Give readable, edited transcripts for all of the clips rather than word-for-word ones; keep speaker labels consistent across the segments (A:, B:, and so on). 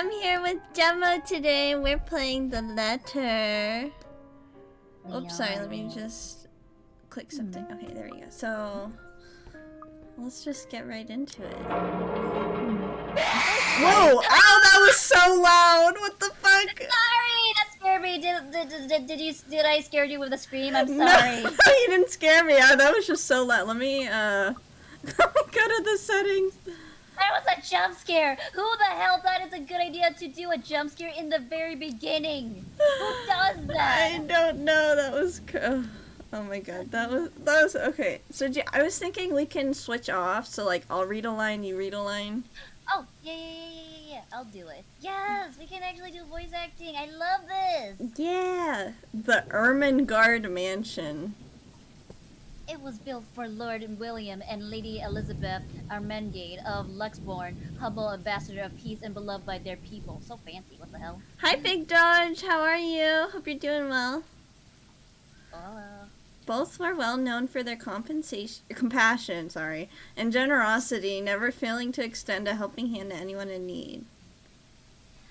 A: I'm here with Gemma today. We're playing The Letter. Oops, sorry, let me just click something. Okay, there we go. So, let's just get right into it. Whoa! Ow, that was so loud! What the fuck?
B: Sorry, that scared me. Did I scare you with a scream? I'm sorry.
A: No, you didn't scare me. That was just so loud. Let me go to the settings.
B: That was a jump scare. Who the hell thought it's a good idea to do a jump scare in the very beginning? Who does that?
A: I don't know. That was. Oh my god, that was okay. So I was thinking we can switch off. So like, I'll read a line, you read a line.
B: Oh yeah. I'll do it. Yes, we can actually do voice acting. I love this.
A: Yeah, the Ermengarde Mansion.
B: It was built for Lord William and Lady Elizabeth Ermengarde of Luxbourne, humble ambassador of peace and beloved by their people. So fancy, what the hell?
A: Hi, Big Dodge. How are you? Hope you're doing well. Both were well known for their compassion, and generosity, never failing to extend a helping hand to anyone in need.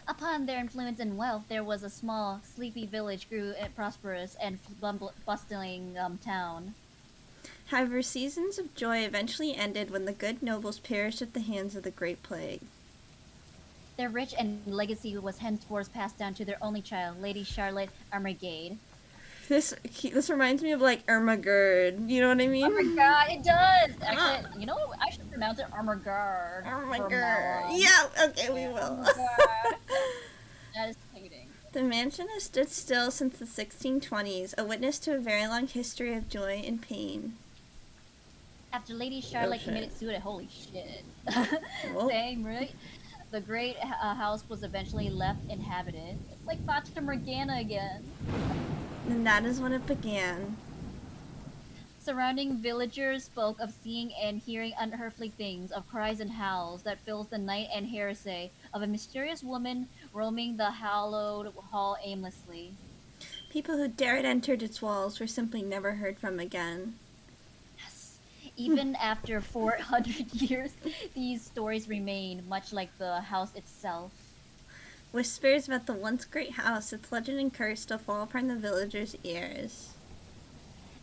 B: Upon their influence and wealth, there was a small, sleepy village grew a prosperous and bustling town.
A: However, seasons of joy eventually ended when the good nobles perished at the hands of the Great Plague.
B: Their rich and legacy was henceforth passed down to their only child, Lady Charlotte Ermengarde.
A: This reminds me of like Ermengarde. You know what I mean?
B: Oh my god, it does. Actually, you know, I should pronounce it Ermengarde.
A: Ermengarde. Yeah. Okay, we will.
B: That is fitting.
A: The mansion has stood still since the 1620s, a witness to a very long history of joy and pain.
B: After Lady Charlotte committed suicide, holy shit. Same, right? The great house was eventually left inhabited. It's like Fata Morgana again.
A: And that is when it began.
B: Surrounding villagers spoke of seeing and hearing unearthly things, of cries and howls that fills the night, and hearsay of a mysterious woman roaming the hallowed hall aimlessly.
A: People who dared enter its walls were simply never heard from again.
B: Yes. Even after 400 years, these stories remain, much like the house itself.
A: Whispers about the once great house, its legend and curse still fall upon the villagers' ears.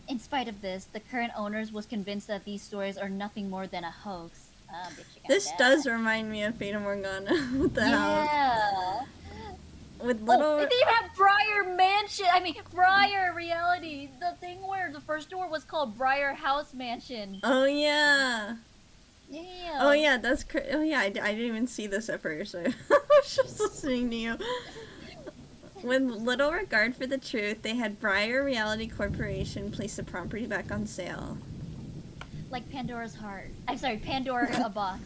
B: In spite of this, the current owners was convinced that these stories are nothing more than a hoax.
A: This does remind me of Fata Morgana with the house.
B: Yeah.
A: With little.
B: They even have Briar Mansion. I mean, Briar Reality. The thing where the first door was called Briar House Mansion.
A: Oh yeah.
B: Yeah.
A: Oh yeah, that's oh yeah. I didn't even see this at first. I was just listening to you. With little regard for the truth, they had Briar Reality Corporation place the property back on sale.
B: Like Pandora's heart. I'm sorry, Pandora box.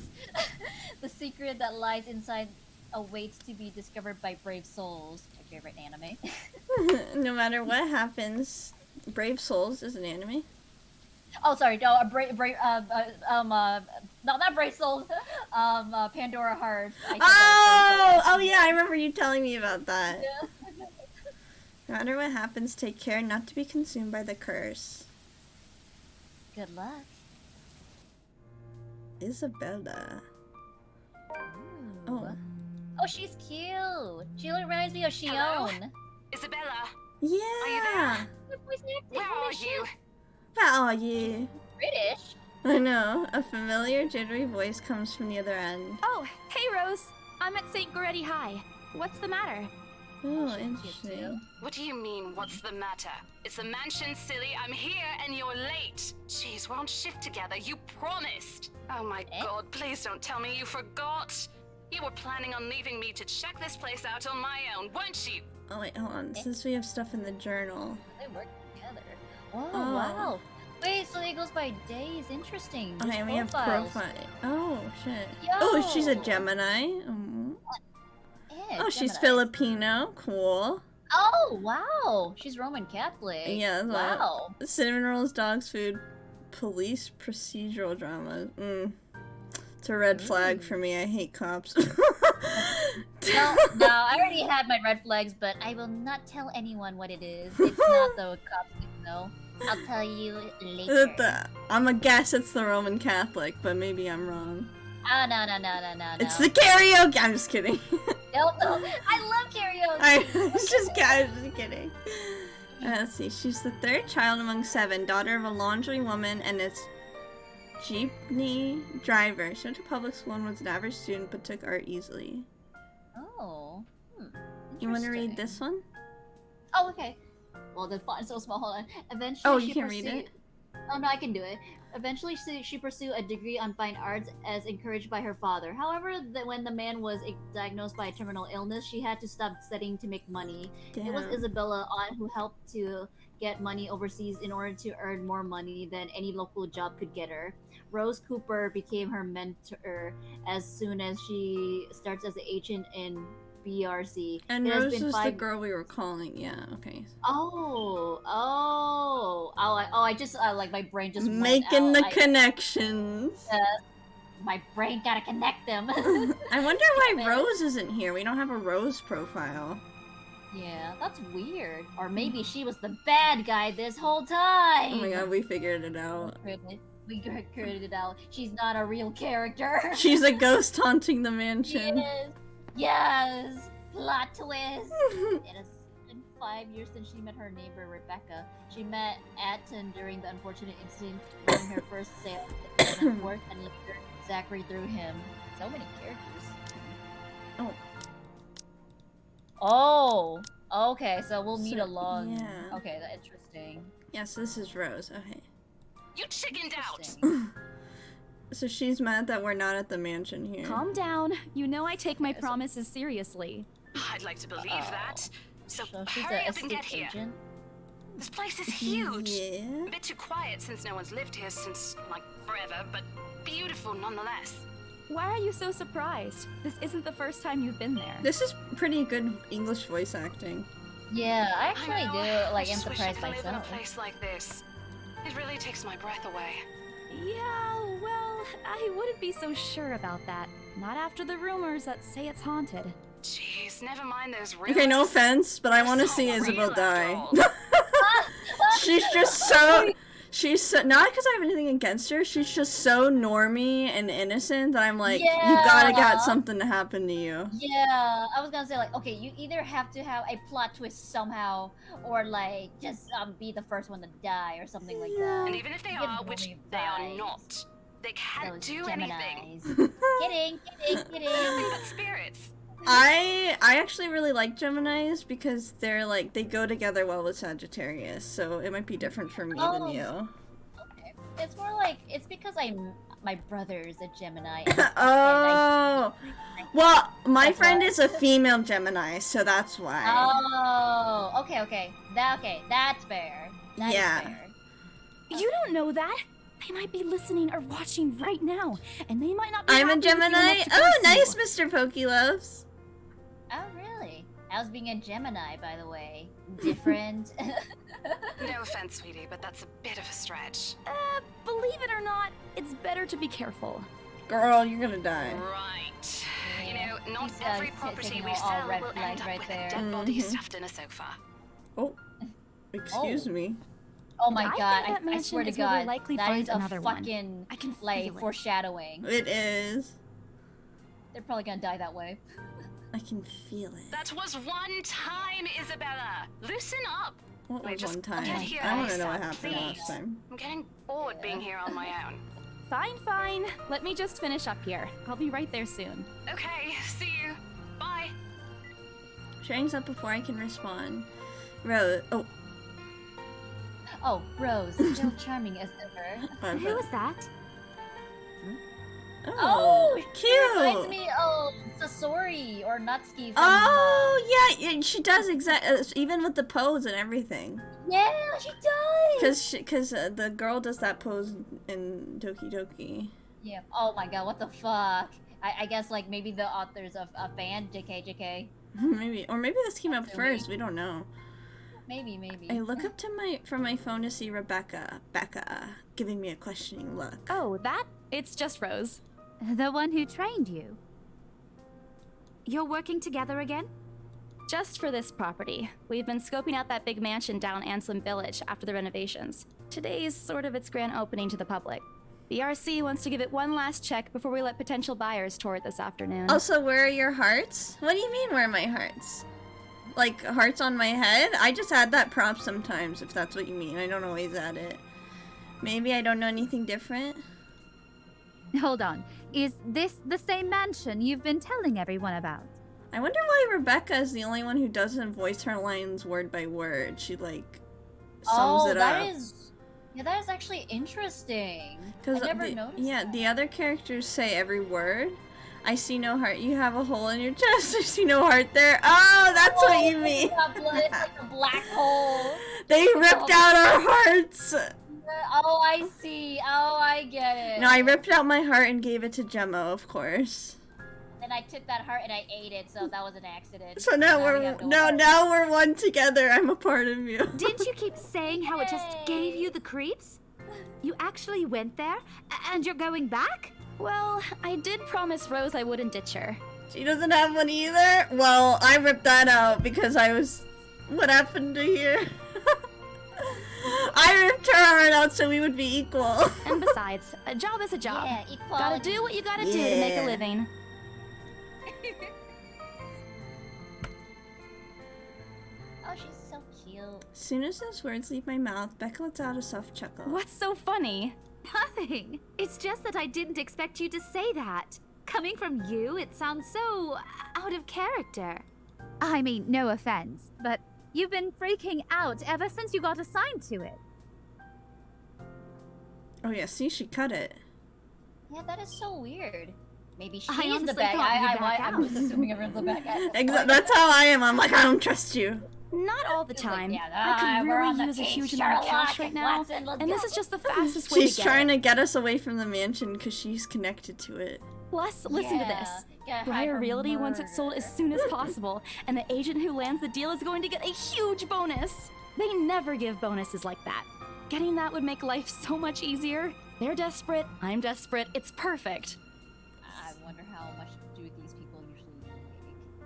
B: The secret that lies inside awaits to be discovered by brave souls. My favorite anime.
A: No matter what happens, Brave Souls is an anime.
B: Oh, sorry, no, no, not Brave Souls. Pandora Heart.
A: Oh, yeah, I remember you telling me about that.
B: Yeah.
A: No matter what happens, take care not to be consumed by the curse.
B: Good luck.
A: Isabella.
B: Ooh. Oh, she's cute. She reminds me of Shion.
C: Isabella.
A: Yeah.
C: Are you there?
B: Where
C: are you?
A: How are you?
B: British.
A: I know. A familiar, jittery voice comes from the other end.
D: Oh, hey Rose. I'm at St. Goretti High. What's the matter?
A: Oh, interesting.
C: What do you mean, what's the matter? It's the mansion, silly. I'm here and you're late. Jeez, we're on shift together. You promised. Oh my god, please don't tell me you forgot. You were planning on leaving me to check this place out on my own, weren't you?
A: Oh wait, hold on. Since we have stuff in the journal.
B: They work together. Oh, wow. Wait, so it goes by days. Interesting.
A: Okay, we have profile. Oh, shit.
B: Yo.
A: Oh, she's a Gemini. Oh, she's Filipino. Cool.
B: Oh, wow. She's Roman Catholic.
A: Yeah,
B: wow.
A: Cinnamon rolls, dogs, food, police, procedural drama. It's a red flag for me. I hate cops.
B: No, I already had my red flags, but I will not tell anyone what it is. It's not the cops, no. I'll tell you later.
A: I'm a guess it's the Roman Catholic, but maybe I'm wrong.
B: Oh, no.
A: It's the karaoke! I'm just kidding.
B: No, I love karaoke.
A: I was just kidding. Let's see. She's the third child among 7, daughter of a laundry woman and its jeepney driver. She went to public school and was an average student, but took art easily.
B: Oh.
A: You want to read
B: Interesting.
A: this one?
B: Oh, okay. Well, the font's so small. Hold on. Eventually,
A: Oh, you
B: she
A: can read
B: pursued...
A: it?
B: Oh, no, I can do it. Eventually, she pursued a degree on fine arts as encouraged by her father. However, when the man was diagnosed by a terminal illness, she had to stop studying to make money. It was
A: Damn.
B: Isabella aunt who helped to get money overseas in order to earn more money than any local job could get her. Rose Cooper became her mentor as soon as she starts as an agent in BRC.
A: And
B: It has
A: Rose
B: been
A: was the
B: 5
A: girl we were calling. Yeah, okay.
B: I just like my brain just went
A: Making the
B: out.
A: connections.
B: My brain gotta connect them.
A: I wonder why
B: Man.
A: Rose isn't here. We don't have a Rose profile.
B: Yeah, that's weird. Or maybe she was the bad guy this whole time.
A: Oh my god, we figured it out.
B: We created it out. She's not a real character.
A: She's a ghost haunting the
B: She
A: mansion.
B: is. Yes. Plot twist. It has been 5 years since she met her neighbor Rebecca. She met Atten during the unfortunate incident during her first sale in 2004, and later Zachary through him. So many characters.
A: Oh.
B: Oh. Okay, so we'll meet
A: So,
B: along.
A: yeah.
B: Okay, that's interesting.
A: Yes, this is Rose. Okay.
C: You chickened out.
B: Interesting.
A: So she's mad that we're not at the mansion here.
D: Calm down. You know I take my
B: Yes.
D: promises seriously.
C: I'd like to believe that. So,
B: So she's
C: hurry
B: an
C: up and get
B: estate
C: here.
B: agent.
C: This place is huge.
A: Yeah.
C: A bit too quiet since no one's lived here since, like, forever, but beautiful nonetheless.
D: Why are you so surprised? This isn't the first time you've been there.
A: This is pretty good English voice acting.
B: Yeah, I
C: I
B: actually
C: know,
B: do. Like,
C: I
B: I'm
C: just wish I
B: surprised
C: could live in a
B: myself.
C: place like this. It really takes my breath away.
D: Yeah, well, I wouldn't be so sure about that. Not after the rumors that say it's haunted.
C: Jeez, never mind those rumors.
A: Okay, no offense, but I want to
C: So
A: see
C: real
A: Isabel
C: after
A: die.
C: all.
A: She's just so. She's so, not because I have anything against her. She's just so normy and innocent that I'm like, you gotta
B: Yeah.
A: got something to happen to you.
B: Yeah, I was gonna say like, okay, you either have to have a plot twist somehow, or like just be the first one to die or something like that.
C: And even if they
B: Give
C: are, which
B: me
C: they are
B: vibes.
C: not, they can't
B: Those
C: do anything.
B: Geminis. kidding.
C: Nothing but spirits.
A: I actually really like Geminis because they're like they go together well with Sagittarius, so it might be different for me
B: Oh.
A: than you.
B: It's more like it's because my brother's a Gemini. And
A: Oh, well, my
B: That's
A: friend
B: why.
A: is a female Gemini, so that's why.
B: Oh, okay. That's fair. That is
A: Yeah.
B: fair.
D: You don't know that. They might be listening or watching right now, and they might not be
A: I'm a
D: happy with you
A: Gemini.
D: enough to
A: Oh,
D: pursue
A: nice,
D: you.
A: Mr. Pokeloves.
B: Oh, really? How's being a Gemini, by the way? Different?
C: No offense, sweetie, but that's a bit of a stretch.
D: Believe it or not, it's better to be careful.
A: Girl, you're gonna die.
C: Right. You
B: Yeah.
C: know, not
B: He's,
C: every
B: t-
C: property
B: taking
C: we
B: all
C: sell
B: red
C: will
B: flags
C: end up
B: right
C: with
B: there.
C: a dead body
A: Mhm.
C: stuffed in a sofa.
A: Oh, excuse me.
B: Oh my
D: I think
B: god,
D: that
B: I
D: mansion
B: swear to
D: is where we'll
B: God,
D: likely
B: that
D: find
B: is a
D: another one.
B: fucking,
D: I can
B: like,
D: feel it.
B: foreshadowing.
A: It is.
B: They're probably gonna die that way.
A: I can feel it.
C: That was one time, Isabella. Loosen up.
A: What
C: Wait,
A: was
C: just
A: one time?
C: get here
A: I want to know what
C: ASAP,
A: happened
C: please.
A: last time.
C: I'm getting bored
B: Yeah.
C: being here on my own.
D: Fine. Let me just finish up here. I'll be right there soon.
C: Okay, see you. Bye.
A: She hangs up before I can respond. Rose. Oh,
B: Oh, Rose, still charming as ever.
A: my
D: Who
A: bad.
D: is that?
A: Oh,
B: She reminds
A: cute.
B: me of Sasori or Natsuki from...
A: Oh, yeah, she does even with the pose and everything.
B: Yeah, she does!
A: Cause the girl does that pose in Doki Doki.
B: Yeah, oh my god, what the fuck? I guess, like, maybe the authors of a fan, JK.
A: Maybe this came up
B: That's
A: first. We don't know.
B: Maybe.
A: I look up to from my phone to see Rebecca, giving me a questioning look.
D: Oh, that? It's just Rose.
E: The one who trained you. You're working together again?
D: Just for this property. We've been scoping out that big mansion down Anselm Village after the renovations. Today's sort of its grand opening to the public. BRC wants to give it one last check before we let potential buyers tour it this afternoon.
A: Also, where are your hearts? What do you mean, where are my hearts? Like, hearts on my head? I just add that prop sometimes, if that's what you mean. I don't always add it. Maybe I don't know anything different?
E: Hold on. Is this the same mansion you've been telling everyone about?
A: I wonder why Rebecca is the only one who doesn't voice her lines word by word. She, like, sums it up.
B: Yeah, that is actually interesting. I
A: 'Cause
B: never noticed.
A: Yeah,
B: that.
A: the other characters say every word. I see no heart. You have a hole in your chest. I see no heart there. Oh, that's what you mean.
B: It's like a black hole.
A: They ripped out our hearts.
B: Oh, I see. Oh, I get it.
A: No, I ripped out my heart and gave it to Gemma, of course.
B: Then I took that heart and I ate it, so that was an accident.
A: So now
B: we
A: we're
B: have no heart.
A: now we're one together. I'm a part of you.
E: Didn't you keep saying how it just gave you the creeps? You actually went there? And you're going back?
D: Well, I did promise Rose I wouldn't ditch her.
A: She doesn't have one either? Well, I ripped that out because I was... What happened to here? I ripped her heart out so we would be equal.
D: And besides, a job is a job.
B: Yeah,
D: Gotta
B: equality.
D: do what you gotta do to make a
A: Yeah.
D: living.
B: Oh, she's so cute.
A: As soon as those words leave my mouth, Becca lets out a soft chuckle.
D: What's so funny?
E: Nothing. It's just that I didn't expect you to say that. Coming from you, it sounds so out of character. I mean, no offense, but you've been freaking out ever since you got assigned to it.
A: Oh yeah, see, she cut it.
B: Yeah, that is so weird. Maybe she's
E: I
B: the
E: honestly
B: bad
E: thought
B: guy.
E: you'd back
B: I'm
E: out.
B: just assuming everyone's the bad guy.
A: That's how I am. I'm like, I don't trust you.
D: Not all the
B: It's like,
D: time.
B: yeah,
D: I could
B: we're on
D: really
B: the
D: use a
B: case,
D: huge amount of cash
B: Sherlock
D: right
B: and
D: now,
B: Watson, let's
D: and this
B: go.
D: is just the fastest way
A: She's
D: to get
A: trying
D: it.
A: to get us away from the mansion because she's connected to it.
D: Plus, listen to this. Briar Realty wants it sold as soon as possible, and the agent who lands the deal is going to get a huge bonus. They never give bonuses like that. Getting that would make life so much easier. They're desperate, I'm desperate, it's perfect.
B: I wonder how much do these people usually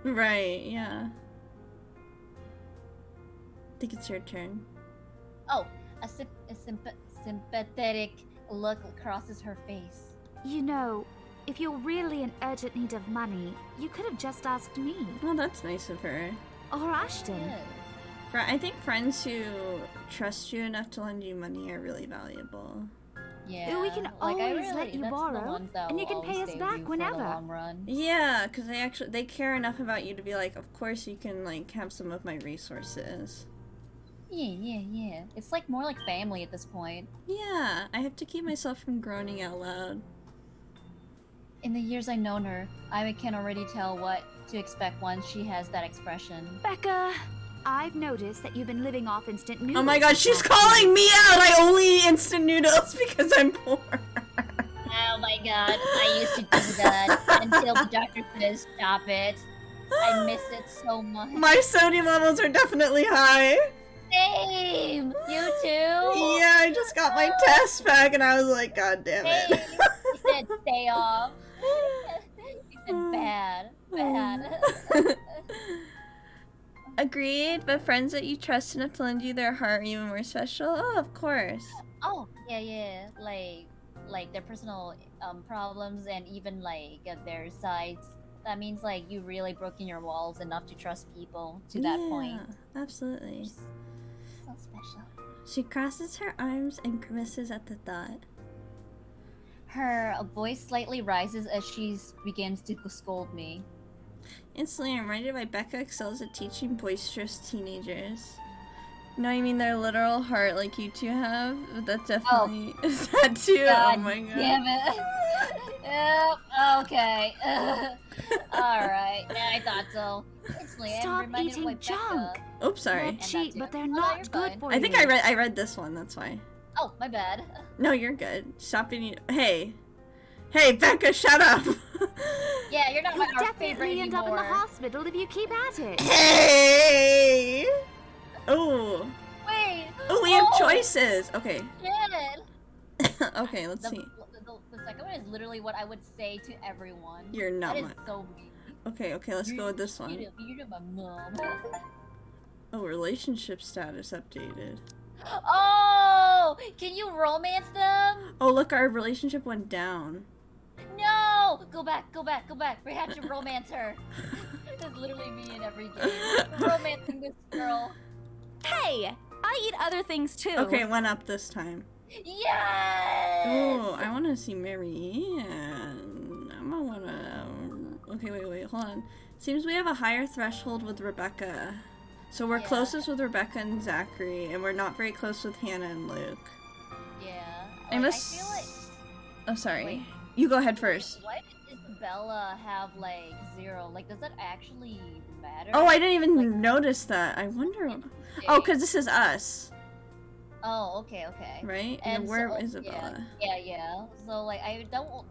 B: make.
A: Right, yeah. I think it's your turn.
B: Oh, a sympathetic look crosses her face.
E: You know, if you're really in urgent need of money, you could have just asked me.
A: Well, that's nice of her.
E: Or Ashton.
B: Yes.
A: I think friends who trust you enough to lend you money are really valuable.
B: Yeah.
E: We can
B: like,
E: always let you
B: that's the
E: borrow,
B: ones that
E: and you
B: will
E: can pay
B: always
E: us
B: stay
E: back
B: with you
E: whenever.
B: For the long run.
A: Yeah, because they care enough about you to be like, of course you can like have some of my resources.
B: Yeah. It's like more like family at this point.
A: Yeah, I have to keep myself from groaning out loud.
B: In the years I've known her, I can already tell what to expect once she has that expression.
D: Becca!
E: I've noticed that you've been living off instant noodles.
A: Oh my god, she's
E: lately.
A: calling me out! I only eat instant noodles because I'm poor.
B: Oh my god, I used to do that until the doctor says stop it. I miss it so much.
A: My sodium levels are definitely high.
B: Same! You too?
A: Yeah, I just got my test back and I was like, god damn
B: Same!
A: it.
B: He said stay off. He said bad.
A: Agreed, but friends that you trust enough to lend you their heart are even more special? Oh, of course.
B: Oh, yeah. Like their personal problems and even like their sides. That means like you really broken your walls enough to trust people to that point.
A: Yeah, absolutely.
B: So special.
A: She crosses her arms and grimaces at the thought.
B: Her voice slightly rises as she begins to scold me.
A: Instantly I'm reminded why Becca excels at teaching boisterous teenagers. No, I mean their literal heart like you two have? That definitely is that too?
B: God
A: Oh my god.
B: damn it. Yep, okay. Alright, yeah, I thought so. Instantly, I'm
E: Stop
B: reminded
E: eating
B: why Becca-
E: junk.
A: Oops, sorry.
E: They're
B: And that
E: cheap,
B: too.
E: but they're
B: Oh, no,
E: not
B: you're
E: good
B: fine.
E: for
A: I
E: you.
A: think I read this one, that's why.
B: Oh, my bad.
A: No, you're good. Stop eating. Hey, Becca, shut up.
B: Yeah, you're not
E: You'll
B: our favorite
E: definitely end up in the
B: anymore.
E: hospital if you keep at it.
A: Hey. Oh.
B: Wait!
A: Oh, we have choices. Okay.
B: Shit!
A: Okay, let's
B: The,
A: see.
B: the second one is literally what I would say to everyone.
A: You're not
B: That is
A: my.
B: so mean.
A: Okay, let's go with this one.
B: You're my mom.
A: Oh, relationship status updated.
B: Oh! Can you romance them?
A: Oh, look, our relationship went down.
B: No! Go back, go back, go back. We have to romance her. That's literally me in every game. Romancing this girl.
D: Hey, I eat other things too.
A: Okay, it went up this time.
B: Yes!
A: Oh, I want to see Marianne. I might want to... Okay, wait, hold on. Seems we have a higher threshold with Rebecca. So we're closest with Rebecca and Zachary, and we're not very close with Hannah and Luke.
B: Yeah.
A: I must...
B: I feel like...
A: Oh, sorry.
B: Wait.
A: You go ahead first.
B: Why did Isabella have, like, 0? Like, does that actually matter?
A: Oh, I didn't even
B: Like-
A: notice that. I wonder... Oh, because this is us,
B: Oh, okay.
A: right?
B: And
A: where
B: so,
A: Isabella?
B: Yeah. So, like, I don't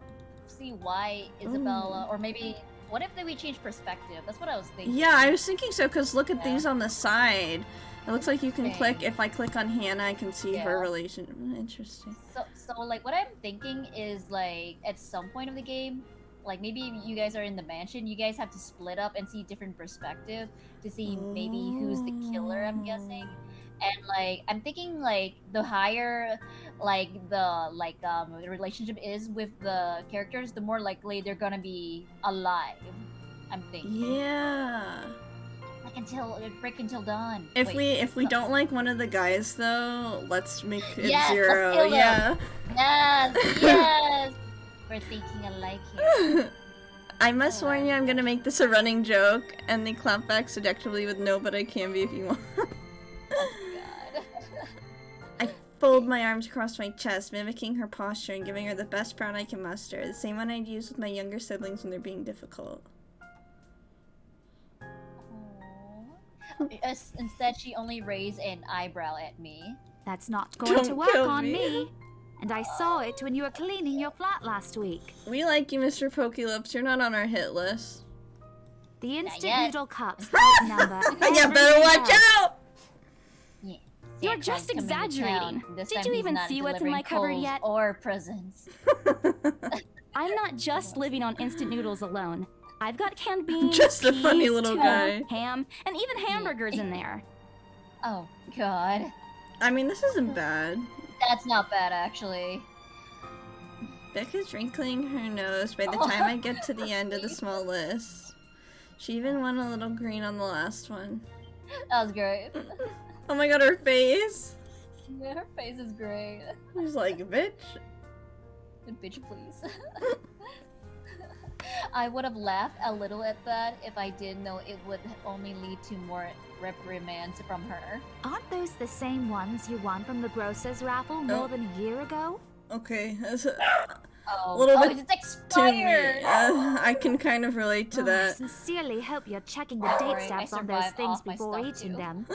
B: see why Isabella, or maybe, what if we change perspective? That's what I was thinking.
A: Yeah, I was thinking so, because look at
B: Yeah.
A: these on the side. It looks like you can
B: Okay.
A: click, if I click on Hannah, I can see her
B: Yeah.
A: relation. Interesting.
B: So, like, what I'm thinking is, like, at some point of the game, like, maybe you guys are in the mansion, you guys have to split up and see different perspective to see maybe who's the killer, I'm guessing. And, like, I'm thinking, like, the higher, like, the relationship is with the characters, the more likely they're gonna be alive, I'm thinking.
A: Yeah.
B: Like, break until dawn.
A: If
B: Wait,
A: we don't like one of the guys though, let's make it
B: Yes, let's
A: 0.
B: kill them.
A: Yeah.
B: Yes! We're thinking alike here.
A: I must warn you, I'm gonna make this a running joke, and they clap back subjectively with no, but I can be if you want.
B: God.
A: I fold my arms across my chest, mimicking her posture and giving her the best frown I can muster, the same one I'd use with my younger siblings when they're being difficult.
B: Instead, she only raised an eyebrow at me.
E: That's not going to
A: Don't
E: work
A: kill
E: on
A: me.
E: me. And I saw it when you were cleaning your flat last week.
A: We like you, Mr. Pokelips. You're not on our hit list.
E: The instant
B: yet.
E: noodle cups outnumber
A: You
E: everything
A: better watch
E: else.
A: out!
B: Yeah.
D: You're
B: Santa's
D: just
B: coming to
D: exaggerating.
B: town. This
D: Did
B: time
D: you
B: he's
D: even
B: not
D: see what's in my
B: delivering
D: cupboard
B: coals
D: yet?
B: Or presents.
D: I'm not just living on instant noodles alone. I've got canned beans,
A: Just a funny
D: cheese,
A: little
D: tuna,
A: guy.
D: ham, and even hamburgers in there.
B: Oh, God.
A: I mean, this isn't bad.
B: That's not bad, actually.
A: Becca's wrinkling her nose by the time I get to the end of the small list. She even won a little green on the last one.
B: That was great.
A: Oh my god, her face!
B: Yeah, her face is great.
A: She's like, bitch.
B: Bitch, please. I would have laughed a little at that if I didn't know it would only lead to more reprimands from her.
E: Aren't those the same ones you won from the grocer's raffle more than a year ago?
A: Okay, that's
B: Oh,
A: little bit
B: it's
A: to me.
B: expired!
A: I can kind of relate to
E: I
A: that.
E: sincerely hope you're checking the
B: Don't
E: date
B: worry, I
E: stamps on those
B: survived
E: things
B: off my
E: before
B: stuff,
E: eating
B: too.
E: them.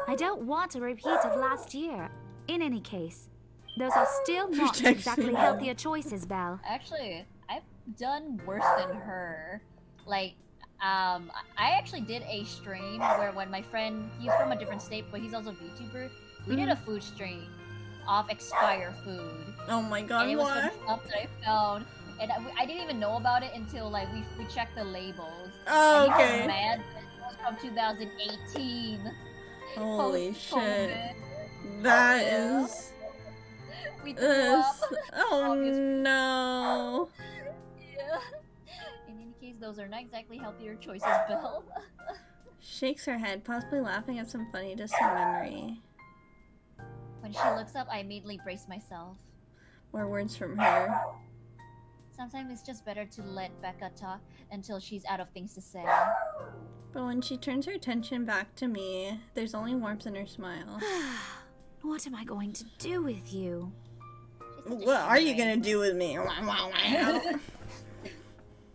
E: I don't want a repeat of last year. In any case, those are still not
A: Protection.
E: exactly healthier choices, Belle.
B: Actually, I've done worse than her. Like, I actually did a stream where when my friend, he's from a different state, but he's also a VTuber, we did a food stream of expired food.
A: Oh my god,
B: And it was
A: why?
B: from stuff that I found. And I didn't even know about it until, like, we checked the labels.
A: Oh,
B: And he was
A: okay.
B: mad that it was from 2018.
A: Holy
B: post-COVID.
A: shit. That
B: Yeah.
A: is...
B: We threw up.
A: Oh
B: Obvious.
A: no.
B: Yeah. In any case, those are not exactly healthier choices, Bill.
A: Shakes her head, possibly laughing at some funny distant memory.
B: When she looks up, I immediately brace myself.
A: More words from her.
B: Sometimes it's just better to let Becca talk until she's out of things to say.
A: But when she turns her attention back to me, there's only warmth in her smile.
E: What am I going to do with you?
B: She's such a
A: What are you
B: shimmery-
A: gonna do with me?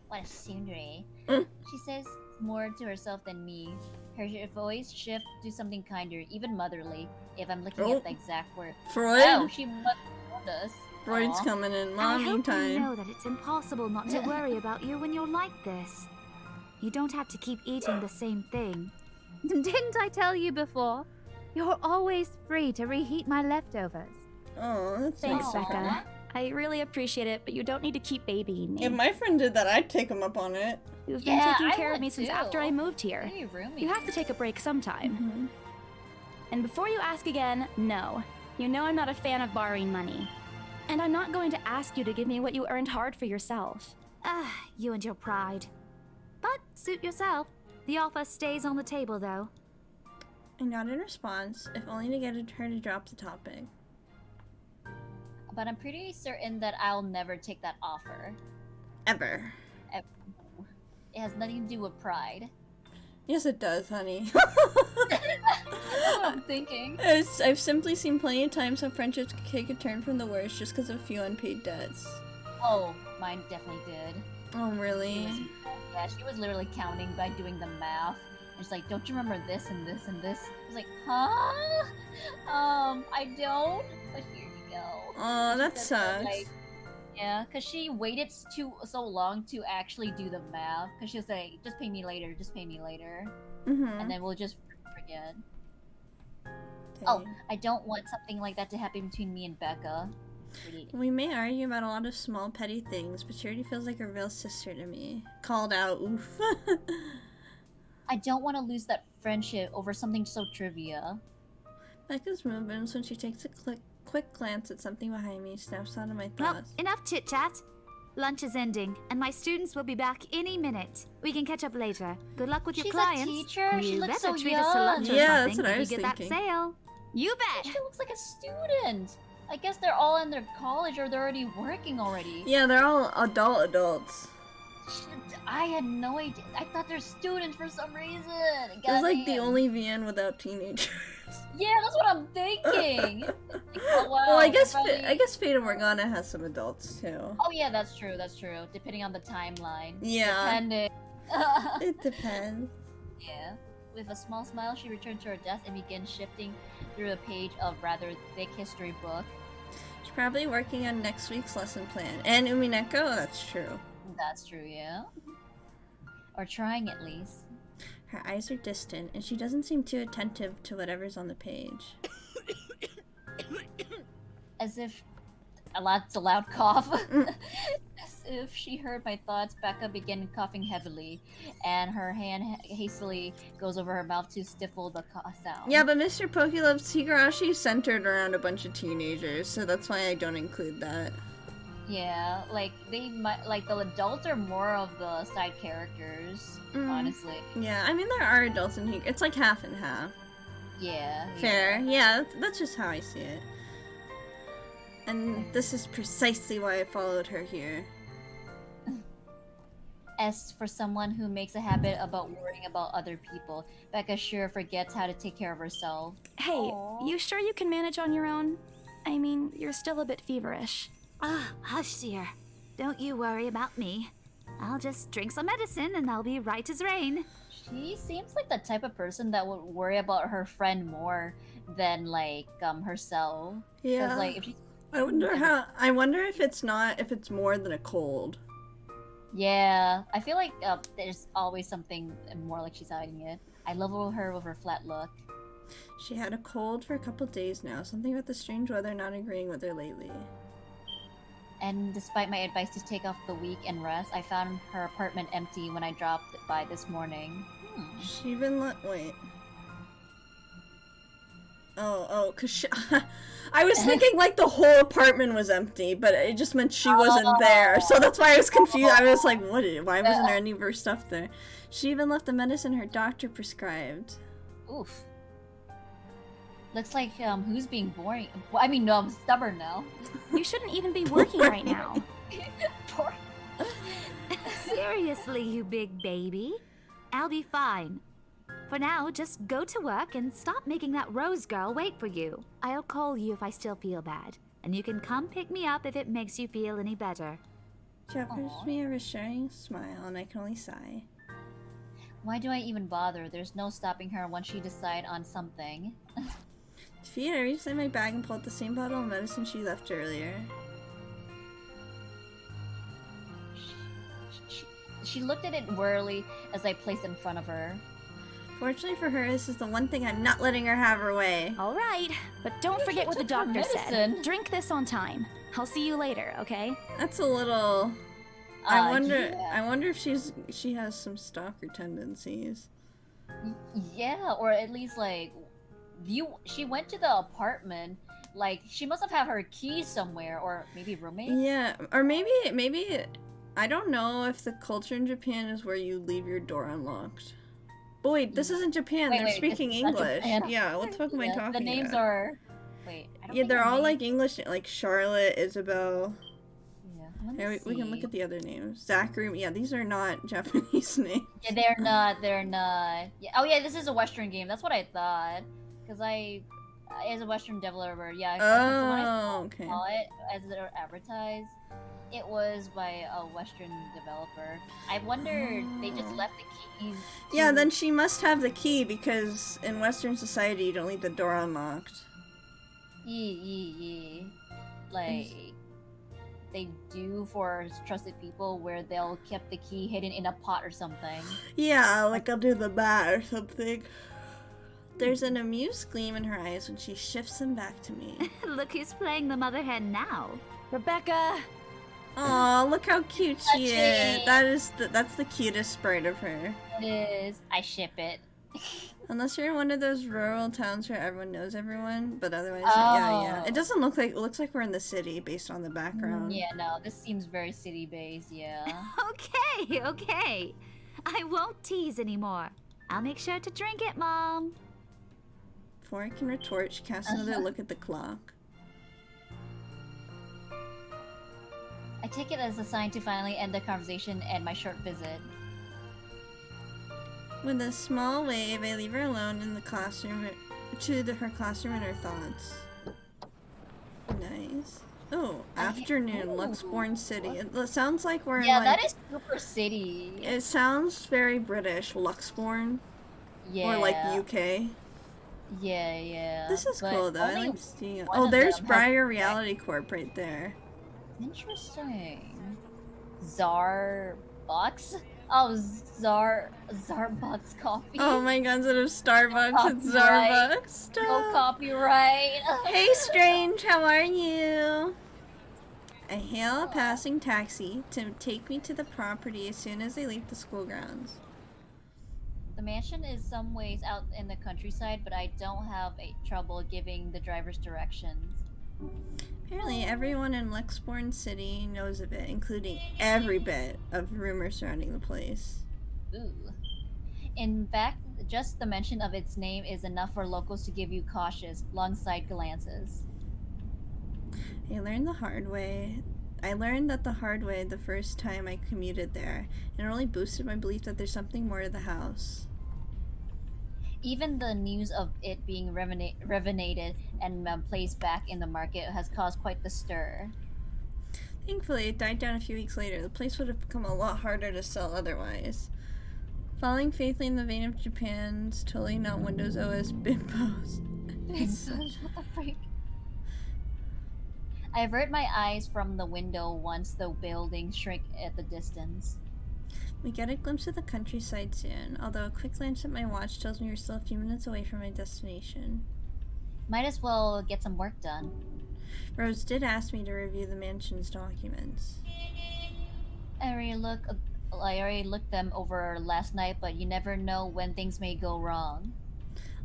B: What a sundry.
A: Mm.
B: She says more to herself than me. Her voice shift to something kinder, even motherly, if I'm looking
A: Oh.
B: at the exact word.
A: Freud?
B: Oh, she must us.
A: Freud's
B: Aw.
A: coming in.
E: I
A: Mommy
E: hope you
A: time.
E: know that it's impossible not to worry about you when you're like this. You don't have to keep eating the same thing. Didn't I tell you before? You're always free to reheat my leftovers.
A: Oh, that's
D: Thanks,
A: nice.
B: Aw.
D: Becca. I really appreciate it, but you don't need to keep babying me.
A: If my friend did that, I'd take him up on it.
D: You've
B: Yeah,
D: been taking
B: I
D: care of
B: would
D: me since
B: too.
D: after I moved here.
B: Hey, roomie.
D: You have to take a break sometime.
A: Mm-hmm.
D: And before you ask again, no. You know I'm not a fan of borrowing money. And I'm not going to ask you to give me what you earned hard for yourself.
E: You and your pride. But suit yourself. The offer stays on the table, though.
A: I got in response, if only to get her to drop the topic.
B: But I'm pretty certain that I'll never take that offer.
A: Ever.
B: It has nothing to do with pride.
A: Yes, it does, honey.
B: That's what I'm thinking.
A: I've simply seen plenty of times how friendships can take a turn from the worst just because of a few unpaid debts.
B: Oh, mine definitely did.
A: Oh, really?
B: Yeah, she was literally counting by doing the math. And she's like, don't you remember this and this and this? I was like, huh? I don't. But here you go.
A: Oh, that
B: said
A: sucks.
B: like, yeah, because she waited so long to actually do the math. Because she was like, just pay me later, just pay me later.
A: Mm-hmm.
B: And then we'll just forget. Oh, I don't want something like that to happen between me and Becca. Really.
A: We may argue about a lot of small petty things, but she already feels like a real sister to me. Called out, oof.
B: I don't want to lose that friendship over something so trivia.
A: Becca's movements when she takes a quick glance at something behind me, snaps out of my
E: Well,
A: thoughts.
E: enough chit-chat. Lunch is ending, and my students will be back any minute. We can catch up later. Good luck with your
B: She's
E: clients.
B: a teacher. She
E: You
B: looks
E: better
B: so
E: treat us to lunch or
A: Yeah,
E: something
A: that's what I
E: if
A: was
E: you get
A: thinking.
E: that sale.
D: You bet!
B: She looks like a student. I guess they're all in their college or they're already working already.
A: Yeah, they're all adults.
B: Shit, I had no idea. I thought they're students for some reason.
A: It's like the
B: Goddamn.
A: only VN without teenagers.
B: Yeah, that's what I'm thinking. Like, oh, wow,
A: Well, I guess
B: probably-
A: Fate of Morgana has some adults too.
B: Oh yeah, that's true. That's true. Depending on the timeline.
A: Yeah.
B: Depending.
A: It depends.
B: Yeah. With a small smile, she returned to her desk and began shifting through a page of rather thick history book.
A: She's probably working on next week's lesson plan. And Umineko, that's true.
B: That's true, yeah. Or trying at least.
A: Her eyes are distant, and she doesn't seem too attentive to whatever's on the page.
B: As if a loud cough. As if she heard my thoughts, Becca began coughing heavily, and her hand hastily goes over her mouth to stifle the sound.
A: Yeah, but Mr. Pokelove's Higurashi is centered around a bunch of teenagers, so that's why I don't include that.
B: Yeah, like they might, like the adults are more of the side characters, honestly.
A: Yeah, I mean there are adults in here. It's like half and half.
B: Yeah.
A: Fair. Yeah, that's just how I see it. And this is precisely why I followed her here.
B: As for someone who makes a habit about worrying about other people, Becca sure forgets how to take care of herself.
D: Hey, you sure you can manage on your own? I mean, you're still a bit feverish.
E: Hush, dear. Don't you worry about me. I'll just drink some medicine and I'll be right as rain.
B: She seems like the type of person that would worry about her friend more than like herself. 'Cause,
A: Yeah.
B: like if she's
A: I wonder if it's more than a cold.
B: yeah, I feel like there's always something more like she's hiding it. I love her with her flat look.
A: She had a cold for a couple days now. Something about the strange weather not agreeing with her lately.
B: And despite my advice to take off the week and rest, I found her apartment empty when I dropped by this morning.
A: She even wait. Cause she I was thinking like the whole apartment was empty, but it just meant she wasn't there. So that's why I was confused. I was like, why wasn't there any of her stuff there? She even left the medicine her doctor prescribed.
B: Oof. Looks like who's being boring? Well, I mean, no, I'm stubborn now.
D: You shouldn't even be working right now.
B: Poor-
E: Seriously, you big baby. I'll be fine. For now, just go to work and stop making that Rose girl wait for you. I'll call you if I still feel bad, and you can come pick me up if it makes you feel any better.
A: She offers me a reassuring smile, and I can only sigh.
B: Why do I even bother? There's no stopping her once she decides on something.
A: Feet, I reached in my bag and pulled the same bottle of medicine she left earlier.
B: She looked at it wearily as I placed it in front of her.
A: Fortunately for her, this is the one thing I'm not letting her have her way.
D: All right, but don't forget what the
B: took her
D: doctor said.
B: medicine.
D: Drink this on time. I'll see you later, okay?
A: That's a little. I wonder.
B: Yeah.
A: I wonder if she has some stalker tendencies.
B: Yeah, or at least like she went to the apartment Like, she must have had her keys somewhere, or maybe roommates?
A: Yeah, or maybe I don't know if the culture in Japan is where you leave your door unlocked. But wait, this isn't Japan.
B: Wait,
A: They're
B: this
A: speaking
B: is not
A: English.
B: Japan.
A: Yeah, what the fuck am I
B: Yeah,
A: talking
B: the names
A: about?
B: are... Wait, I don't
A: Yeah,
B: think
A: they're
B: the
A: all
B: names-
A: like English, like Charlotte, Isabel.
B: Yeah, let me
A: Here, we can look
B: see.
A: at the other names. Zachary. Yeah, these are not Japanese names.
B: Yeah, they're not. Yeah. Oh yeah, this is a Western game. That's what I thought. Because as a Western developer, yeah. From when I
A: Oh, okay.
B: saw it as they're advertised, it was by a Western developer. I wonder they just left the keys.
A: Yeah,
B: to-
A: then she must have the key because in Western society you don't leave the door unlocked.
B: Yeah. Like they do for trusted people, where they'll keep the key hidden in a pot or something.
A: Yeah, like under the mat or something. There's an amused gleam in her eyes when she shifts them back to me.
E: Look who's playing the mother hen now.
D: Rebecca!
A: Aw, look how cute she is.
B: Touching.
A: That's the cutest sprite of her.
B: It is. I ship it.
A: Unless you're in one of those rural towns where everyone knows everyone, but otherwise, yeah. It doesn't look like, it looks like we're in the city based on the background.
B: Yeah, no, this seems very city-based, yeah.
E: Okay. I won't tease anymore. I'll make sure to drink it, Mom.
A: Before I can retort, she casts another look at the clock.
B: I take it as a sign to finally end the conversation and my short visit.
A: With a small wave, I leave her alone in the classroom, her classroom and her thoughts. Nice. Oh, afternoon, Luxbourne City. It sounds like we're in,
B: Yeah,
A: like...
B: that is super city.
A: It sounds very British. Luxbourne.
B: Yeah.
A: Or, like, UK.
B: Yeah.
A: This is
B: But
A: cool, though. I
B: only
A: like seeing it.
B: one
A: Oh,
B: of
A: there's
B: them has-
A: Briar Reality Corp right there.
B: Interesting. Zarbucks? Oh, Zarbucks coffee.
A: Oh my god, instead of Starbucks, it's
B: Copyright.
A: Starbucks.
B: No
A: Stop.
B: copyright.
A: Hey, Strange, how are you? I hail a passing taxi to take me to the property as soon as they leave the school grounds.
B: The mansion is some ways out in the countryside, but I don't have trouble giving the driver's directions.
A: Apparently, everyone in Luxbourne City knows of it, including every bit of rumors surrounding the place.
B: Ooh. In fact, just the mention of its name is enough for locals to give you cautious, long-side glances.
A: I learned that the hard way the first time I commuted there, and it only boosted my belief that there's something more to the house.
B: Even the news of it being revenated and placed back in the market has caused quite the stir.
A: Thankfully, it died down a few weeks later. The place would have become a lot harder to sell otherwise. Following faithfully in the vein of Japan's totally not Windows OS bimbos.
B: What the freak? I avert my eyes from the window once the buildings shrink at the distance.
A: We get a glimpse of the countryside soon, although a quick glance at my watch tells me we're still a few minutes away from my destination.
B: Might as well get some work done.
A: Rose did ask me to review the mansion's documents.
B: I already looked them over last night, but you never know when things may go wrong.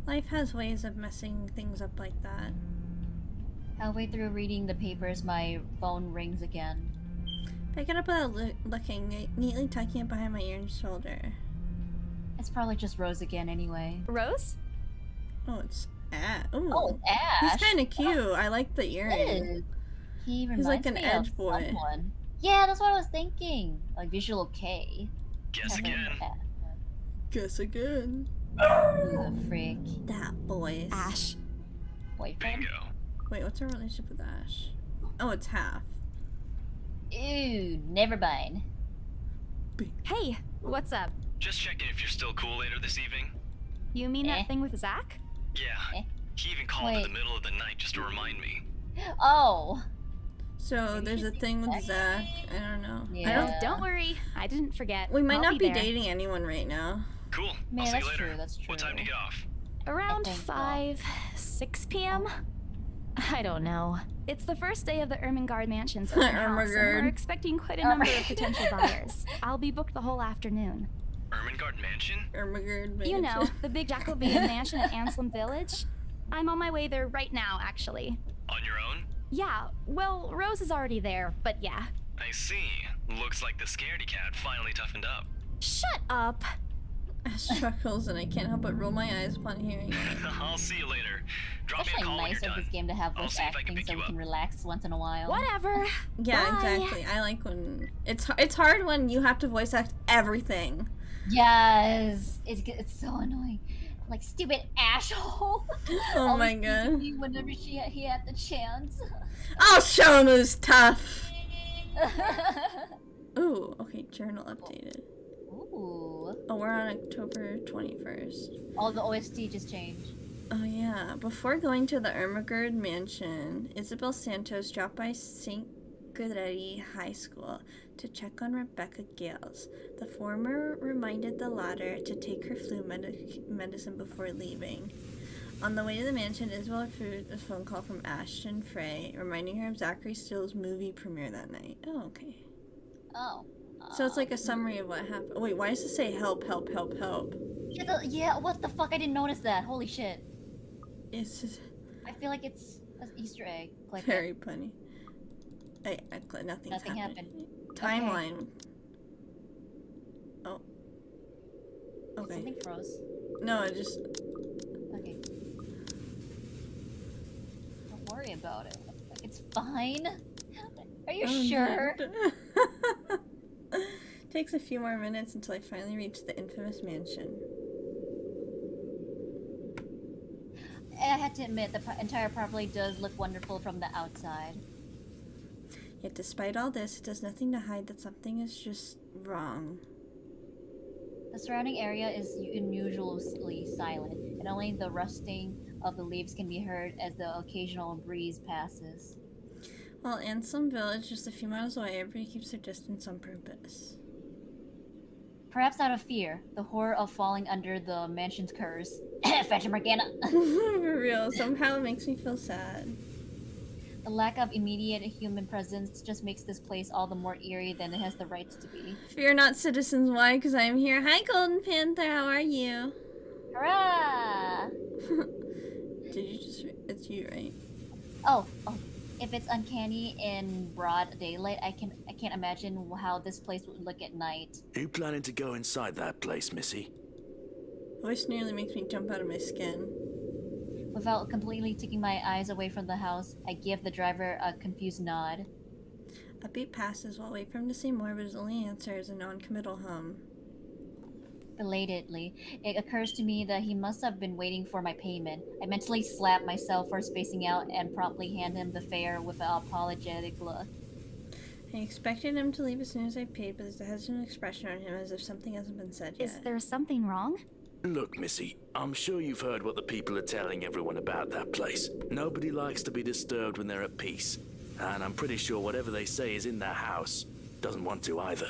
A: Life has ways of messing things up like that.
B: Halfway through reading the papers, my phone rings again.
A: I get up without looking, neatly tucking it behind my ear and shoulder.
B: It's probably just Rose again anyway.
D: Rose?
A: Oh, it's Ash. Ooh.
B: Oh, Ash!
A: He's kind of cute. I like the earring.
B: Is. He reminds
A: like an
B: me
A: edge
B: of
A: boy.
B: someone. Yeah, that's what I was thinking. Like Visual K.
F: Guess again.
A: Guess again.
B: Who the freak?
A: That voice.
D: Ash.
B: Boyfriend?
F: Bingo.
A: Wait, what's our relationship with Ash? Oh, it's half.
B: Ew, never mind.
D: Hey, what's up?
F: Just checking if you're still cool later this evening.
D: You mean
B: Eh?
D: that thing with Zach?
F: Yeah.
B: Eh?
F: He even called in
B: Wait.
F: the middle of the night just to remind me.
B: Oh!
A: So
B: Maybe
A: there's
B: she's
A: a thing with
B: being
A: Zach. I don't know. I
B: Yeah.
A: don't.
D: Don't worry, I didn't forget.
A: We might
D: I'll
A: not be
D: there.
A: dating anyone right now.
F: Cool.
B: Man,
F: I'll see
B: that's
F: you later.
B: true, that's
F: What time do you
B: true.
F: get off?
D: Around
B: I think so.
D: 5, 6 p.m.? I don't know. It's the first day of the Ermengarde Mansion's open house, and
A: Ermengarde.
D: we're expecting quite a number of potential buyers. I'll be booked the whole afternoon.
F: Ermengarde Mansion?
A: Ermengarde
D: You know,
A: Mansion.
D: the big Jacobean mansion at Anselm Village? I'm on my way there right now, actually.
F: On your own?
D: Yeah, well, Rose is already there, but yeah.
F: I see. Looks like the scaredy cat finally toughened up.
D: Shut up!
A: Ash chuckles and I can't help but roll my eyes upon hearing it.
F: I'll see you later. Drop
B: It's
F: me a
B: actually
F: call when
B: nice
F: you're
B: of
F: done.
B: this game to have
F: I'll
B: voice
F: see if I can
B: acting
F: pick
B: so
F: you
B: we
F: up.
B: can relax once in a while.
D: Whatever.
A: Yeah,
D: Bye.
A: exactly. I like when it's hard when you have to voice act everything.
B: Yes, it's so annoying. Like stupid asshole.
A: Oh my
B: Always teasing
A: god.
B: me whenever he had the chance.
A: I'll show him who's tough. Ooh, okay, journal updated.
B: Ooh.
A: Oh, we're on October 21st.
B: All the OST just changed.
A: Oh yeah, before going to the Ermagerd mansion, Isabel Santos dropped by St. Goretti High School to check on Rebecca Gales. The former reminded the latter to take her flu medicine before leaving. On the way to the mansion, Isabel received a phone call from Ashton Frey, reminding her of Zachary Still's movie premiere that night. Oh, okay.
B: Oh.
A: So it's like a summary of what happened. Wait, why does it say help, help, help, help?
B: Yeah, what the fuck? I didn't notice that. Holy shit.
A: It's just
B: I feel like it's an Easter egg. Click
A: very
B: it.
A: funny. Nothing's
B: Nothing
A: happened.
B: happened.
A: Timeline. Oh. Okay.
B: Something froze.
A: No, it just.
B: Okay. Don't worry about it. It's fine. Are you
A: Oh,
B: sure?
A: no. Takes a few more minutes until I finally reach the infamous mansion.
B: I had to admit, the entire property does look wonderful from the outside.
A: Yet despite all this, it does nothing to hide that something is just wrong.
B: The surrounding area is unusually silent, and only the rustling of the leaves can be heard as the occasional breeze passes.
A: While Ansem Village, just a few miles away, everybody keeps their distance on purpose.
B: Perhaps out of fear, the horror of falling under the mansion's curse. Fetch Morgana!
A: For real, somehow it makes me feel sad.
B: The lack of immediate human presence just makes this place all the more eerie than it has the right to be.
A: Fear not, citizens. Why? Because I am here. Hi, Golden Panther. How are you?
B: Hurrah!
A: Did you just? It's you, right?
B: Oh, if it's uncanny in broad daylight, I can't imagine how this place would look at night.
G: You planning to go inside that place, Missy?
A: Voice nearly makes me jump out of my skin.
B: Without completely taking my eyes away from the house, I give the driver a confused nod.
A: A beat passes while I wait for him to say more, but his only answer is a non-committal hum.
B: Belatedly, it occurs to me that he must have been waiting for my payment. I mentally slap myself for spacing out and promptly hand him the fare with an apologetic look.
A: I expected him to leave as soon as I paid, but there's a hesitant expression on him as if something hasn't been said yet.
D: Is there something wrong?
G: Look, Missy, I'm sure you've heard what the people are telling everyone about that place. Nobody likes to be disturbed when they're at peace. And I'm pretty sure whatever they say is in their house doesn't want to either.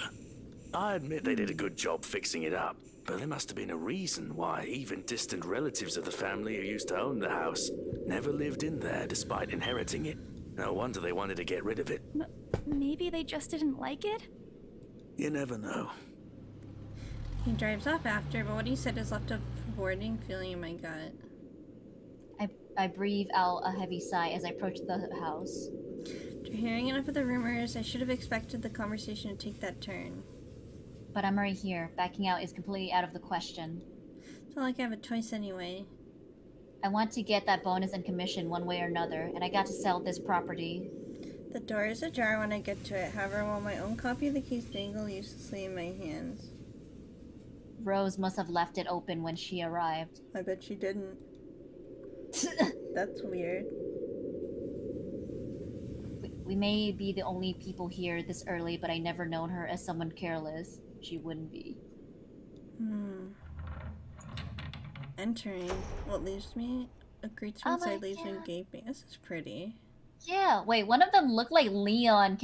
G: I admit they did a good job fixing it up, but there must have been a reason why even distant relatives of the family who used to own the house never lived in there despite inheriting it. No wonder they wanted to get rid of it.
D: Maybe they just didn't like it?
G: You never know.
A: He drives off after, but what he said has left a rewarding feeling in my gut.
B: I breathe out a heavy sigh as I approach the house.
A: After hearing enough of the rumors, I should have expected the conversation to take that turn.
B: But I'm already here. Backing out is completely out of the question.
A: It's not like I have a choice anyway.
B: I want to get that bonus and commission one way or another, and I got to sell this property.
A: The door is ajar when I get to it, however, while my own copy of the case dangled uselessly in my hands.
B: Rose must have left it open when she arrived.
A: I bet she didn't. That's weird.
B: We may be the only people here this early, but I never known her as someone careless. She wouldn't be.
A: Entering. What leaves me? Greets me
B: Oh
A: inside,
B: my
A: leaves me
B: God.
A: gaping. This is pretty.
B: Yeah, wait, one of them looked like Leon,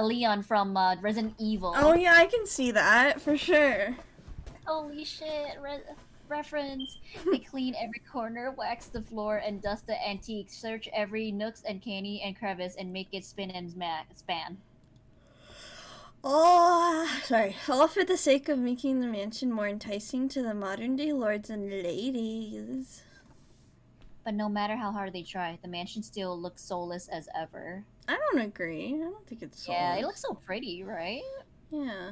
B: Leon from Resident Evil.
A: Oh yeah, I can see that, for sure.
B: Holy shit, reference. They clean every corner, wax the floor, and dust the antiques, search every nooks and cranny and crevice, and make it spin and span.
A: Oh, sorry. All for the sake of making the mansion more enticing to the modern-day lords and ladies.
B: But no matter how hard they try, the mansion still looks soulless as ever.
A: I don't agree. I don't think it's
B: Yeah, it
A: soulless.
B: looks so pretty, right?
A: Yeah.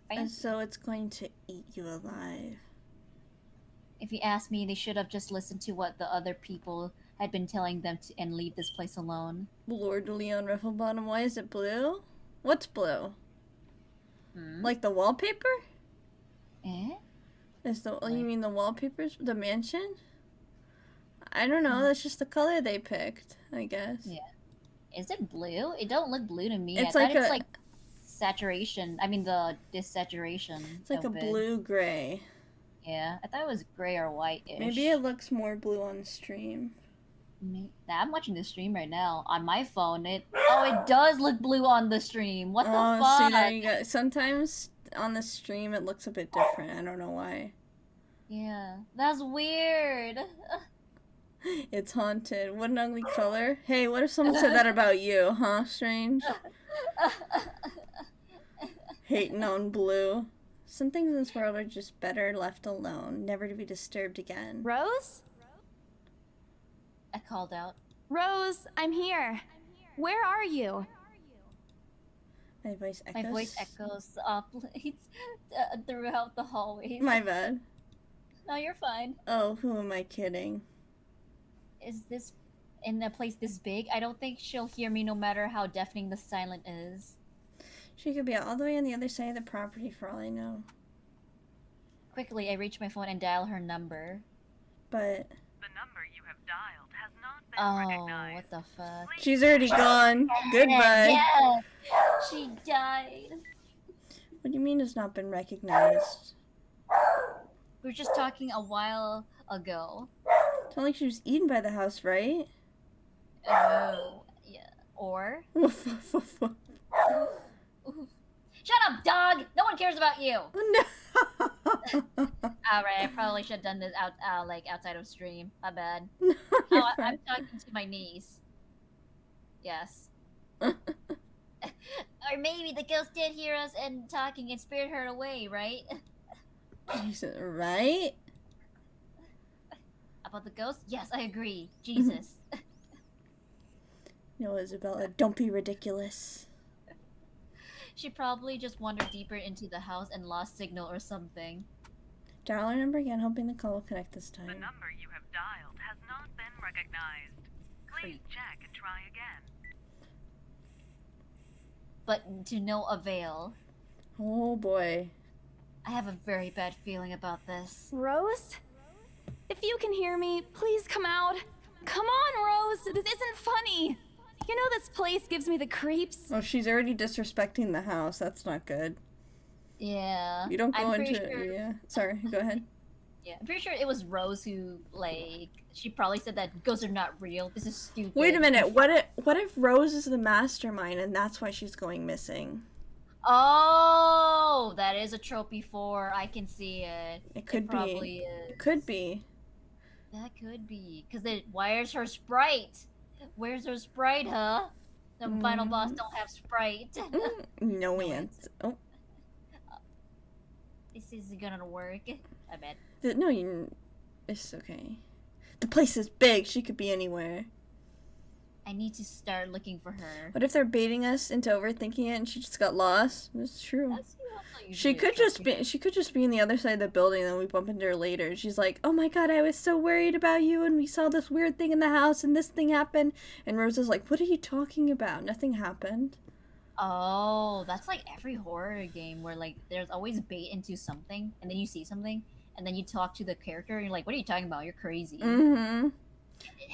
A: And
B: Fancy.
A: so it's going to eat you alive.
B: If you ask me, they should have just listened to what the other people had been telling them to, and leave this place alone.
A: Lord Leon Rifflebottom, why is it blue? What's blue?
B: Hmm?
A: Like the wallpaper?
B: Eh?
A: Is the
B: Like-
A: you mean the wallpapers? The mansion? I don't know. That's just the color they picked, I guess.
B: Yeah. Is it blue? It don't look blue to me.
A: It's
B: I
A: like
B: thought it's
A: a-
B: like saturation. I mean the desaturation.
A: It's like a blue gray.
B: Yeah, I thought it was gray or white-ish.
A: Maybe it looks more blue on stream.
B: Nah, I'm watching the stream right now on my phone. It does look blue on the stream. What the fuck?
A: See, there you go. Sometimes on the stream it looks a bit different. I don't know why.
B: Yeah, that's weird.
A: It's haunted. What an ugly color. Hey, what if someone said that about you, huh? Strange. Hating on blue. Some things in this world are just better left alone, never to be disturbed again.
D: Rose?
B: I called out.
D: Rose, I'm here. Where are you?
A: My voice echoes.
B: My voice echoes softly throughout the hallways.
A: My bad.
B: No, you're fine.
A: Oh, who am I kidding?
B: Is this in a place this big? I don't think she'll hear me no matter how deafening the silence is.
A: She could be all the way on the other side of the property for all I know.
B: Quickly, I reach my phone and dial her number.
A: But
H: The number you have dialed has not been
B: Oh,
H: recognized.
B: what the fuck?
A: she's already gone. Goodbye.
B: Yeah, she died.
A: What do you mean it's not been recognized?
B: We were just talking a while ago.
A: It's not like she was eaten by the house, right?
B: Oh, yeah. Or?
A: Woof, woof, woof, woof.
B: Shut up, dog! No one cares about you!
A: No.
B: Alright, I probably should have done this outside of stream. My bad.
A: No, you're
B: Oh,
A: fine.
B: I'm talking to my niece. Yes. Or maybe the ghost did hear us and talking and spirit her away, right?
A: Jesus, right?
B: About the ghost? Yes, I agree. Jesus.
A: No, Isabella, don't be ridiculous.
B: She probably just wandered deeper into the house and lost signal or something.
A: Dial our number again, hoping the call will connect this
H: The
A: time.
H: number you have dialed has not been recognized. Please
B: Creep.
H: check and try again.
B: But to no avail.
A: Oh boy.
B: I have a very bad feeling about this.
D: Rose? If you can hear me, please come out. Come on, Rose. This isn't funny. You know this place gives me the creeps.
A: Oh, she's already disrespecting the house. That's not good.
B: Yeah.
A: You don't go
B: I'm pretty
A: into
B: sure,
A: yeah. Sorry, go ahead.
B: Yeah, I'm pretty sure it was Rose who, like, she probably said that ghosts are not real. This is stupid.
A: Wait a minute. What if Rose is the mastermind and that's why she's going missing?
B: Oh, that is a trope before. I can see it.
A: It could
B: probably
A: be.
B: is.
A: It could be.
B: That could be. Because where's her sprite? Where's her sprite, huh? The final boss don't have sprite.
A: No
B: No
A: answer. Oh,
B: This isn't gonna work. I bet.
A: no, it's okay. The place is big. She could be anywhere.
B: I need to start looking for her.
A: What if they're baiting us into overthinking it and she just got lost? That's true.
B: That's also
A: She
B: usually a
A: could
B: trope.
A: just be in the other side of the building and then we bump into her later. She's like, "Oh my god, I was so worried about you and we saw this weird thing in the house and this thing happened." And Rose is like, "What are you talking about? Nothing happened."
B: Oh, that's like every horror game where like there's always bait into something and then you see something and then you talk to the character and you're like, "What are you talking about? You're crazy."
A: Mm-hmm.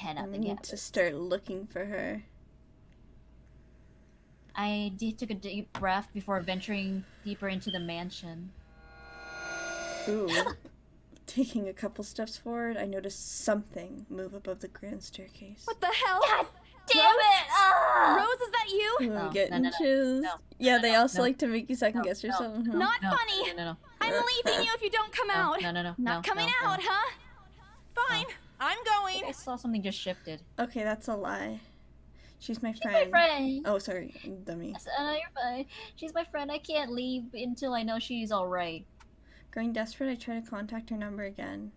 B: And
A: I
B: nothing
A: need
B: happens.
A: to start looking for her.
B: I took a deep breath before venturing deeper into the mansion.
A: Ooh. Taking a couple steps forward, I noticed something move above the grand staircase.
D: What the hell?
B: Damn it! Ah!
D: Rose, is that you?
A: Ooh,
B: No,
A: I'm getting
B: no, no,
A: chills.
B: no,
A: Yeah,
B: no,
A: they
B: no,
A: also
B: no.
A: like to make you second
B: No,
A: guess
B: no,
A: yourself. huh?
D: Not
B: No,
D: funny.
B: No.
D: I'm leaving you if you don't come out.
B: No.
D: Not
B: no,
D: coming
B: no,
D: out,
B: no.
D: huh? Fine. I'm going.
B: I saw something just shifted.
A: Okay, that's a lie. She's my
B: She's
A: friend.
B: my friend.
A: Oh, sorry, dummy.
B: I said, "Oh, you're fine. She's my friend. I can't leave until I know she's alright."
A: Growing desperate, I try to contact her number again.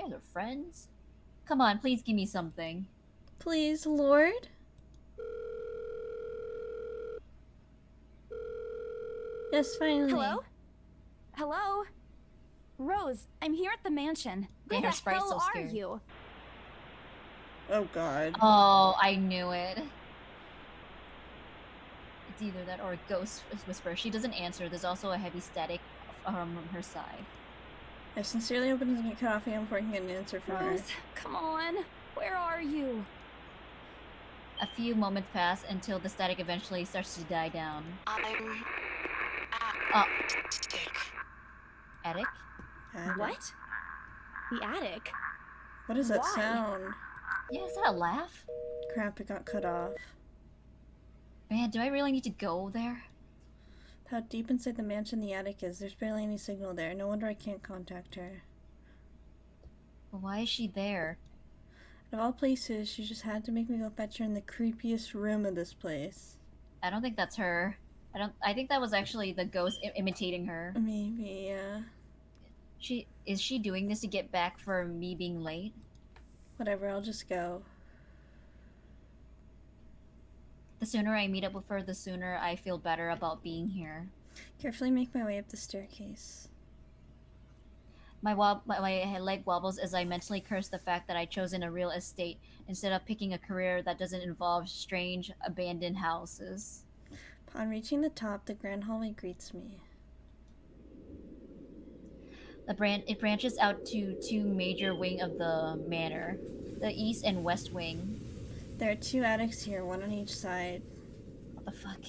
B: You guys are friends? Come on, please give me something.
A: Please, Lord? Yes, finally.
D: Hello? Hello? Rose, I'm here at the mansion. Where
B: Damn, her
D: the
B: sprite's
D: hell
B: so
D: are
B: scary.
D: you?
A: Oh god.
B: Oh, I knew it. It's either that or a ghost whisper. She doesn't answer. There's also a heavy static from her side.
A: I sincerely hope it doesn't get cut off again before I can get an answer from her.
D: Rose, come on. Where are you?
B: A few moments pass until the static eventually starts to die down.
C: I'm
B: Attic?
A: Attic.
D: What? The attic?
A: What is that
D: Why?
A: sound?
B: Yeah, is that a laugh?
A: Crap, it got cut off.
B: Man, do I really need to go there?
A: How deep inside the mansion the attic is, there's barely any signal there. No wonder I can't contact her.
B: But why is she there?
A: Of all places, she just had to make me go fetch her in the creepiest room of this place.
B: I don't think that's her. I think that was actually the ghost imitating her.
A: Maybe, yeah.
B: Is she doing this to get back for me being late?
A: Whatever, I'll just go.
B: The sooner I meet up with her, the sooner I feel better about being here.
A: Carefully make my way up the staircase.
B: My leg wobbles as I mentally curse the fact that I chosen a real estate instead of picking a career that doesn't involve strange, abandoned houses.
A: Upon reaching the top, the grand hallway greets me.
B: It branches out to two major wings of the manor, the east and west wing.
A: There are two attics here, one on each side.
B: What the fuck?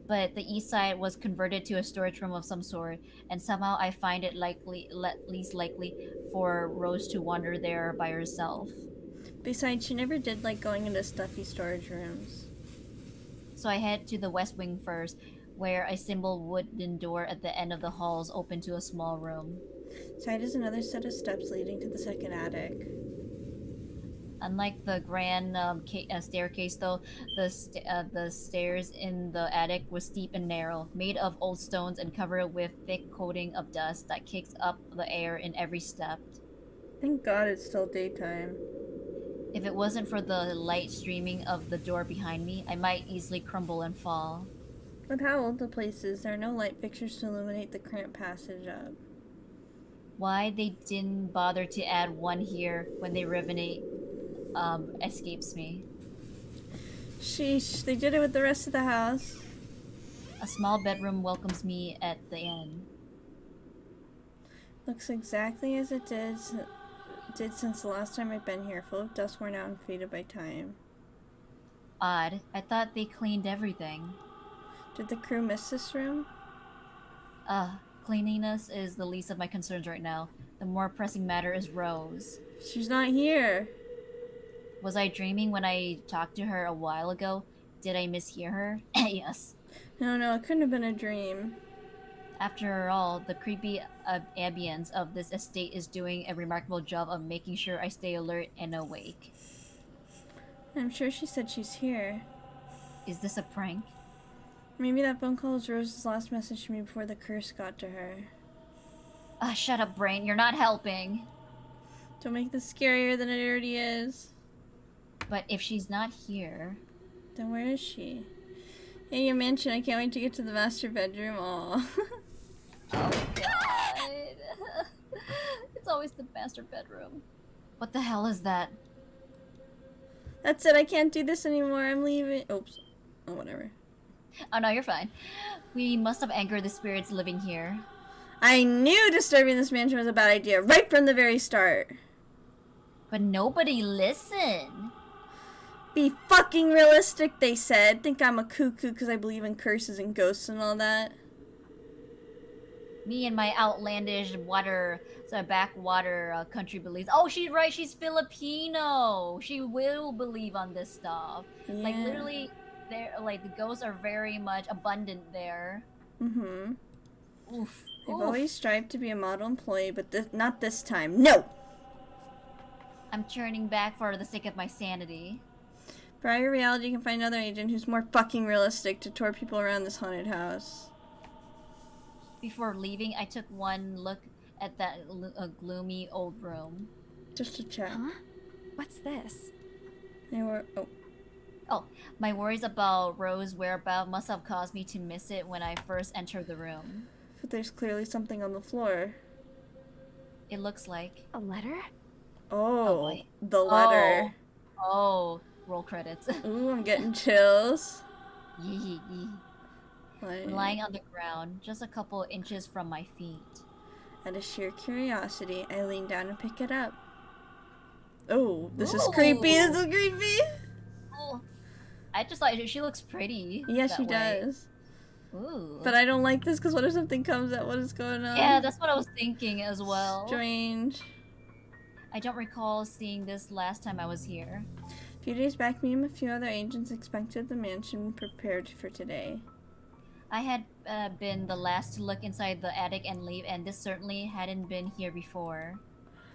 B: But the east side was converted to a storage room of some sort, and somehow I find it least likely for Rose to wander there by herself.
A: Besides, she never did like going into stuffy storage rooms.
B: So I head to the west wing first, where a simple wooden door at the end of the halls open to a small room.
A: Side is another set of steps leading to the second attic.
B: Unlike the grand staircase, though, the stairs in the attic were steep and narrow, made of old stones and covered with thick coating of dust that kicks up the air in every step.
A: Thank God it's still daytime.
B: If it wasn't for the light streaming of the door behind me, I might easily crumble and fall.
A: With how old the place is, there are no light fixtures to illuminate the cramped passage up.
B: Why they didn't bother to add one here when they renovate escapes me.
A: Sheesh, they did it with the rest of the house.
B: A small bedroom welcomes me at the inn.
A: Looks exactly as it did since the last time I've been here, full of dust worn out and faded by time.
B: Odd. I thought they cleaned everything.
A: Did the crew miss this room?
B: Cleanliness is the least of my concerns right now. The more pressing matter is Rose.
A: She's not here.
B: Was I dreaming when I talked to her a while ago? Did I mishear her? Yes.
A: No, it couldn't have been a dream.
B: After all, the creepy ambience of this estate is doing a remarkable job of making sure I stay alert and awake.
A: I'm sure she said she's here.
B: Is this a prank?
A: Maybe that phone call was Rose's last message to me before the curse got to her.
B: Shut up, brain. You're not helping.
A: Don't make this scarier than it already is.
B: But if she's not here...
A: Then where is she? Hey, you mentioned I can't wait to get to the master bedroom. Aw.
B: Oh, God. It's always the master bedroom. What the hell is that?
A: That's it, I can't do this anymore. I'm leaving. Oops. Oh, whatever.
B: Oh, no, you're fine. We must have angered the spirits living here.
A: I knew disturbing this mansion was a bad idea right from the very start.
B: But nobody listened.
A: Be fucking realistic, they said. Think I'm a cuckoo because I believe in curses and ghosts and all that.
B: Me and my outlandish backwater country beliefs. Oh, she's right. She's Filipino. She will believe on this stuff.
A: Yeah.
B: Like literally, the ghosts are very much abundant there.
A: Mm-hmm.
B: Oof.
A: I've
B: Oof.
A: always strived to be a model employee, but not this time. No!
B: I'm turning back for the sake of my sanity.
A: Prior reality can find another agent who's more fucking realistic to tour people around this haunted house.
B: Before leaving, I took one look at that gloomy old room.
A: Just to check.
D: Huh? What's this?
A: They were. Oh.
B: Oh, my worries about Rose's whereabouts must have caused me to miss it when I first entered the room.
A: But there's clearly something on the floor.
B: It looks like.
D: A letter?
A: Oh,
B: wait.
A: the letter.
B: Oh, roll credits.
A: Ooh, I'm getting chills.
B: Yee yee.
A: Like,
B: Lying on the ground, just a couple inches from my feet.
A: out of sheer curiosity, I lean down and pick it up. Oh, this is
B: Ooh.
A: creepy. This is creepy.
B: Oh, I just thought she looks pretty.
A: Yeah,
B: that
A: she
B: way.
A: does.
B: Ooh.
A: But I don't like this because what if something comes out? What is going on?
B: Yeah, that's what I was thinking as well.
A: Strange.
B: I don't recall seeing this last time I was here.
A: A few days back, me and a few other agents inspected the mansion prepared for today.
B: I had been the last to look inside the attic and leave, and this certainly hadn't been here before.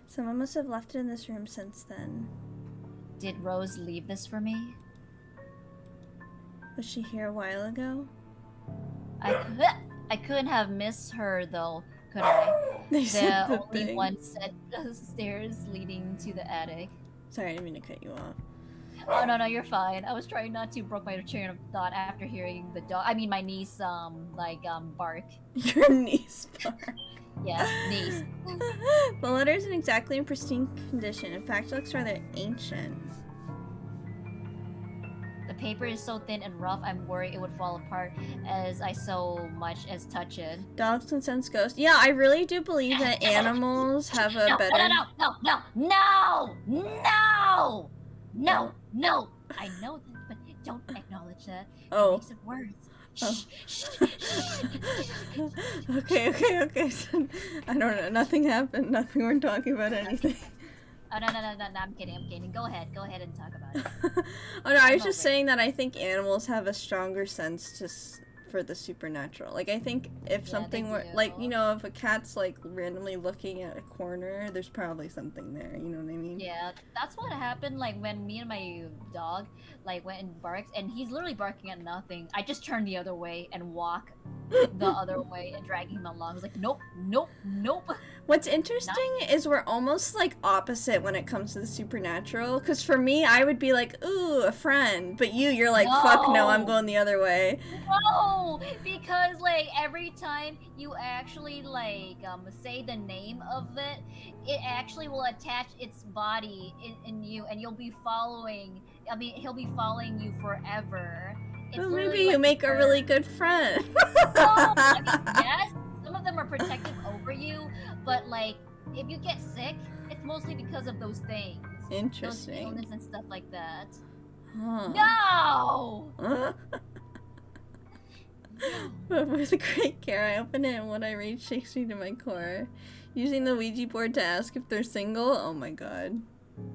A: Someone must have left it in this room since then.
B: Did Rose leave this for me?
A: Was she here a while ago?
B: I couldn't have missed her though, could I?
A: They said
B: The
A: the
B: only
A: thing.
B: one set of stairs leading to the attic.
A: Sorry, I didn't mean to cut you off.
B: Oh no, you're fine. I was trying not to broke my train of thought after hearing the dog. I mean, my niece bark.
A: Your niece bark.
B: Yes, niece.
A: The letter isn't exactly in pristine condition. In fact, it looks rather ancient.
B: The paper is so thin and rough. I'm worried it would fall apart as I so much as touch it.
A: Dogs can sense ghosts. Yeah, I really do believe that animals have a
B: No,
A: better.
B: No! I know that, but don't acknowledge that. It
A: Oh.
B: makes it worse.
A: Oh.
B: Shh.
A: Okay. I don't know. Nothing happened. Nothing. We're talking about anything.
B: Oh, no, I'm kidding. Go ahead and talk about it.
A: Oh no, I was
B: I'm
A: just
B: over it.
A: saying that I think animals have a stronger sense for the supernatural. Like I think if
B: Yeah,
A: something
B: they
A: were
B: do.
A: like, you know, if a cat's like randomly looking at a corner, there's probably something there. You know what I mean?
B: Yeah, that's what happened, like, when me and my dog, like, went and barks, and he's literally barking at nothing. I just turn the other way and walk the other way and dragging him along. I was like, nope.
A: What's interesting is we're almost like opposite when it comes to the supernatural. Because for me, I would be like, ooh, a friend. But you're like, fuck no, I'm
B: No.
A: going the other way.
B: No, because, like, every time you actually, like, say the name of it, it actually will attach its body in you, and you'll be following, he'll be following you forever. It's
A: Well,
B: literally
A: maybe you
B: like
A: make a
B: her-
A: really good friend.
B: No, I mean, yes, some of them are protective over you, but like if you get sick, it's mostly because of those things. Those
A: Interesting.
B: illness and stuff like that.
A: Huh.
B: No!
A: But with great care, I open it and what I read shakes me to my core. Using the Ouija board to ask if they're single? Oh my god.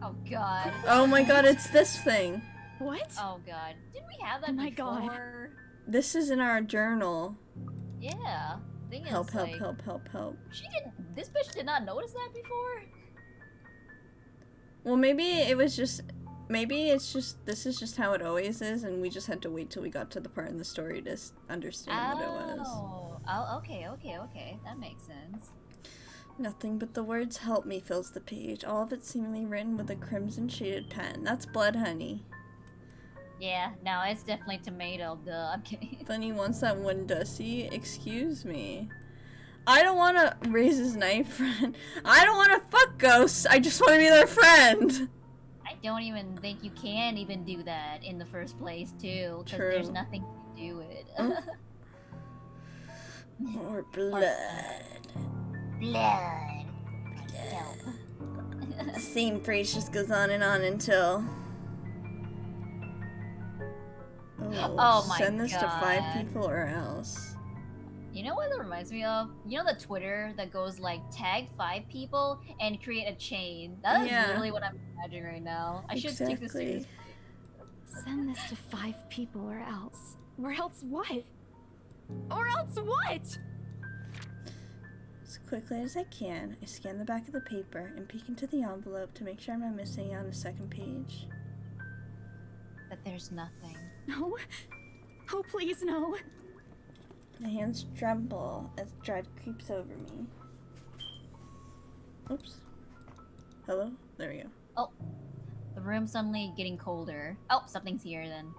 B: Oh god.
A: Oh my god, it's this thing.
D: What?
B: Oh god. Did we have that
D: Oh my God.
B: before?
A: This is in our journal.
B: Yeah. Thing is,
A: Help.
B: like, she didn't. This bitch did not notice that before.
A: Well, maybe it was just. Maybe it's just. This is just how it always is, and we just had to wait till we got to the part in the story to understand what it was.
B: Oh, okay. That makes sense.
A: Nothing but the words help me fills the page, all of it seemingly written with a crimson shaded pen. That's blood, honey.
B: Yeah, no, it's definitely tomato. Duh, I'm kidding.
A: Then he wants that one Dusty. Excuse me. I don't want to raise his knife friend. I don't want to fuck ghosts. I just want to be their friend.
B: I don't even think you can even do that in the first place, too. Because
A: True.
B: there's nothing to do it.
A: Or blood.
B: Blood.
A: The same phrase just goes on and on until.
B: Oh my
A: Send this to 5
B: God.
A: people or else.
B: You know what that reminds me of? You know the Twitter that goes like tag 5 people and create a chain? That is
A: Yeah.
B: literally what I'm imagining right now. I should take this
A: Exactly.
B: seriously.
D: Send this to 5 people or else. Or else what? Or else what?
A: As quickly as I can, I scan the back of the paper and peek into the envelope to make sure I'm not missing out on the second page.
B: But there's nothing.
D: No. Oh, please, no.
A: My hands tremble as dread creeps over me. Oops. Hello? there we go.
B: Oh, the room's suddenly getting colder. Oh, something's here then.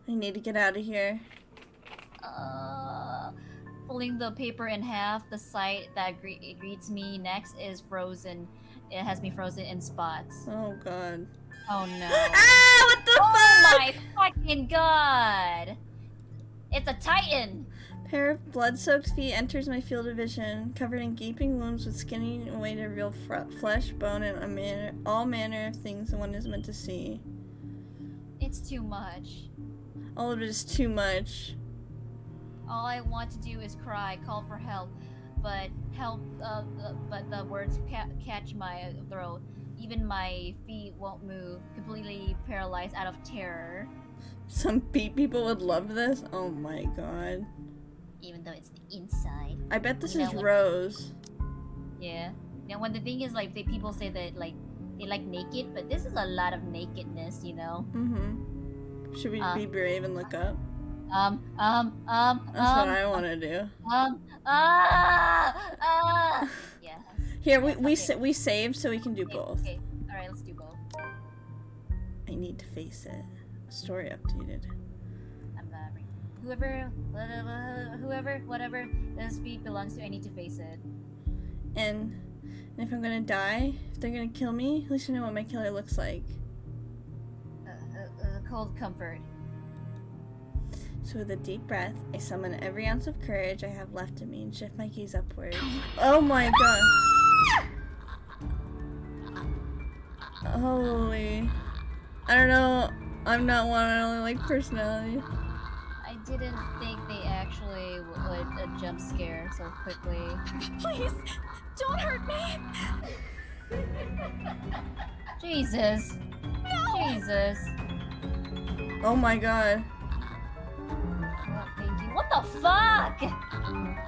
A: I need to get out of here.
B: Pulling the paper in half, the sight that greets me next is frozen. It has me frozen in spots.
A: Oh god.
B: Oh no.
A: Ah! What the
B: Oh
A: fuck?
B: my fucking god! It's a titan!
A: Pair of blood-soaked feet enters my field of vision, covered in gaping wounds with skinning away to real flesh, bone, and all manner of things one is meant to see.
B: It's too much.
A: All of it is too much.
B: All I want to do is cry, call for help, but but the words catch my throat. Even my feet won't move, completely paralyzed out of terror.
A: Some people would love this. Oh my god.
B: Even though it's the inside.
A: I bet this
B: You know
A: is
B: what-
A: Rose.
B: Yeah. Now, when the thing is, like, people say that, like, they like naked, but this is a lot of nakedness, you know?
A: Mm-hmm. Should we be brave and look up? That's what I want to do.
B: Yeah.
A: Here, we
B: Okay.
A: we saved so we can do both.
B: Okay. Alright, let's do both.
A: I need to face it. Story updated.
B: I'm whatever this feat belongs to, I need to face it.
A: And if I'm gonna die, if they're gonna kill me, at least I know what my killer looks like.
B: Cold comfort.
A: So with a deep breath, I summon every ounce of courage I have left in me and shift my gaze upward. Oh my god. Holy. I don't know. I'm not one. I only like personality.
B: I didn't think they actually would jump scare so quickly.
D: Please, don't hurt me.
B: Jesus. Jesus.
A: Oh my god.
B: Well, thank you. What the fuck?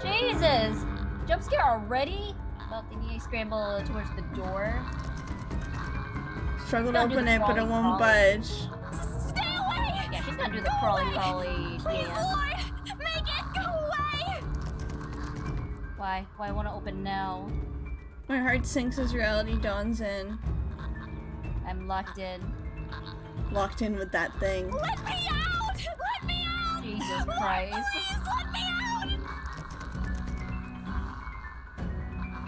B: Jesus. Jump scare already? Well, thinking I scramble towards the door.
A: Struggle to
B: Don't do
A: open
B: the
A: it, but it
B: crawly
A: won't
B: crawly.
A: budge.
D: Stay away!
B: Yeah, she's gonna do the crawly crawly
D: Please,
B: dance.
D: Lord, make it go away!
B: Why? Why wanna open now?
A: My heart sinks as reality dawns in.
B: I'm locked in.
A: Locked in with that thing.
D: Let me out! Let me out!
B: Jesus Christ.
D: Please, let me out!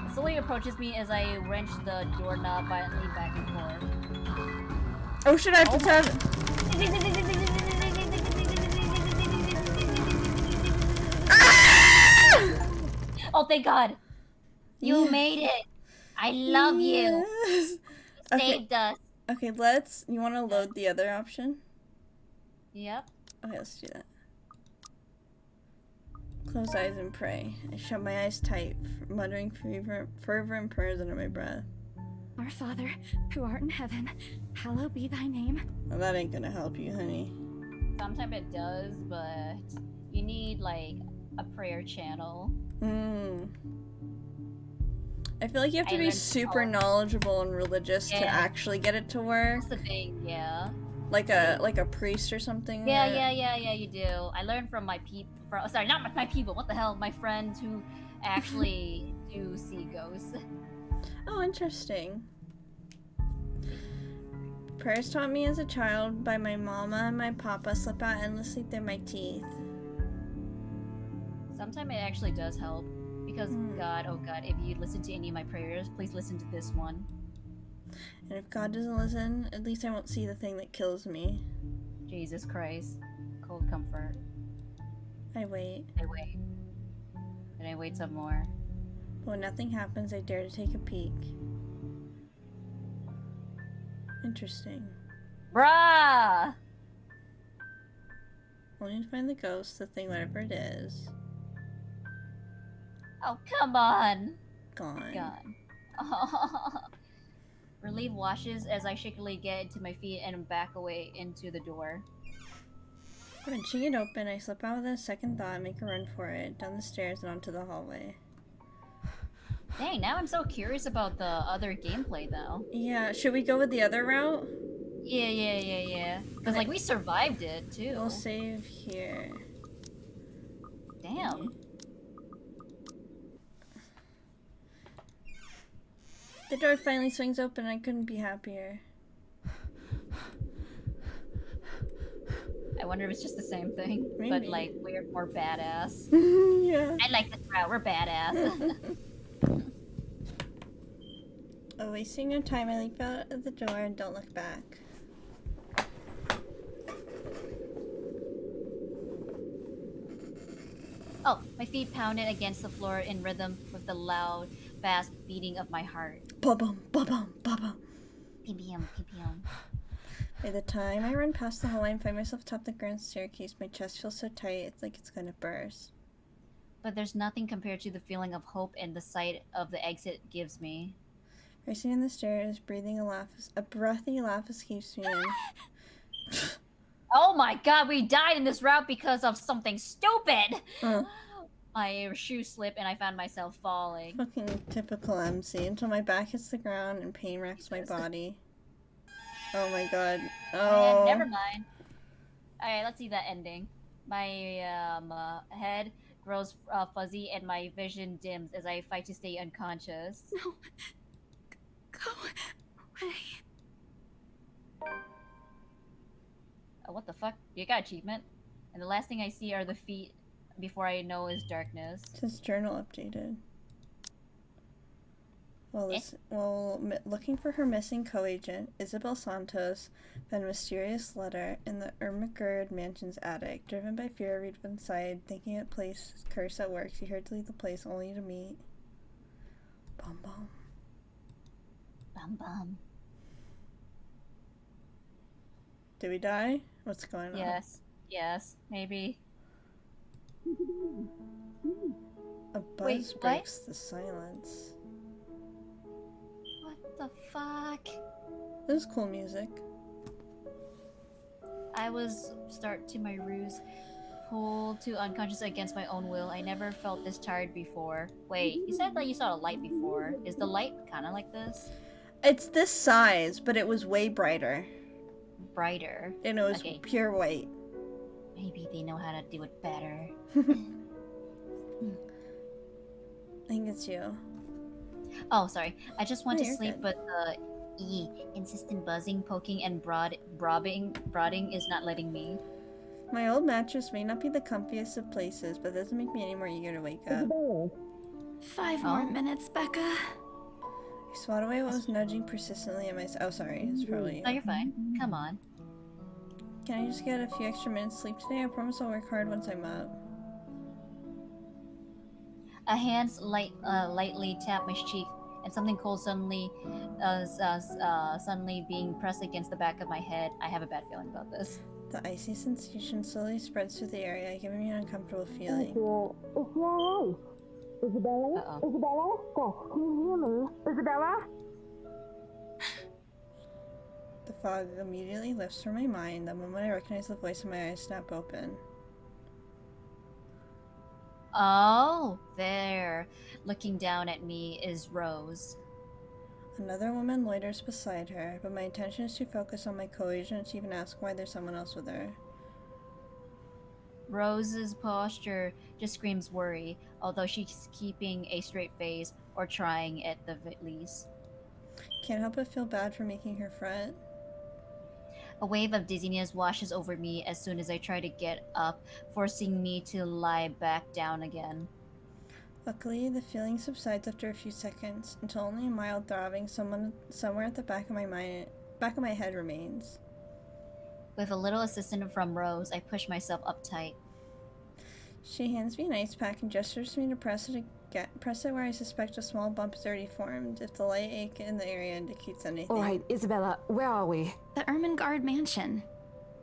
B: It slowly approaches me as I wrench the doorknob violently back and forth.
A: Oh, should I have to tell?
B: Oh, thank God! You
A: Yeah.
B: made it! I love you!
A: Yes. Okay.
B: Saved us!
A: Okay, let's. You want to load the other option?
B: Yep.
A: Okay, let's do that. Close eyes and pray. I shut my eyes tight, muttering fervent prayers under my breath.
D: Our Father, who art in heaven, hallowed be thy name.
A: Well, that ain't gonna help you, honey.
B: Sometimes it does, but you need, like, a prayer channel.
A: I feel like you have to
B: I
A: be
B: learned
A: super
B: all-
A: knowledgeable and religious to
B: Yeah.
A: actually get it to work.
B: That's the thing, yeah.
A: Like a priest or something.
B: Yeah,
A: or-
B: yeah, you do. I learned from my sorry, not my people, what the hell, my friends who actually do see ghosts.
A: Oh, interesting. Prayers taught me as a child by my mama and my papa slip out endlessly through my teeth.
B: Sometimes it actually does help. Because, God, oh God, if you listen to any of my prayers, please listen to this one.
A: And if God doesn't listen, at least I won't see the thing that kills me.
B: Jesus Christ. Cold comfort.
A: I wait.
B: I wait. And I wait some more.
A: But when nothing happens, I dare to take a peek. Interesting.
B: Bruh!
A: Only to find the ghost, the thing, whatever it is,
B: Oh, come on!
A: gone.
B: Gone. Relief washes as I shakily get into my feet and back away into the door.
A: Wrenching it open, I slip out with a second thought and make a run for it, down the stairs and onto the hallway.
B: Dang, now I'm so curious about the other gameplay, though.
A: Yeah, should we go with the other route?
B: Yeah. Because, like, we survived it, too.
A: We'll save here.
B: Damn.
A: The door finally swings open and I couldn't be happier.
B: I wonder if it's just the same thing, but
A: Maybe.
B: like we're more badass.
A: Yeah.
B: I like this route. We're badass.
A: Oh, wasting no time, I leap out of the door and don't look back.
B: Oh, my feet pounded against the floor in rhythm with the loud, fast beating of my heart.
A: Ba-bum, ba-bum, ba-bum.
B: PPM, PPM.
A: By the time I run past the hallway and find myself atop the grand staircase, my chest feels so tight it's like it's gonna burst.
B: But there's nothing compared to the feeling of hope and the sight of the exit gives me.
A: Racing down the stairs, breathing a breathy laugh escapes me and...
B: Oh my god, we died in this route because of something stupid!
A: Uh.
B: My shoe slipped and I found myself falling.
A: Fucking typical MC until my back hits the ground and pain racks my body. Oh my god. Oh.
B: Never mind. Alright, let's see that ending. My head grows fuzzy and my vision dims as I fight to stay unconscious.
D: No. Go away.
B: Oh, what the fuck? You got achievement? And the last thing I see are the feet before I know is darkness.
A: It says journal updated. Looking for her missing co-agent, Isabel Santos, found a mysterious letter in the Ermagerd mansion's attic. Driven by fear, read one side, thinking it place curse at work. She heard to leave the place only to meet... Bum bum.
B: Bum bum.
A: Did we die? What's going on?
B: Yes. Yes. Maybe.
A: A buzz breaks the silence.
B: What the fuck?
A: This is cool music.
B: I was start to my ruse. Pulled to unconscious against my own will. I never felt this tired before. Wait, you said that you saw a light before. Is the light kind of like this?
A: It's this size, but it was way brighter.
B: Brighter.
A: And it was
B: Okay.
A: pure white.
B: Maybe they know how to do it better.
A: I think it's you.
B: Oh, sorry. I just want
A: No,
B: to
A: you're
B: sleep,
A: good.
B: but the insistent buzzing, poking, and brooding is not letting me.
A: My old mattress may not be the comfiest of places, but it doesn't make me any more eager to wake up.
D: 5 more minutes, Becca.
A: I swat away what was nudging persistently at my... Oh, sorry. It's probably...
B: No, you're fine. Come on.
A: Can I just get a few extra minutes sleep today? I promise I'll work hard once I'm up.
B: A hand lightly tapped my cheek, and something cold suddenly being pressed against the back of my head. I have a bad feeling about this.
A: The icy sensation slowly spreads through the area, giving me an uncomfortable feeling. The fog immediately lifts from my mind. The moment I recognize the voice, my eyes snap open.
B: Oh, there. Looking down at me is Rose.
A: Another woman loiters beside her, but my attention is too focused on my co-agent to even ask why there's someone else with her.
B: Rose's posture just screams worry, although she's keeping a straight face, or trying at the least.
A: Can't help but feel bad for making her fret.
B: A wave of dizziness washes over me as soon as I try to get up, forcing me to lie back down again.
A: Luckily, the feeling subsides after a few seconds, until only a mild throbbing somewhere at the back of my head remains.
B: With a little assistance from Rose, I push myself up tight.
A: She hands me an ice pack and gestures to me to press it where I suspect a small bump is already formed, if the light ache in the area indicates anything.
I: Alright, Isabella, where are we?
D: The Ermengarde mansion.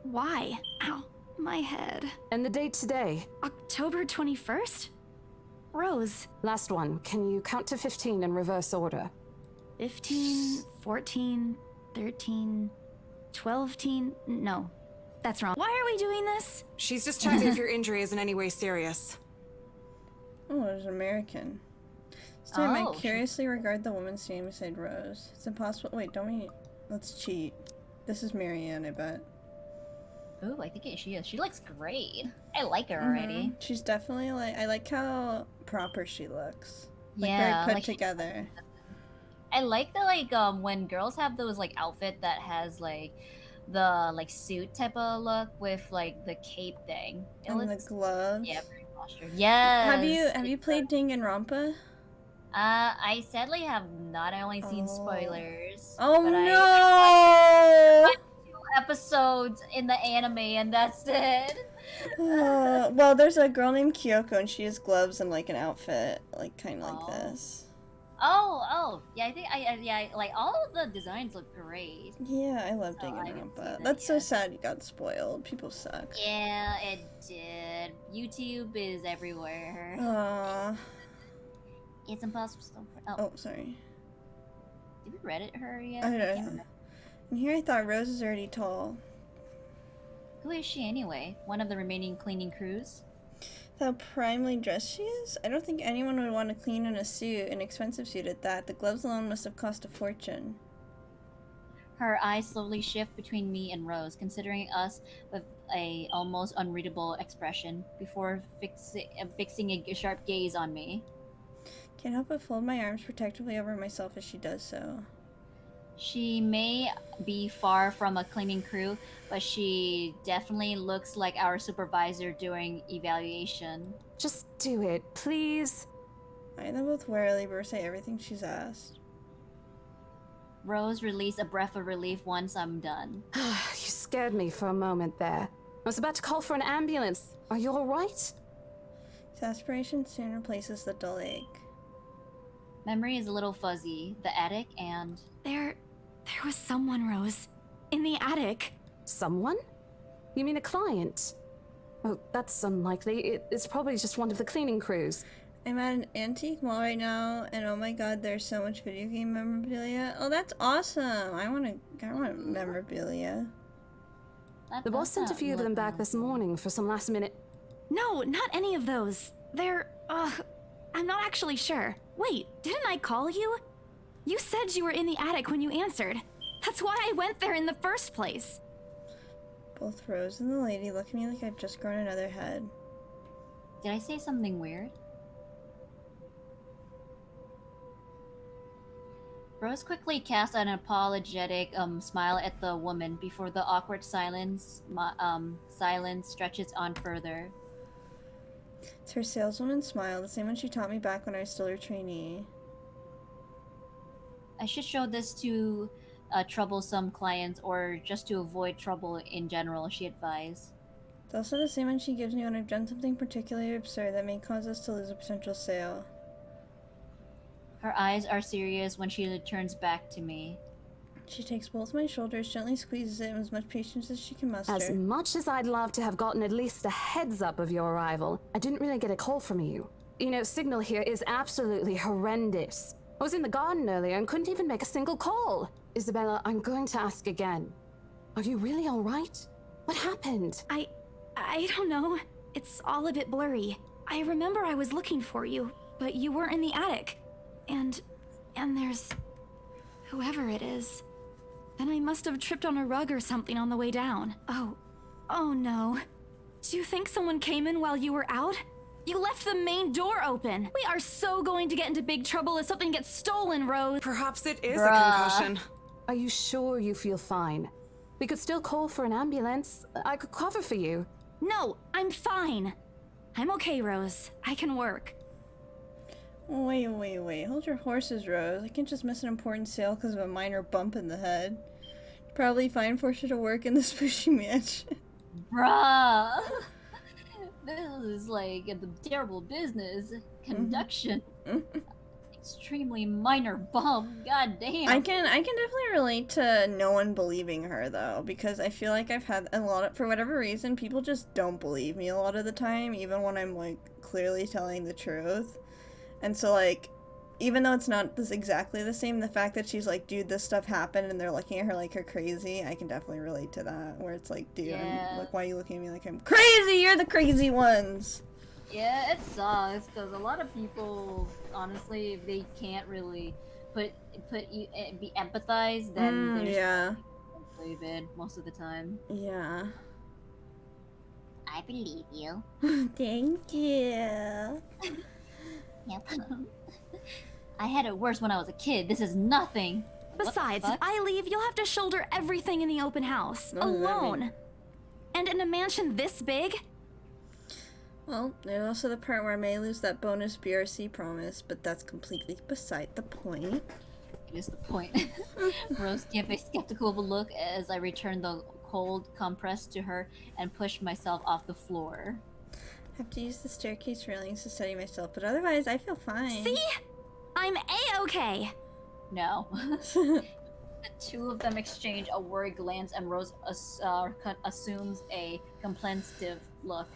D: Why? Ow, my head.
I: And the date today?
D: October 21st? Rose.
I: Last one. Can you count to 15 in reverse order?
D: 15, 14, 13, 12, no. That's wrong. Why are we doing this?
J: She's just checking if your injury isn't any way serious.
A: Oh, it was American. This time
B: Oh,
A: I curiously regard the woman standing beside Rose. It's impossible. Wait, don't we... Let's cheat. This is Marianne, I bet.
B: Ooh, I think she is. She looks great. I like her already.
A: She's definitely like... I like how proper she looks. Like,
B: Yeah,
A: very put
B: like
A: together.
B: I like the when girls have those like outfit that has like the like suit type of look with like the cape thing. It
A: And the
B: looks,
A: gloves.
B: yeah, very postured. Yes.
A: Have you played Danganronpa?
B: I sadly have not. I only seen spoilers.
A: Oh
B: but
A: no!
B: I watched 2 episodes in the anime and that's it.
A: Well, there's a girl named Kyoko and she has gloves and like an outfit, like kind of like this.
B: Oh, yeah. I think I like all of the designs look great.
A: Yeah, I love
B: So I can see
A: Danganronpa.
B: that,
A: That's so
B: yeah.
A: sad you got spoiled. People suck.
B: Yeah, it did. YouTube is everywhere.
A: Aww.
B: It's impossible.
A: Oh, sorry.
B: Did we Reddit her yet?
A: I
B: can't
A: don't know.
B: remember.
A: And here I thought Rose is already tall.
B: Who is she anyway? One of the remaining cleaning crews?
A: How primely dressed she is? I don't think anyone would want to clean in a suit, an expensive suit at that. The gloves alone must have cost a fortune.
B: Her eyes slowly shift between me and Rose, considering us with a almost unreadable expression before fixing a sharp gaze on me.
A: Can't help but fold my arms protectively over myself as she does so.
B: She may be far from a cleaning crew, but she definitely looks like our supervisor during evaluation.
I: Just do it, please.
A: I them both warily but say everything she's asked.
B: Rose released a breath of relief once I'm done.
I: You scared me for a moment there. I was about to call for an ambulance. Are you alright?
A: Exasperation soon replaces the dull ache.
B: Memory is a little fuzzy. The attic and...
D: There was someone, Rose. In the attic.
I: Someone? You mean a client? Oh, that's unlikely. It's probably just one of the cleaning crews.
A: I'm at an antique mall right now, and oh my god, there's so much video game memorabilia. Oh, that's awesome! I want memorabilia.
I: The boss sent a few of them back this morning for some last minute...
D: No, not any of those. They're, I'm not actually sure. Wait, didn't I call you? You said you were in the attic when you answered. That's why I went there in the first place.
A: Both Rose and the lady look at me like I've just grown another head.
B: Did I say something weird? Rose quickly cast an apologetic smile at the woman before the awkward silence stretches on further.
A: It's her saleswoman smile, the same one she taught me back when I was still her trainee.
B: I should show this to troublesome clients or just to avoid trouble in general, she advised.
A: It's also the same one she gives me when I've done something particularly absurd that may cause us to lose a potential sale.
B: Her eyes are serious when she turns back to me.
A: She takes both my shoulders, gently squeezes it with as much patience as she can muster.
I: As much as I'd love to have gotten at least a heads up of your arrival, I didn't really get a call from you. You know, signal here is absolutely horrendous. I was in the garden earlier and couldn't even make a single call. Isabella, I'm going to ask again. Are you really all right? What happened?
D: I don't know. It's all a bit blurry. I remember I was looking for you, but you weren't in the attic. And there's... whoever it is. Then I must have tripped on a rug or something on the way down. Oh no. Do you think someone came in while you were out? You left the main door open. We are so going to get into big trouble if something gets stolen, Rose.
J: Perhaps it is a concussion.
I: Are you sure you feel fine? We could still call for an ambulance. I could cover for you.
D: No, I'm fine. I'm okay, Rose. I can work.
A: Wait. Hold your horses, Rose. I can't just miss an important sale because of a minor bump in the head. Probably fine for you to work in this pushy mansion.
B: Bruh! This is like a terrible business. Conduction. Extremely minor bump. God damn.
A: I can definitely relate to no one believing her though, because I feel like I've had a lot of, for whatever reason, people just don't believe me a lot of the time, even when I'm like clearly telling the truth. And so like, even though it's not exactly the same, the fact that she's like, dude, this stuff happened, and they're looking at her like her crazy, I can definitely relate to that. Where it's like, dude, like, why are you looking at me like I'm crazy? You're the crazy ones.
B: Yeah, it sucks because a lot of people, honestly, they can't really be empathized. Then
A: yeah,
B: believe it most of the time.
A: Yeah.
B: I believe you.
A: Thank you.
B: Yep. I had it worse when I was a kid. This is nothing.
D: Besides, if I leave, you'll have to shoulder everything in the open house, alone. And in a mansion this big?
A: Well, there's also the part where I may lose that bonus BRC promise, but that's completely beside the point.
B: It is the point. Rose gave a skeptical look as I returned the cold compress to her and pushed myself off the floor.
A: I have to use the staircase railings to steady myself, but otherwise I feel fine.
D: See? I'm A-okay.
B: No. The two of them exchange a worried glance and Rose assumes a complaintive look.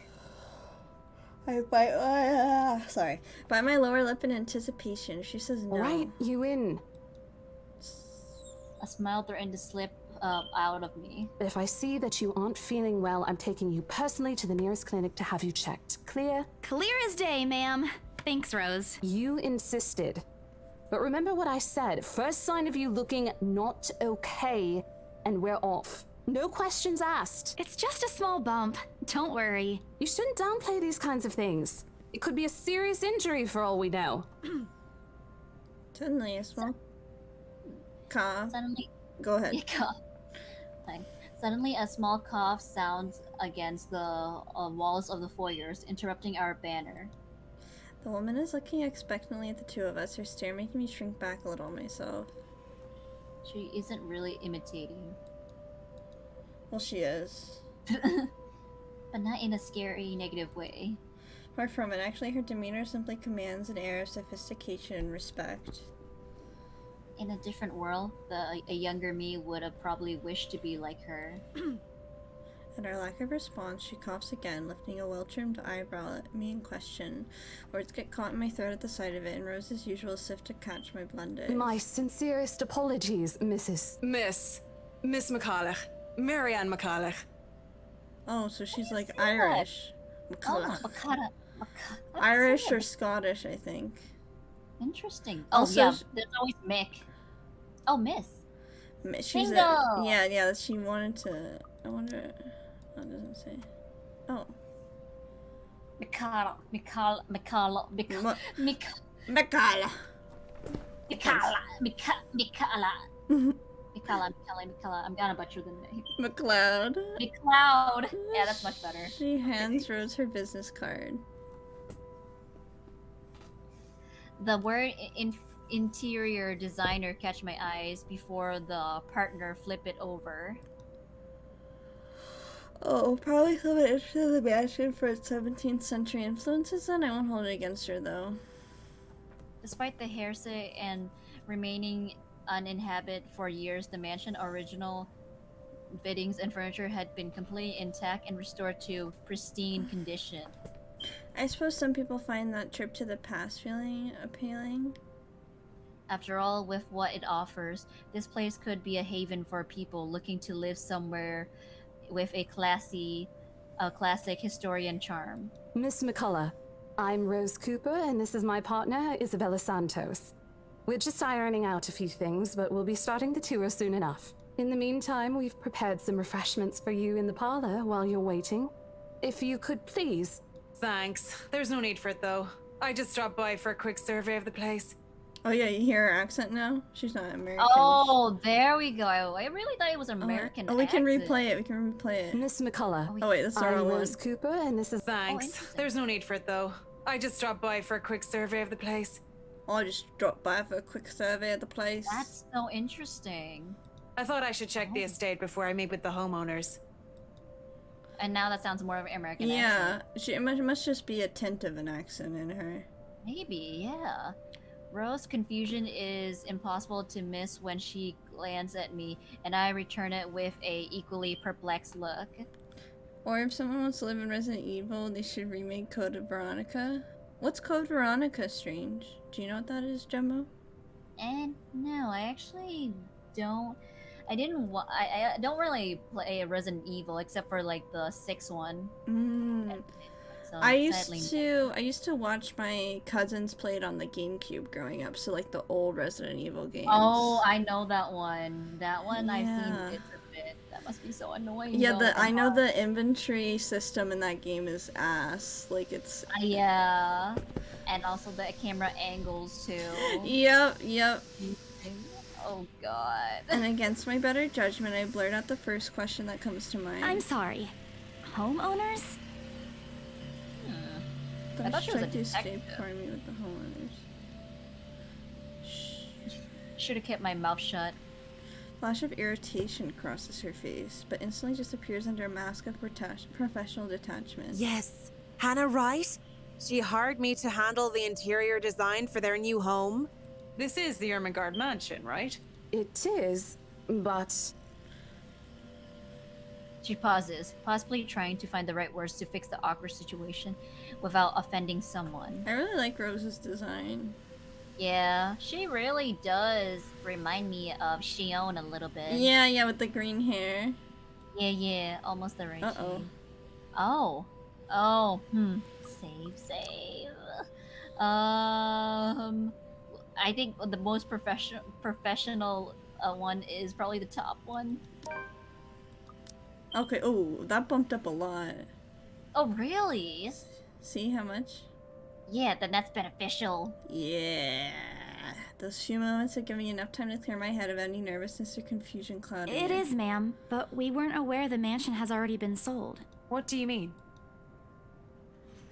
A: I bite sorry. Bite my lower lip in anticipation. She says no.
I: Right, you in.
B: A smile threatened to slip out of me.
I: If I see that you aren't feeling well, I'm taking you personally to the nearest clinic to have you checked. Clear?
D: Clear as day, ma'am. Thanks, Rose.
I: You insisted. But remember what I said. First sign of you looking not okay, and we're off. No questions asked.
D: It's just a small bump. Don't worry.
I: You shouldn't downplay these kinds of things. It could be a serious injury for all we know.
A: Suddenly a small cough.
B: Suddenly,
A: Go ahead.
B: Suddenly, a small cough sounds against the walls of the foyers, interrupting our banner.
A: The woman is looking expectantly at the two of us, her stare making me shrink back a little myself.
B: She isn't really imitating.
A: Well, she is.
B: But not in a scary, negative way.
A: Far from it. Actually, her demeanor simply commands an air of sophistication and respect.
B: In a different world, a younger me would have probably wished to be like her.
A: At our lack of response, she coughs again, lifting a well-trimmed eyebrow at me in question. Words get caught in my throat at the sight of it, and Rose, as usual, swift to catch my blunders.
I: My sincerest apologies, Mrs.
J: Miss McCulloch. Marianne McCulloch.
A: Oh, so she's like Irish.
B: McCulloch.
A: Irish or Scottish, I think.
B: Interesting.
A: Also,
B: yeah, there's always Mick. Oh, Miss.
A: She's
B: Single.
A: yeah, she wanted to... I wonder... Oh, it doesn't say. Oh.
B: Mikala. I'm gonna butcher the name.
A: McLeod.
B: McLeod. Yeah, that's much better.
A: She hands Rose her business card.
B: The word interior designer catch my eyes before the partner flip it over.
A: Oh, probably someone interested in the mansion for its 17th century influences then. I won't hold it against her, though.
B: Despite the hearsay and remaining uninhabited for years, the mansion original fittings and furniture had been completely intact and restored to pristine condition.
A: I suppose some people find that trip to the past feeling appealing.
B: After all, with what it offers, this place could be a haven for people looking to live somewhere with a classic historian charm.
I: Miss McCullough, I'm Rose Cooper, and this is my partner, Isabella Santos. We're just ironing out a few things, but we'll be starting the tour soon enough. In the meantime, we've prepared some refreshments for you in the parlor while you're waiting. If you could please...
J: Thanks. There's no need for it, though. I just dropped by for a quick survey of the place.
A: Oh yeah, you hear her accent now? She's not American.
B: Oh, there we go. I really thought it was an American
A: we can
B: accent.
A: replay it. We can replay it.
I: Miss McCullough.
A: Oh wait, that's the
I: I'm
A: wrong one.
I: Rose Cooper, and this is...
J: Thanks. There's no need for it, though. I just dropped by for a quick survey of the place.
A: I just dropped by for a quick survey of the place.
B: That's so interesting.
J: I thought I should check the estate before I meet with the homeowners.
B: And now that sounds more of an American
A: accent.
B: accent.
A: Yeah, it must just be a tint of an accent in her.
B: Maybe, yeah. Rose's confusion is impossible to miss when she glances at me, and I return it with a equally perplexed look.
A: Or if someone wants to live in Resident Evil, they should remake Code Veronica. What's Code Veronica, Strange? Do you know what that is, Jumbo?
B: And no, I actually don't. I don't really play Resident Evil except for like the 6th one. So
A: I used to watch my cousins play it on the GameCube growing up, so like the old Resident Evil games.
B: Oh, I know that one. That one I've seen. it. That must be so annoying.
A: Yeah,
B: though.
A: I know the inventory system in that game is ass. Like, it's...
B: Yeah. And also the camera angles, too.
A: Yep.
B: Oh, God.
A: And against my better judgment, I blurt out the first question that comes to mind.
D: I'm sorry. Homeowners?
B: I thought she was a
A: tried to escape
B: detective.
A: for me with the homeowners.
B: Should have kept my mouth shut.
A: Flash of irritation crosses her face, but instantly disappears under a mask of professional detachment.
K: Yes. Hannah Wright? She hired me to handle the interior design for their new home.
J: This is the Ermengarde mansion, right?
I: It is, but
B: She pauses, possibly trying to find the right words to fix the awkward situation without offending someone.
A: I really like Rose's design.
B: Yeah, she really does remind me of Shion a little bit.
A: Yeah, with the green hair.
B: Yeah, almost the right
A: Uh-oh.
B: shade. Oh, Save. I think the most professional one is probably the top one.
A: Okay, oh, that bumped up a lot.
B: Oh, really?
A: See how much?
B: Yeah, then that's beneficial.
A: Yeah. Those few moments have given me enough time to clear my head of any nervousness or confusion clouding
D: It is, ma'am, but we weren't aware the mansion has already been sold.
J: What do you mean?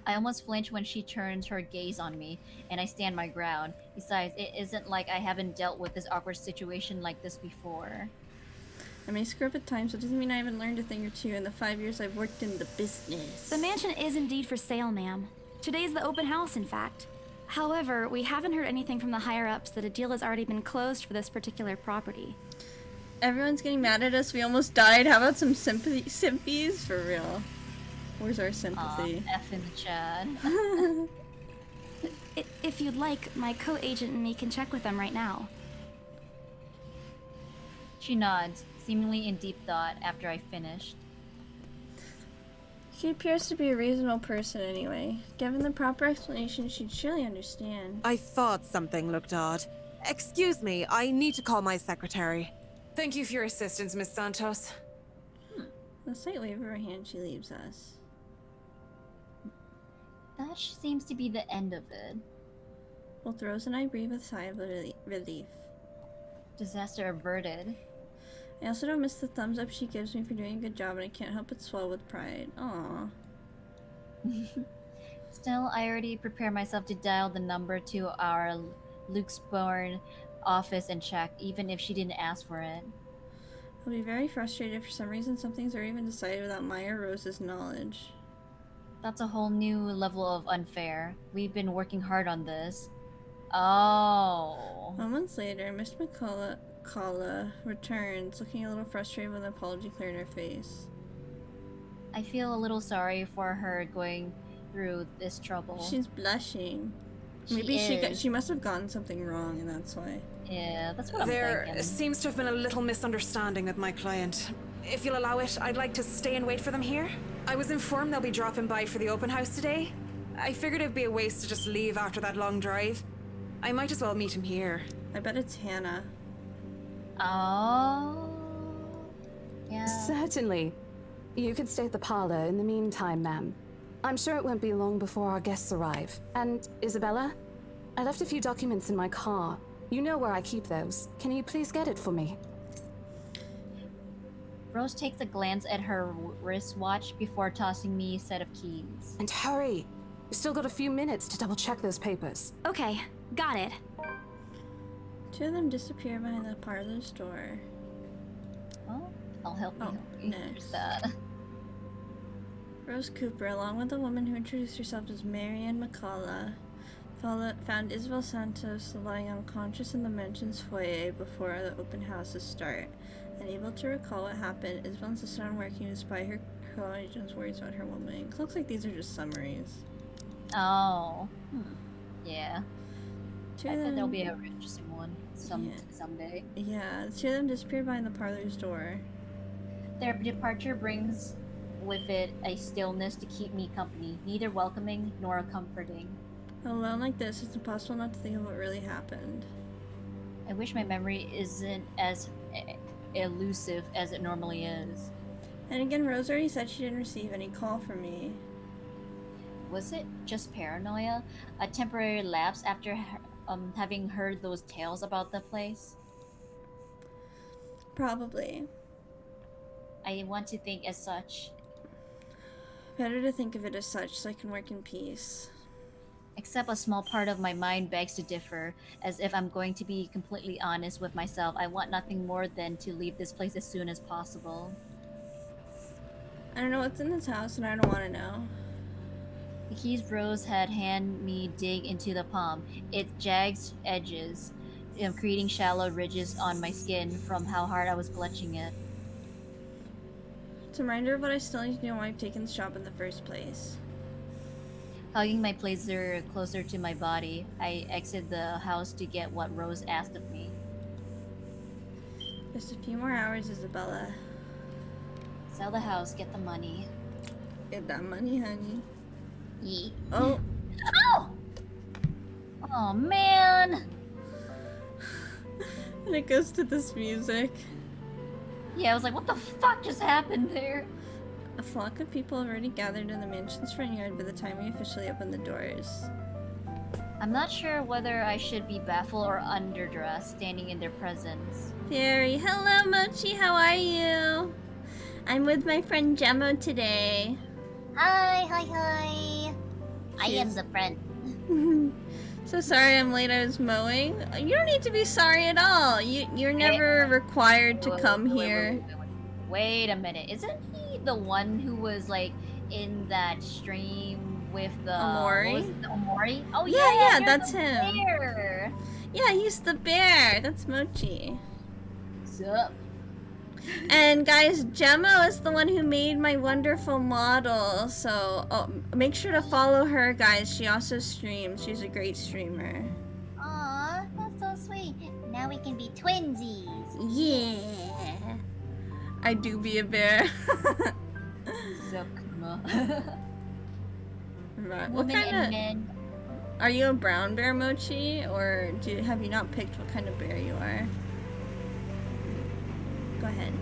B: I almost flinch when she turns her gaze on me, and I stand my ground. Besides, it isn't like I haven't dealt with this awkward situation like this before.
A: I may screw up at times, but it doesn't mean I haven't learned a thing or two in the 5 years I've worked in the business.
D: The mansion is indeed for sale, ma'am. Today's the open house, in fact. However, we haven't heard anything from the higher-ups that a deal has already been closed for this particular property.
A: Everyone's getting mad at us. We almost died. How about some sympathies? For real. Where's our sympathy?
B: F in the chat.
D: If you'd like, my co-agent and me can check with them right now.
B: She nods, seemingly in deep thought after I finished.
A: She appears to be a reasonable person anyway. Given the proper explanation, she'd surely understand.
K: I thought something looked odd. Excuse me, I need to call my secretary.
J: Thank you for your assistance, Miss Santos.
A: The slight wave of her hand, she leaves us.
B: That seems to be the end of it.
A: Both Rose and I breathe a sigh of relief.
B: Disaster averted.
A: I also don't miss the thumbs up she gives me for doing a good job, and I can't help but swell with pride. Aww.
B: Still, I already prepared myself to dial the number to our Luxborn office and check, even if she didn't ask for it.
A: I'll be very frustrated if for some reason some things are even decided without my or Rose's knowledge.
B: That's a whole new level of unfair. We've been working hard on this. Oh.
A: Moments later, Miss McCullough returns, looking a little frustrated with an apology clear in her face.
B: I feel a little sorry for her going through this trouble.
A: She's blushing.
B: She
A: Maybe
B: is.
A: she must have gotten something wrong, and that's why.
B: Yeah, that's what I'm
J: There
B: thinking.
J: seems to have been a little misunderstanding with my client. If you'll allow it, I'd like to stay and wait for them here. I was informed they'll be dropping by for the open house today. I figured it'd be a waste to just leave after that long drive. I might as well meet him here.
A: I bet it's Hannah.
B: Oh. Yeah.
I: Certainly. You could stay at the parlor in the meantime, ma'am. I'm sure it won't be long before our guests arrive. And Isabella? I left a few documents in my car. You know where I keep those. Can you please get it for me?
B: Rose takes a glance at her wristwatch before tossing me a set of keys.
I: And hurry! We've still got a few minutes to double check those papers.
D: Okay, got it.
A: Two of them disappear behind the parlor's door.
B: Oh, I'll help you.
A: Oh,
B: There's
A: nice.
B: that.
A: Rose Cooper, along with the woman who introduced herself as Marianne McCullough, found Isabel Santos lying unconscious in the mansion's foyer before the open house's start. Unable to recall what happened, Isabel insisted on working despite her co-agent's worries about her well-being. Looks like these are just summaries.
B: Oh. Yeah.
A: Two
B: I
A: of
B: bet
A: them,
B: there'll be an interesting one someday.
A: Yeah, the two of them disappeared behind the parlor's door.
B: Their departure brings with it a stillness to keep me company, neither welcoming nor comforting.
A: Alone like this, it's impossible not to think of what really happened.
B: I wish my memory isn't as elusive as it normally is.
A: And again, Rose already said she didn't receive any call from me.
B: Was it just paranoia? A temporary lapse after having heard those tales about the place?
A: Probably.
B: I want to think as such.
A: Better to think of it as such so I can work in peace.
B: Except a small part of my mind begs to differ, as if I'm going to be completely honest with myself. I want nothing more than to leave this place as soon as possible.
A: I don't know what's in this house and I don't want to know.
B: The keys Rose had handed me dig into the palm. Its jagged edges, creating shallow ridges on my skin from how hard I was clutching it.
A: It's a reminder of what I still need to know why I've taken this job in the first place.
B: Hugging my blazer closer to my body, I exited the house to get what Rose asked of me.
A: Just a few more hours, Isabella.
B: Sell the house, get the money.
A: Get that money, honey.
B: Yeet.
A: Oh.
B: Ow! Oh, man!
A: And it goes to this music.
B: Yeah, I was like, what the fuck just happened there?
A: A flock of people have already gathered in the mansion's front yard by the time we officially open the doors.
B: I'm not sure whether I should be baffled or underdressed standing in their presence.
A: Very. Hello, Mochi. How are you? I'm with my friend Gemmo today.
L: Hi. I am the friend.
A: So sorry I'm late. I was mowing. You don't need to be sorry at all. You're never required to come here.
B: Wait a minute. Isn't he the one who was like in that stream with the
A: Omori?
B: Omori? Oh
A: yeah,
B: you're
A: that's
B: the
A: him.
B: Bear.
A: Yeah, he's the bear. That's Mochi.
B: Sup?
A: And guys, Gemmo is the one who made my wonderful model. So make sure to follow her, guys. She also streams. She's a great streamer.
L: Aw, that's so sweet. Now we can be twinsies.
A: Yeah. I do be a bear. Right. What
B: Women
A: kind
B: and
A: of?
B: men.
A: Are you a brown bear, Mochi, or have you not picked what kind of bear you are? Go ahead.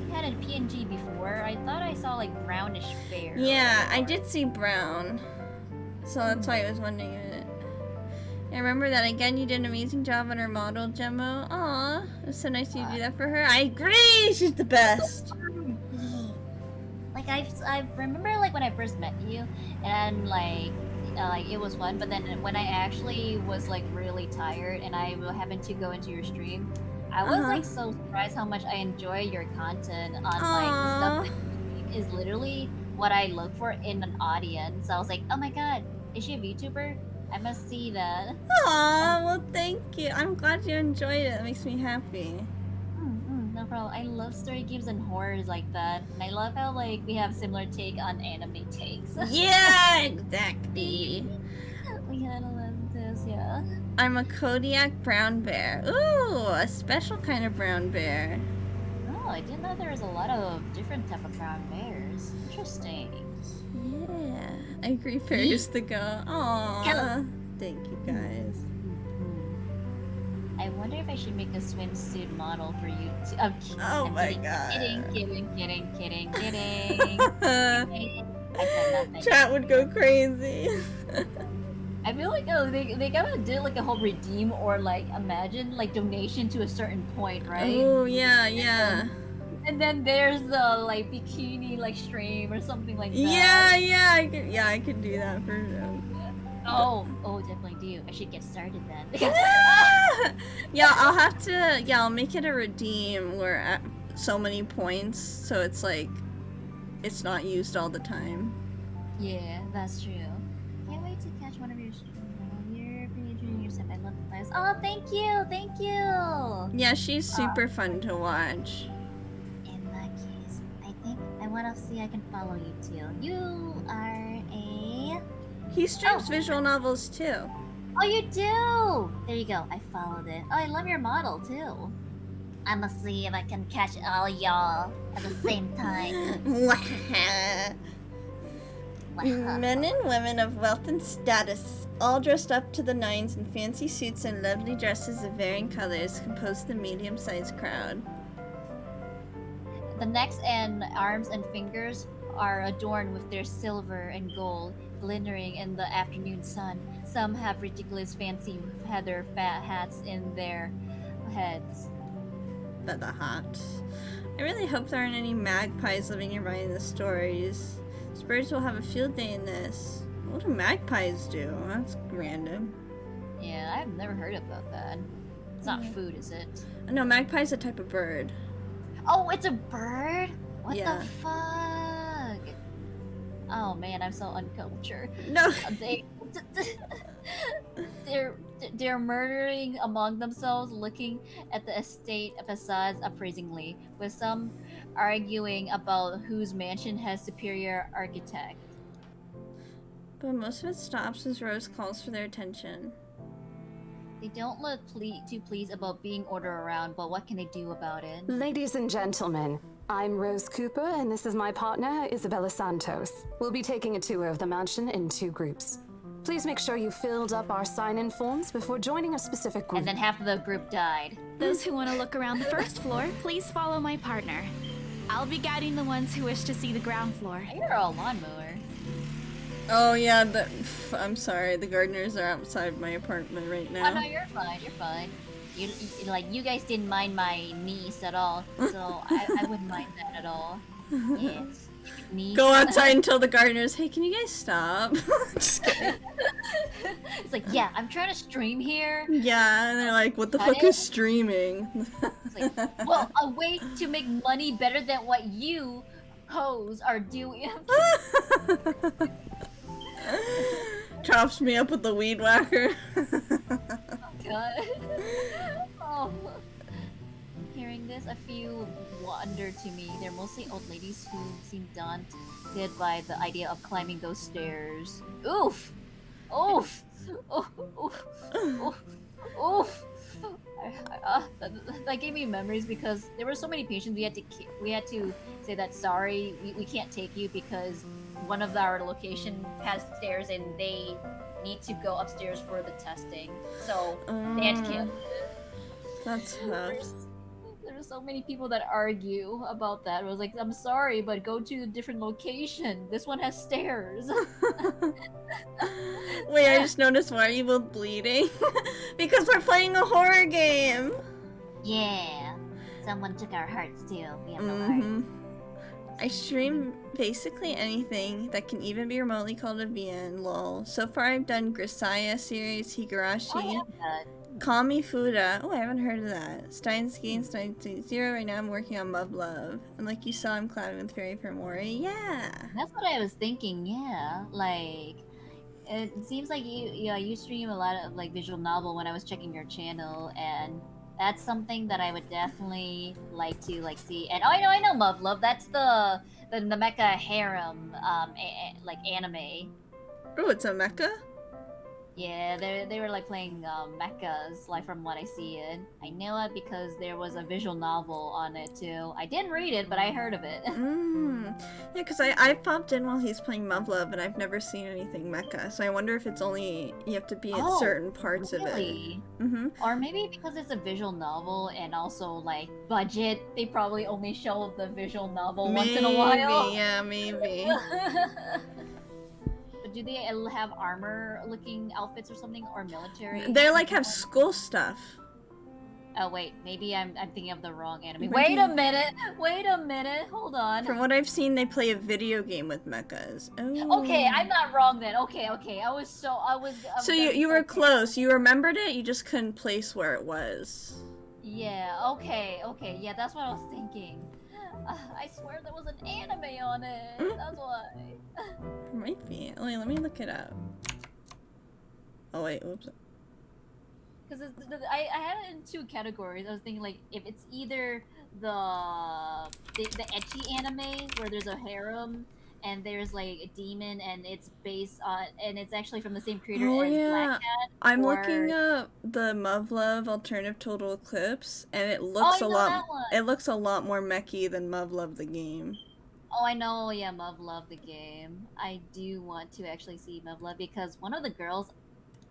B: We had a PNG before. I thought I saw like brownish bear.
A: Yeah, I did see brown. So that's why I was wondering it. I remember that again. You did an amazing job on her model, Gemmo. Aw, it was so nice of you to do that for her. I agree. She's the best.
B: Like I remember like when I first met you, and like it was fun. But then when I actually was like really tired and I happened to go into your stream, I was like so surprised how much I enjoy your content on like the stuff that you stream is literally what I look for in an audience. I was like, oh my god, is she a VTuber? I must see that.
A: Aw, well thank you. I'm glad you enjoyed it. That makes me happy.
B: No problem. I love story games and horrors like that. And I love how like we have similar take on anime takes.
A: Yeah, exactly.
B: We had a lot of this, yeah.
A: I'm a Kodiak brown bear. Ooh, a special kind of brown bear.
B: Oh, I didn't know there was a lot of different type of brown bears. Interesting.
A: Yeah, I agree. Fair is the go. Aww. Thank you guys.
B: I wonder if I should make a swimsuit model for you to.
A: Oh my god.
B: Kidding. I said nothing.
A: Chat would go crazy.
B: I feel like they gotta do like a whole redeem or like imagine like donation to a certain point, right?
A: Oh yeah.
B: And then there's the like bikini like stream or something like
A: Yeah,
B: that.
A: I could do that for sure.
B: Oh, definitely do. I should get started then.
A: Yeah, I'll make it a redeem where at so many points, so it's like it's not used all the time.
B: Yeah, that's true. Can't wait to catch one of your streams. You're pretty enjoying yourself. I love the class. Oh, thank you.
A: Yeah, she's super fun to watch.
L: In that case, I think I want to see I can follow you too. You are a...
A: He streams visual novels too.
L: Oh, you do! There you go. I followed it. Oh, I love your model too. I'ma see if I can catch all y'all at the same time.
A: Men and women of wealth and status, all dressed up to the nines in fancy suits and lovely dresses of varying colors, compose the medium-sized crowd.
B: The necks and arms and fingers are adorned with their silver and gold, glittering in the afternoon sun. Some have ridiculous fancy feather fat hats in their heads.
A: Feather hat. I really hope there aren't any magpies living nearby in the stories. Spurs will have a field day in this. What do magpies do? That's random.
B: Yeah, I've never heard about that. It's not food, is it?
A: No, magpie's a type of bird.
B: Oh, it's a bird? What
A: Yeah.
B: the fuck? Oh man, I'm so uncultured.
A: No.
B: They're murdering among themselves, looking at the estate facades appraisingly, with some arguing about whose mansion has superior architect.
A: But most of it stops as Rose calls for their attention.
B: They don't look too pleased about being ordered around, but what can they do about it?
I: Ladies and gentlemen, I'm Rose Cooper, and this is my partner, Isabella Santos. We'll be taking a tour of the mansion in 2 groups. Please make sure you filled up our sign-in forms before joining a specific group.
B: And then half of the group died.
D: Those who want to look around the first floor, please follow my partner. I'll be guiding the ones who wish to see the ground floor.
B: You're a lawnmower.
A: Oh yeah, I'm sorry, the gardeners are outside my apartment right now.
B: Oh no, you're fine. You're fine. You guys didn't mind my niece at all, so I wouldn't mind that at all. Yes. Niece.
A: Go outside and tell the gardeners, hey, can you guys stop? Just kidding.
B: It's like, yeah, I'm trying to stream here.
A: Yeah, and they're like, what the fuck is streaming?
B: It's like, well, a way to make money better than what you hoes are doing.
A: Chops me up with the weed whacker.
B: God. Oh. Hearing this, a few wonder to me. They're mostly old ladies who seem daunted by the idea of climbing those stairs. Oof! Oof! Oof! Oof! Oof! Oof! That gave me memories because there were so many patients we had to say that sorry, we can't take you because one of our location has stairs and they need to go upstairs for the testing. So they had to cancel it.
A: That's tough.
B: There were so many people that argue about that. It was like, I'm sorry, but go to a different location. This one has stairs.
A: Wait, I just noticed, why are you both bleeding? Because we're playing a horror game!
L: Yeah. Someone took our hearts too. We have no heart.
A: I stream basically anything that can even be remotely called a VN, lol. So far I've done Grisaya series, Higurashi, Kami Fuda. Oh, I haven't heard of that. Steins Gate, Steins Gate Zero. Right now I'm working on Mub Love. And like you saw, I'm collabing with Fairy for Mori. Yeah!
B: That's what I was thinking, yeah. Like, it seems like you stream a lot of like visual novel when I was checking your channel, and that's something that I would definitely like to like see. And I know Mub Love. That's the mecha harem like anime.
A: Oh, it's a mecha?
B: Yeah, they were like playing mechas, like from what I see it. I know it because there was a visual novel on it too. I didn't read it, but I heard of it.
A: Yeah, because I popped in while he's playing Mub Love and I've never seen anything mecha, so I wonder if it's only, you have to be at certain parts of it.
B: Or maybe because it's a visual novel and also like budget, they probably only show the visual novel once in a while.
A: Yeah, maybe.
B: Do they have armor-looking outfits or something, or military?
A: They like have school stuff.
B: Oh wait, maybe I'm thinking of the wrong anime. Wait a minute, hold on.
A: From what I've seen, they play a video game with mechas. Oh.
B: Okay, I'm not wrong then. Okay,
A: So you were close. You remembered it. You just couldn't place where it was.
B: Yeah. Okay. Yeah, that's what I was thinking. I swear there was an anime on it. That's why.
A: Might be. Wait, let me look it up. Oh wait, oops.
B: Because I had it in 2 categories. I was thinking like if it's either the ecchi anime where there's a harem and there's like a demon and it's based on, and it's actually from the same creator as Black Cat.
A: I'm looking up the Mub Love Alternative Total Eclipse, and it looks a lot. It looks a lot more mechy than Mub Love the game.
B: Oh, I know. Yeah, Mub Love the game. I do want to actually see Mub Love because one of the girls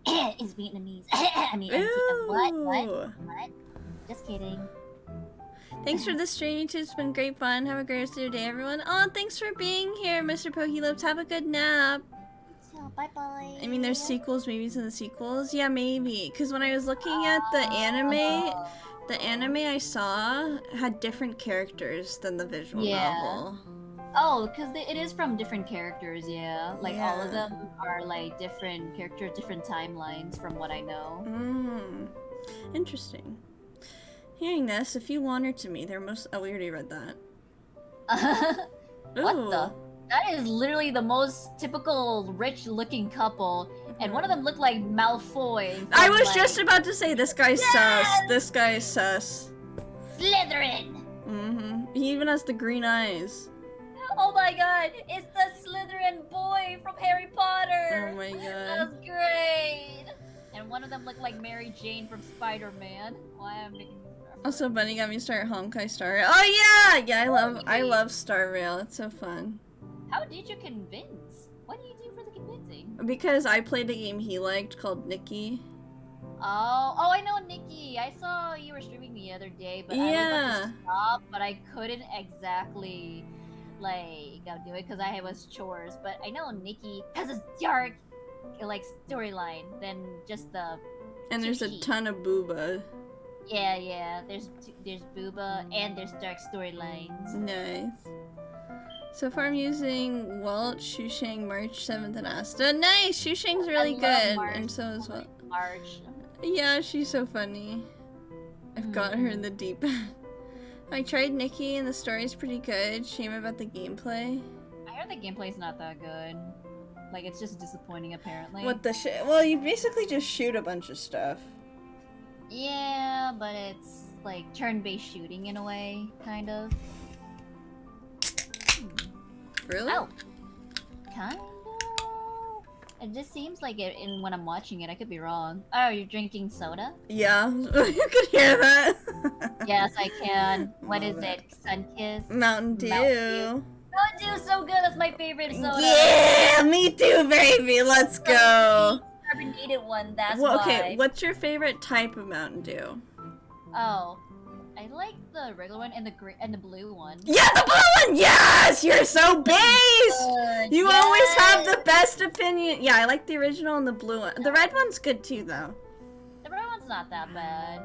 B: is Vietnamese. I mean, what? Just kidding.
A: Thanks for the stream, too. It's been great fun. Have a great rest of your day, everyone. Oh, thanks for being here, Mr. Pokelips. Have a good nap.
L: So, bye-bye.
A: I mean, there's sequels, maybe in the sequels. Yeah, maybe. Because when I was looking at the anime I saw had different characters than the visual novel.
B: Oh, because it is from different characters, yeah. Like, all of them are, like, different characters, different timelines, from what I know.
A: Interesting. Hearing this, if you wander to me, they're most... Oh, we already read that.
B: What the? That is literally the most typical rich-looking couple, and one of them looked like Malfoy.
A: I was just about to say, this guy's sus. This guy is sus.
L: Slytherin!
A: He even has the green eyes.
B: Oh my god, it's the Slytherin boy from Harry Potter!
A: Oh my god.
B: That's great! And one of them looked like Mary Jane from Spider-Man. Why am I making...
A: Also, Bunny got me started Honkai Star Rail. Oh yeah! Yeah, I love Star Rail. It's so fun.
B: How did you convince? What do you do for the convincing?
A: Because I played a game he liked called Nikki.
B: Oh, I know Nikki. I saw you were streaming the other day, but I was about to stop, but I couldn't exactly, like, do it because I was chores. But I know Nikki has a dark, like, storyline than just the.
A: And there's a ton of booba.
B: Yeah. There's booba and there's dark storylines.
A: Nice. So far I'm using Walt, Shushang, March 7th, and Asta. Nice! Shushang's really good, and so is Walt.
B: March.
A: Yeah, she's so funny. I've got her in the deep end. I tried Nikki and the story's pretty good. Shame about the gameplay.
B: I heard the gameplay's not that good. Like, it's just disappointing apparently.
A: What the shit? Well, you basically just shoot a bunch of stuff.
B: Yeah, but it's like turn-based shooting in a way, kind of.
A: Really?
B: Oh, kind of. It just seems like it when I'm watching it. I could be wrong. Oh, you're drinking soda?
A: Yeah, you could hear that.
B: Yes, I can. What is it? Sunkist?
A: Mountain Dew.
B: Mountain Dew's so good. That's my favorite soda.
A: Yeah, me too, baby. Let's go.
B: Carbonated one. That's
A: well,
B: why.
A: Okay, what's your favorite type of Mountain Dew?
B: Oh, I like the regular one and the blue one.
A: Yeah, the blue one! Yes! You're so base! You always have the best opinion. Yeah, I like the original and the blue one. The red one's good too, though.
B: The red one's not that bad.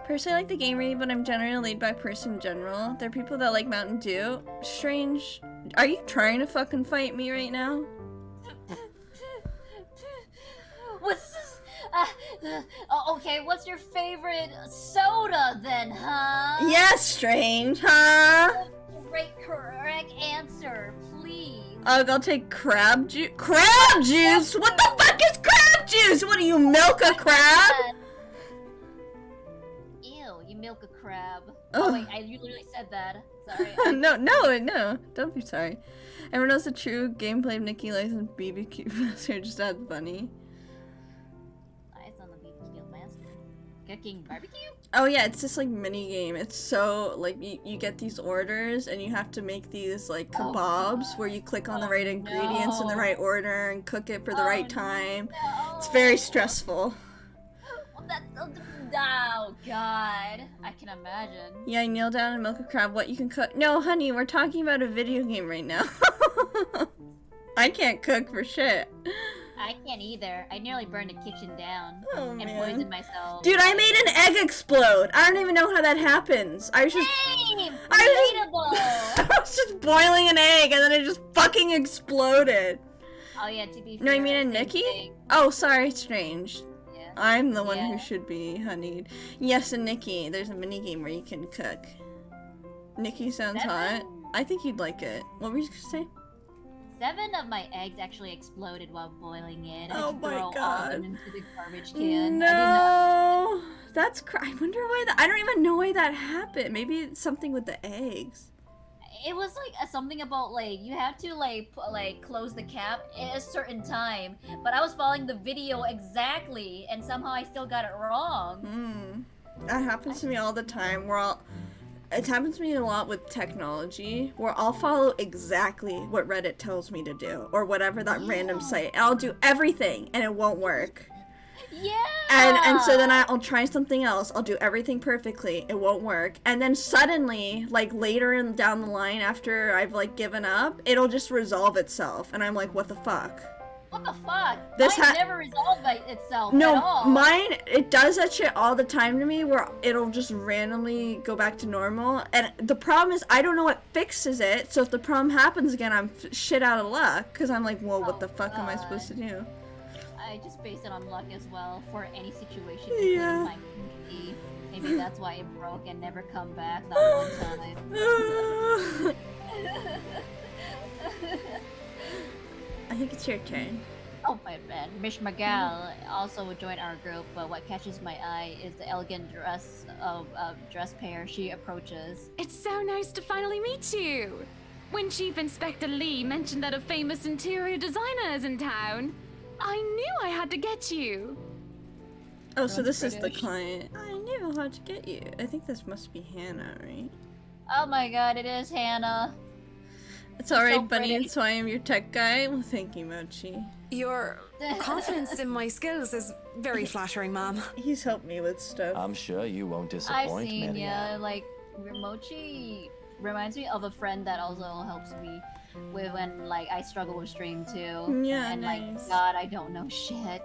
A: Personally, I like the game read, but I'm generally a laid-back person in general. There are people that like Mountain Dew. Strange. Are you trying to fucking fight me right now?
B: What's this? Okay, what's your favorite soda then, huh?
A: Yes, Strange, huh?
B: Correct answer, please.
A: I'll take crab juice. Crab juice? What the fuck is crab juice? What do you milk a crab?
B: Ew, you milk a crab. Oh wait, you literally said that. Sorry.
A: No, don't be sorry. Everyone knows the true gameplay of Nikki License BBQ Master just adds bunny.
B: Cooking barbecue?
A: Oh yeah, it's just like mini game. It's so like you get these orders and you have to make these like kebabs where you click on the right ingredients in the right order and cook it for the right time.
B: No.
A: It's very stressful.
B: Oh god, I can imagine.
A: Yeah, I kneel down and milk a crab. What you can cook? No, honey, we're talking about a video game right now. I can't cook for shit.
B: I can't either. I nearly burned the kitchen down and
A: man.
B: poisoned myself.
A: Dude, I made an egg explode. I don't even know how that happens. I was just I was just boiling an egg and then it just fucking exploded.
B: Oh yeah, to be fair.
A: No, I mean a Nikki?
B: Thing.
A: Oh, sorry, Strange.
B: Yeah.
A: I'm the one who should be honeyed. Yes, and Nikki. There's a mini game where you can cook. Nikki sounds hot. I think you'd like it. What were you gonna say?
B: 7 of my eggs actually exploded while boiling it.
A: Oh my
B: all
A: god.
B: of them into the garbage can.
A: No, that's I wonder why that. I don't even know why that happened. Maybe it's something with the eggs.
B: It was like something about like you have to like close the cap at a certain time, but I was following the video exactly, and somehow I still got it wrong.
A: That happens to me all the time. It happens to me a lot with technology, where I'll follow exactly what Reddit tells me to do, or whatever that random site. I'll do everything, and it won't work.
B: Yeah.
A: And so then I'll try something else. I'll do everything perfectly. It won't work. And then suddenly, like later down the line after I've like given up, it'll just resolve itself. And I'm like, what the fuck?
B: What the fuck?
A: This
B: Mine never resolved by itself
A: No,
B: at all.
A: mine, it does that shit all the time to me where it'll just randomly go back to normal. And the problem is I don't know what fixes it. So if the problem happens again, I'm shit out of luck. Because I'm like, whoa, what the fuck am I supposed to do?
B: I just base it on luck as well for any situation,
A: Yeah.
B: including my PC. Maybe that's why it broke and never come back that one time.
A: I think it's your turn.
B: Oh my bad. Mish Magal also joined our group, but what catches my eye is the elegant dress of dress pair she approaches.
D: It's so nice to finally meet you. When Chief Inspector Lee mentioned that a famous interior designer is in town, I knew I had to get you.
A: Oh, so this is the
B: British.
A: client. I knew how to get you. I think this must be Hannah, right?
B: Oh my god, it is Hannah.
A: It's alright,
B: so
A: Bunny,
B: pretty.
A: and so I am your tech guy. Well, thank you, Mochi.
J: Your confidence in my skills is very flattering, ma'am.
A: He's helped me with stuff.
M: I'm sure you won't
B: I've
M: disappoint,
B: seen,
M: Marianne.
B: yeah, like, Mochi reminds me of a friend that also helps me with when, like, I struggle with stream too.
A: Yeah,
B: And,
A: nice.
B: like, God, I don't know shit.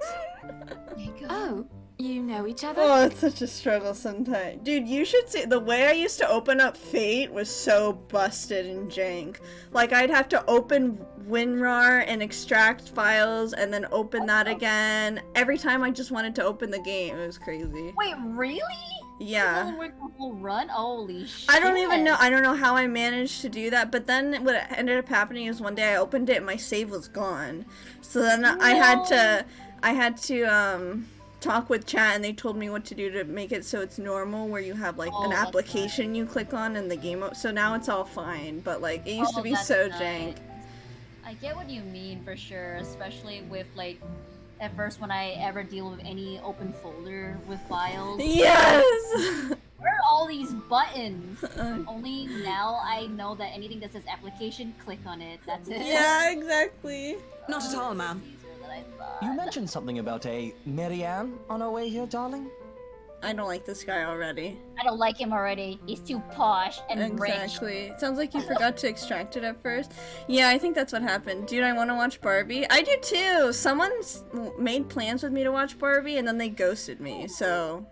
D: Oh, you know each other?
A: Oh, it's such a struggle sometimes. Dude, you should see the way I used to open up Fate was so busted and jank. Like, I'd have to open WinRAR and extract files and then open that again. Every time I just wanted to open the game. It was crazy.
B: Wait, really?
A: Yeah.
B: You work the whole run? Holy shit.
A: I don't even know. I don't know how I managed to do that. But then what ended up happening is one day I opened it and my save was gone. So then I had to talk with chat and they told me what to do to make it so it's normal where you have like an
B: that's
A: application you click on in the game. So now it's all fine. But like it used to be
B: that's
A: so
B: nice.
A: jank.
B: I get what you mean for sure, especially with like at first when I ever deal with any open folder with files.
A: Yes!
B: Where are all these buttons? Only now I know that anything that says application, click on it. That's it.
A: Yeah, exactly.
J: Not at all, ma'am.
M: You mentioned something about a Marianne on our way here, darling?
A: I don't like this guy already.
B: I don't like him already. He's too posh and rich.
A: Exactly. It sounds like you forgot to extract it at first. Yeah, I think that's what happened. Dude, I want to watch Barbie. I do too. Someone made plans with me to watch Barbie and then they ghosted me, so...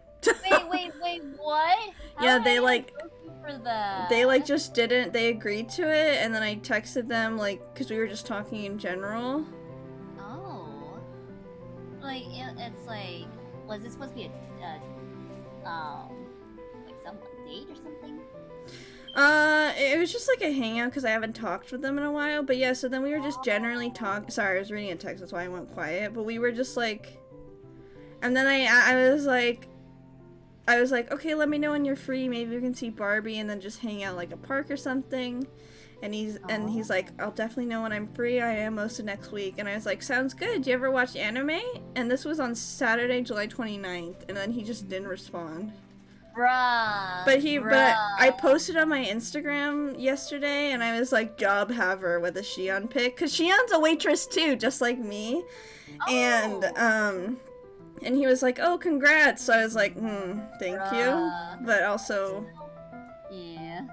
B: wait, what? How
A: Yeah,
B: did
A: they
B: I
A: like...
B: ghost you for that?
A: They like just didn't... They agreed to it and then I texted them like... Because we were just talking in general.
B: Oh. Like, it's like... Was this supposed to be a like some date or something?
A: It was just like a hangout because I haven't talked with them in a while. But yeah, so then we were just generally talking. Sorry, I was reading a text, that's why I went quiet. But we were just like, and then I was like, okay, let me know when you're free. Maybe we can see Barbie and then just hang out like a park or something. And he's like, I'll definitely know when I'm free. I am most of next week. And I was like, sounds good. Do you ever watch anime? And this was on Saturday, July 29th. And then he just didn't respond.
B: Bruh.
A: But I posted on my Instagram yesterday and I was like, job have her with a Shion pic. Cause Shion's a waitress too, just like me. And he was like, oh, congrats. So I was like, thank you. But also...
B: Yeah.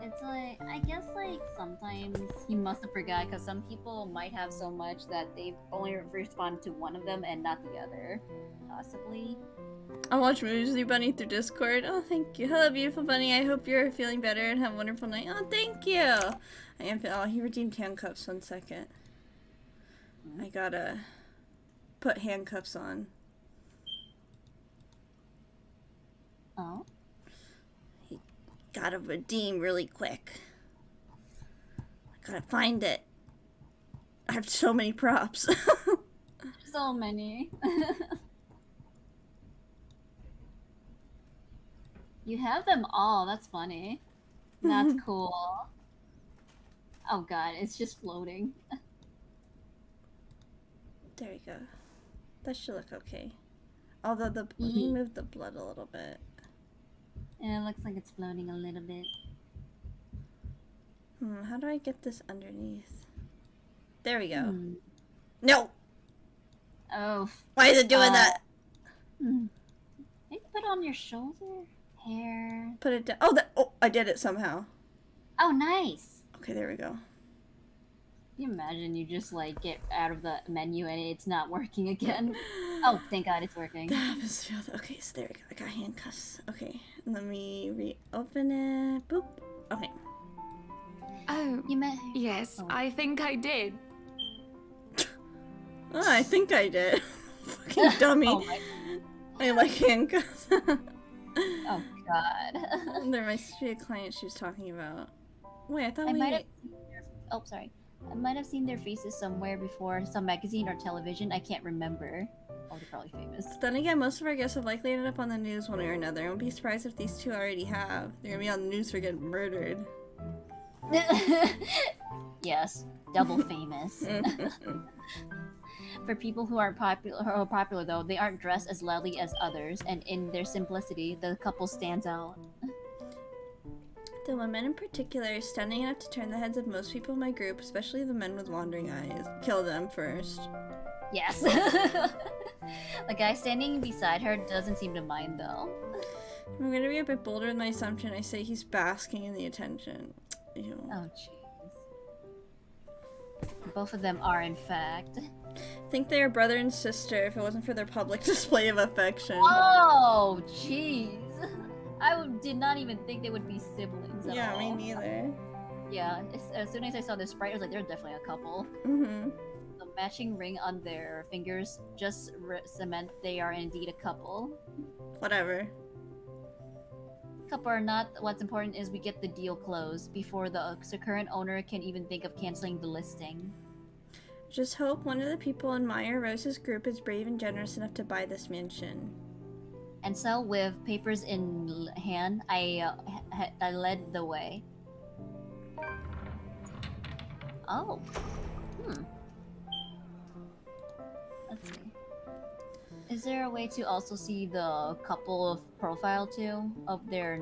B: It's like, I guess like sometimes he must have forgot because some people might have so much that they only respond to one of them and not the other. Possibly.
A: I'll watch movies with you, Bunny, through Discord. Oh, thank you. Hello, beautiful Bunny. I hope you're feeling better and have a wonderful night. Oh, thank you. I am. Oh, he redeemed handcuffs. 1 second. I gotta put handcuffs on.
B: Oh?
A: He gotta redeem really quick. I gotta find it. I have so many props.
B: So many. You have them all. That's funny. That's cool. Oh god, it's just floating.
A: There you go. That should look okay. Although let me move the blood a little bit.
B: Yeah, it looks like it's floating a little bit.
A: How do I get this underneath? There we go. No!
B: Oh.
A: Why is it doing that?
B: Maybe put it on your shoulder? Hair.
A: Put it down. Oh, I did it somehow.
B: Oh, nice.
A: Okay, there we go.
B: Can you imagine you just like get out of the menu and it's not working again? Oh, thank God it's working.
A: Okay, so there we go. I got handcuffs. Okay, let me reopen it. Boop. Okay.
I: Oh, yes, I think I did.
A: Oh, I think I did. Fucking dummy.
B: Oh my.
A: I like handcuffs.
B: Oh God.
A: There must be a client she was talking about. Wait, I thought
B: I
A: we...
B: might have. Oh, sorry. I might have seen their faces somewhere before, some magazine or television. I can't remember. Oh, they're probably famous.
A: Then again, most of our guests have likely ended up on the news one way or another. I won't be surprised if these two already have. They're gonna be on the news for getting murdered.
B: Yes, double famous. For people who are popular though, they aren't dressed as loudly as others, and in their simplicity, the couple stands out.
A: The women in particular are stunning enough to turn the heads of most people in my group, especially the men with wandering eyes. Kill them first.
B: Yes. The guy standing beside her doesn't seem to mind though.
A: I'm gonna be a bit bolder with my assumption. I say he's basking in the attention. Ew.
B: Oh jeez. Both of them are, in fact.
A: I think they are brother and sister if it wasn't for their public display of affection.
B: Oh, jeez. Did not even think they would be siblings at all.
A: Yeah, me neither.
B: Yeah, as soon as I saw the sprite, I was like, they're definitely a couple.
A: Mm-hmm.
B: The matching ring on their fingers just cement they are indeed a couple.
A: Whatever.
B: Couple or not, what's important is we get the deal closed before the current owner can even think of canceling the listing.
A: Just hope one of the people in Meyer Rose's group is brave and generous enough to buy this mansion.
B: And so, with papers in hand, I led the way. Oh. Let's see. Is there a way to also see the couple of profile too of their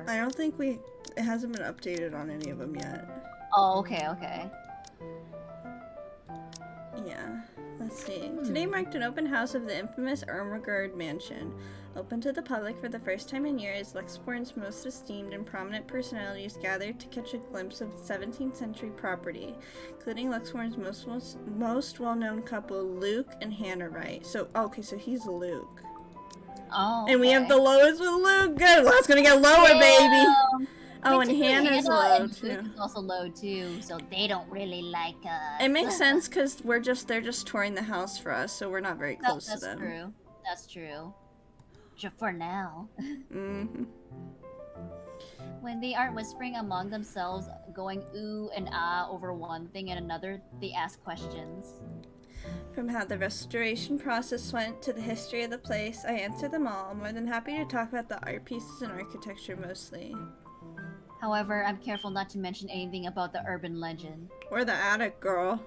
A: I don't think it hasn't been updated on any of them yet.
B: Oh, okay, okay.
A: Yeah. Let's see. Today marked an open house of the infamous Ermengarde Mansion. Open to the public for the first time in years, Luxporn's most esteemed and prominent personalities gathered to catch a glimpse of the 17th century property, including Luxporn's most well-known couple, Luke and Hannah Wright. So, okay, so he's Luke.
B: Oh,
A: and we have the lowest with Luke. Good. Well, it's gonna get lower, baby. Oh, and
B: Hannah's
A: low too.
B: Luke is also low too, so they don't really like us.
A: It makes sense because they're just touring the house for us, so we're not very close to them.
B: That's true. That's true. For now.
A: Mm-hmm.
B: When they aren't whispering among themselves, going ooh and ah over one thing and another, they ask questions.
A: From how the restoration process went to the history of the place, I answer them all. I'm more than happy to talk about the art pieces and architecture mostly.
B: However, I'm careful not to mention anything about the urban legend.
A: Or the attic, girl.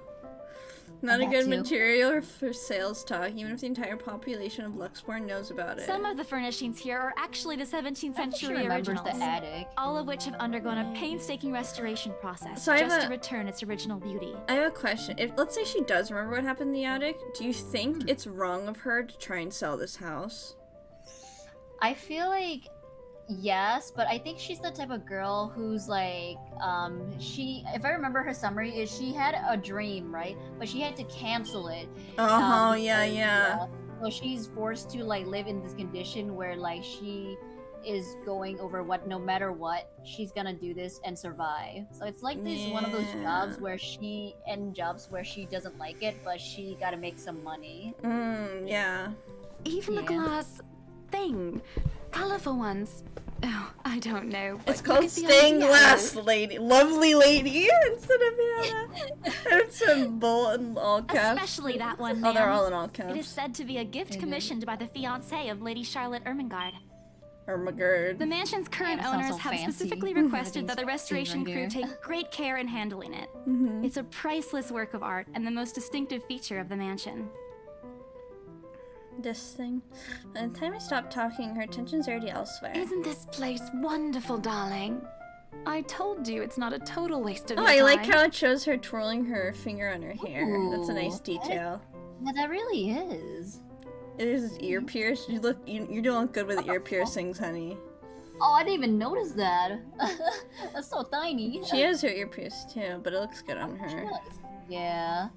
A: Not a good material for sales talk, even if the entire population of Luxporn knows about it.
D: Some of the furnishings here are actually the 17th century originals,
B: the attic.
D: all of which have undergone a painstaking restoration process
A: So
D: just to return its original beauty.
A: I have a question. Let's say she does remember what happened in the attic, do you think it's wrong of her to try and sell this house?
B: I feel like yes, but I think she's the type of girl who's like, if I remember her summary, is she had a dream, right? But she had to cancel it.
A: Yeah.
B: So she's forced to like live in this condition where like she is going over no matter what, she's gonna do this and survive. So it's like this one of those jobs where she doesn't like it, but she gotta make some money.
A: Yeah.
I: Even the glass thing. Colorful ones. Oh, I don't know.
A: It's called stained glass, lady. Lovely lady instead of Hannah. It's a bull in all caps.
D: Especially that one,
A: Oh, they're
D: ma'am.
A: all in all caps.
D: It is said to be a gift commissioned by the fiancé of Lady Charlotte Ermengarde.
A: Ermengarde.
D: The mansion's current
B: Damn, it sounds
D: owners
B: so
D: have
B: fancy.
D: specifically requested that the
B: Right
D: restoration crew
B: here.
D: take great care in handling it. It's a priceless work of art and the most distinctive feature of the mansion.
A: This thing. By the time I stop talking, her attention's already elsewhere.
I: Isn't this place wonderful, darling? I told you it's not a total waste of
A: Oh,
I: your
A: I
I: time.
A: like how it shows her twirling her finger on her hair. That's a nice
B: Ooh.
A: detail.
B: Yeah, that really is.
A: It is his ear pierced. You're doing good with ear piercings, honey.
B: Oh, I didn't even notice that. That's so tiny.
A: She has her ear pierced too, but it looks good on her.
B: Yeah.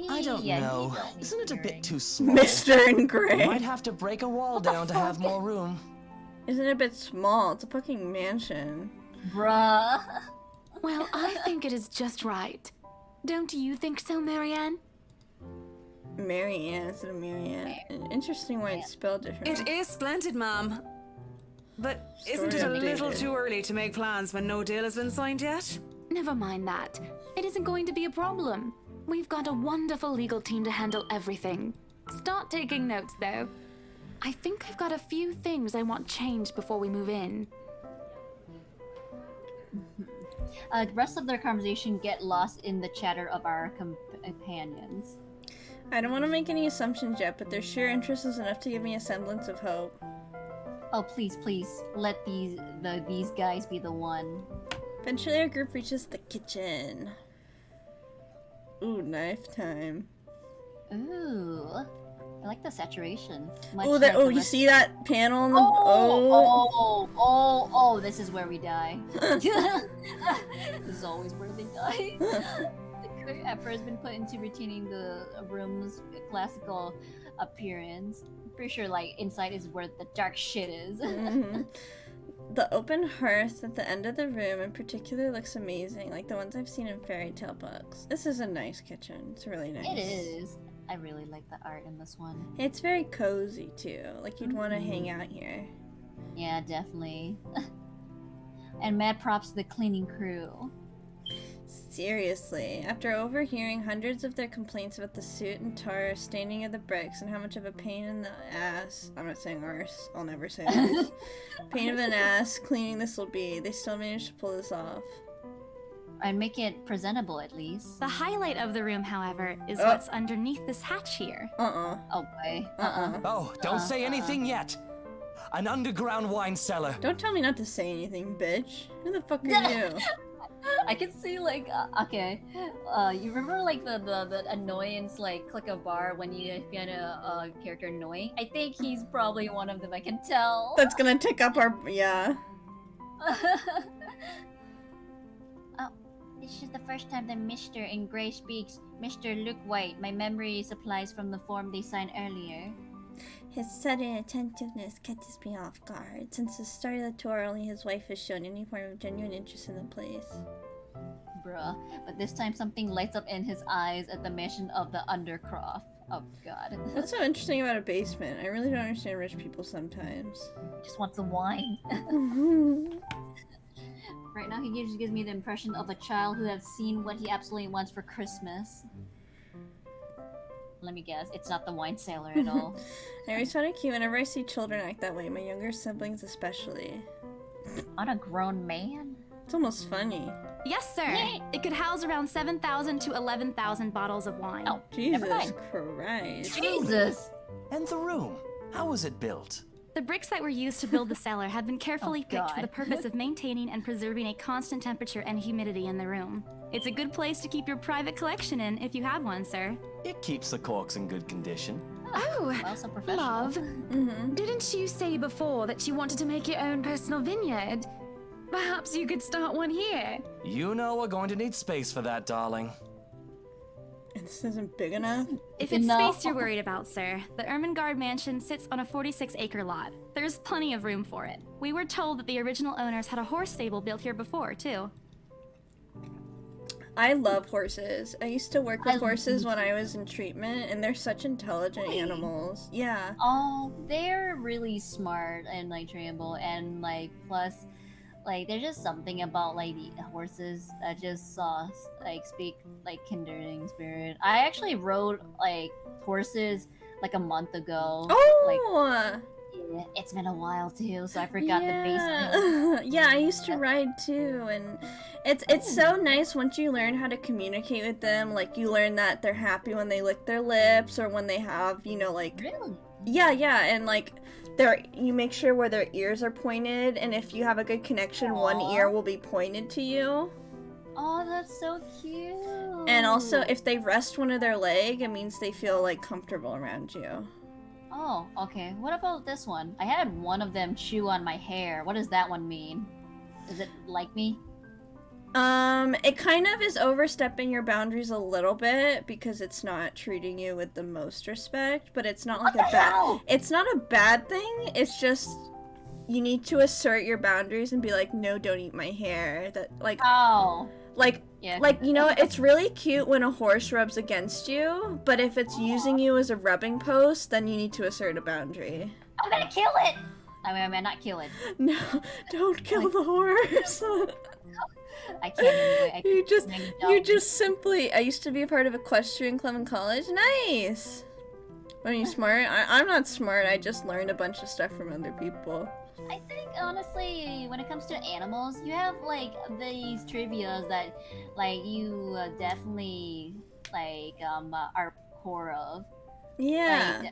M: I don't know. Isn't it a bit too small?
A: Mr. in
M: We
A: Grey.
M: might have to break a wall down to have more room.
A: Isn't it a bit small? It's a fucking mansion.
B: Bruh.
I: Well, I think it is just right. Don't you think so, Marianne?
A: Marianne instead of Marianne. Interesting why it's spelled different.
J: It is splendid, ma'am. But isn't it a
A: Story
J: little
A: updated.
J: too early to make plans when no deal has been signed yet?
I: Never mind that. It isn't going to be a problem. We've got a wonderful legal team to handle everything. Start taking notes, though. I think I've got a few things I want changed before we move in.
B: The rest of their conversation get lost in the chatter of our companions.
A: I don't want to make any assumptions yet, but their sheer interest is enough to give me a semblance of hope.
B: Oh, please, please, let these guys be the one.
A: Eventually our group reaches the kitchen. Ooh, knife time.
B: Ooh, I like the saturation. Much
A: Oh,
B: like
A: that!
B: the
A: Oh, you
B: rest-
A: see that panel? On the,
B: Oh, this is where we die. This is always where they die. The correct effort has been put into retaining the room's classical appearance. I'm pretty sure, like, inside is where the dark shit is.
A: Mhm. The open hearth at the end of the room in particular looks amazing, like the ones I've seen in fairy tale books. This is a nice kitchen. It's really nice.
B: It is. I really like the art in this one.
A: It's very cozy too. Like you'd want to hang out here.
B: Yeah, definitely. And mad props to the cleaning crew.
A: Seriously, after overhearing hundreds of their complaints about the soot and tar staining of the bricks and how much of a pain in the ass, I'm not saying arse, I'll never say this, pain of an ass cleaning this will be, they still managed to pull this off.
B: And make it presentable at least.
D: The highlight of the room, however, is what's underneath this hatch here.
B: Oh boy.
M: Oh, don't say anything yet. An underground wine cellar.
A: Don't tell me not to say anything, bitch. Who the fuck are you?
B: I can see like okay, you remember like the annoyance like click a bar when you get a character annoying? I think he's probably one of them. I can tell.
A: That's gonna tick up our yeah.
L: Oh, this is the first time that Mr. in Grey speaks. Mr. Luke White, my memory supplies from the form they signed earlier.
A: His sudden attentiveness catches me off guard. Since the start of the tour, only his wife has shown any form of genuine interest in the place.
B: Bruh. But this time something lights up in his eyes at the mention of the Undercroft. Oh god.
A: What's so interesting about a basement? I really don't understand rich people sometimes.
B: Just wants the wine. Right now he gives me the impression of a child who has seen what he absolutely wants for Christmas. Let me guess, it's not the wine cellar at all.
A: I always find it cute whenever I see children act that way, my younger siblings especially.
B: On a grown man?
A: It's almost funny.
D: Yes, sir. It could house around 7,000 to 11,000 bottles of wine.
B: Oh,
A: Jesus Christ.
B: Jesus!
M: And the room. How was it built?
D: The bricks that were used to build the cellar have been carefully picked for
B: God.
D: the purpose of maintaining and preserving a constant temperature and humidity in the room. It's a good place to keep your private collection in if you have one, sir.
M: It keeps the corks in good condition.
I: Oh,
B: Well, so professional.
I: love. Didn't you say before that you wanted to make your own personal vineyard? Perhaps you could start one here.
M: You know we're going to need space for that, darling.
A: And this isn't big enough?
D: If it's
B: No.
D: space you're worried about, sir, the Ermengarde mansion sits on a 46-acre lot. There's plenty of room for it. We were told that the original owners had a horse stable built here before, too.
A: I love horses. I used to work with horses when I was in treatment, and they're such intelligent animals. Yeah.
B: Oh, they're really smart and like trainable, and like plus, like there's just something about like the horses that just like speak like kindling spirit. I actually rode like horses like a month ago.
A: Oh!
B: Yeah, it's been a while too, so I forgot the basics.
A: Yeah, I used to ride too, and it's so nice once you learn how to communicate with them. Like you learn that they're happy when they lick their lips, or when they have, you know, like
B: Really?
A: yeah, and like you make sure where their ears are pointed, and if you have a good connection, one ear will be pointed to you.
B: Oh, that's so cute.
A: And also, if they rest one of their leg, it means they feel like comfortable around you.
B: Oh, okay. What about this one? I had one of them chew on my hair. What does that one mean? Is it like me?
A: It kind of is overstepping your boundaries a little bit because it's not treating you with the most respect, but it's not like it's not a bad thing. It's just you need to assert your boundaries and be like, no, don't eat my hair. That like
B: yeah.
A: Like, you know, it's really cute when a horse rubs against you, but if it's using you as a rubbing post, then you need to assert a boundary.
B: I'm gonna kill it! I mean, not kill it.
A: No, don't kill the horse.
B: I can't anyway.
A: You just simply. I used to be a part of Equestrian Club in college. Nice. Are you smart? I'm not smart. I just learned a bunch of stuff from other people.
B: I think honestly, when it comes to animals, you have like these trivias that, like, you definitely like are core of.
A: Yeah.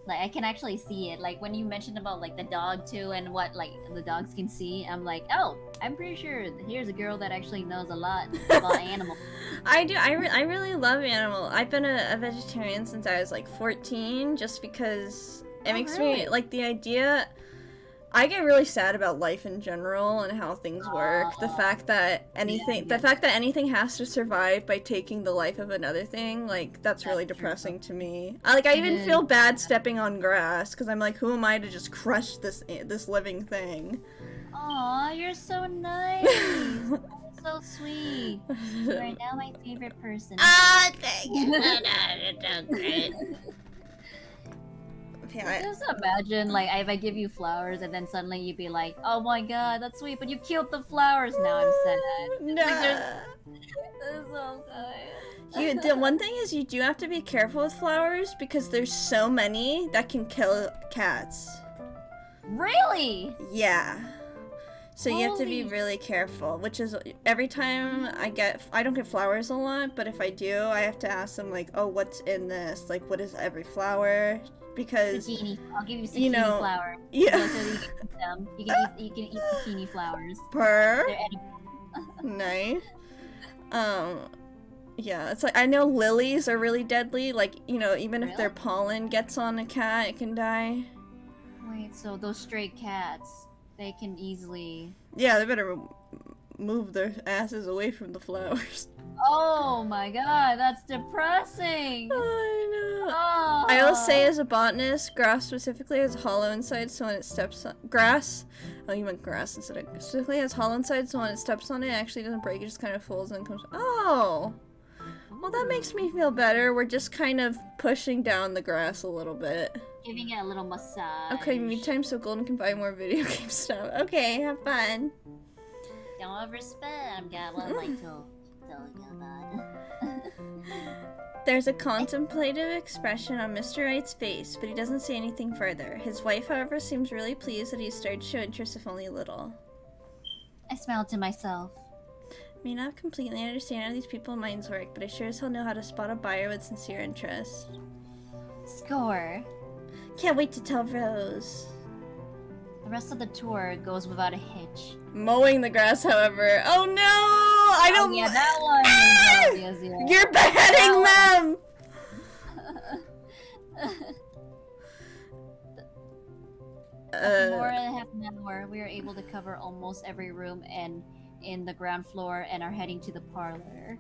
B: Like I can actually see it. Like when you mentioned about like the dog too, and what like the dogs can see, I'm like, oh, I'm pretty sure here's a girl that actually knows a lot about animals.
A: I do. I really love animal. I've been a vegetarian since I was like 14, just because it makes me like the idea. I get really sad about life in general and how things work. The fact that anything has to survive by taking the life of another thing, like that's really depressing to me. I even feel bad stepping on grass because I'm like, who am I to just crush this living thing?
B: Aw, you're so nice. So sweet. You are now my favorite person.
A: Ah, thank you. That's great.
B: Just imagine, like, if I give you flowers and then suddenly you'd be like, oh my god, that's sweet, but you killed the flowers. Now I'm sad.
A: No.
B: That's so good.
A: The one thing is you do have to be careful with flowers because there's so many that can kill cats.
B: Really?
A: Yeah. So you have to be really careful, which is every time I don't get flowers a lot, but if I do, I have to ask them like, oh, what's in this? Like, what is every flower? Because
B: zucchini. I'll give you zucchini flower.
A: Yeah.
B: You can eat zucchini flowers.
A: They're
B: edible.
A: Nice. Yeah, it's like I know lilies are really deadly. Like, you know, even if their pollen gets on a cat, it can die.
B: Wait, so those stray cats, they can easily...
A: Yeah, they better move their asses away from the flowers.
B: Oh my god, that's depressing!
A: I know.
B: Oh.
A: I will say as a botanist, grass specifically has hollow inside, so when it steps on... Grass? Oh, you meant grass instead of... Specifically has hollow inside, so when it steps on it, it actually doesn't break, it just kind of folds and comes... Oh! Well, that makes me feel better. We're just kind of pushing down the grass a little bit.
B: Giving it a little massage.
A: Okay, me time so Golden can buy more video game stuff. Okay, have fun.
L: Don't overspend. Got one like to tell you that.
A: There's a contemplative expression on Mr. Wright's face, but he doesn't say anything further. His wife, however, seems really pleased that he's started to show interest, if only a little.
B: I smiled to myself.
A: May not completely understand how these people's minds work, but I sure as hell know how to spot a buyer with sincere interest.
B: Score.
A: Can't wait to tell Rose.
B: The rest of the tour goes without a hitch.
A: Mowing the grass, however. Oh no! I don't.
B: Yeah, that one is obvious. Yeah.
A: You're beheading them.
B: After more than half an hour, we are able to cover almost every room and in the ground floor and are heading to the parlor.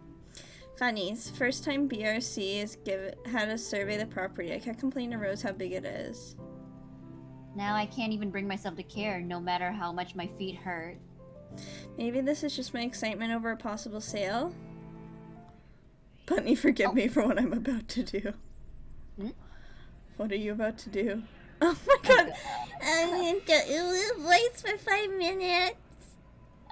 A: Funnies. First time BRC has had to survey the property. I can't complain to Rose how big it is.
B: Now I can't even bring myself to care, no matter how much my feet hurt.
A: Maybe this is just my excitement over a possible sale? Bunny, forgive me for what I'm about to do.
B: Hmm?
A: What are you about to do? Oh my god! I'm going to voice for 5 minutes.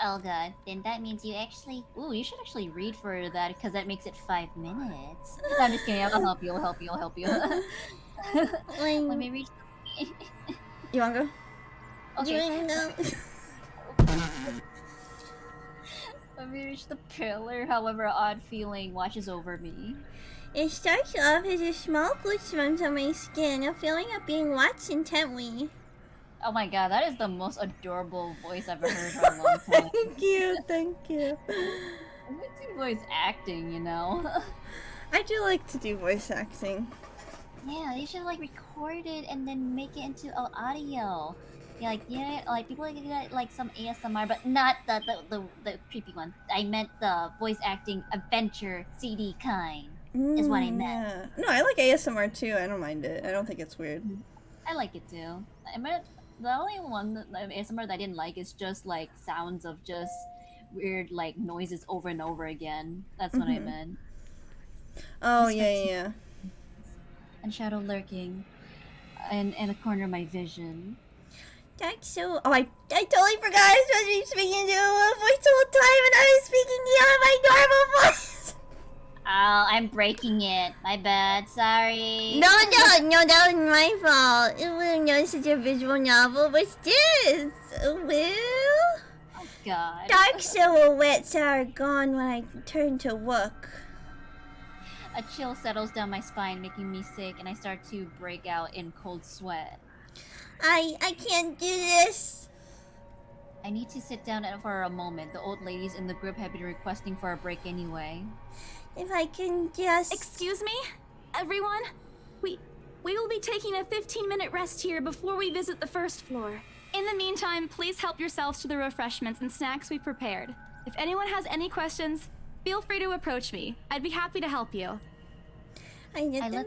L: Oh god, then that means you actually...
B: Ooh, you should actually read for that, because that makes it 5 minutes. I'm just kidding, I'll help you, I'll help you. Let me read.
A: You wanna go?
B: Okay.
A: You wanna go?
B: Let me reach the pillar, however odd feeling washes over me.
A: It starts off as a small goosebumps on my skin, a feeling of being watched intently.
B: Oh my god, that is the most adorable voice I've ever heard in a long time.
A: Thank you, thank you.
B: We do voice acting, you know.
A: I do like to do voice acting.
L: Yeah, you should like record it and then make it into audio. Yeah, like people get like some ASMR, but not the creepy one. I meant the voice acting adventure CD kind. Is what I meant.
A: Yeah. No, I like ASMR too. I don't mind it. I don't think it's weird.
B: I like it too. I meant the only one that ASMR that I didn't like is just like sounds of just weird like noises over and over again. That's what I meant.
A: Oh yeah.
B: And shadow lurking, in the corner of my vision.
A: That's so. Oh, I totally forgot I was supposed to be speaking to a voice the whole time, and I was speaking beyond my normal voice.
L: Oh, I'm breaking it. My bad. Sorry.
A: No, that was my fault. It wasn't know such a visual novel. What's this? Well,
B: oh God.
A: Dark silhouettes are gone when I turn to look.
B: A chill settles down my spine, making me sick, and I start to break out in cold sweat.
A: I can't do this.
B: I need to sit down for a moment. The old ladies in the group have been requesting for a break anyway.
A: If I can just...
D: Excuse me? Everyone? We will be taking a 15-minute rest here before we visit the first floor. In the meantime, please help yourselves to the refreshments and snacks we prepared. If anyone has any questions, feel free to approach me. I'd be happy to help you.
A: I let them...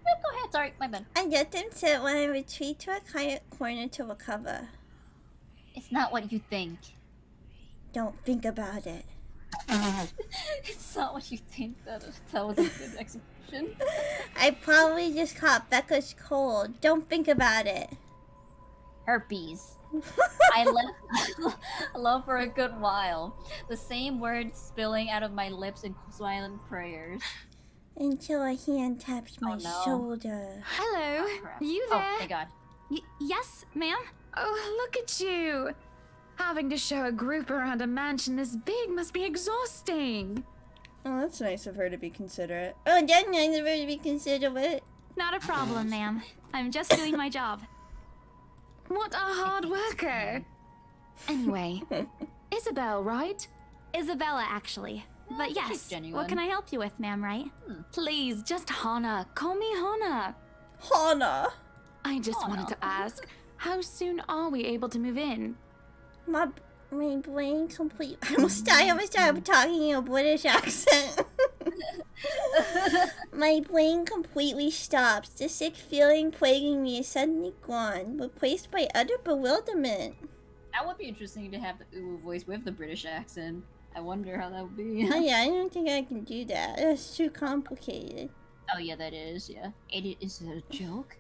B: Go ahead, sorry, my bad.
A: I let them sit when I retreat to a quiet corner to recover.
B: It's not what you think.
A: Don't think about it.
B: It's not what you think. That was a good execution.
A: I probably just caught Becca's cold. Don't think about it.
B: Herpes. I left alone for a good while. The same words spilling out of my lips in silent prayers.
A: Until a hand taps my shoulder.
E: Hello, you there?
B: Oh, thank God.
D: Yes, ma'am?
E: Oh, look at you. Having to show a group around a mansion this big must be exhausting.
A: Oh, that's nice of her to be considerate. Oh, that's nice of her to be considerate.
D: Not a problem, ma'am. I'm just doing my job.
E: What a hard worker. Anyway, Isabel, right?
D: Isabella, actually. But yes, what can I help you with, ma'am, right?
E: Please, just Hana. Call me Hana.
A: Hana.
E: I just wanted to ask, how soon are we able to move in?
A: My brain complete. I almost started talking in a British accent. My brain completely stops. The sick feeling plaguing me is suddenly gone, replaced by utter bewilderment.
B: That would be interesting to have the Uwu voice with the British accent. I wonder how that would be.
A: Oh yeah, I don't think I can do that. That's too complicated.
B: Oh yeah, that is, yeah. Is it a joke?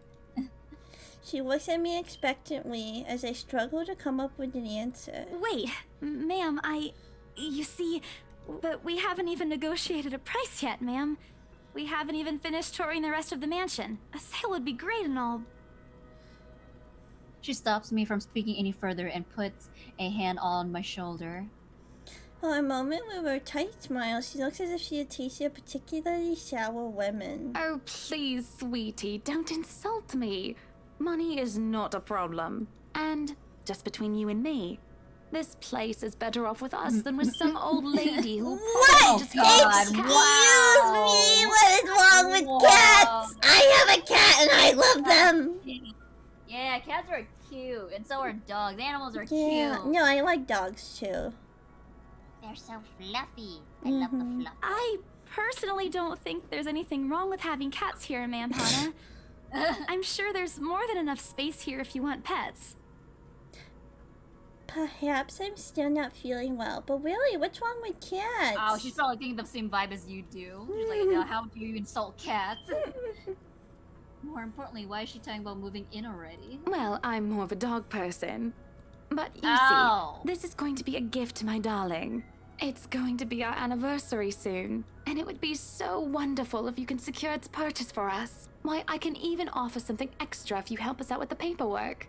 A: She looks at me expectantly as I struggle to come up with an answer.
D: Wait, ma'am, you see, but we haven't even negotiated a price yet, ma'am. We haven't even finished touring the rest of the mansion. A sale would be great and all.
B: She stops me from speaking any further and puts a hand on my shoulder.
A: For a moment with her tight smile, she looks as if she had tasted a particularly sour lemon.
E: Oh, please, sweetie, don't insult me. Money is not a problem. And, just between you and me, this place is better off with us than with some old lady who
A: What?
E: just
A: Excuse me! What is wrong with cats? I have a cat and I love them!
B: Yeah, cats are cute, and so are dogs. Animals are
A: Yeah,
B: cute.
A: no, I like dogs too.
L: They're so fluffy. I love the fluff.
D: I personally don't think there's anything wrong with having cats here, ma'am Hana. I'm sure there's more than enough space here if you want pets.
A: Perhaps I'm still not feeling well, but really, what's wrong with cats?
B: Oh, she's probably thinking the same vibe as you do. She's like, how do you insult cats? More importantly, why is she talking about moving in already?
E: Well, I'm more of a dog person. But you
B: Oh.
E: see, this is going to be a gift to my darling. It's going to be our anniversary soon, and it would be so wonderful if you can secure its purchase for us. Why, I can even offer something extra if you help us out with the paperwork.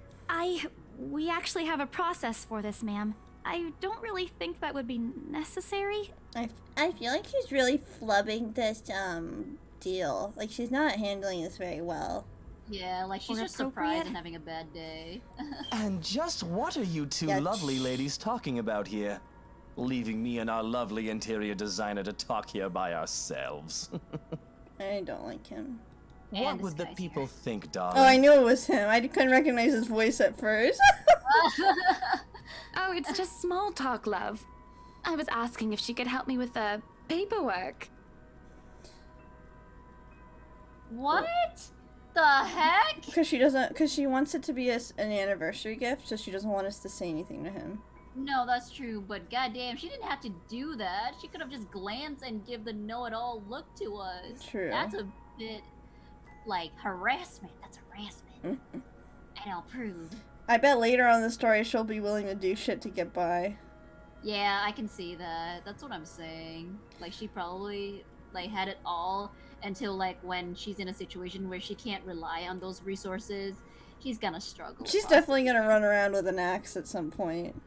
D: We actually have a process for this, ma'am. I don't really think that would be necessary.
A: I feel like she's really flubbing this deal. Like she's not handling this very well.
B: Yeah, like she's just surprised and having a bad day.
M: And just what are you two lovely ladies talking about here? leaving me and our lovely interior designer to talk here by ourselves.
A: I don't like him.
M: What would the people think, darling?
A: Oh, I knew it was him. I couldn't recognize his voice at first.
I: Oh, it's just small talk, love. I was asking if she could help me with the paperwork.
B: What the heck?
A: Because she wants it to be an anniversary gift, so she doesn't want us to say anything to him.
B: No, that's true, but goddamn, she didn't have to do that. She could have just glanced and give the know-it-all look to us.
A: True.
B: That's a bit, like, harassment. That's harassment. I don't approve.
A: I bet later on in the story she'll be willing to do shit to get by.
B: Yeah, I can see that. That's what I'm saying. Like, she probably, like, had it all until, like, when she's in a situation where she can't rely on those resources, she's gonna struggle.
A: She's definitely gonna run around with an axe at some point.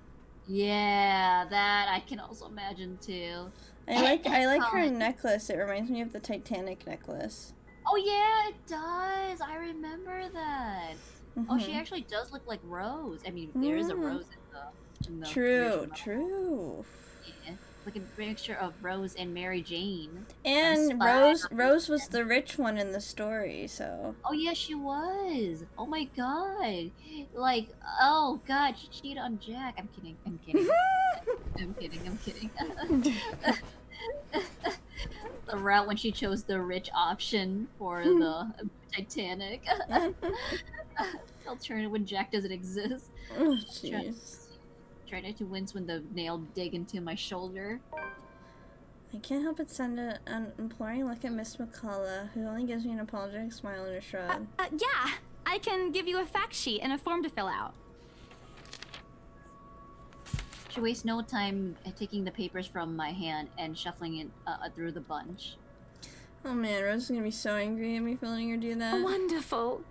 B: Yeah, that I can also imagine, too.
A: I like her necklace. It reminds me of the Titanic necklace.
B: Oh, yeah, it does. I remember that. Oh, she
A: Mhm.
B: actually does look like Rose. I mean, there is a Rose in the
A: True,
B: original.
A: true.
B: Yeah, like a mixture of Rose and Mary Jane.
A: And Rose was the rich one in the story, so.
B: Oh yeah, she was. Oh my god. Like, oh god, she cheated on Jack. I'm kidding. I'm kidding. I'm kidding. The route when she chose the rich option for the Titanic. Alternative when Jack doesn't exist.
A: Oh, jeez.
B: Try not to wince when the nail dig into my shoulder.
A: I can't help but send an imploring look at Miss McCullough, who only gives me an apologetic smile and a shrug.
D: Yeah, I can give you a fact sheet and a form to fill out.
B: She wastes no time taking the papers from my hand and shuffling it through the bunch.
A: Oh man, Rose is gonna be so angry at me for letting her do that.
I: Wonderful.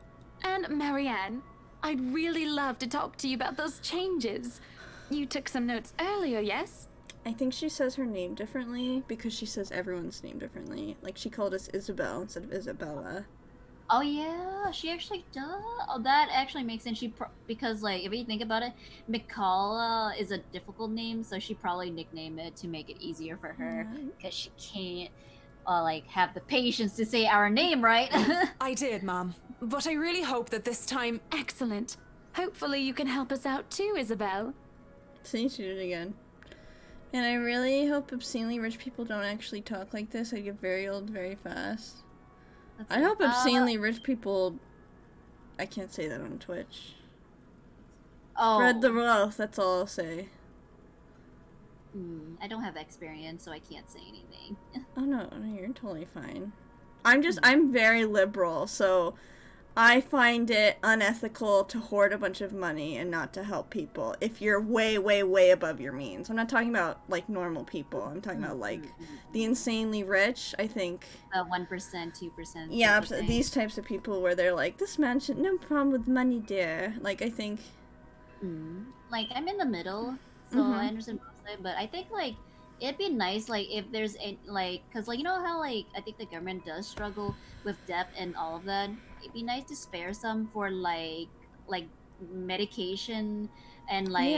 I: And Marianne, I'd really love to talk to you about those changes. You took some notes earlier, yes?
A: I think she says her name differently because she says everyone's name differently. Like, she called us Isabel instead of Isabella.
B: Oh yeah, she actually does. Oh, that actually makes sense. Because like if you think about it, McCullough is a difficult name, so she probably nicknamed it to make it easier for her because she can't like have the patience to say our name right.
J: I did, Mom. But I really hope that this time.
I: Excellent. Hopefully you can help us out too, Isabel.
A: See, she did it again. And I really hope obscenely rich people don't actually talk like this. I get very old very fast. I hope obscenely rich people... I can't say that on Twitch.
B: Oh.
A: Spread the wealth, that's all I'll say.
B: I don't have experience, so I can't say anything.
A: Oh no, you're totally fine. I'm very liberal, so I find it unethical to hoard a bunch of money and not to help people if you're way, way, way above your means. I'm not talking about, like, normal people. I'm talking about, like, the insanely rich, I think.
B: 1%, 2%.
A: Yeah, these types of people where they're like, this man should no problem with money, dear. Like, I think...
B: Like, I'm in the middle, so I understand mostly, but I think, like, it'd be nice, like, if there's, like, because, like, you know how, like, I think the government does struggle with debt and all of that? It'd be nice to spare some for, like medication and, like,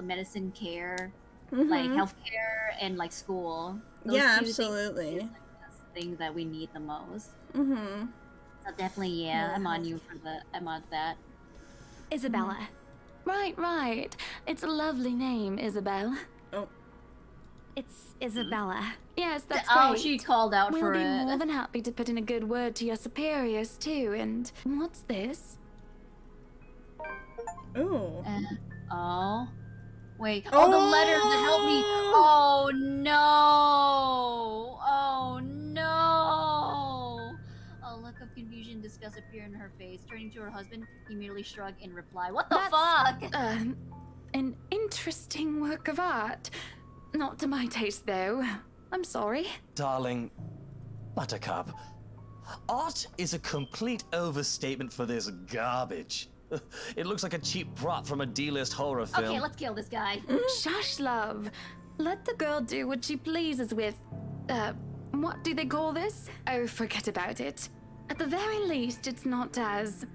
B: medicine care, like, healthcare and, like, school. Those two
A: absolutely.
B: Things the thing that we need the most.
A: So
B: definitely, yeah, I'm on you for I'm on that.
I: Isabella. Right. It's a lovely name, Isabel.
A: Oh.
D: It's Isabella.
I: Yes, that's
B: Oh,
I: great.
B: she called out
I: we'll
B: for
I: be
B: it.
I: more than happy to put in a good word to your superiors, too, and what's this?
A: Ooh.
B: Oh. Wait. Oh, the letter to help me. Oh, no. Oh, no. A look of confusion and disgust appeared in her face. Turning to her husband, he merely shrugged in reply. What the fuck?
I: An interesting work of art. Not to my taste, though. I'm sorry.
M: Darling, Buttercup, art is a complete overstatement for this garbage. It looks like a cheap prop from a D-list horror film.
B: Okay, let's kill this guy.
I: Shush, love. Let the girl do what she pleases with, what do they call this? Oh, forget about it. At the very least, it's not as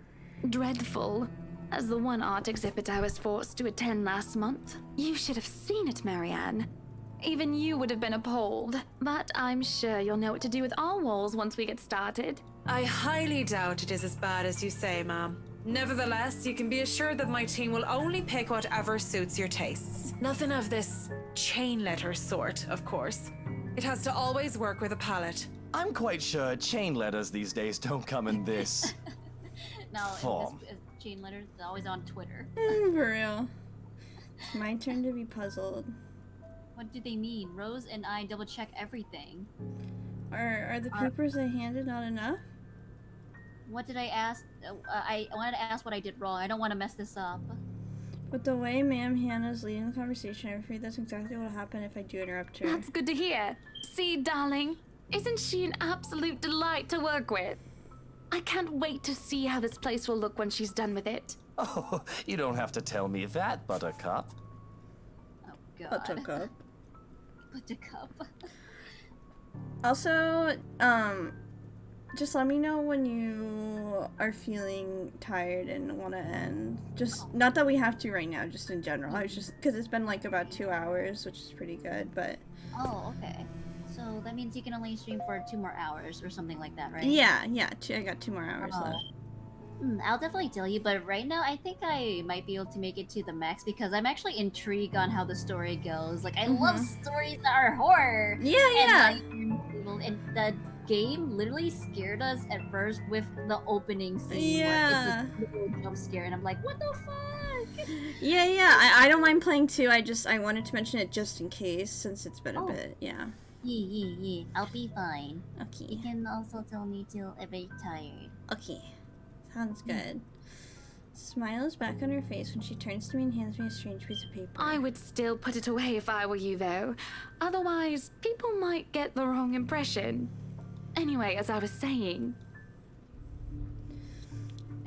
I: dreadful
D: as the one art exhibit I was forced to attend last month. You should have seen it, Marianne. Even you would have been appalled. But I'm sure you'll know what to do with all walls once we get started.
J: I highly doubt it is as bad as you say, ma'am. Nevertheless, you can be assured that my team will only pick whatever suits your tastes. Nothing of this chain letter sort, of course. It has to always work with a palette.
M: I'm quite sure chain letters these days don't come in this
B: No,
M: form.
B: this chain letters is always on Twitter.
A: For real. It's my turn to be puzzled.
B: What do they mean? Rose and I double check everything.
A: Are the papers I handed not enough?
B: What did I ask? I wanted to ask what I did wrong. I don't want to mess this up.
A: With the way Ma'am Hannah's leading the conversation, I'm afraid that's exactly what will happen if I do interrupt her.
D: That's good to hear. See, darling, isn't she an absolute delight to work with? I can't wait to see how this place will look when she's done with it.
M: Oh, you don't have to tell me that, Buttercup.
B: Oh, God.
A: Buttercup.
B: Buttercup.
A: Also, just let me know when you are feeling tired and want to end. Just, not that we have to right now, just in general. I was just, because it's been like about 2 hours, which is pretty good, but...
B: Oh, okay. So that means you can only stream for 2 more hours or something like that, right?
A: Yeah, I got 2 more hours left.
B: I'll definitely tell you, but right now I think I might be able to make it to the max because I'm actually intrigued on how the story goes. Like, I love stories that are horror!
A: Yeah.
B: And the game literally scared us at first with the opening scene
A: Yeah.
B: where it's a little jump scare and I'm like, what the fuck?
A: Yeah, I don't mind playing too. I wanted to mention it just in case, since it's been a bit, yeah.
L: Yeah. I'll be fine.
A: Okay.
L: You can also tell me till I'm very tired.
A: Okay. Sounds good. Smile is back on her face when she turns to me and hands me a strange piece of paper.
D: I would still put it away if I were you, though. Otherwise, people might get the wrong impression. Anyway, as I was saying...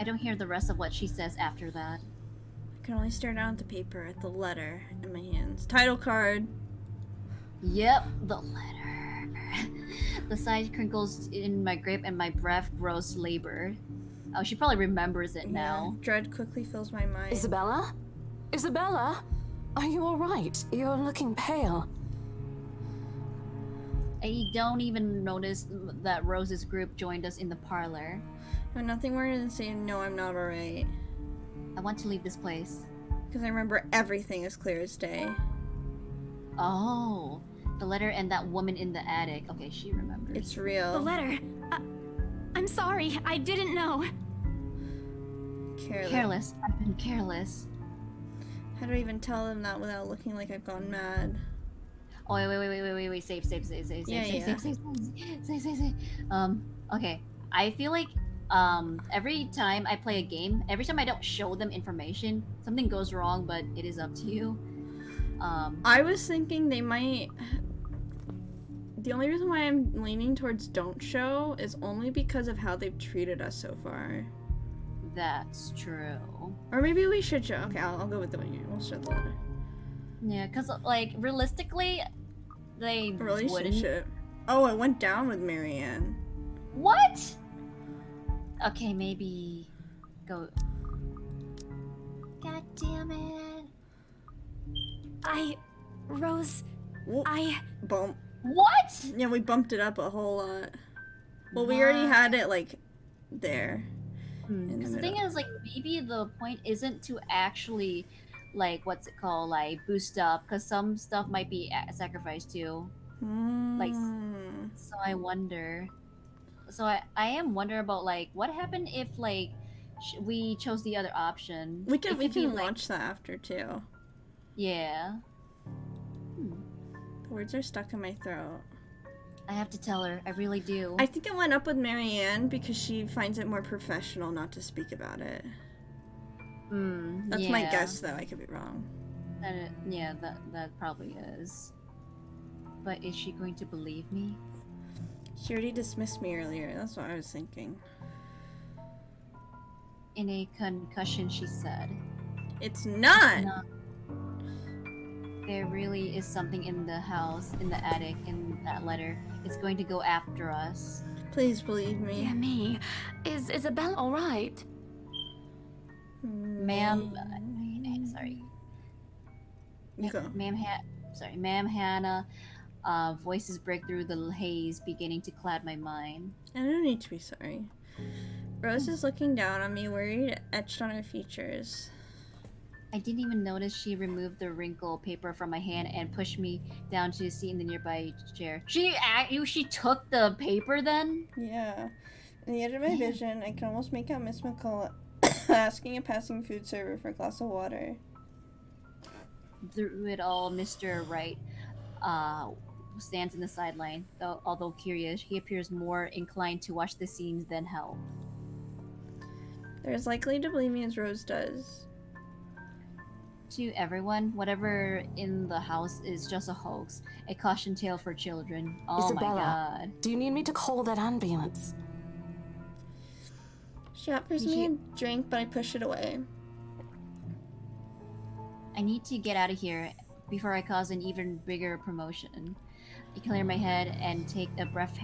B: I don't hear the rest of what she says after that.
A: I can only stare down at the paper, at the letter in my hands. Title card.
B: Yep, the letter. The side crinkles in my grip and my breath grows labored. Oh, she probably remembers it now.
A: Dread quickly fills my mind.
I: Isabella? Isabella? Are you alright? You're looking pale.
B: I don't even notice that Rose's group joined us in the parlor.
A: I'm nothing more than saying, no, I'm not alright.
B: I want to leave this place.
A: Because I remember everything as clear as day.
B: Oh, the letter and that woman in the attic. Okay, she remembers.
A: It's real.
D: The letter. I'm sorry, I didn't know.
B: Careless. I've been careless.
A: How do I even tell them that without looking like I've gone mad?
B: Oh, wait. Save. Okay. I feel like, every time I play a game, every time I don't show them information, something goes wrong, but it is up to you.
A: I was thinking they might... The only reason why I'm leaning towards don't show is only because of how they've treated us so far.
B: That's true.
A: Or maybe we should show. Okay, I'll go with the one. We'll show the letter.
B: Yeah, because, like, realistically, they
A: Relationship. Oh, it went down with Marianne.
B: What? Okay, maybe... Go...
L: God damn it.
D: Rose...
A: Bump.
B: What?
A: Yeah, we bumped it up a whole lot. Well, we already had it, like, there.
B: Because the thing is, like, maybe the point isn't to actually, like, what's it called, like, boost up, because some stuff might be sacrificed too. Like, so I wonder. So I am wondering about, like, what happened if, like, we chose the other option?
A: We can
B: like,
A: watch that after, too.
B: Yeah.
A: The words are stuck in my throat.
B: I have to tell her. I really do.
A: I think it went up with Marianne because she finds it more professional not to speak about it. That's my guess, though. I could be wrong.
B: That probably is. But is she going to believe me?
A: She already dismissed me earlier. That's what I was thinking.
B: In a concussion, she said.
A: It's not!
B: There really is something in the house, in the attic, in that letter. It's going to go after us.
A: Please believe me.
D: Dear me. Is Isabella alright?
B: Ma'am, sorry.
A: You go.
B: Ma'am Hannah. Voices break through the haze, beginning to cloud my mind.
A: I don't need to be sorry. Rose is looking down on me, worried, etched on her features.
B: I didn't even notice she removed the wrinkle paper from my hand and pushed me down to a seat in the nearby chair. She took the paper then?
A: Yeah. In the edge of my vision, I can almost make out Miss McCullough asking a passing food server for a glass of water.
B: Through it all, Mr. Wright stands in the sideline. Though, although curious, he appears more inclined to watch the scenes than help.
A: They're as likely to believe me as Rose does.
B: To everyone, whatever in the house is just a hoax, a caution tale for children. Oh
I: Isabella,
B: my god.
I: do you need me to call that ambulance?
A: She offers me a drink, but I push it away.
B: I need to get out of here before I cause an even bigger promotion. I clear my head and take a fresh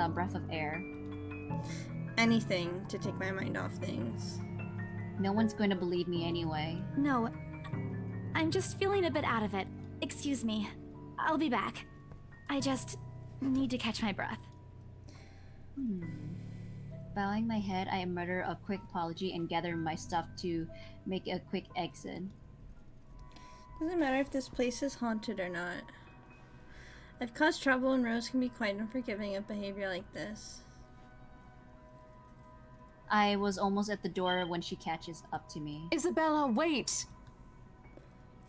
B: breath of air.
A: Anything to take my mind off things.
B: No one's going to believe me anyway.
D: No, I'm just feeling a bit out of it. Excuse me. I'll be back. I just need to catch my breath.
B: Bowing my head, I mutter a quick apology and gather my stuff to make a quick exit.
A: Doesn't matter if this place is haunted or not. I've caused trouble and Rose can be quite unforgiving of behavior like this.
B: I was almost at the door when she catches up to me.
I: Isabella, wait!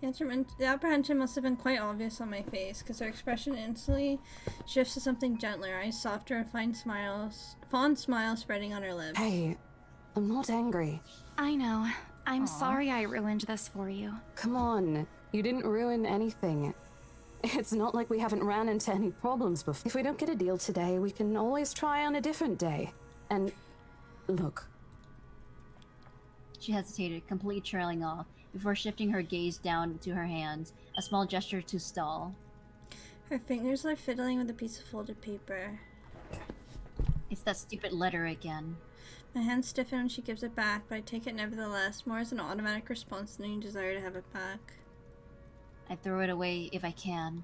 A: The apprehension must have been quite obvious on my face, because her expression instantly shifts to something gentler, eyes softer, a fond smile spreading on her lips.
I: Hey, I'm not angry.
D: I know. I'm sorry I ruined this for you.
I: Come on, you didn't ruin anything. It's not like we haven't ran into any problems before. If we don't get a deal today, we can always try on a different day. And look.
B: She hesitated, completely trailing off, before shifting her gaze down to her hands, a small gesture to stall.
A: Her fingers are fiddling with a piece of folded paper.
B: It's that stupid letter again.
A: My hands stiffen when she gives it back, but I take it nevertheless, more as an automatic response than any desire to have it back.
B: I throw it away if I can.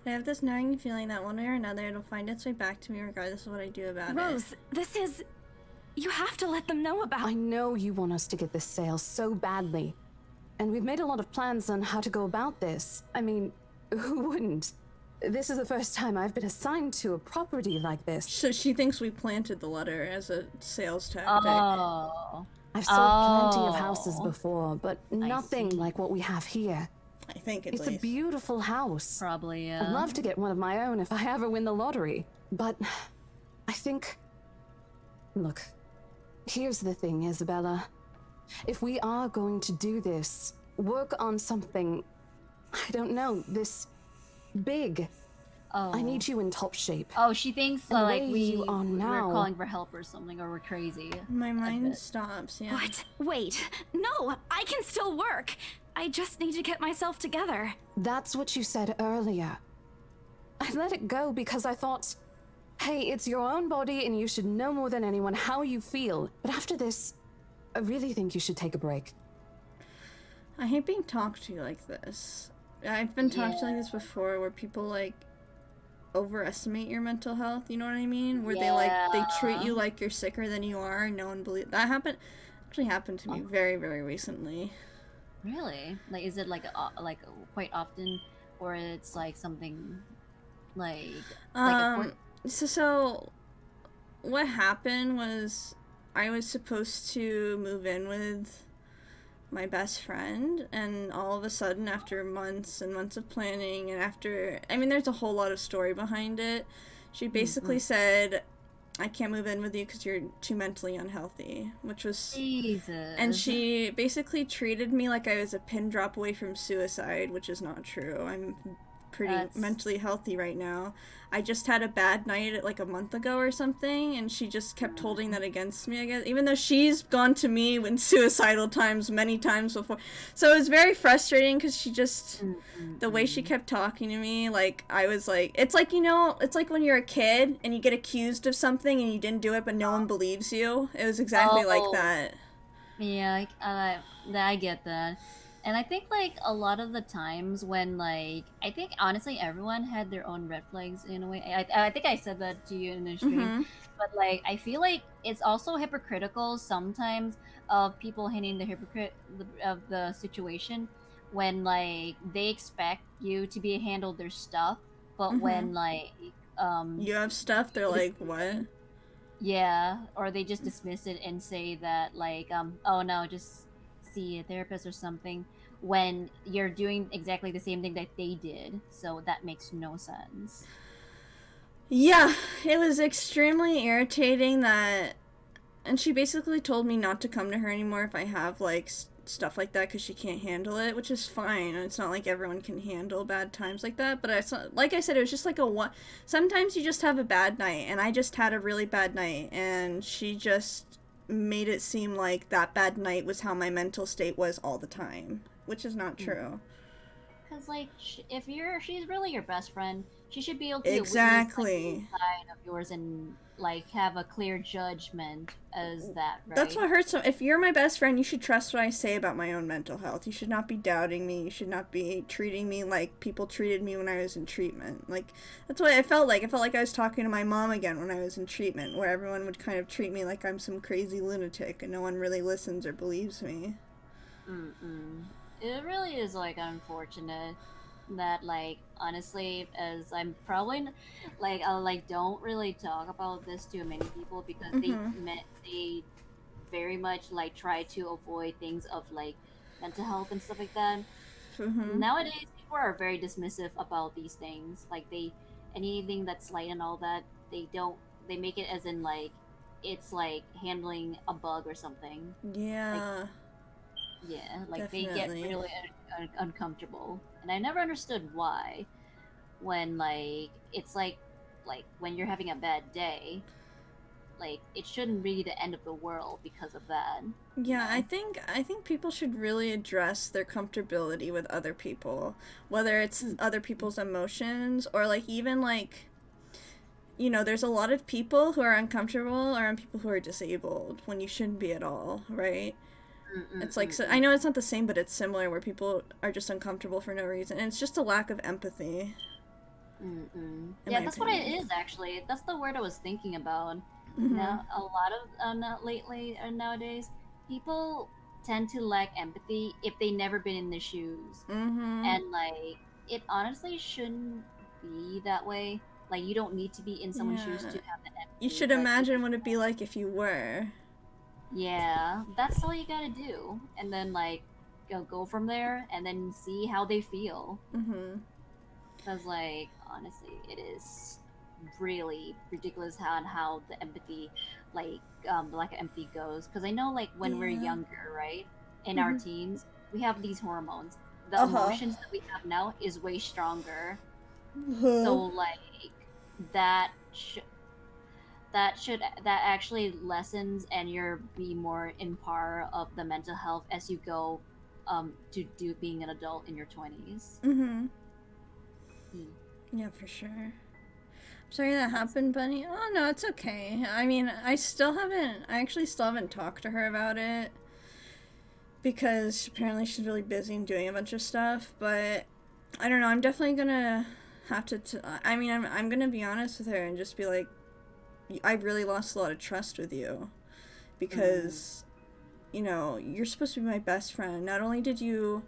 A: But I have this nagging feeling that one way or another it'll find its way back to me regardless of what I do about it.
D: Rose, this is... You have to let them know about...
I: I know you want us to get this sale so badly. And we've made a lot of plans on how to go about this. I mean, who wouldn't? This is the first time I've been assigned to a property like this.
A: So she thinks we planted the letter as a sales tactic.
B: Oh.
I: I've sold plenty of houses before, but nothing like what we have here.
A: I think
I: it's a beautiful house.
B: Probably, yeah.
I: I'd love to get one of my own if I ever win the lottery. But I think... Look, here's the thing, Isabella. If we are going to do this, work on something, I don't know, this big.
B: Oh.
I: I need you in top shape.
B: Oh, she thinks like
I: you are now.
B: we're calling for help or something, or we're crazy.
A: My mind stops, yeah.
D: What? Wait. No, I can still work. I just need to get myself together.
I: That's what you said earlier. I let it go because I thought, hey, it's your own body and you should know more than anyone how you feel. But after this, I really think you should take a break.
A: I hate being talked to like this. I've been talked to like this before, where people like overestimate your mental health, you know what I mean? Where they treat you like you're sicker than you are, and no one believes. That actually happened to me very, very recently.
B: Really? Like, is it like quite often, or it's like something like
A: so what happened was I was supposed to move in with my best friend, and all of a sudden, after months and months of planning, and there's a whole lot of story behind it, she basically said, I can't move in with you because you're too mentally unhealthy, which was...
B: Jesus.
A: And she basically treated me like I was a pin drop away from suicide, which is not true. I'm pretty mentally healthy right now. I just had a bad night like a month ago or something, and she just kept holding that against me, I guess, even though she's gone to me in suicidal times many times before. So it was very frustrating because she just, the way she kept talking to me, like, I was like, it's like, you know, it's like when you're a kid and you get accused of something and you didn't do it but no one believes you. It was exactly like that.
B: Yeah, I get that. And I think like a lot of the times when like I think honestly everyone had their own red flags in a way. I think I said that to you in the stream,
A: Mm-hmm.
B: but like I feel like it's also hypocritical sometimes of people handling the hypocrite of the situation when like they expect you to be handle their stuff, but when like
A: You have stuff, they're like, what?
B: yeah, or they just dismiss it and say that like oh no, just see a therapist or something when you're doing exactly the same thing that they did. So that makes no sense.
A: Yeah, it was extremely irritating that, and she basically told me not to come to her anymore if I have like stuff like that because she can't handle it, which is fine. It's not like everyone can handle bad times like that, but like I said, it was just like a one. Sometimes you just have a bad night, and I just had a really bad night, and she just made it seem like that bad night was how my mental state was all the time, which is not true.
B: Because like if she's really your best friend, she should be able to
A: exactly
B: witness, like, side of yours and like have a clear judgment as that, right?
A: That's what hurts. If you're my best friend, you should trust what I say about my own mental health. You should not be doubting me. You should not be treating me like people treated me when I was in treatment. Like, that's what I felt like. I felt like I was talking to my mom again when I was in treatment, where everyone would kind of treat me like I'm some crazy lunatic and no one really listens or believes me.
B: It really is like unfortunate that like honestly, as I'm probably like I like don't really talk about this to many people because they very much like try to avoid things of like mental health and stuff like that. Nowadays people are very dismissive about these things. Like anything that's light and all that, they make it as in like it's like handling a bug or something.
A: Yeah.
B: Yeah, like
A: Definitely.
B: they get really uncomfortable, and I never understood why. When like it's like when you're having a bad day, like it shouldn't be the end of the world because of that.
A: Yeah, I think people should really address their comfortability with other people, whether it's other people's emotions or like even like, you know, there's a lot of people who are uncomfortable around people who are disabled when you shouldn't be at all, right? It's like, so, I know it's not the same, but it's similar where people are just uncomfortable for no reason, and it's just a lack of empathy.
B: Yeah, that's what it is actually. That's the word I was thinking about. Now, a lot of lately nowadays, people tend to lack empathy if they never been in the shoes, and like it honestly shouldn't be that way. Like you don't need to be in someone's shoes to have the empathy.
A: You should imagine what it'd be like if you were.
B: Yeah, that's all you gotta do, and then like go from there, and then see how they feel. Because like honestly, it is really ridiculous how the empathy, like the lack of empathy goes. Because I know like when we're younger, right, in our teens, we have these hormones. The emotions that we have now is way stronger. So like that actually lessens and you're be more in par of the mental health as you go to do being an adult in your 20s.
A: Yeah, for sure. I'm sorry that happened, Bunny. Oh no, it's okay. I mean, I actually still haven't talked to her about it because apparently she's really busy and doing a bunch of stuff, but I don't know, I'm definitely gonna have to I mean, I'm gonna be honest with her and just be like, I really lost a lot of trust with you because, you know, you're supposed to be my best friend. Not only did you,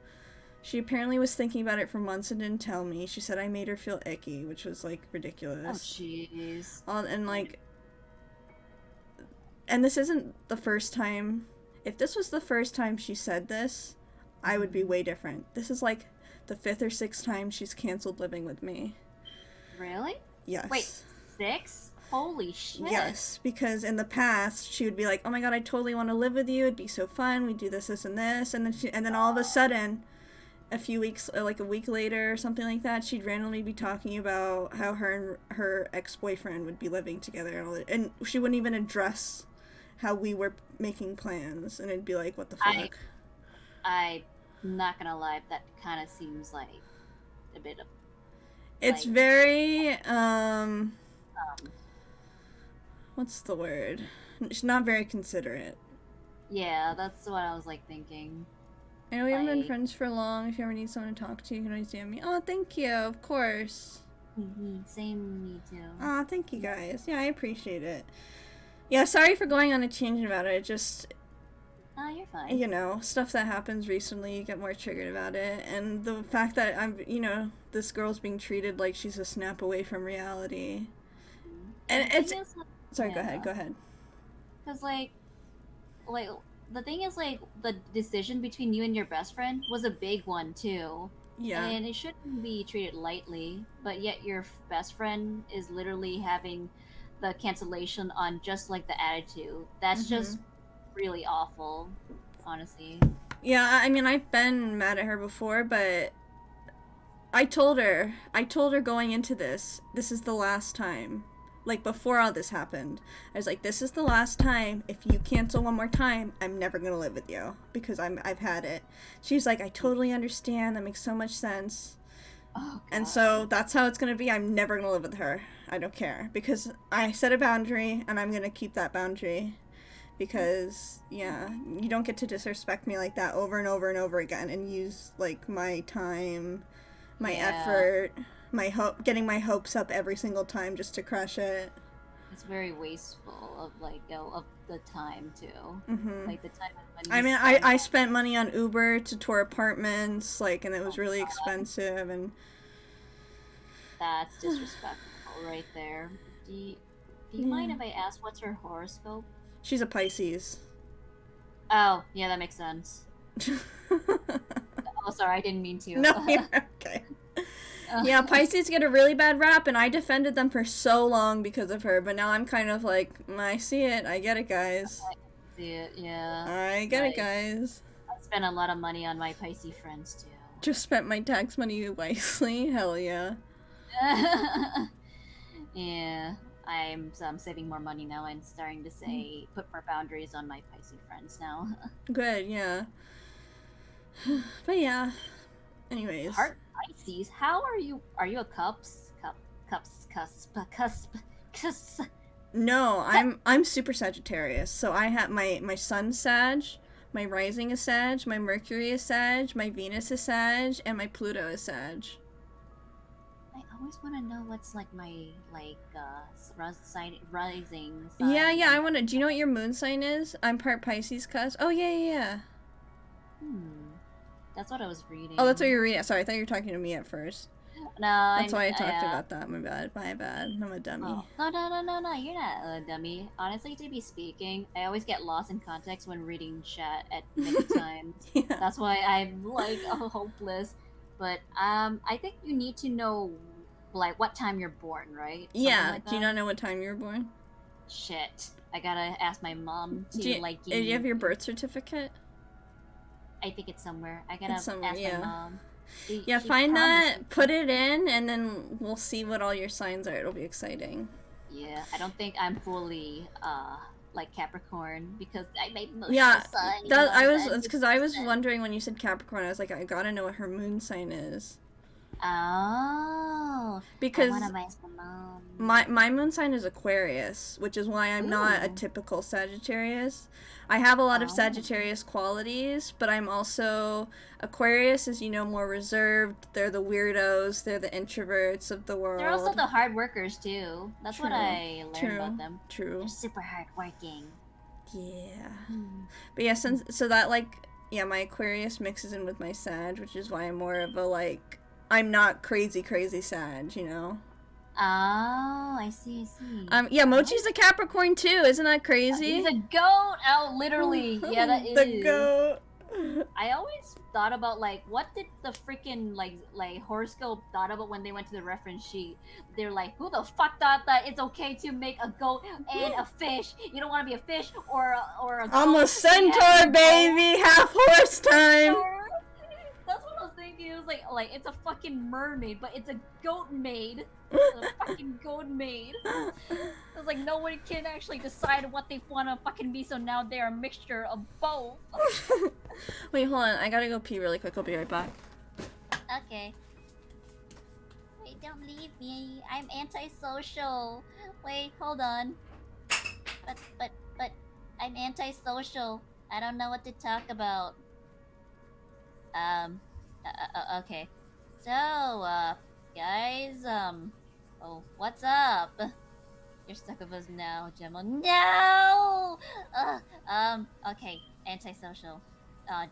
A: she apparently was thinking about it for months and didn't tell me. She said I made her feel icky, which was like ridiculous.
B: Oh jeez.
A: And like, and this isn't the first time. If this was the first time she said this, I would be way different. This is like the 5th or 6th time she's canceled living with me.
B: Really?
A: Yes.
B: Wait, 6? Holy shit.
A: Yes, because in the past she would be like, "Oh my god, I totally want to live with you. It'd be so fun. We'd do this, and this," and then all of a sudden, a few weeks, like a week later or something like that, she'd randomly be talking about how her and her ex-boyfriend would be living together and all that, and she wouldn't even address how we were making plans, and it'd be like, "What the fuck?"
B: I'm not gonna lie, that kind of seems like a bit of.
A: It's like, very what's the word? She's not very considerate.
B: Yeah, that's what I was like thinking.
A: I know we haven't been friends for long. If you ever need someone to talk to, you can always DM me. Oh, thank you. Of course.
L: Same, me too.
A: Oh, thank you guys. Yeah, I appreciate it. Yeah, sorry for going on a tangent about it. Just,
L: Oh, you're fine.
A: you know, stuff that happens recently, you get more triggered about it. And the fact that this girl's being treated like she's a snap away from reality. And it's... Sorry, go ahead.
B: Because, like, the thing is, like, the decision between you and your best friend was a big one, too.
A: Yeah.
B: And it shouldn't be treated lightly, but yet your best friend is literally having the cancellation on just, like, the attitude. That's just really awful, honestly.
A: Yeah, I mean, I've been mad at her before, but I told her going into this is the last time. Like, before all this happened, I was like, this is the last time. If you cancel one more time, I'm never gonna live with you, because I've had it. She's like, I totally understand, that makes so much sense.
B: Oh,
A: and so that's how it's gonna be. I'm never gonna live with her. I don't care, because I set a boundary, and I'm gonna keep that boundary. Because, yeah, you don't get to disrespect me like that over and over and over again and use, like, my time, my effort, getting my hopes up every single time just to crush it.
B: It's very wasteful of, like, of the time, too. Like, the time when
A: I mean, I spent money on Uber to tour apartments, like, and it was really expensive, and...
B: That's disrespectful right there. Do you mind if I ask what's her horoscope?
A: She's a Pisces.
B: Oh, yeah, that makes sense. Oh, sorry, I didn't mean to.
A: No, you're okay. Yeah, Pisces get a really bad rap, and I defended them for so long because of her, but now I'm kind of like, I see it, I get it, guys.
B: I see it, yeah.
A: I get it, guys.
B: I spent a lot of money on my Pisces friends, too.
A: Just spent my tax money wisely, hell yeah.
B: Yeah, I'm saving more money now and starting to put more boundaries on my Pisces friends now.
A: Good, yeah. But yeah, anyways.
B: Heart Pisces, how are you? Are you a cusp?
A: No, I'm super Sagittarius. So I have my sun's Sag, my rising is Sag, my Mercury is Sag, my Venus is Sag, and my Pluto is Sag.
B: I always want to know what's like my rising sign.
A: Yeah, I want to. Do you know what your moon sign is? I'm part Pisces cusp. Oh yeah.
B: That's what I was reading.
A: Oh, that's what you're reading. Sorry, I thought you were talking to me at first.
B: No,
A: that's why I talked about that. My bad. I'm a dummy.
B: Oh. No, you're not a dummy. Honestly, to be speaking, I always get lost in context when reading chat at many times. That's why I'm like hopeless. But I think you need to know like what time you're born, right?
A: Yeah.
B: Like
A: do you not know what time you were born?
B: Shit. I gotta ask my mom to
A: do you have your birth certificate?
B: I think it's somewhere. I gotta ask my mom. She
A: Find that, put it in, and then we'll see what all your signs are. It'll be exciting.
B: Yeah, I don't think I'm fully like Capricorn because I made most signs.
A: It's because I was wondering when you said Capricorn, I was like, I gotta know what her moon sign is.
B: Oh.
A: Because
B: I wanna ask my mom.
A: my moon sign is Aquarius, which is why I'm not a typical Sagittarius. I have a lot of Sagittarius qualities, but I'm also Aquarius is, more reserved. They're the weirdos. They're the introverts of the world.
B: They're also the hard workers too. That's what I learned about them.
A: True.
B: They're super hard working.
A: Yeah. But yeah, so that my Aquarius mixes in with my Sag, which is why I'm more of a I'm not crazy Sag,
B: Oh, I see.
A: Yeah, Mochi's a Capricorn too. Isn't that crazy?
B: He's a goat. Oh, literally. Yeah, that is.
A: The goat.
B: I always thought about what did the freaking like horoscope thought about when they went to the reference sheet. They're like, who the fuck thought that it's okay to make a goat and a fish? You don't want to be a fish or a goat.
A: I'm a centaur, baby. Half horse time.
B: That's what I was thinking. It was like it's a fucking mermaid, but it's a goat maid. A fucking goat maid. It's like no one can actually decide what they want to fucking be, so now they're a mixture of both.
A: Wait, hold on. I gotta go pee really quick. I'll be right back.
L: Okay. Wait, don't leave me. I'm antisocial. Wait, hold on. But I'm antisocial. I don't know what to talk about. Okay. So, guys, oh, what's up? You're stuck with us now, Gemma. No! Okay, antisocial.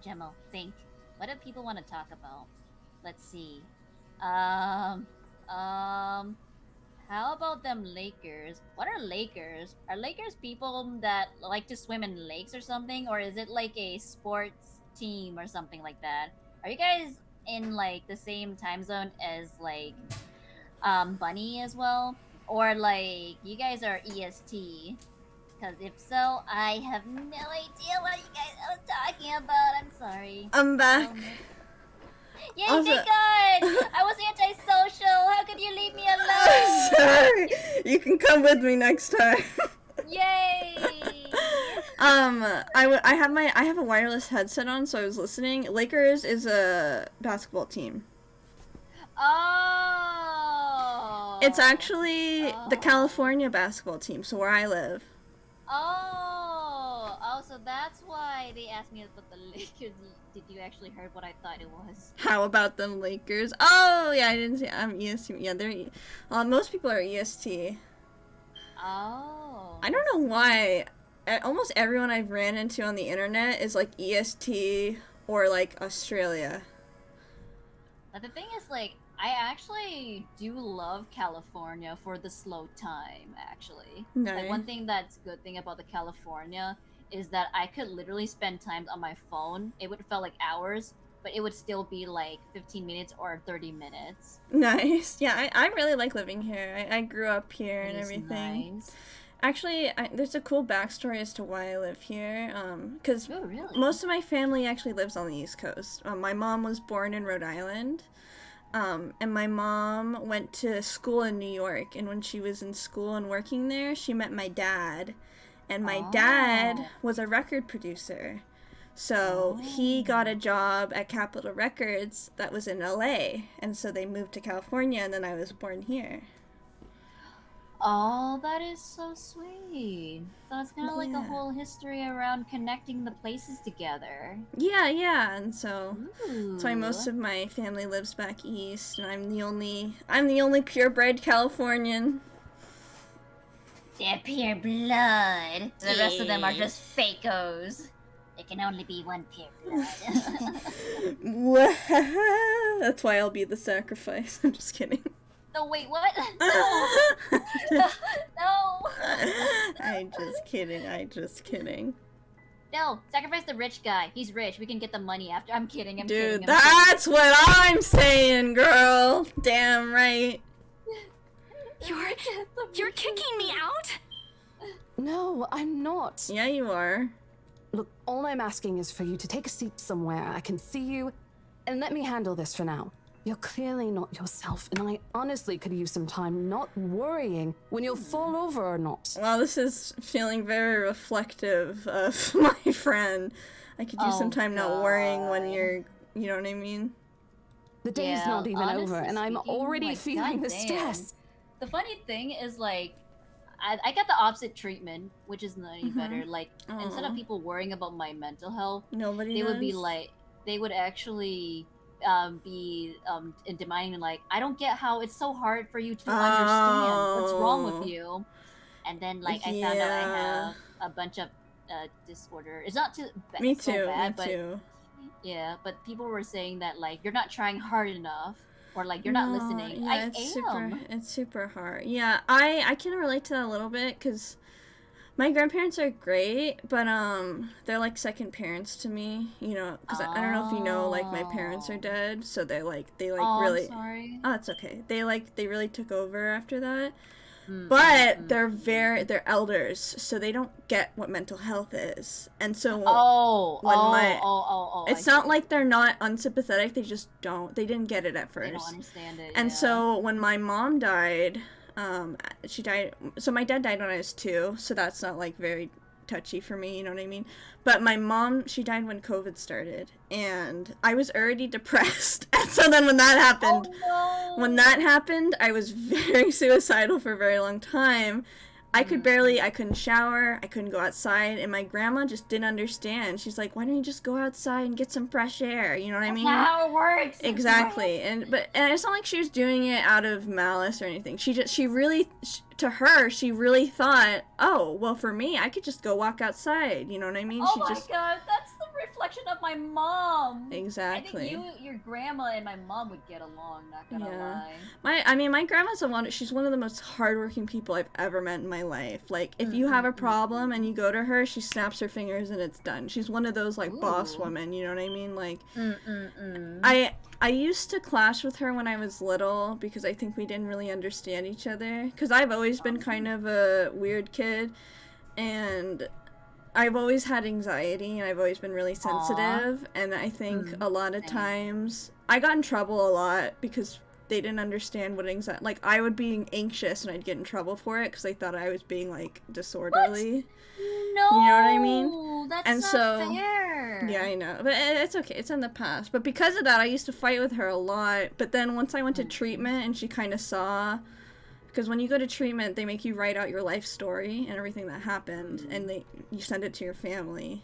L: Gemma, think. What do people want to talk about? Let's see. How about them Lakers? What are Lakers? Are Lakers people that like to swim in lakes or something? Or is it like a sports team or something like that? Are you guys in like the same time zone as like Bunny as well? Or like you guys are EST? Because if so, I have no idea what you guys are talking about. I'm sorry.
A: I'm back.
L: Yay,
A: Also-
L: thank God! I was antisocial. How could you leave me alone?
A: Sorry. You can come with me next time.
L: Yay!
A: I have a wireless headset on, so I was listening. Lakers is a basketball team.
L: Oh.
A: It's actually the California basketball team, so where I live.
L: Oh, so that's why they asked me about the Lakers. Did you actually heard what I thought it was?
A: How about them Lakers? Oh yeah, I didn't see. I'm EST. Yeah, they're. Most people are EST.
L: Oh.
A: I don't know why. Almost everyone I've ran into on the internet is like EST or like Australia.
B: But the thing is, like, I actually do love California for the slow time, actually.
A: Nice.
B: Like, one thing that's good thing about the California is that I could literally spend time on my phone. It would feel like hours, but it would still be like 15 minutes or 30 minutes.
A: Nice. Yeah, I really like living here. I grew up here and
B: It is
A: everything.
B: nice.
A: Actually, there's a cool backstory as to why I live here. Because
B: Oh, really?
A: most of my family actually lives on the East Coast. My mom was born in Rhode Island. And my mom went to school in New York. And when she was in school and working there, she met my dad. And my dad was a record producer. So he got a job at Capitol Records that was in LA. And so they moved to California, and then I was born here.
B: Oh, that is so sweet. So it's kind of like a
A: Yeah.
B: whole history around connecting the places together.
A: Yeah, and so that's why most of my family lives back east, and I'm the only purebred Californian.
L: They're pure blood. The rest of them are just fakos. There can only be one pure blood.
A: That's why I'll be the sacrifice. I'm just kidding.
L: No, wait, what? No! No!
A: I'm just kidding.
B: No, sacrifice the rich guy. He's rich. We can get the money after. I'm kidding. I'm
A: Dude,
B: kidding.
A: that's what I'm saying, girl. Damn right.
D: You're kicking me out?
I: No, I'm not.
A: Yeah, you are.
I: Look, all I'm asking is for you to take a seat somewhere I can see you, and let me handle this for now. You're clearly not yourself, and I honestly could use some time not worrying when you'll fall over or not.
A: Wow, this is feeling very reflective of my friend. I could use some time not worrying when you're, you know what I mean?
I: The day's not even over, and I'm
B: speaking,
I: already
B: like,
I: feeling the
B: goddamn.
I: stress.
B: The funny thing is, like, I got the opposite treatment, which is not any better. Like, instead of people worrying about my mental health,
A: Nobody
B: they would be
A: does.
B: like, they would actually be demanding, like, I don't get how it's so hard for you to understand what's wrong with you. And then, like, I found out I have a bunch of disorder. It's not too bad.
A: Me
B: so
A: too,
B: bad,
A: me
B: but
A: too.
B: yeah, but people were saying that, like, you're not trying hard enough, or like you're not
A: No,
B: listening.
A: Yeah,
B: I
A: it's
B: am.
A: It's super hard. Yeah, I can relate to that a little bit because my grandparents are great, but they're like second parents to me. You know, because I don't know if you know, like my parents are dead, so they
B: Oh,
A: really.
B: I'm sorry.
A: Oh, it's okay. They really took over after that.
B: Mm,
A: But they're elders, so they don't get what mental health is. And so it's not like they're not unsympathetic, they just they didn't get it at first.
B: They don't understand it.
A: And
B: yeah.
A: so when my mom died, she died, so my dad died when I was 2, so that's not like very touchy for me, you know what I mean? But my mom, she died when COVID started, and I was already depressed. And so then when that happened, I was very suicidal for a very long time. I couldn't shower, I couldn't go outside, and my grandma just didn't understand. She's like, why don't you just go outside and get some fresh air? You know what I mean?
L: That's how it works.
A: Exactly. And it's not like she was doing it out of malice or anything. She really thought, oh, well, for me, I could just go walk outside. You know what I mean?
B: Oh my god, that's the reflection of my mom.
A: Exactly.
B: I think your grandma and my mom would get along, not gonna lie.
A: My grandma's she's one of the most hardworking people I've ever met in my life. Like, if you have a problem and you go to her, she snaps her fingers and it's done. She's one of those, like, boss women, you know what I mean? Like, I used to clash with her when I was little because I think we didn't really understand each other. Because I've always been kind of a weird kid, and I've always had anxiety, and I've always been really sensitive, and I think a lot of times I got in trouble a lot because they didn't understand what anxiety, like, I would be anxious and I'd get in trouble for it because they thought I was being, like, disorderly.
B: What? No,
A: you know what I mean?
B: That's not fair.
A: Yeah, I know, but it's okay. It's in the past. But because of that, I used to fight with her a lot. But then once I went to treatment, and she kind of saw, because when you go to treatment, they make you write out your life story and everything that happened, and you send it to your family.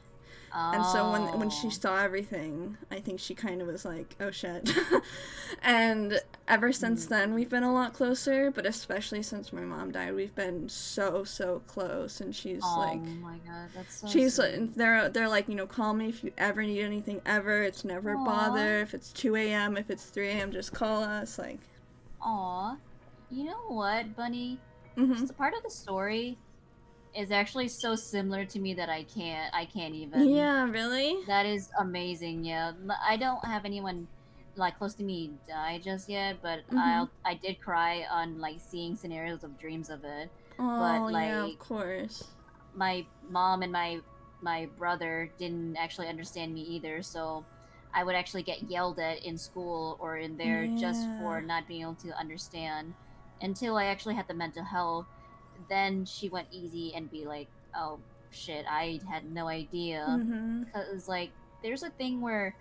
A: And so when she saw everything, I think she kind of was like, oh shit. And ever since then, we've been a lot closer, but especially since my mom died, we've been so close. And she's like,
B: oh my god, that's so
A: she's
B: sweet.
A: they're like, you know, call me if you ever need anything ever. It's never a bother. If it's 2 a.m., if it's 3 a.m., just call us. Like,
B: Aw, you know what, Bunny? So part of the story is actually so similar to me that I can't even.
A: Yeah, really?
B: That is amazing. Yeah, I don't have anyone like close to me die just yet, but I did cry on like seeing scenarios of dreams of it.
A: Oh,
B: but like,
A: yeah, of course.
B: My mom and my brother didn't actually understand me either, so I would actually get yelled at in school or in there just for not being able to understand until I actually had the mental health. Then she went easy and be like, oh shit, I had no idea. Because like there's a thing where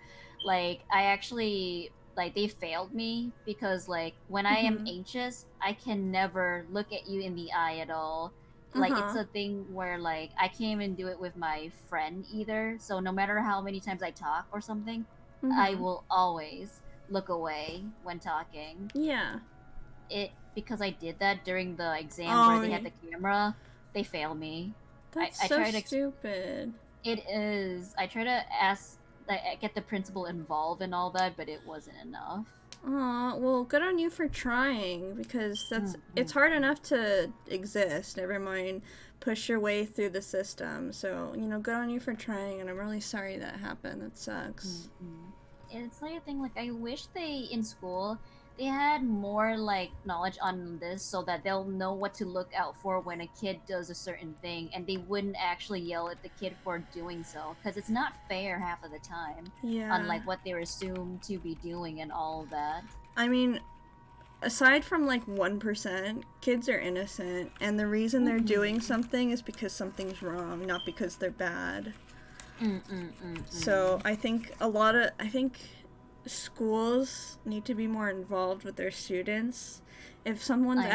B: like I actually like they failed me because like when I am anxious, I can never look at you in the eye at all. Like it's a thing where like I can't even do it with my friend either. So no matter how many times I talk or something, I will always look away when talking.
A: Yeah.
B: Because I did that during the exam where they had the camera, they failed me.
A: That's
B: I
A: so
B: tried to
A: stupid.
B: It is. I try to get the principal involved and all that, but it wasn't enough.
A: Aw, well, good on you for trying, because it's hard enough to exist, never mind push your way through the system. So, you know, good on you for trying, and I'm really sorry that happened. That sucks.
B: It's like a thing, like, I wish in school, they had more, like, knowledge on this so that they'll know what to look out for when a kid does a certain thing, and they wouldn't actually yell at the kid for doing so, because it's not fair half of the time.
A: Yeah.
B: On, like, what they're assumed to be doing and all that.
A: I mean, aside from, like, 1%, kids are innocent, and the reason they're doing something is because something's wrong, not because they're bad. So, I think schools need to be more involved with their students. If someone's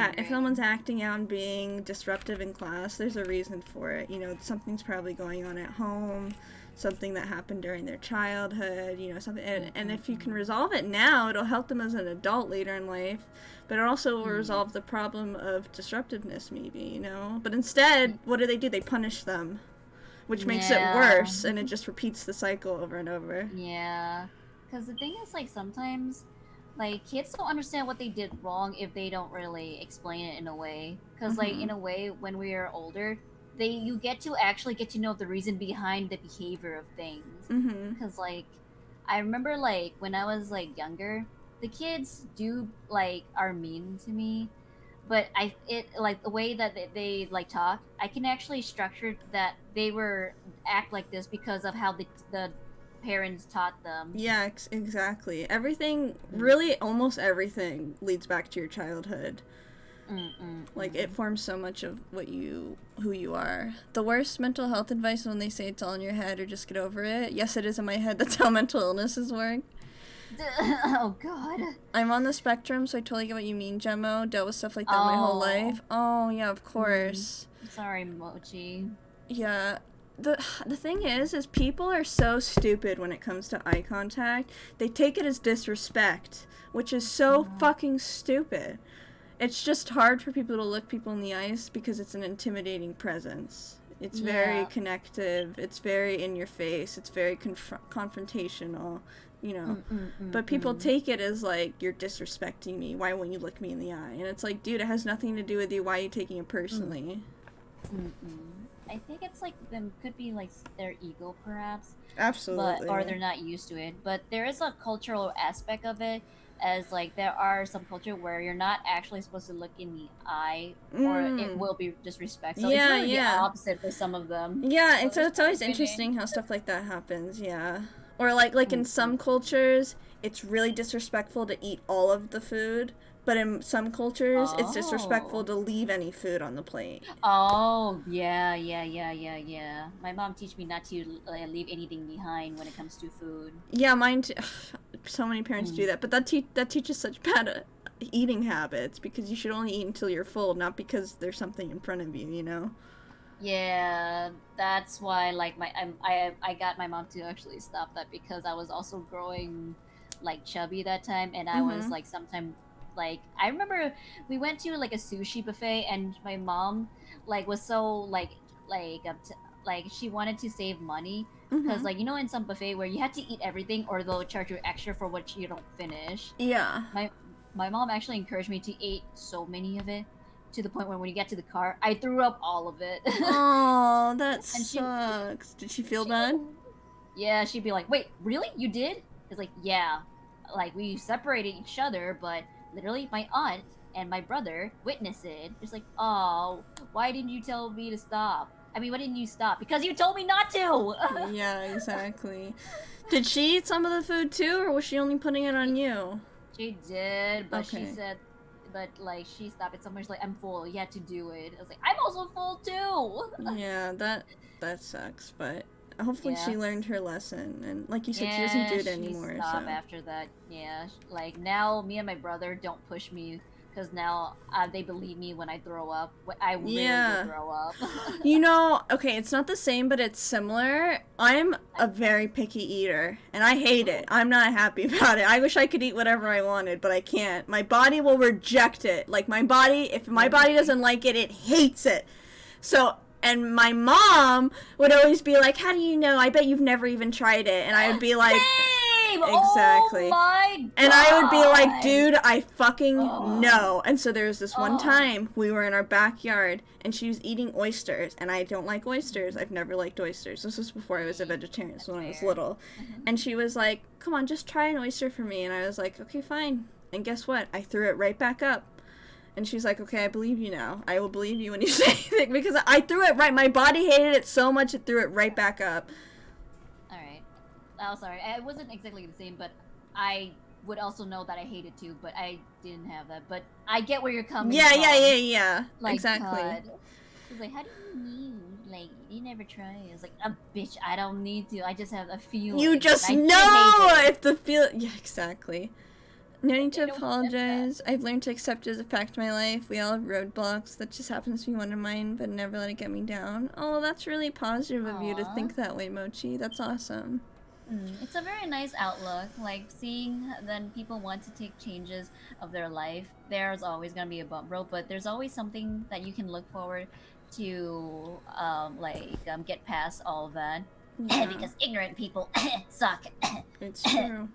A: acting out and being disruptive in class, there's a reason for it. You know, something's probably going on at home, something that happened during their childhood, you know, something. And if you can resolve it now, it'll help them as an adult later in life. But it also will resolve the problem of disruptiveness, maybe, you know. But instead, what do? They punish them, which makes it worse, and it just repeats the cycle over and over.
B: Yeah. Because the thing is, like, sometimes, like, kids don't understand what they did wrong if they don't really explain it in a way. Because, like, in a way, when we are older, you get to know the reason behind the behavior of things. Because, like, I remember, like, when I was, like, younger, the kids are mean to me. But like, the way that they like, talk, I can actually structure that they act like this because of how the parents taught them.
A: Yeah, exactly. Everything, really almost everything leads back to your childhood. Like, it forms so much of who you are. The worst mental health advice when they say it's all in your head or just get over it. Yes, it is in my head. That's how mental illnesses work.
B: Oh god.
A: I'm on the spectrum, so I totally get what you mean, Gemmo. Dealt with stuff like that my whole life. Oh, yeah, of course.
B: Sorry, Mochi.
A: Yeah. The thing is people are so stupid when it comes to eye contact. They take it as disrespect, which is so fucking stupid. It's just hard for people to look people in the eyes because it's an intimidating presence. It's very connective. It's very in your face. It's very confrontational, you know. But people take it as like, you're disrespecting me. Why won't you look me in the eye? And it's like, dude, it has nothing to do with you. Why are you taking it personally?
B: I think it's like them could be like their ego perhaps.
A: Absolutely.
B: Or they're not used to it. But there is a cultural aspect of it, as like there are some culture where you're not actually supposed to look in the eye, or it will be disrespect. So it's really the opposite for some of them.
A: Yeah, so it's always interesting how stuff like that happens. Yeah, or like in some cultures, it's really disrespectful to eat all of the food. But in some cultures, it's disrespectful to leave any food on the plate.
B: Oh, yeah. My mom teach me not to leave anything behind when it comes to food.
A: Yeah, mine too. So many parents do that, but that teaches such bad eating habits, because you should only eat until you're full, not because there's something in front of you, you know?
B: Yeah, that's why like I got my mom to actually stop that, because I was also growing like chubby that time, and I was like sometimes. Like, I remember we went to like a sushi buffet, and my mom like was so like she wanted to save money, because like, you know, in some buffet where you had to eat everything or they'll charge you extra for what you don't finish.
A: Yeah.
B: My mom actually encouraged me to eat so many of it, to the point where when you get to the car, I threw up all of it.
A: Oh, that sucks. Did she feel bad?
B: Yeah, she'd be like, "Wait, really? You did?" It's like, yeah, like we separated each other, but literally my aunt and my brother witnessed it. It's like, oh, why didn't you tell me to stop? I mean, why didn't you stop? Because you told me not to!
A: Yeah, exactly. Did she eat some of the food too, or was she only putting it on you?
B: She did, but
A: Okay.
B: she said, but like, she stopped it somewhere. She's like, I'm full, you had to do it. I was like, I'm also full too!
A: Yeah, that sucks, but hopefully she
B: Yeah.
A: learned her lesson, and like you said, she doesn't do it anymore.
B: She stopped
A: So.
B: after that. Yeah, like now me and my brother don't push me, because now they believe me when I throw up. I really
A: Yeah.
B: do throw up.
A: You know, okay, it's not the same, but it's similar. I'm a very picky eater, and I hate it. I'm not happy about it. I wish I could eat whatever I wanted, but I can't. My body will reject it. Like, my body, if my body doesn't like it, it hates it. So, and my mom would always be like, how do you know? I bet you've never even tried it. And I would be like...
B: Same!
A: Exactly.
B: Oh my God.
A: And I would be like, dude, I fucking know. And so there was this one time we were in our backyard and she was eating oysters, and I don't like oysters. I've never liked oysters. This was before I was a vegetarian, so when I was little. And she was like, come on, just try an oyster for me. And I was like, okay, fine. And guess what? I threw it right back up. And she's like, okay, I believe you now. I will believe you when you say anything, because I threw it right. My body hated it so much it threw it right back up.
B: Alright. Oh, sorry. I wasn't exactly the same, but I would also know that I hate it too, but I didn't have that. But I get where you're coming from.
A: Yeah.
B: Like,
A: Exactly.
B: God. It's like, how do you mean? Like, you never try. It's like, bitch, I don't need to. I just have a feeling.
A: You just
B: I did
A: know
B: hate it.
A: if the feel. Yeah, exactly. No need to apologize. I've learned to accept it as a fact in my life. We all have roadblocks. That just happens to be one of mine, but never let it get me down. Oh, that's really positive of you to think that way, Mochi. That's awesome.
B: It's a very nice outlook. Like, seeing then people want to take changes of their life. There's always gonna be a bump road, but there's always something that you can look forward to, get past all of that.
A: Yeah.
B: Because ignorant people suck.
A: It's true.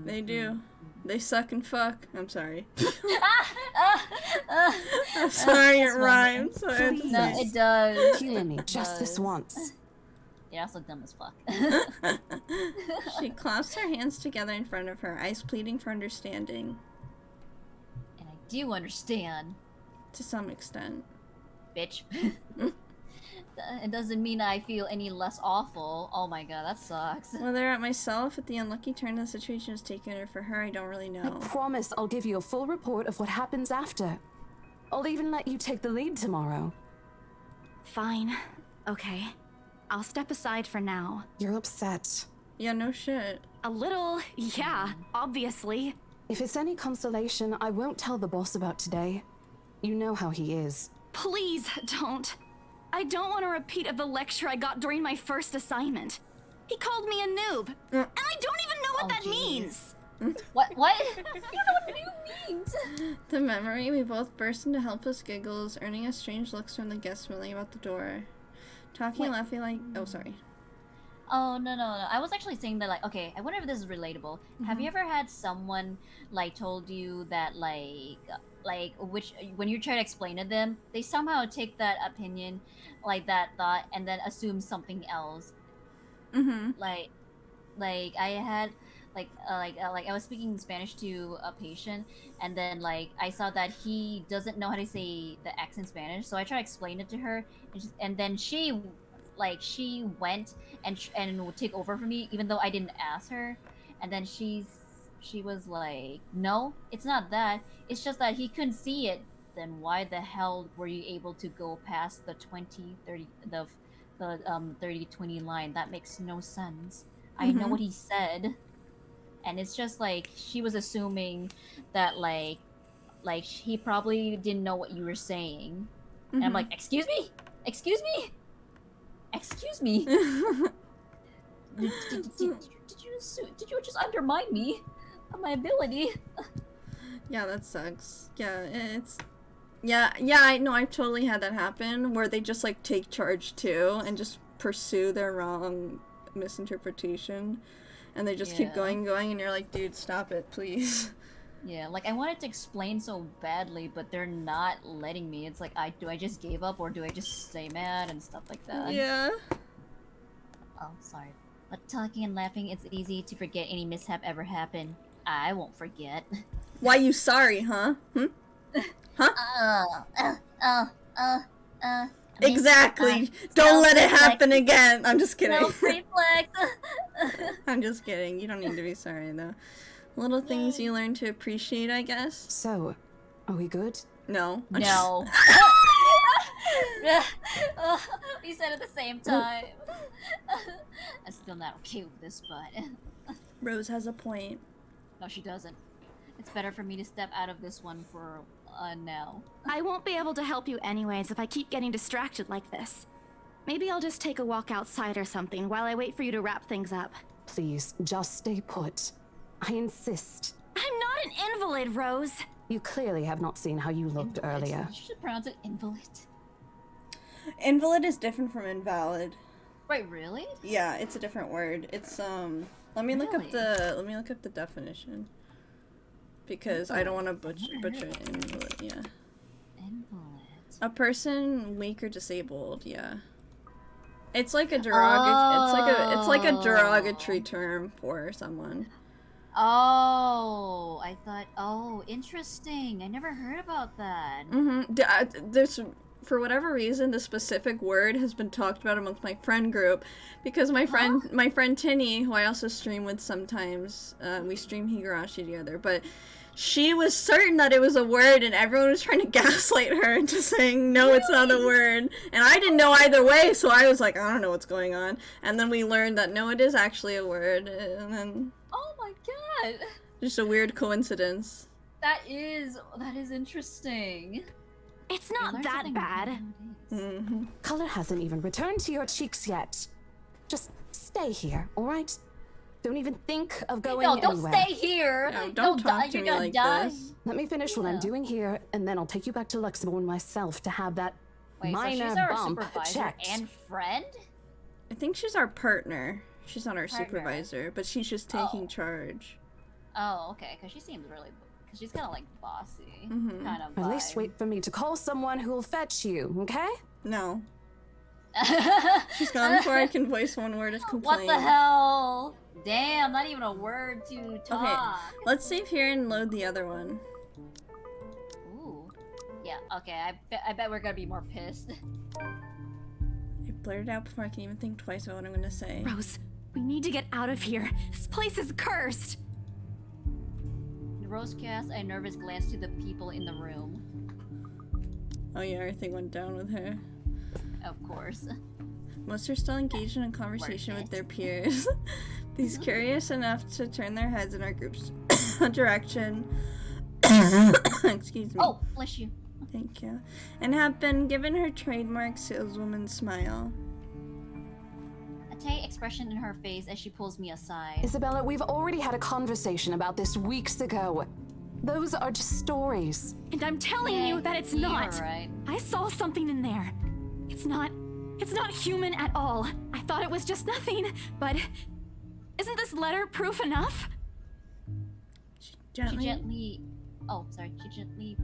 A: They do. They suck and fuck. I'm sorry. I'm sorry, it rhymes. So I had to
B: No,
A: say
B: it does.
I: Humor me
B: It
I: just this
B: does.
I: once.
B: You're also dumb as fuck.
A: She clasps her hands together in front of her, eyes pleading for understanding.
B: And I do understand.
A: To some extent.
B: Bitch. It doesn't mean I feel any less awful. Oh my god, that sucks.
A: Whether at myself, at the unlucky turn the situation has taken, or for her, I don't really know.
I: I promise I'll give you a full report of what happens after. I'll even let you take the lead tomorrow.
D: Fine. Okay. I'll step aside for now.
I: You're upset.
A: Yeah, no shit.
D: A little, yeah, obviously.
I: If it's any consolation, I won't tell the boss about today. You know how he is.
D: Please don't. I don't want a repeat of the lecture I got during my first assignment. He called me a noob, and I don't even know what that means.
B: What? You don't know what noob means?
A: The memory, we both burst into helpless giggles, earning us strange looks from the guests milling about the door. Talking and laughing like... Oh, sorry.
B: Oh, no. I was actually saying that, like, okay, I wonder if this is relatable. Have you ever had someone, like, told you that, when you try to explain to them, they somehow take that opinion, like, that thought, and then assume something else?
A: Mm-hmm.
B: Like I had... I was speaking Spanish to a patient, and then like I saw that he doesn't know how to say the X in Spanish, so I tried to explain it to her, and then she went and would take over for me, even though I didn't ask her, and then she was like, "No, it's not that. It's just that he couldn't see it." Then why the hell were you able to go past the 30-20 line? That makes no sense. I know what he said. And it's just like she was assuming that like he probably didn't know what you were saying. And I'm like, excuse me? Did you just undermine me? My ability?
A: Yeah, that sucks. Yeah, I know, I've totally had that happen, where they just like take charge too and just pursue their wrong misinterpretation. And they just keep going, and you're like, dude, stop it, please.
B: Yeah, like, I wanted to explain so badly, but they're not letting me. It's like, do I just give up, or do I just stay mad, and stuff like that?
A: Yeah.
B: Oh, sorry. But talking and laughing, it's easy to forget any mishap ever happened. I won't forget.
A: Why you sorry, huh? Exactly. Don't let it happen again. I'm just kidding.
B: Reflex.
A: I'm just kidding. You don't need to be sorry though. Little things you learn to appreciate, I guess.
I: So, are we good?
A: No.
B: No. We said at the same time. I'm still not okay with this, but
A: Rose has a point.
B: No, she doesn't. It's better for me to step out of this one for now.
D: I won't be able to help you anyways if I keep getting distracted like this. Maybe I'll just take a walk outside or something while I wait for you to wrap things up.
I: Please, just stay put. I insist.
D: I'm not an invalid, Rose.
I: You clearly have not seen how you looked earlier.
B: You should pronounce it invalid.
A: Invalid is different from invalid.
B: Wait, really?
A: Yeah, it's a different word. It's let me look up the definition. Because I don't want to butcher invalid, yeah.
B: Invalid.
A: A person weak or disabled, yeah. It's like a it's like a derogatory term for someone.
B: Oh, I thought, oh, interesting. I never heard about that.
A: There's, for whatever reason, the specific word has been talked about amongst my friend group, because my friend Tinny, who I also stream with sometimes, we stream Higurashi together, but she was certain that it was a word, and everyone was trying to gaslight her into saying, no, it's not a word. And I didn't know either way, so I was like, I don't know what's going on. And then we learned that, no, it is actually a word, and then...
B: Oh my god!
A: Just a weird coincidence.
B: That is interesting.
D: It's not that bad.
I: Color hasn't even returned to your cheeks yet. Just stay here, alright? Don't even think of going anywhere.
B: No, don't stay here.
A: No, don't talk to me like this.
I: Let me finish what I'm doing here, and then I'll take you back to Luxembourg myself to have that minor
B: so she's our
I: bump
B: supervisor
I: checked.
B: and friend?
A: I think she's our partner. She's not our supervisor, but she's just taking charge.
B: Oh, okay, because she seems really... Because she's kind of like bossy. Kind of
I: At least wait for me to call someone who will fetch you, okay?
A: No. She's gone before I can voice one word of complaint.
B: What the hell? Damn, not even a word to talk.
A: Okay, let's save here and load the other one.
B: Ooh. Yeah, okay, I bet we're gonna be more pissed.
A: I blurted out before I can even think twice about what I'm gonna say.
D: Rose, we need to get out of here. This place is cursed.
B: Rose cast a nervous glance to the people in the room.
A: Oh yeah, everything went down with her.
B: Of course.
A: Most are still engaged in a conversation with their peers. He's curious enough to turn their heads in our group's direction. Excuse me.
B: Oh, bless you.
A: Thank you. And have been given her trademark saleswoman smile.
B: A tight expression in her face as she pulls me aside.
I: Isabella, we've already had a conversation about this weeks ago. Those are just stories.
D: And I'm telling you that it's not.
B: Right.
D: I saw something in there. It's not human at all. I thought it was just nothing, but isn't this letter proof enough?
B: She gently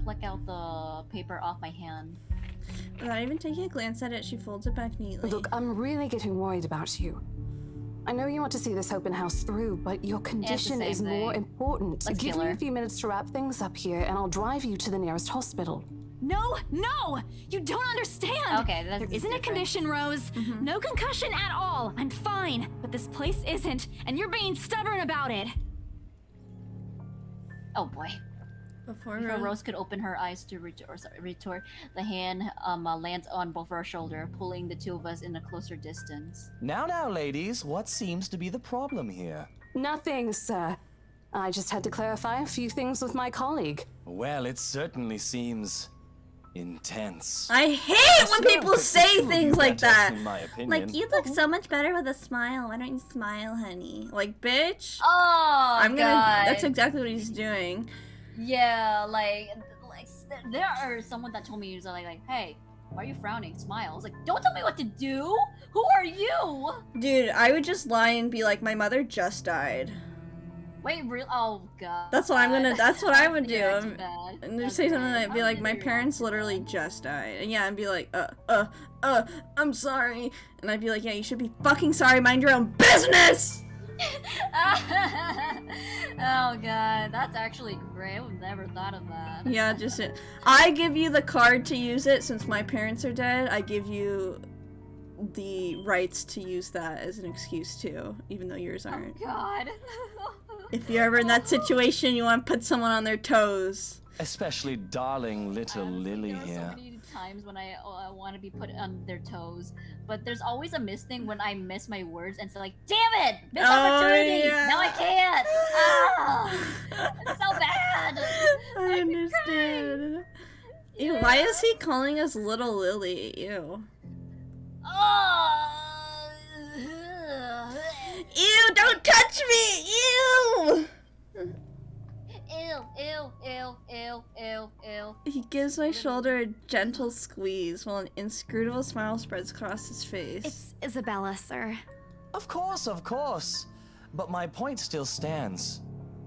B: pluck out the paper off my hand.
A: Without even taking a glance at it, she folds it back neatly.
I: Look, I'm really getting worried about you. I know you want to see this open house through, but your condition is more important. Give me a few minutes to wrap things up here, and I'll drive you to the nearest hospital.
D: No! You don't understand!
B: Okay,
D: there isn't a condition, Rose. No concussion at all. I'm fine. But this place isn't, and you're being stubborn about it.
B: Oh boy.
A: Before
B: Rose could open her eyes to retort, the hand lands on both our shoulder, pulling the two of us in a closer distance.
M: Now, ladies, what seems to be the problem here?
I: Nothing, sir. I just had to clarify a few things with my colleague.
M: Well, it certainly seems intense.
A: I hate when people say things like that.
M: In my opinion.
A: Like, you look so much better with a smile. Why don't you smile, honey? Like, bitch.
B: Oh, God.
A: That's exactly what he's doing.
B: Yeah, like there are someone that told me, like, hey, why are you frowning? Smile. I was like, don't tell me what to do. Who are you?
A: Dude, I would just lie and be like, my mother just died.
B: Wait, real? Oh God.
A: That's what I would do.
B: And
A: And just say something like, be like, my parents literally just died. And yeah, and be like, I'm sorry. And I'd be like, yeah, you should be fucking sorry. Mind your own business.
B: Oh God, that's actually great. I would never thought of that.
A: Yeah, just I give you the card to use it since my parents are dead. I give you the rights to use that as an excuse too, even though yours aren't.
B: Oh God.
A: If you're ever in that situation, you want to put someone on their toes.
M: Especially darling little Lily
B: there
M: here.
B: There are so many times when I want to be put on their toes, but there's always a miss thing when I miss my words and so like, damn it, missed opportunity.
A: Yeah.
B: Now I can't. Ah, it's so bad.
A: I understand. Ew, why is he calling us Little Lily? Ew.
B: Oh.
A: Ew, don't touch me! Ew!
B: Ew.
A: He gives my shoulder a gentle squeeze while an inscrutable smile spreads across his face.
D: It's Isabella, sir.
M: Of course. But my point still stands.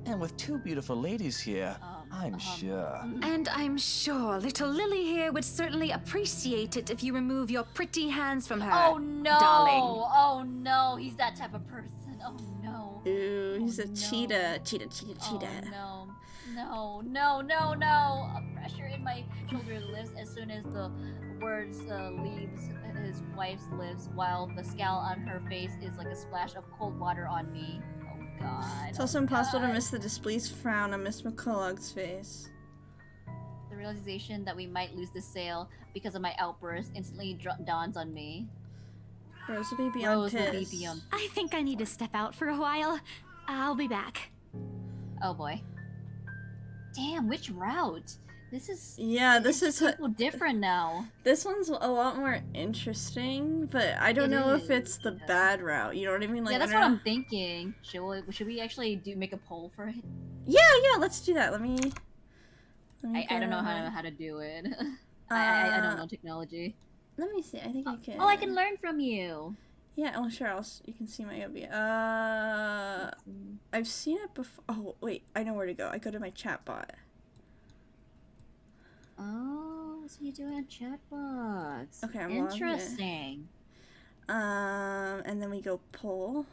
M: And with two beautiful ladies here, I'm sure.
E: And I'm sure little Lily here would certainly appreciate it if you remove your pretty hands from her.
B: Oh no!
E: Darling.
B: Oh no! He's that type of person. Oh no!
A: Ew, he's a cheetah. Cheetah.
B: Oh no! A pressure in my shoulder lifts as soon as the words leaves his wife's lips, while the scowl on her face is like a splash of cold water on me. Oh God.
A: It's also impossible to miss the displeased frown on Miss McCulloch's face.
B: The realization that we might lose the sale because of my outburst instantly dawns on me.
A: Rose will be beyond pissed.
D: I think I need to step out for a while. I'll be back.
B: Oh boy. Damn, which route? This is different now.
A: This one's a lot more interesting, but I don't know if it's the bad route. You know what I mean? Like,
B: yeah, that's what I'm thinking. Should we actually make a poll for it?
A: Yeah, let's do that. Let me
B: I don't know how to do it. I don't know technology.
A: Let me see. I think I can.
B: Oh, I can learn from you.
A: Yeah, oh sure, you can see my OB. I've seen it before. Oh, wait, I know where to go. I go to my chat bot.
B: Oh, so you do it in chat box.
A: Okay, I'm
B: interesting.
A: And then we go poll.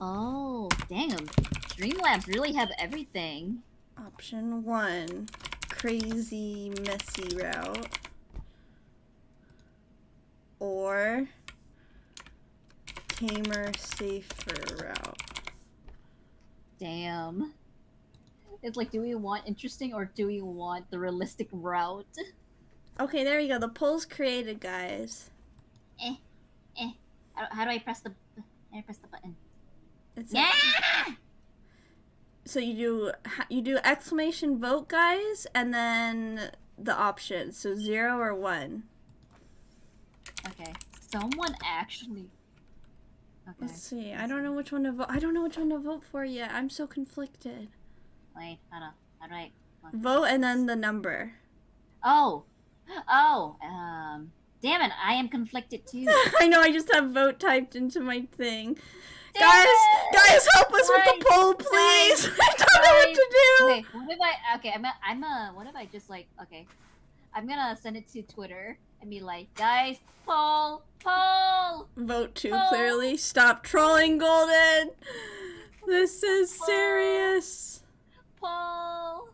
B: Oh, damn. Streamlabs really have everything.
A: Option 1, crazy messy route. Or tamer, safer route.
B: Damn. It's like, do we want interesting or do we want the realistic route?
A: Okay, there we go. The poll's created, guys.
L: How do I press the button?
A: Yeah! So you do exclamation vote, guys, and then the options. So 0 or 1.
B: Okay. Someone actually. Okay.
A: Let's see. I don't know which one to vote. I don't know which one to vote for yet. I'm so conflicted.
L: Wait, hold on. How do I...
A: Vote and then the number.
L: Oh! Oh! Damn it, I am conflicted too.
A: I know, I just have vote typed into my thing. Guys, help us with the poll, please! I don't know what to do!
B: Wait, what if I... Okay, what if I just like... Okay. I'm gonna send it to Twitter and be like, guys, poll!
A: Vote too
B: Poll.
A: clearly. Stop trolling, Golden! This is serious.
B: Poll!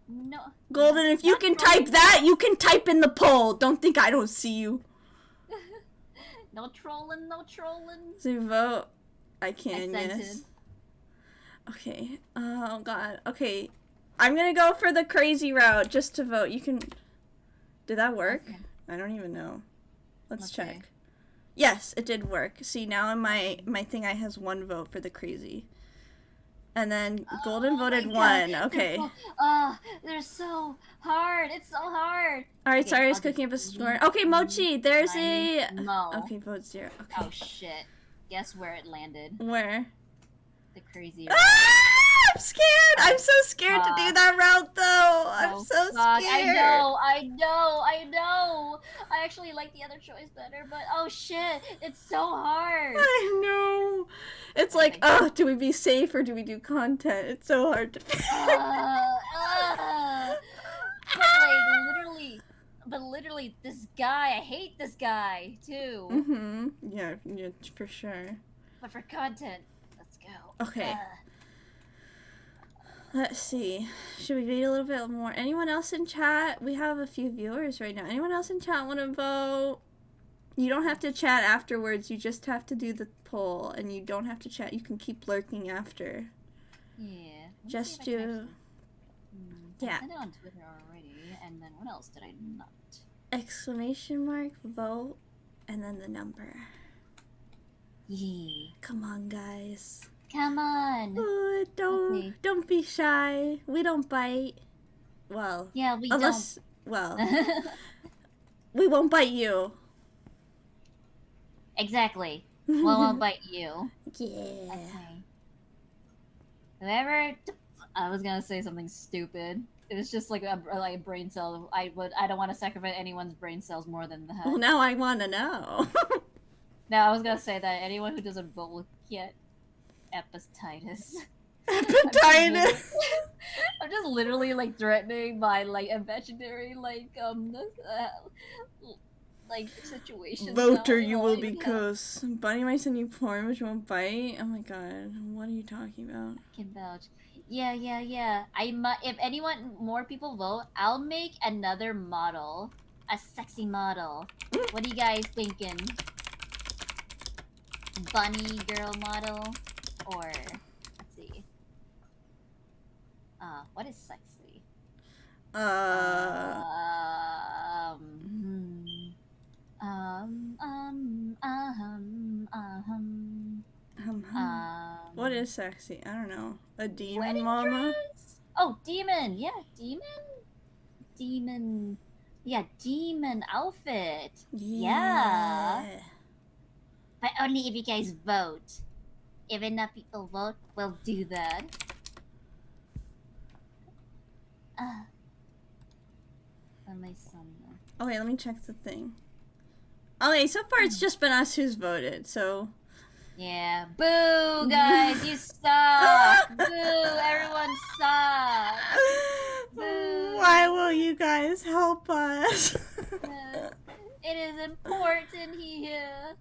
B: No.
A: Golden, if you can type that, you can type in the poll. Don't think I don't see you.
B: No trolling, no trolling.
A: So vote. I can,
B: I sent
A: yes. Okay. Oh god. Okay. I'm gonna go for the crazy route just to vote. You can... Did that work?
B: Okay.
A: I don't even know. Let's
B: Okay.
A: check. Yes, it did work. See, now in my thing I has 1 vote for the crazy. And then Golden voted 1. Okay.
B: They're so hard. It's so hard.
A: Alright,
B: Okay,
A: sorry, I was
B: I'll do-
A: cooking up a score. Okay, Mochi, there's a...
B: Mo.
A: Okay, vote 0. Okay.
B: Oh shit. Guess where it landed?
A: Where?
B: The crazy.
A: Ah, I'm scared! I'm so scared to do that route, though! I'm so scared!
B: I know! I actually like the other choice better, but oh shit, it's so hard!
A: I know! It's like, oh, do we be safe or do we do content? It's so hard to pick.
B: But literally, this guy, I hate this guy, too.
A: Mm-hmm. Yeah, for sure.
B: But for content, let's go.
A: Okay. Let's see. Should we read a little bit more? Anyone else in chat? We have a few viewers right now. Anyone else in chat want to vote? You don't have to chat afterwards. You just have to do the poll, and you don't have to chat. You can keep lurking after.
B: Yeah.
A: Just do...
B: I
A: Yeah.
B: sent it on Twitter already, and then what else did I not?
A: Exclamation mark, vote, and then the number.
B: Yeah.
A: Come on, guys.
L: Come on.
A: Oh, don't be shy. We don't bite. Well,
L: Yeah, we
A: unless, well, we won't bite you.
L: Exactly. We won't bite you.
A: Yeah.
L: Let's see. Whoever...
B: I was gonna say something stupid. It was just like a brain cell. I don't want to sacrifice anyone's brain cells more than that.
A: Well, now I want to know.
B: No, I was gonna say that anyone who doesn't vote will get hepatitis.
A: Hepatitis.
B: I'm just literally like threatening my like imaginary like situations.
A: Voter,
B: now,
A: you will
B: like,
A: be cursed. Bunny might send you porn, but you won't bite. Oh my god, what are you talking about?
B: Can vouch. Yeah. If anyone more people vote, I'll make another model, a sexy model. What are you guys thinking? Bunny girl model, or let's see. What is sexy?
A: What is sexy? I don't know. A demon
B: Wedding
A: mama?
B: dress? Oh, demon! Yeah, demon? Demon. Yeah, demon outfit. Yeah.
L: But only if you guys vote. If enough people vote, we'll do that.
B: My son.
A: Okay, let me check the thing. Okay, so far it's just been us who's voted, so...
B: Yeah. Boo, guys! You suck! Boo! Everyone sucks! Boo!
A: Why will you guys help us?
B: Yes. It is important here.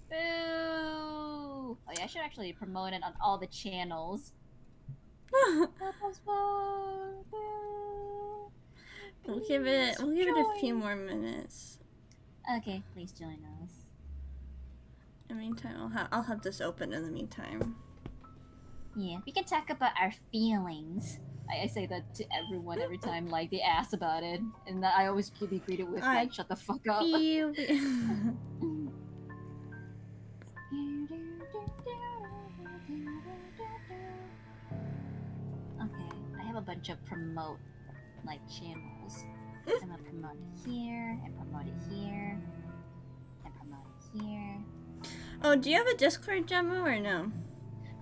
B: Boo! Oh yeah, I should actually promote it on all the channels.
A: We'll give it a few more minutes.
B: Okay, please join us.
A: In the meantime, I'll have this open in the meantime.
B: Yeah, we can talk about our feelings. I say that to everyone every time like they ask about it, and I always be greeted with like, "Shut the fuck up."
L: bunch of promote like channels. I'm gonna promote it here, and promote it here, and promote it here.
A: Oh, do you have a Discord, Gemma, or no?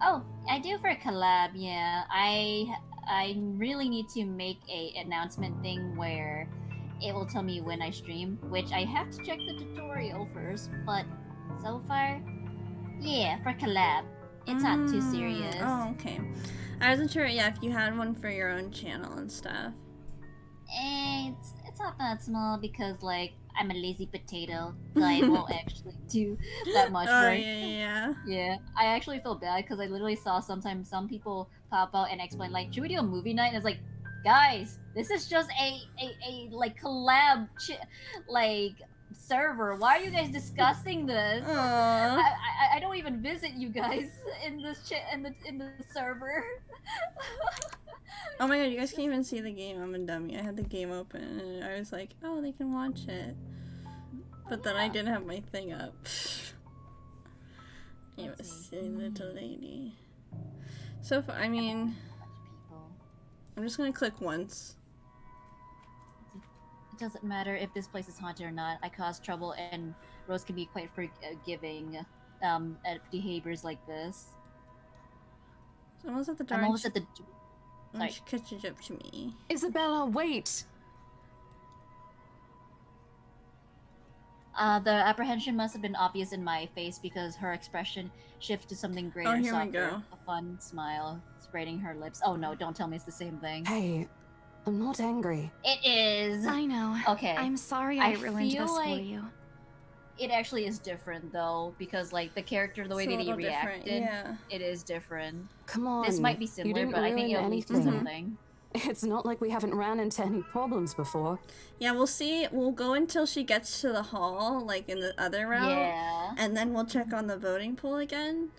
L: Oh, I do for a collab, yeah. I really need to make a announcement thing where it will tell me when I stream, which I have to check the tutorial first, but so far, yeah, for collab. It's not too serious.
A: Oh, okay. I wasn't sure, yeah, if you had one for your own channel and stuff.
L: It's not that small because, like, I'm a lazy potato, so I won't actually do that much
A: Oh,
L: work.
A: yeah.
L: Yeah, I actually feel bad because I literally saw sometimes some people pop out and explain, like, should we do a movie night? And it's like, guys, this is just a like, collab, like, server. Why are you guys discussing this? I don't even visit you guys in this in the server.
A: Oh my god, you guys can't even see the game. I'm a dummy. I had the game open and I was like, oh, they can watch it. But then I didn't have my thing up. You a silly little lady. So far, I mean, I'm just gonna click once.
L: It doesn't matter if this place is haunted or not. I cause trouble, and Rose can be quite forgiving at behaviors like this.
A: So almost at the door.
L: I'm almost at the. Sorry.
A: She catches up to me.
I: Isabella, wait!
L: The apprehension must have been obvious in my face because her expression shifted to something greater,
A: here we
L: softer.
A: go.
L: A fun smile spreading her lips. Oh no, don't tell me it's the same thing.
I: Hey, I'm not angry.
L: It is.
D: I know.
L: Okay.
D: I'm sorry I ruined
L: feel
D: this
L: like
D: for you.
L: It actually is different though, because like the character, the way
A: It's a
L: that he
A: little different,
L: reacted,
A: yeah.
L: it is different.
I: Come on.
L: This might be
I: you
L: similar,
I: didn't
L: but I think
I: ruin
L: it'll lead to
I: anything.
L: something.
I: It's not like we haven't ran into any problems before.
A: Yeah, we'll see. We'll go until she gets to the hall, like in the other route.
L: Yeah.
A: And then we'll check on the voting pool again.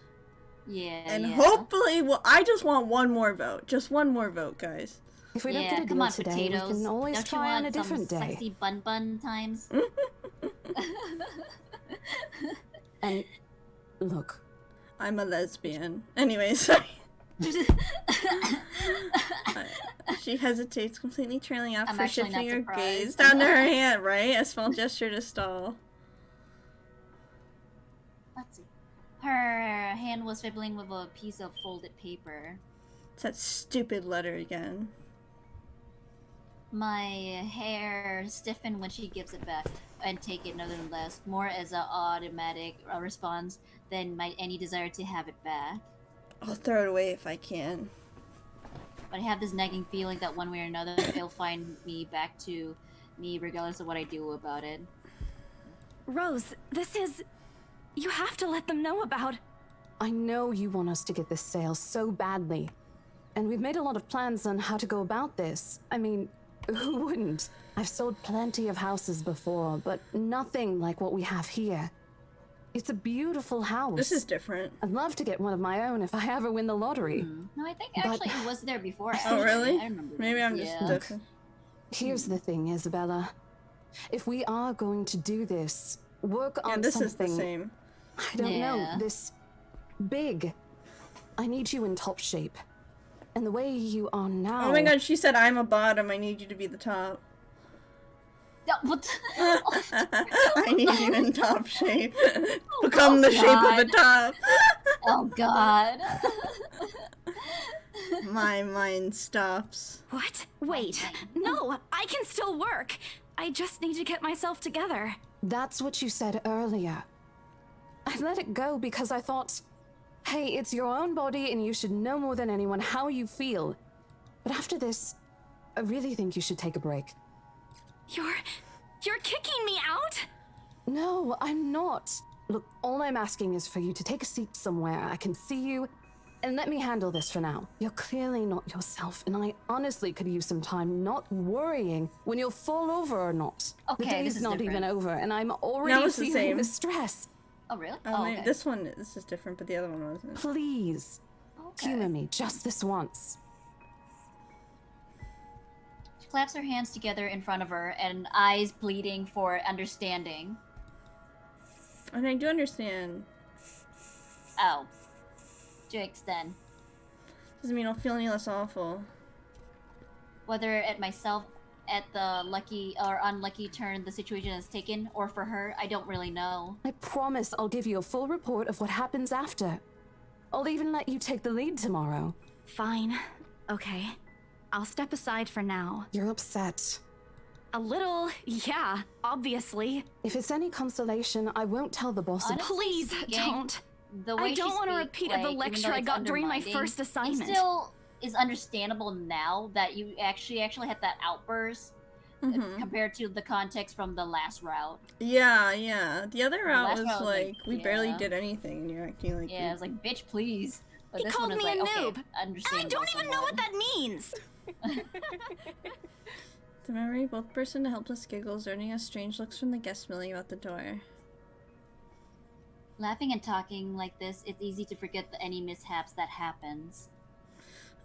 L: Yeah.
A: And
L: yeah.
A: hopefully, I just want one more vote. Just one more vote, guys.
I: If we don't
L: Yeah,
I: get a
L: come
I: deal
L: on,
I: today,
L: potatoes.
I: we can always
L: Don't you
I: try on
L: want
I: a different
L: some
I: day.
L: Sexy bun times.
I: And look,
A: I'm a lesbian. Anyway, sorry. She hesitates, completely trailing off
L: I'm
A: for
L: actually not
A: shifting her gaze
L: surprised.
A: down to her hand, right? A small gesture to stall.
L: Let's see. Her hand was fiddling with a piece of folded paper.
A: It's that stupid letter again.
L: My hair stiffened when she gives it back, and take it nonetheless, more as an automatic response than any desire to have it back.
A: I'll throw it away if I can.
L: But I have this nagging feeling that one way or another, it'll find me back to me regardless of what I do about it.
D: Rose, this is... You have to let them know about...
I: I know you want us to get this sale so badly. And we've made a lot of plans on how to go about this. I mean, who wouldn't? I've sold plenty of houses before, but nothing like what we have here. It's a beautiful house.
A: This is different.
I: I'd love to get one of my own if I ever win the lottery.
L: No, I think
I: But-
L: actually it was there before.
A: Oh,
L: actually.
A: really?
L: I remember
A: Maybe
L: this.
A: I'm just
L: Yeah.
A: different.
I: Here's the thing, Isabella. If we are going to do this, work
A: Yeah,
I: on
A: this
I: something...
A: is the same.
I: I don't know,
L: Yeah.
I: this big. I need you in top shape. And the way you are now...
A: Oh my god, she said I'm a bottom, I need you to be the top.
L: Yeah, what?
A: I need you in top shape. Become the shape of a top.
L: Oh god.
A: My mind stops.
D: What? Wait. No, I can still work. I just need to get myself together.
I: That's what you said earlier. I let it go because I thought, hey, it's your own body and you should know more than anyone how you feel. But after this, I really think you should take a break.
D: You're kicking me out?
I: No, I'm not. Look, all I'm asking is for you to take a seat somewhere I can see you, and let me handle this for now. You're clearly not yourself, and I honestly could use some time not worrying when you'll fall over or not.
L: Okay,
I: the
L: this
I: day's
L: is
I: not
L: different.
I: even over, and I'm already
A: That was the
I: feeling
A: same.
I: the stress.
L: Oh really?
A: Oh,
L: okay.
A: this is different, but the other one wasn't.
I: Please, humor me just this once.
L: She claps her hands together in front of her and eyes bleeding for understanding.
A: And I do understand.
L: Oh. To extend.
A: Doesn't mean I'll feel any less awful.
B: whether at myself at the lucky or unlucky turn the situation has taken, or for her, I don't really know.
I: I promise I'll give you a full report of what happens after. I'll even let you take the lead tomorrow.
D: Fine. Okay. I'll step aside for now.
I: You're upset.
D: A little, yeah, obviously.
I: If it's any consolation, I won't tell the boss.
B: Honestly
D: Please
B: speaking,
D: don't.
B: The way
D: I don't want a repeat of the lecture I got during my first assignment.
B: It still is understandable now that you actually had that outburst compared to the context from the last route.
A: Yeah. The other route
B: last
A: was
B: route was
A: like, we barely
B: yeah.
A: did anything, and you're acting like.
B: Yeah, I was like, bitch, please. But
D: He
B: this
D: called
B: one is
D: me
B: like,
D: a
B: okay,
D: noob.
B: understandable.
D: I don't even know what that means.
A: The memory both burst into helpless giggles, earning us strange looks from the guests milling about the door.
B: Laughing and talking like this, it's easy to forget any mishaps that happens.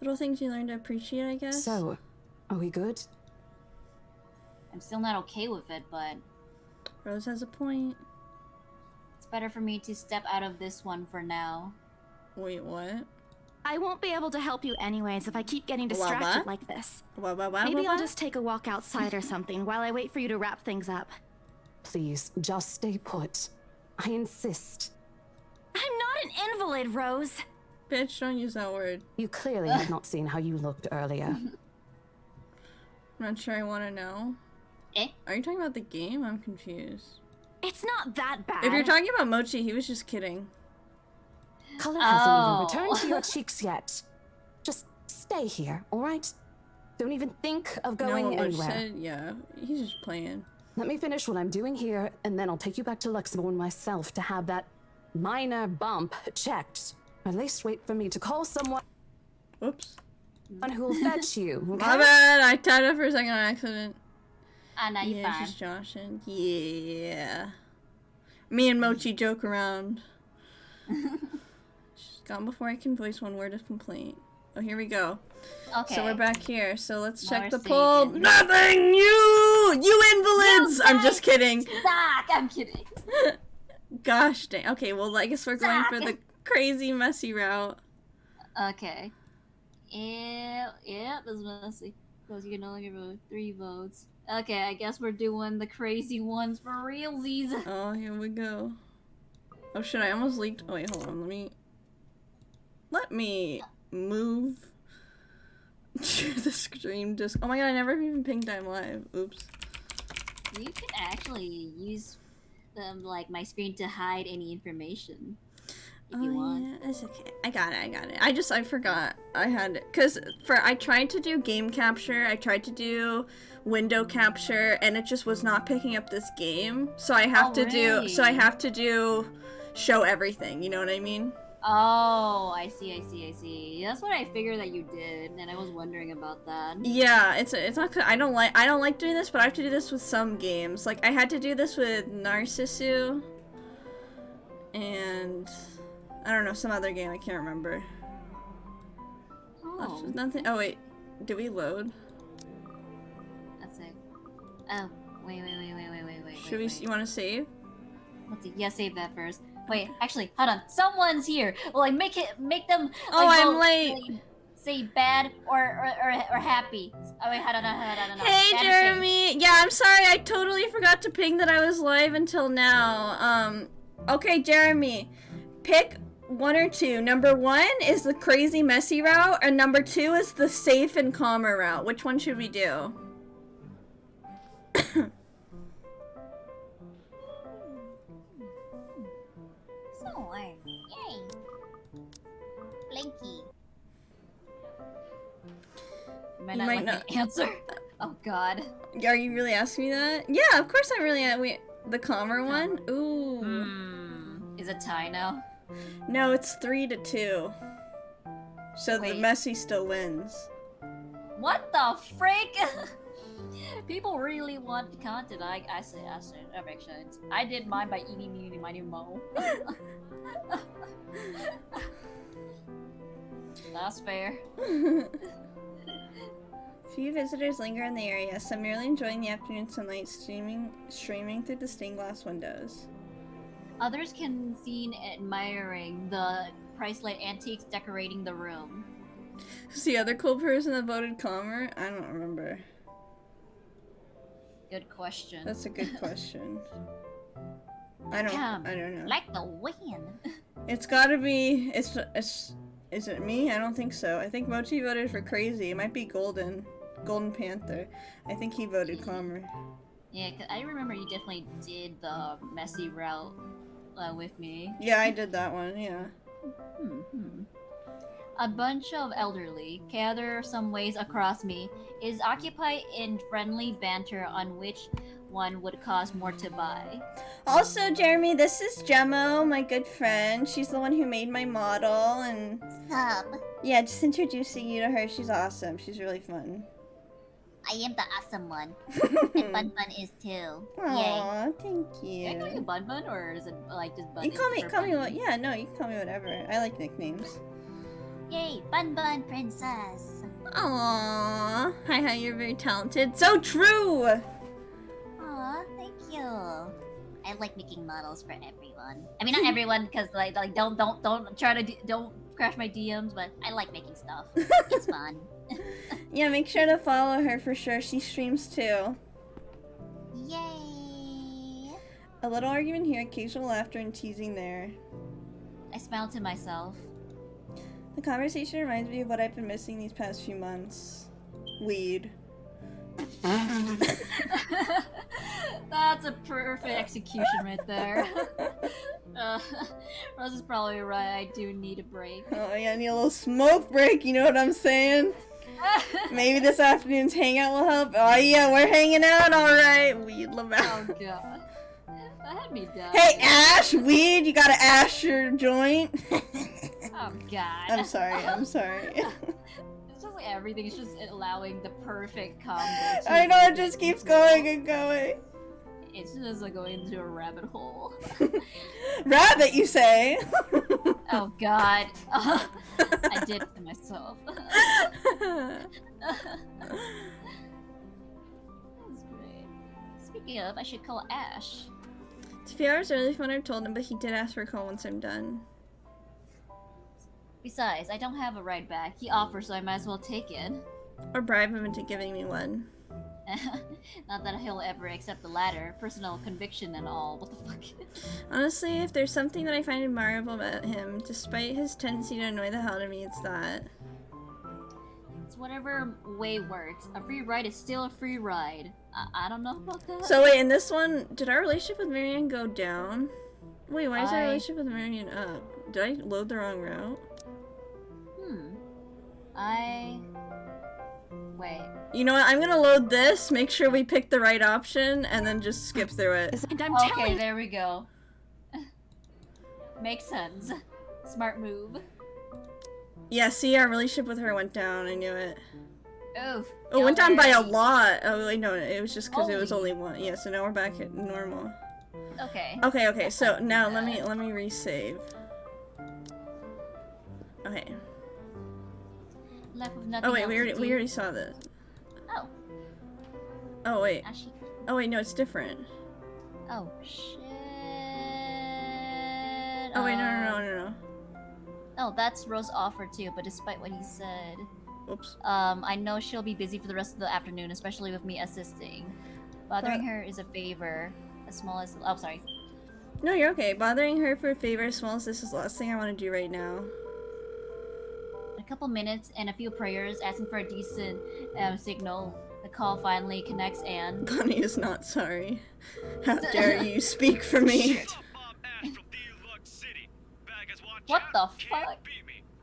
A: Little things you learn to appreciate, I guess.
I: So, are we good?
B: I'm still not okay with it, but
A: Rose has a point.
B: it's better for me to step out of this one for now.
A: Wait, what?
D: I won't be able to help you anyways if I keep getting
A: What?
D: distracted like this.
A: What?
D: Maybe I'll just take a walk outside or something while I wait for you to wrap things up.
I: Please, just stay put. I insist.
D: I'm not an invalid, Rose.
A: Bitch, don't use that word.
I: You clearly have not seen how you looked earlier.
A: I'm not sure I want to know.
B: Eh?
A: Are you talking about the game? I'm confused.
D: It's not that bad.
A: If you're talking about Mochi, he was just kidding.
I: Color hasn't even returned to your cheeks yet. Just stay here, alright? Don't even think of going
A: no,
I: anywhere.
A: Said, yeah, he's just playing.
I: Let me finish what I'm doing here, and then I'll take you back to Luxembourg myself to have that minor bump checked. At least wait for me to call someone.
A: Oops.
I: Who'll fetch you. Okay?
A: My bad. I tapped it for a second on accident.
B: Now you're
A: yeah,
B: fine.
A: she's joshing. Yeah. Me and Mochi joke around. She's gone before I can voice one word of complaint. Oh, here we go.
B: Okay.
A: So we're back here. So let's
B: Now
A: check
B: we're
A: the poll.
B: saving.
A: Nothing! You invalids! I'm just kidding.
B: Suck! I'm kidding.
A: Gosh dang. Okay, well, I guess we're going for the crazy messy route.
B: Okay. Yeah, this is messy. Because you can only vote 3 votes. Okay, I guess we're doing the crazy ones for realsies.
A: Oh, here we go. Oh shit, I almost leaked. Oh wait, hold on. Let me move the stream just. Oh my god, I never even pinged I'm live. Oops.
B: You can actually use like my screen to hide any information if you want.
A: Yeah, it's okay. I got it. I forgot. I had it. Cause I tried to do game capture, I tried to do window capture, and it just was not picking up this game. So I have to do show everything, you know what I mean?
B: Oh, I see. That's what I figured that you did, and I was wondering about that.
A: Yeah, it's not. I don't like doing this, but I have to do this with some games. Like I had to do this with Narcissu, and I don't know, some other game I can't remember.
B: Oh.
A: Nothing. Oh wait, did we load?
B: Let's see. Oh, wait.
A: Should we? You want to save?
B: Let's see. Yeah, save that first. Wait, actually, hold on. Someone's here. Like, make them.
A: Oh,
B: like,
A: I'm
B: vote,
A: late.
B: Like, say bad or happy. Oh wait, hold on.
A: Hey,
B: Bad
A: Jeremy. Yeah, I'm sorry. I totally forgot to ping that I was live until now. Okay, Jeremy, pick 1 or 2. Number 1 is the crazy messy route, and number 2 is the safe and calmer route. Which one should we do?
L: Yay! Blinky.
B: You might not answer. Oh God.
A: Are you really asking me that? Yeah, of course I'm really. The calmer one? Ooh.
B: Is it tie now?
A: No, it's 3-2. So the messy still wins.
B: What the frick? People really want content. I say, that makes sense. I did mine by eating meeny miny mo. That's fair.
A: Few visitors linger in the area, some merely enjoying the afternoon sunlight streaming through the stained glass windows.
B: Others can be seen admiring the price-light antiques decorating the room.
A: Who's the other cool person that voted calmer? I don't remember.
B: Good question.
A: That's a good question. I don't know.
L: Like the wind.
A: It's gotta be. Is it me? I don't think so. I think Mochi voted for Crazy. It might be Golden Panther. I think he voted calmer.
B: Yeah, 'cause I remember you definitely did the messy route with me.
A: Yeah, I did that one. Yeah.
B: A bunch of elderly gather some ways across me, is occupied in friendly banter on which one would cost more to buy.
A: Also, Jeremy, this is Gemmo, my good friend. She's the one who made my model, and yeah, just introducing you to her. She's awesome. She's really fun.
L: I am the awesome one. And Bun Bun is too.
A: Aw, thank you.
B: Can I call you Bun Bun, or is it like just Bun?
A: You call me what? Yeah, no, you can call me whatever. I like nicknames.
L: Yay, Bun Bun Princess.
A: Aww. Hi, you're very talented. So true!
L: Aw, thank you. I like making models for everyone. I mean, not everyone, because like don't try to don't crash my DMs, but I like making stuff. It's fun.
A: Yeah, make sure to follow her for sure. She streams too.
L: Yay!
A: A little argument here, occasional laughter and teasing there.
B: I smiled to myself.
A: The conversation reminds me of what I've been missing these past few months. Weed.
B: That's a perfect execution right there. Rose is probably right. I do need a break.
A: Oh yeah, I need a little smoke break. You know what I'm saying? Maybe this afternoon's hangout will help. Oh yeah, we're hanging out, all right. Weed Lavelle.
B: Oh god, that had me done.
A: Hey Ash, weed. You gotta ash your joint.
B: Oh god.
A: I'm sorry.
B: It's just like everything is just allowing the perfect combo.
A: I know, it just keeps going and going.
B: It's just like going into a rabbit hole.
A: Rabbit, you say?
B: Oh god. I did it to myself. That's great. Speaking of, I should call Ash.
A: It's a few hours early from what I've told him, but he did ask for a call once I'm done.
B: Besides, I don't have a ride back. He offers, so I might as well take it.
A: Or bribe him into giving me one.
B: Not that he'll ever accept the latter. Personal conviction and all. What the fuck?
A: Honestly, if there's something that I find admirable about him, despite his tendency to annoy the hell out of me, it's that.
B: It's whatever way works. A free ride is still a free ride. I don't know about that.
A: So wait, in this one, did our relationship with Marianne go down? Wait, why is our relationship with Marianne up? Did I load the wrong route?
B: Wait.
A: You know what? I'm gonna load this, make sure we pick the right option, and then just skip through it.
B: Okay, there we go. Makes sense. Smart move.
A: Yeah, see, our relationship with her went down. I knew it.
B: Oof.
A: Oh, it went down by a lot. Oh, wait, no, it was just because it was only one. Yeah, so now we're back at normal.
B: Okay.
A: Okay, so now let me resave. Okay.
B: Left with nothing.
A: Oh wait,
B: else
A: we
B: to do.
A: already saw this.
B: Oh.
A: Oh wait.
B: Actually.
A: Oh wait, no, it's different.
B: Oh shit.
A: Oh wait, no.
B: Oh, that's Rose's offer too, but despite what he said.
A: Oops.
B: I know she'll be busy for the rest of the afternoon, especially with me assisting. Bothering her is a favor, as small as. Oh, sorry.
A: No, you're okay. Bothering her for a favor, as small as this is the last thing I want to do right now.
B: A couple minutes and a few prayers, asking for a decent signal. The call finally connects and...
A: Bonnie is not sorry. How dare you speak for me?
B: What the fuck?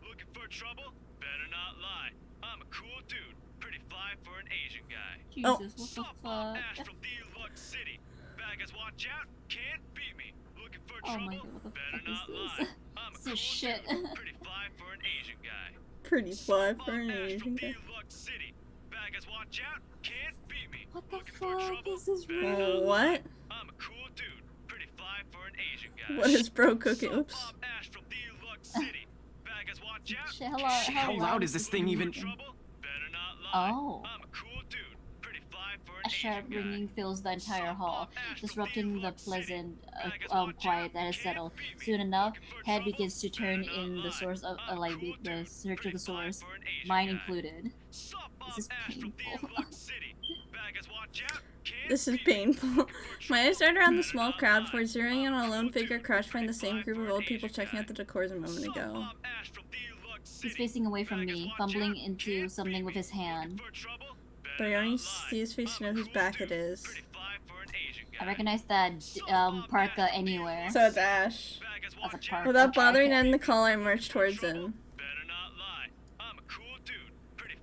F: Looking for trouble? Better not lie. I'm a cool dude. Pretty fly for an Asian guy.
B: Jesus, what the fuck?
F: Ash from Deluxe City. Baggers, watch out. Can't beat me. Looking for
B: Oh
F: trouble?
B: my god, what the
F: Better
B: fuck
F: not
B: is
F: lie.
B: this?
F: I'm a
B: This
F: cool
B: is shit.
F: dude. Pretty fly for an Asian guy.
A: Pretty fly for an Asian guy.
F: Deluxe City. Baggers, watch out. Can't beat me.
B: What the fuck? This is
A: What?
F: I'm a cool dude. Pretty fly for an Asian guy.
A: What is bro cooking? Oops.
F: Ash from Deluxe City. Baggers, watch out.
B: Shit, hello,
N: How loud is this thing even?
F: Better not lie.
B: Oh.
F: I'm a cool dude. Pretty fly for
B: A sharp ringing fills the entire hall, disrupting the pleasant quiet that has settled. Soon enough, head begins to turn in the source of the search of the source, mine included. This is painful.
A: This is painful. My eyes dart around the small crowd before zeroing in on a lone figure crushed by the same group of old people checking out the decors a moment ago.
B: He's facing away from me, fumbling into something with his hand.
A: But I only see his face to know whose back it is.
B: I recognize that parka anywhere.
A: So it's Ash.
B: That's a parka.
A: Without bothering to end the call, I march towards him.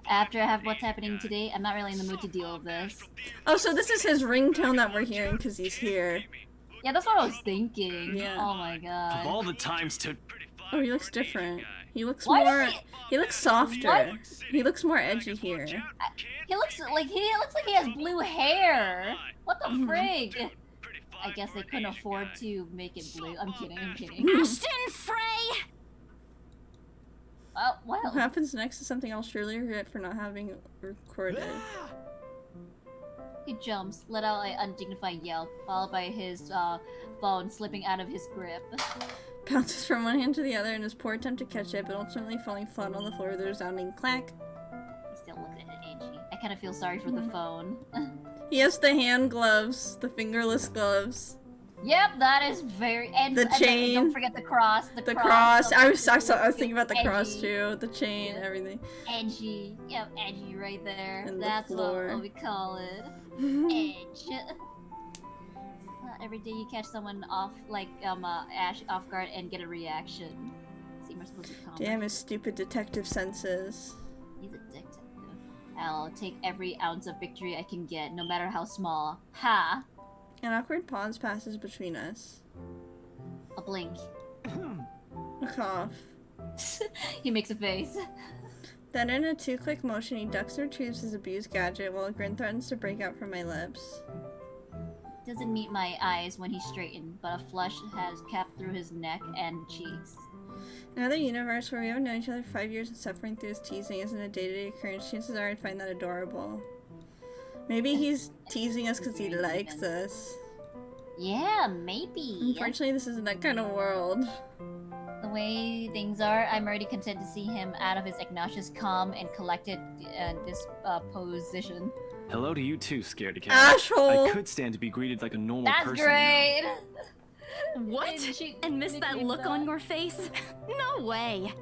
B: After I have what's happening today, I'm not really in the mood to deal with this.
A: Oh, so this is his ringtone that we're hearing because he's here.
B: Yeah, that's what I was thinking.
A: Yeah.
B: Oh my god.
F: Of all the times to...
A: Oh, he looks different. He looks
B: Why
A: more...
B: does
A: He looks softer.
B: What?
A: He looks more edgy here.
B: He looks like he has blue hair. What the frig? I guess they couldn't afford to make it blue. I'm kidding.
D: Ashton Frey!
B: Well.
A: What happens next is something I'll surely regret for not having recorded.
B: He jumps, let out an undignified yell, followed by his phone slipping out of his grip.
A: Bounces from one hand to the other in his poor attempt to catch it, but ultimately falling flat on the floor with a resounding clack.
B: He still looks at it edgy. I kind of feel sorry for the phone.
A: He has the hand gloves, the fingerless gloves.
B: Yep, that is very... And
A: the chain.
B: And don't forget the cross. The
A: cross.
B: So
A: I was thinking about the
B: edgy.
A: cross too. The chain, everything.
B: Edgy. Yep, edgy right there.
A: And
B: that's
A: the floor.
B: what we call it. Edge. Not every day you catch someone off, Ash off guard and get a reaction. See, we're supposed to calm.
A: Damn his stupid detective senses.
B: He's a detective. I'll take every ounce of victory I can get, no matter how small. Ha!
A: An awkward pause passes between us.
B: A blink.
A: A cough.
B: He makes a face.
A: Then in a two-click motion, he ducks and retrieves his abused gadget while a grin threatens to break out from my lips.
B: Doesn't meet my eyes when he's straightened, but a flush has capped through his neck and cheeks.
A: Another universe where we haven't known each other for 5 years and suffering through his teasing isn't a day-to-day occurrence. Chances are I'd find that adorable. Maybe he's teasing us because he likes us.
B: Yeah, maybe.
A: Unfortunately, this isn't that kind of world.
B: The way things are, I'm already content to see him out of his obnoxious, calm, and collected disposition.
N: Hello to you too, Scaredy Cat.
A: Asshole!
N: I could stand to be greeted like a normal
B: That's
N: person.
B: great!
D: What? And miss that look on your face? No way.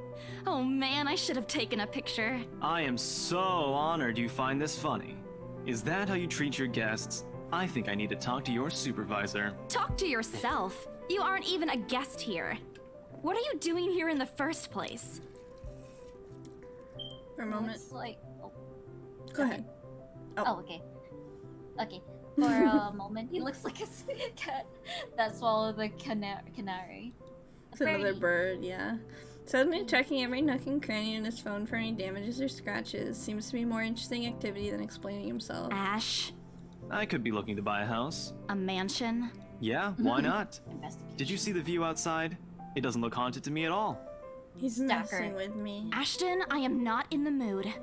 D: Oh man, I should have taken a picture.
N: I am so honored you find this funny. Is that how you treat your guests? I think I need to talk to your supervisor.
D: Talk to yourself. You aren't even a guest here. What are you doing here in the first place?
A: For a moment.
B: Looks like... Oh.
A: Go ahead.
B: Oh, okay. Okay. For a moment, he looks like a cat that swallowed the canary.
A: It's another bird, yeah. Suddenly checking every nook and cranny in his phone for any damages or scratches seems to be more interesting activity than explaining himself.
D: Ash?
N: I could be looking to buy a house.
D: A mansion?
N: Yeah, why not? Did you see the view outside? It doesn't look haunted to me at all.
A: He's messing with me.
D: Ashton, I am not in the mood.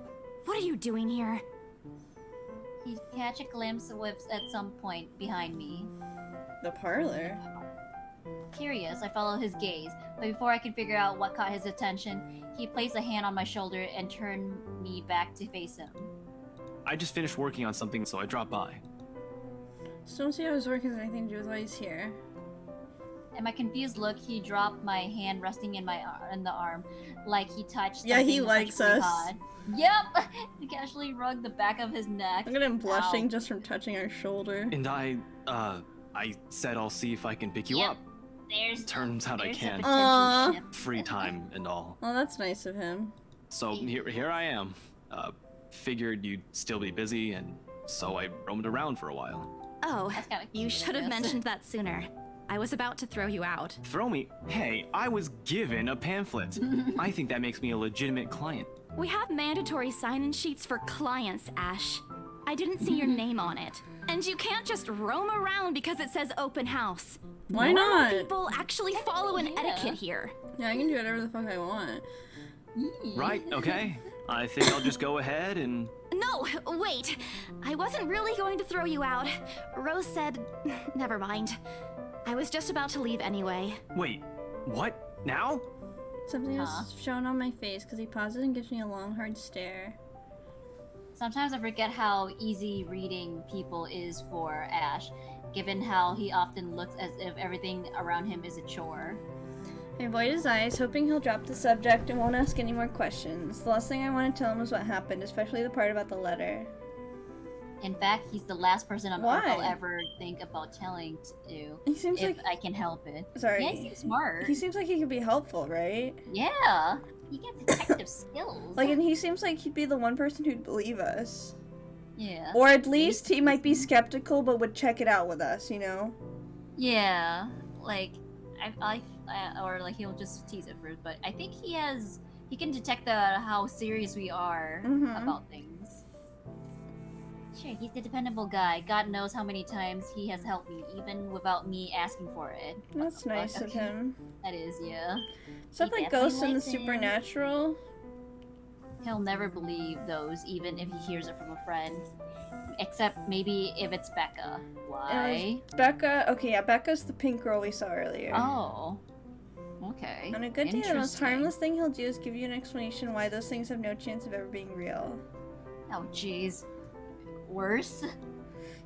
D: What are you doing here?
B: You catch a glimpse of whips at some point behind me.
A: The parlor?
B: Curious, I follow his gaze, but before I can figure out what caught his attention, he placed a hand on my shoulder and turned me back to face him.
N: I just finished working on something, so I dropped by.
A: Just don't see how his work has anything to do with why he's here.
B: In my confused look, he dropped my hand resting in the arm, like he touched.
A: Yeah, he
B: something
A: likes
B: untouchably
A: us.
B: hot. Yep! He casually rubbed the back of his neck.
A: Look at him blushing
B: Ow.
A: just from touching our shoulder.
N: And I said I'll see if I can pick you up. Turns out I can. Free time and all.
A: Well, that's nice of him.
N: So here I am. Figured you'd still be busy, and so I roamed around for a while.
D: Oh, you should have mentioned that sooner. I was about to throw you out.
N: Throw me? Hey, I was given a pamphlet. I think that makes me a legitimate client.
D: We have mandatory sign-in sheets for clients, Ash. I didn't see your name on it. And you can't just roam around because it says open house.
A: Why
D: Normal
A: not?
D: people actually follow an etiquette here.
A: Yeah, I can do whatever the fuck I want.
N: Right, okay. I think I'll just go ahead and
D: No, wait. I wasn't really going to throw you out. Rose said... Never mind. I was just about to leave anyway.
N: Wait, what? Now?
A: Something is shown on my face because he pauses and gives me a long, hard stare.
B: Sometimes I forget how easy reading people is for Ash, given how he often looks as if everything around him is a chore.
A: I avoid his eyes, hoping he'll drop the subject and won't ask any more questions. The last thing I want to tell him is what happened, especially the part about the letter.
B: In fact, he's the last person on
A: Why?
B: Earth I'll ever think about telling to.
A: He seems
B: if
A: like-
B: I can help it.
A: Sorry.
B: Yeah, he seems smart.
A: He seems like he could be helpful, right?
B: Yeah, he gets detective skills.
A: Like, and he seems like he'd be the one person who'd believe us.
B: Yeah.
A: Or at least he might be skeptical, but would check it out with us, you know?
B: Yeah, like or like he'll just tease it first, but I think he can detect how serious we are about things. Sure, he's the dependable guy. God knows how many times he has helped me, even without me asking for it.
A: That's nice of him.
B: That is, yeah.
A: Stuff
B: He
A: like
B: definitely
A: ghosts and the
B: likes him.
A: supernatural.
B: He'll never believe those, even if he hears it from a friend. Except maybe if it's Becca. Why?
A: It was Becca. Okay, yeah, Becca's the pink girl we saw earlier.
B: Oh. Okay.
A: On a good day, the most
B: Interesting.
A: harmless thing he'll do is give you an explanation why those things have no chance of ever being real.
B: Oh, jeez. Worse?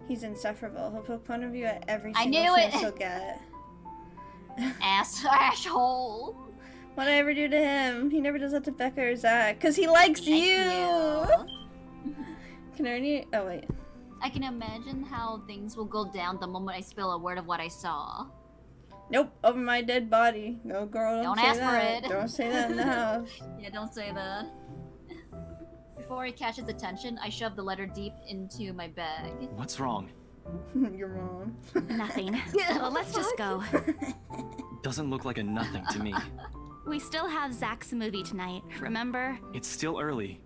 A: He's insufferable. He'll poke fun of you at every
B: I
A: single
B: knew it.
A: chance he'll get.
B: Asshole.
A: What'd I ever do to him? He never does that to Becca or Zach. Cause he likes you! Can Ernie... Oh, wait.
B: I can imagine how things will go down the moment I spill a word of what I saw.
A: Nope, over my dead body. No, girl, don't
B: Don't
A: say
B: ask for
A: that.
B: it.
A: Don't say that in the house.
B: Yeah, don't say that. Before he catches attention, I shove the letter deep into my bag.
N: What's wrong?
A: Your mom.
D: Nothing. Well, let's just go.
N: Doesn't look like a nothing to me.
D: We still have Zach's movie tonight, remember?
N: It's still early.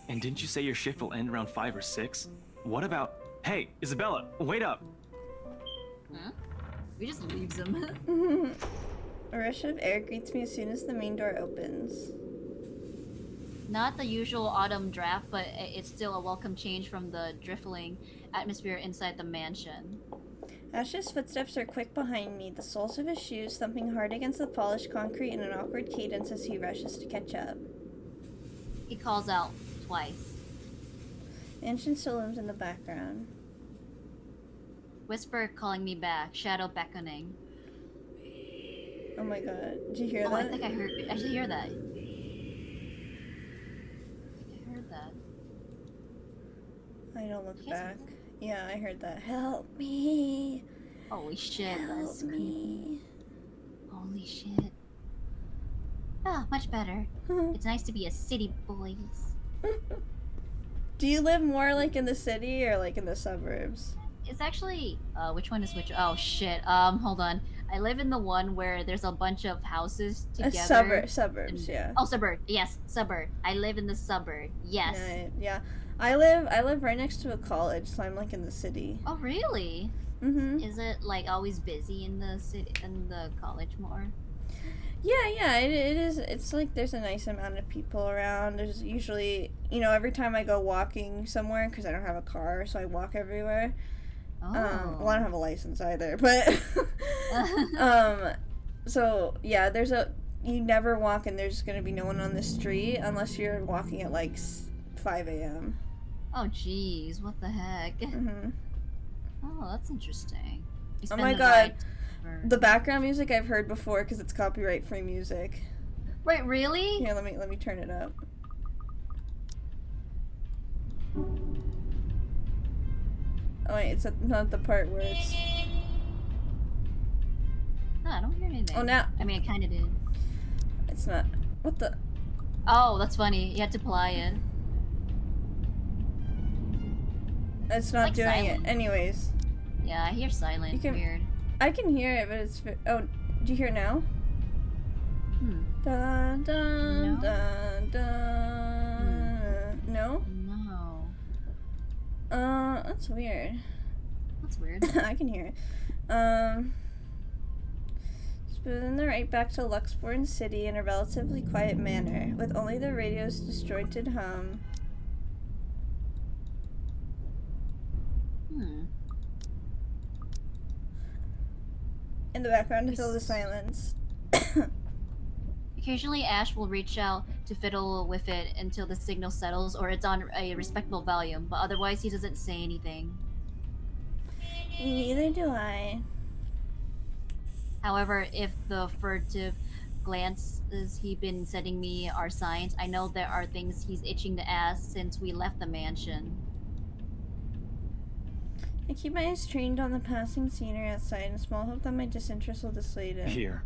N: And didn't you say your shift will end around 5 or 6? What about... Hey, Isabella, wait up!
B: Huh? We just leaves him.
A: A rush of air greets me as soon as the main door opens.
B: Not the usual autumn draft, but it's still a welcome change from the drizzling atmosphere inside the mansion.
A: Ash's footsteps are quick behind me, the soles of his shoes thumping hard against the polished concrete in an awkward cadence as he rushes to catch up.
B: He calls out twice.
A: Mansion still looms in the background.
B: Whisper calling me back, shadow beckoning.
A: Oh my god, did you hear
B: Oh,
A: that?
B: I think I heard. I should hear that. I think I heard that.
A: I don't look back. Yeah, I heard that. Help me!
B: Holy shit, that's
A: Help
B: creepy.
A: me!
B: Holy shit. Ah, much better. It's nice to be a city boys.
A: Do you live more like in the city or like in the suburbs?
B: It's actually, which one is which? Oh shit. Hold on. I live in the one where there's a bunch of houses together.
A: Suburbs, yeah.
B: Oh, suburb. Yes, suburb. I live in the suburb. Yes.
A: Yeah. I live right next to a college, so I'm like in the city.
B: Oh, really?
A: Mm-hmm.
B: Is it like always busy in the city, in the college more?
A: Yeah, it is. It's like there's a nice amount of people around. There's usually, every time I go walking somewhere, because I don't have a car, so I walk everywhere.
B: Oh.
A: Well, I don't have a license either, but so yeah, you never walk and there's gonna be no one on the street unless you're walking at like 5 a.m.
B: Oh, jeez, what the heck?
A: Mm-hmm.
B: Oh, that's interesting. You
A: Oh
B: spend
A: my
B: the
A: god,
B: night for-
A: the background music I've heard before because it's copyright-free music.
B: Wait, really?
A: Here, let me turn it up. Oh wait, it's not the part where it's...
B: No, I don't hear anything.
A: Oh, now...
B: I mean, I kind of did.
A: It's not... What the...
B: Oh, that's funny. You had to apply it.
A: It's not
B: like
A: doing
B: silent.
A: it. Anyways.
B: Yeah, I hear silent.
A: You can-
B: Weird.
A: I can hear it, but it's... Oh, do you hear it now? Dun, dun,
B: No.
A: dun, dun. No?
B: No.
A: That's weird.
B: That's weird.
A: I can hear it. Spin the right back to Luxborn City in a relatively quiet manner, with only the radio's disjointed hum In the background to fill the silence.
B: Occasionally, Ash will reach out to fiddle with it until the signal settles or it's on a respectable volume, but otherwise he doesn't say anything.
A: Neither do I.
B: However, if the furtive glances he's been sending me are signs, I know there are things he's itching to ask since we left the mansion.
A: I keep my eyes trained on the passing scenery outside in small hope that my disinterest will dissuade it.
N: Here.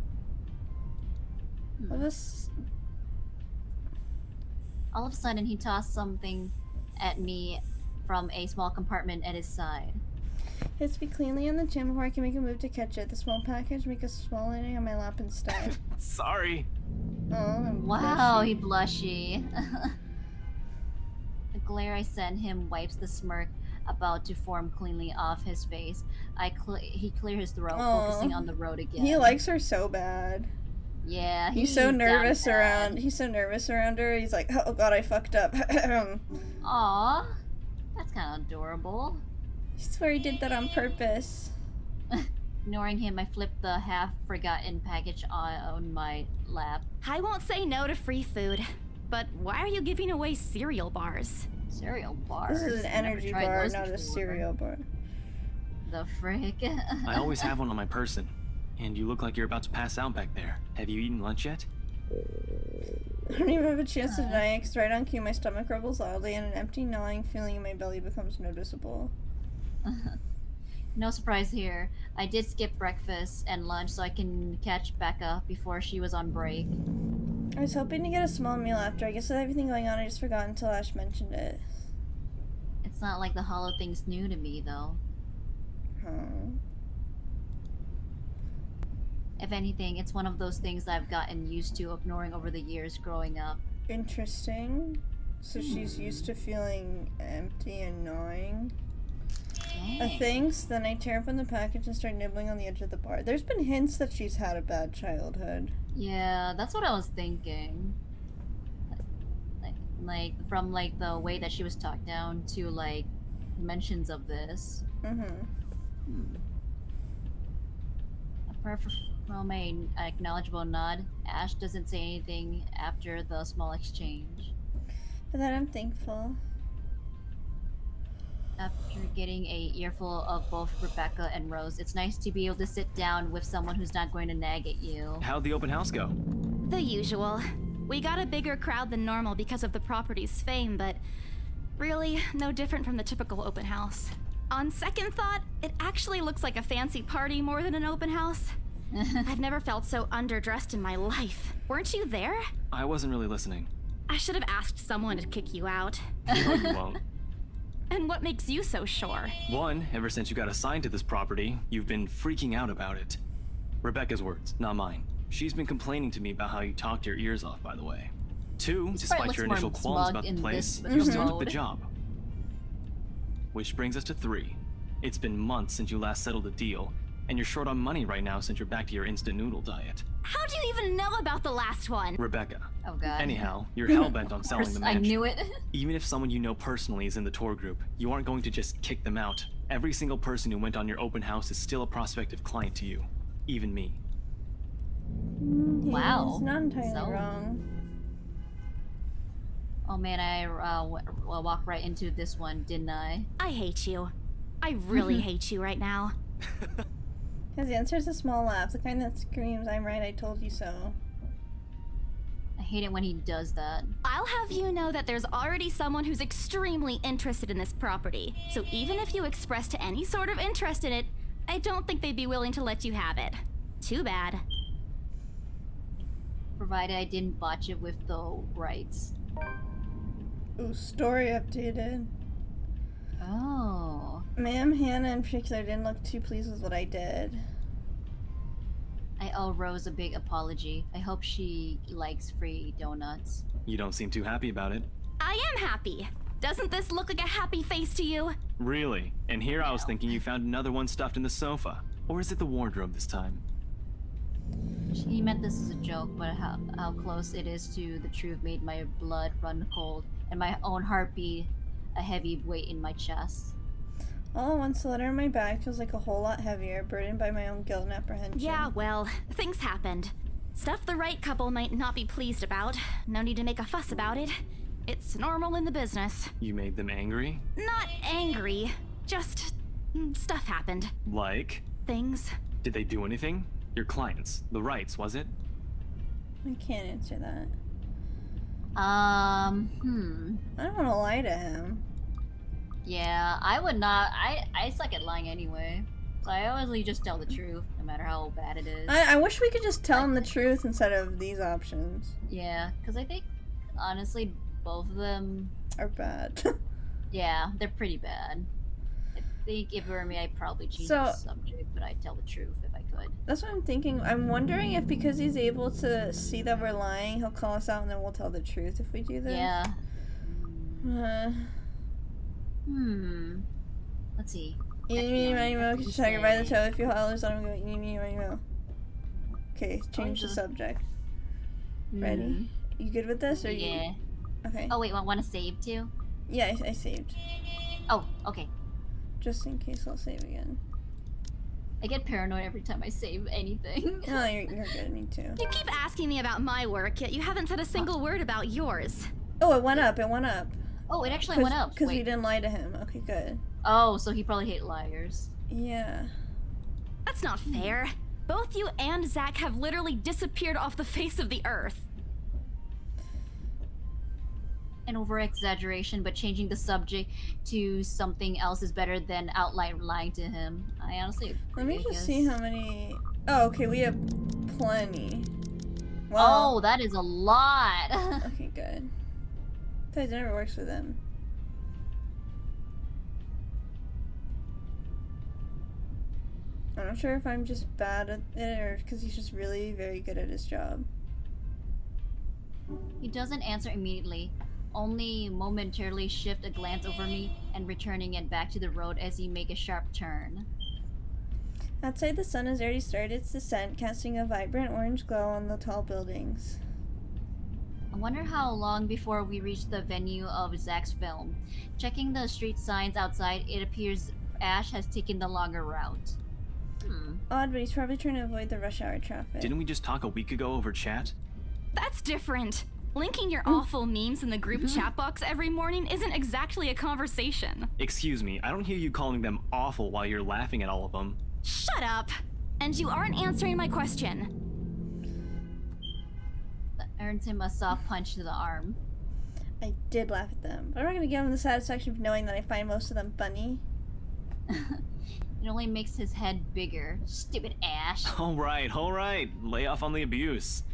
B: All of a sudden, he tossed something at me from a small compartment at his side.
A: It has to be cleanly on the chin before I can make a move to catch it. The small package make a small landing on my lap instead.
N: Sorry.
A: Oh, I'm
B: wow,
A: blushy.
B: he blushy. The glare I send him wipes the smirk about to form cleanly off his face. He clears his throat, focusing on the road again.
A: He likes her so bad.
B: Yeah,
A: he's so nervous around. He's so nervous around her. He's like, oh god, I fucked up.
B: Aw, that's kind of adorable.
A: I swear he did that on purpose.
B: Ignoring him, I flipped the half-forgotten package on my lap.
D: I won't say no to free food, but why are you giving away cereal bars?
B: Cereal bars?
A: This is an energy bar, not a cereal bar.
B: The frick?
N: I always have one on my person. And you look like you're about to pass out back there. Have you eaten lunch yet?
A: I don't even have a chance to deny it, 'cause right on cue my stomach rumbles loudly and an empty gnawing feeling in my belly becomes noticeable.
B: No surprise here. I did skip breakfast and lunch so I can catch Becca before she was on break.
A: I was hoping to get a small meal after. I guess with everything going on, I just forgot until Ash mentioned it.
B: It's not like the hollow thing's new to me, though.
A: Huh.
B: If anything, it's one of those things I've gotten used to ignoring over the years growing up.
A: Interesting. So she's used to feeling empty and gnawing. Thanks. Then I tear open the package and start nibbling on the edge of the bar. There's been hints that she's had a bad childhood.
B: Yeah, that's what I was thinking. Like from like the way that she was talked down to like mentions of this. Apart from an acknowledgeable nod, Ash doesn't say anything after the small exchange.
A: For that I'm thankful.
B: After getting a earful of both Rebecca and Rose, it's nice to be able to sit down with someone who's not going to nag at you.
N: How'd the open house go?
D: The usual. We got a bigger crowd than normal because of the property's fame, but really, no different from the typical open house. On second thought, it actually looks like a fancy party more than an open house. I've never felt so underdressed in my life. Weren't you there?
N: I wasn't really listening.
D: I should have asked someone to kick you out.
N: No, you won't.
D: And what makes you so sure?
N: One, ever since you got assigned to this property, you've been freaking out about it. Rebecca's words, not mine. She's been complaining to me about how you talked your ears off, by the way. Two, despite your initial qualms about the place, you still took the job. Which brings us to 3. It's been months since you last settled a deal, and you're short on money right now since you're back to your instant noodle diet.
D: How do you even know about the last one?
N: Rebecca.
B: Oh god.
N: Anyhow, you're hellbent on selling the mansion.
B: I knew it.
N: Even if someone you know personally is in the tour group, you aren't going to just kick them out. Every single person who went on your open house is still a prospective client to you. Even me.
B: Wow.
A: He's not entirely wrong.
B: Oh man, I walked right into this one, didn't I?
D: I hate you. I really hate you right now.
A: His answer is a small laugh, the kind that screams, I'm right, I told you so.
B: I hate it when he does that.
D: I'll have you know that there's already someone who's extremely interested in this property. So even if you expressed any sort of interest in it, I don't think they'd be willing to let you have it. Too bad.
B: Provided I didn't botch it with the rights.
A: Ooh, story updated.
B: Oh.
A: Ma'am Hannah in particular didn't look too pleased with what I did.
B: I owe Rose a big apology. I hope she likes free donuts.
N: You don't seem too happy about it.
D: I am happy. Doesn't this look like a happy face to you?
N: Really? And here I was thinking you found another one stuffed in the sofa. Or is it the wardrobe this time?
B: He meant this as a joke, but how close it is to the truth made my blood run cold and my own heartbeat a heavy weight in my chest.
A: All at once, the letter in my bag feels like a whole lot heavier, burdened by my own guilt and apprehension.
D: Yeah, well, things happened. Stuff the right couple might not be pleased about. No need to make a fuss about it. It's normal in the business.
N: You made them angry?
D: Not angry. Just... stuff happened.
N: Like?
D: Things.
N: Did they do anything? Your clients. The Wrights, was it?
A: I can't answer that.
B: I
A: don't want to lie to him.
B: Yeah, I would not. I suck at lying anyway. So I always just tell the truth, no matter how bad it is.
A: I wish we could just tell him the truth instead of these options.
B: Yeah, because I think, honestly, both of them...
A: are bad.
B: Yeah, they're pretty bad. I think if it were me, I'd probably change the subject, but I'd tell the truth if I could.
A: That's what I'm thinking. I'm wondering if because he's able to see that we're lying, he'll call us out and then we'll tell the truth if we do this.
B: Yeah. Let's see.
A: Eeny, meeny, miny, moe, tiger by the toe. If you hollers, let him go. Eeny, meeny, miny, moe. Okay, change the subject. Ready? You good with this, or
B: yeah.
A: Okay.
B: Oh wait, want to save too?
A: Yeah, I saved.
B: Oh, okay.
A: Just in case I'll save again.
B: I get paranoid every time I save anything.
A: Oh, you're good. Me too.
D: You keep asking me about my work, yet you haven't said a single word about yours.
A: Oh, it went up. It went up.
B: Oh, it actually went up.
A: Because we didn't lie to him. Okay, good.
B: Oh, so he probably hates liars.
A: Yeah.
D: That's not fair. Both you and Zach have literally disappeared off the face of the earth.
B: An over-exaggeration, but changing the subject to something else is better than outright lying to him. I honestly agree.
A: Let me just see how many... Oh, okay, we have plenty. Well,
B: oh, that is a lot!
A: Okay, good. That never works with him. I'm not sure if I'm just bad at it or because he's just really very good at his job.
B: He doesn't answer immediately, only momentarily shift a glance over me and returning it back to the road as he make a sharp turn.
A: Outside, the sun has already started its descent, casting a vibrant orange glow on the tall buildings.
B: I wonder how long before we reach the venue of Zach's film. Checking the street signs outside, it appears Ash has taken the longer route.
A: Odd, but he's probably trying to avoid the rush hour traffic.
N: Didn't we just talk a week ago over chat?
D: That's different. Linking your awful memes in the group chat box every morning isn't exactly a conversation.
N: Excuse me, I don't hear you calling them awful while you're laughing at all of them.
D: Shut up! And you aren't answering my question.
B: That earns him a soft punch to the arm.
A: I did laugh at them, but I'm not going to give him the satisfaction of knowing that I find most of them funny.
B: It only makes his head bigger. Stupid Ash.
N: All right. Lay off on the abuse.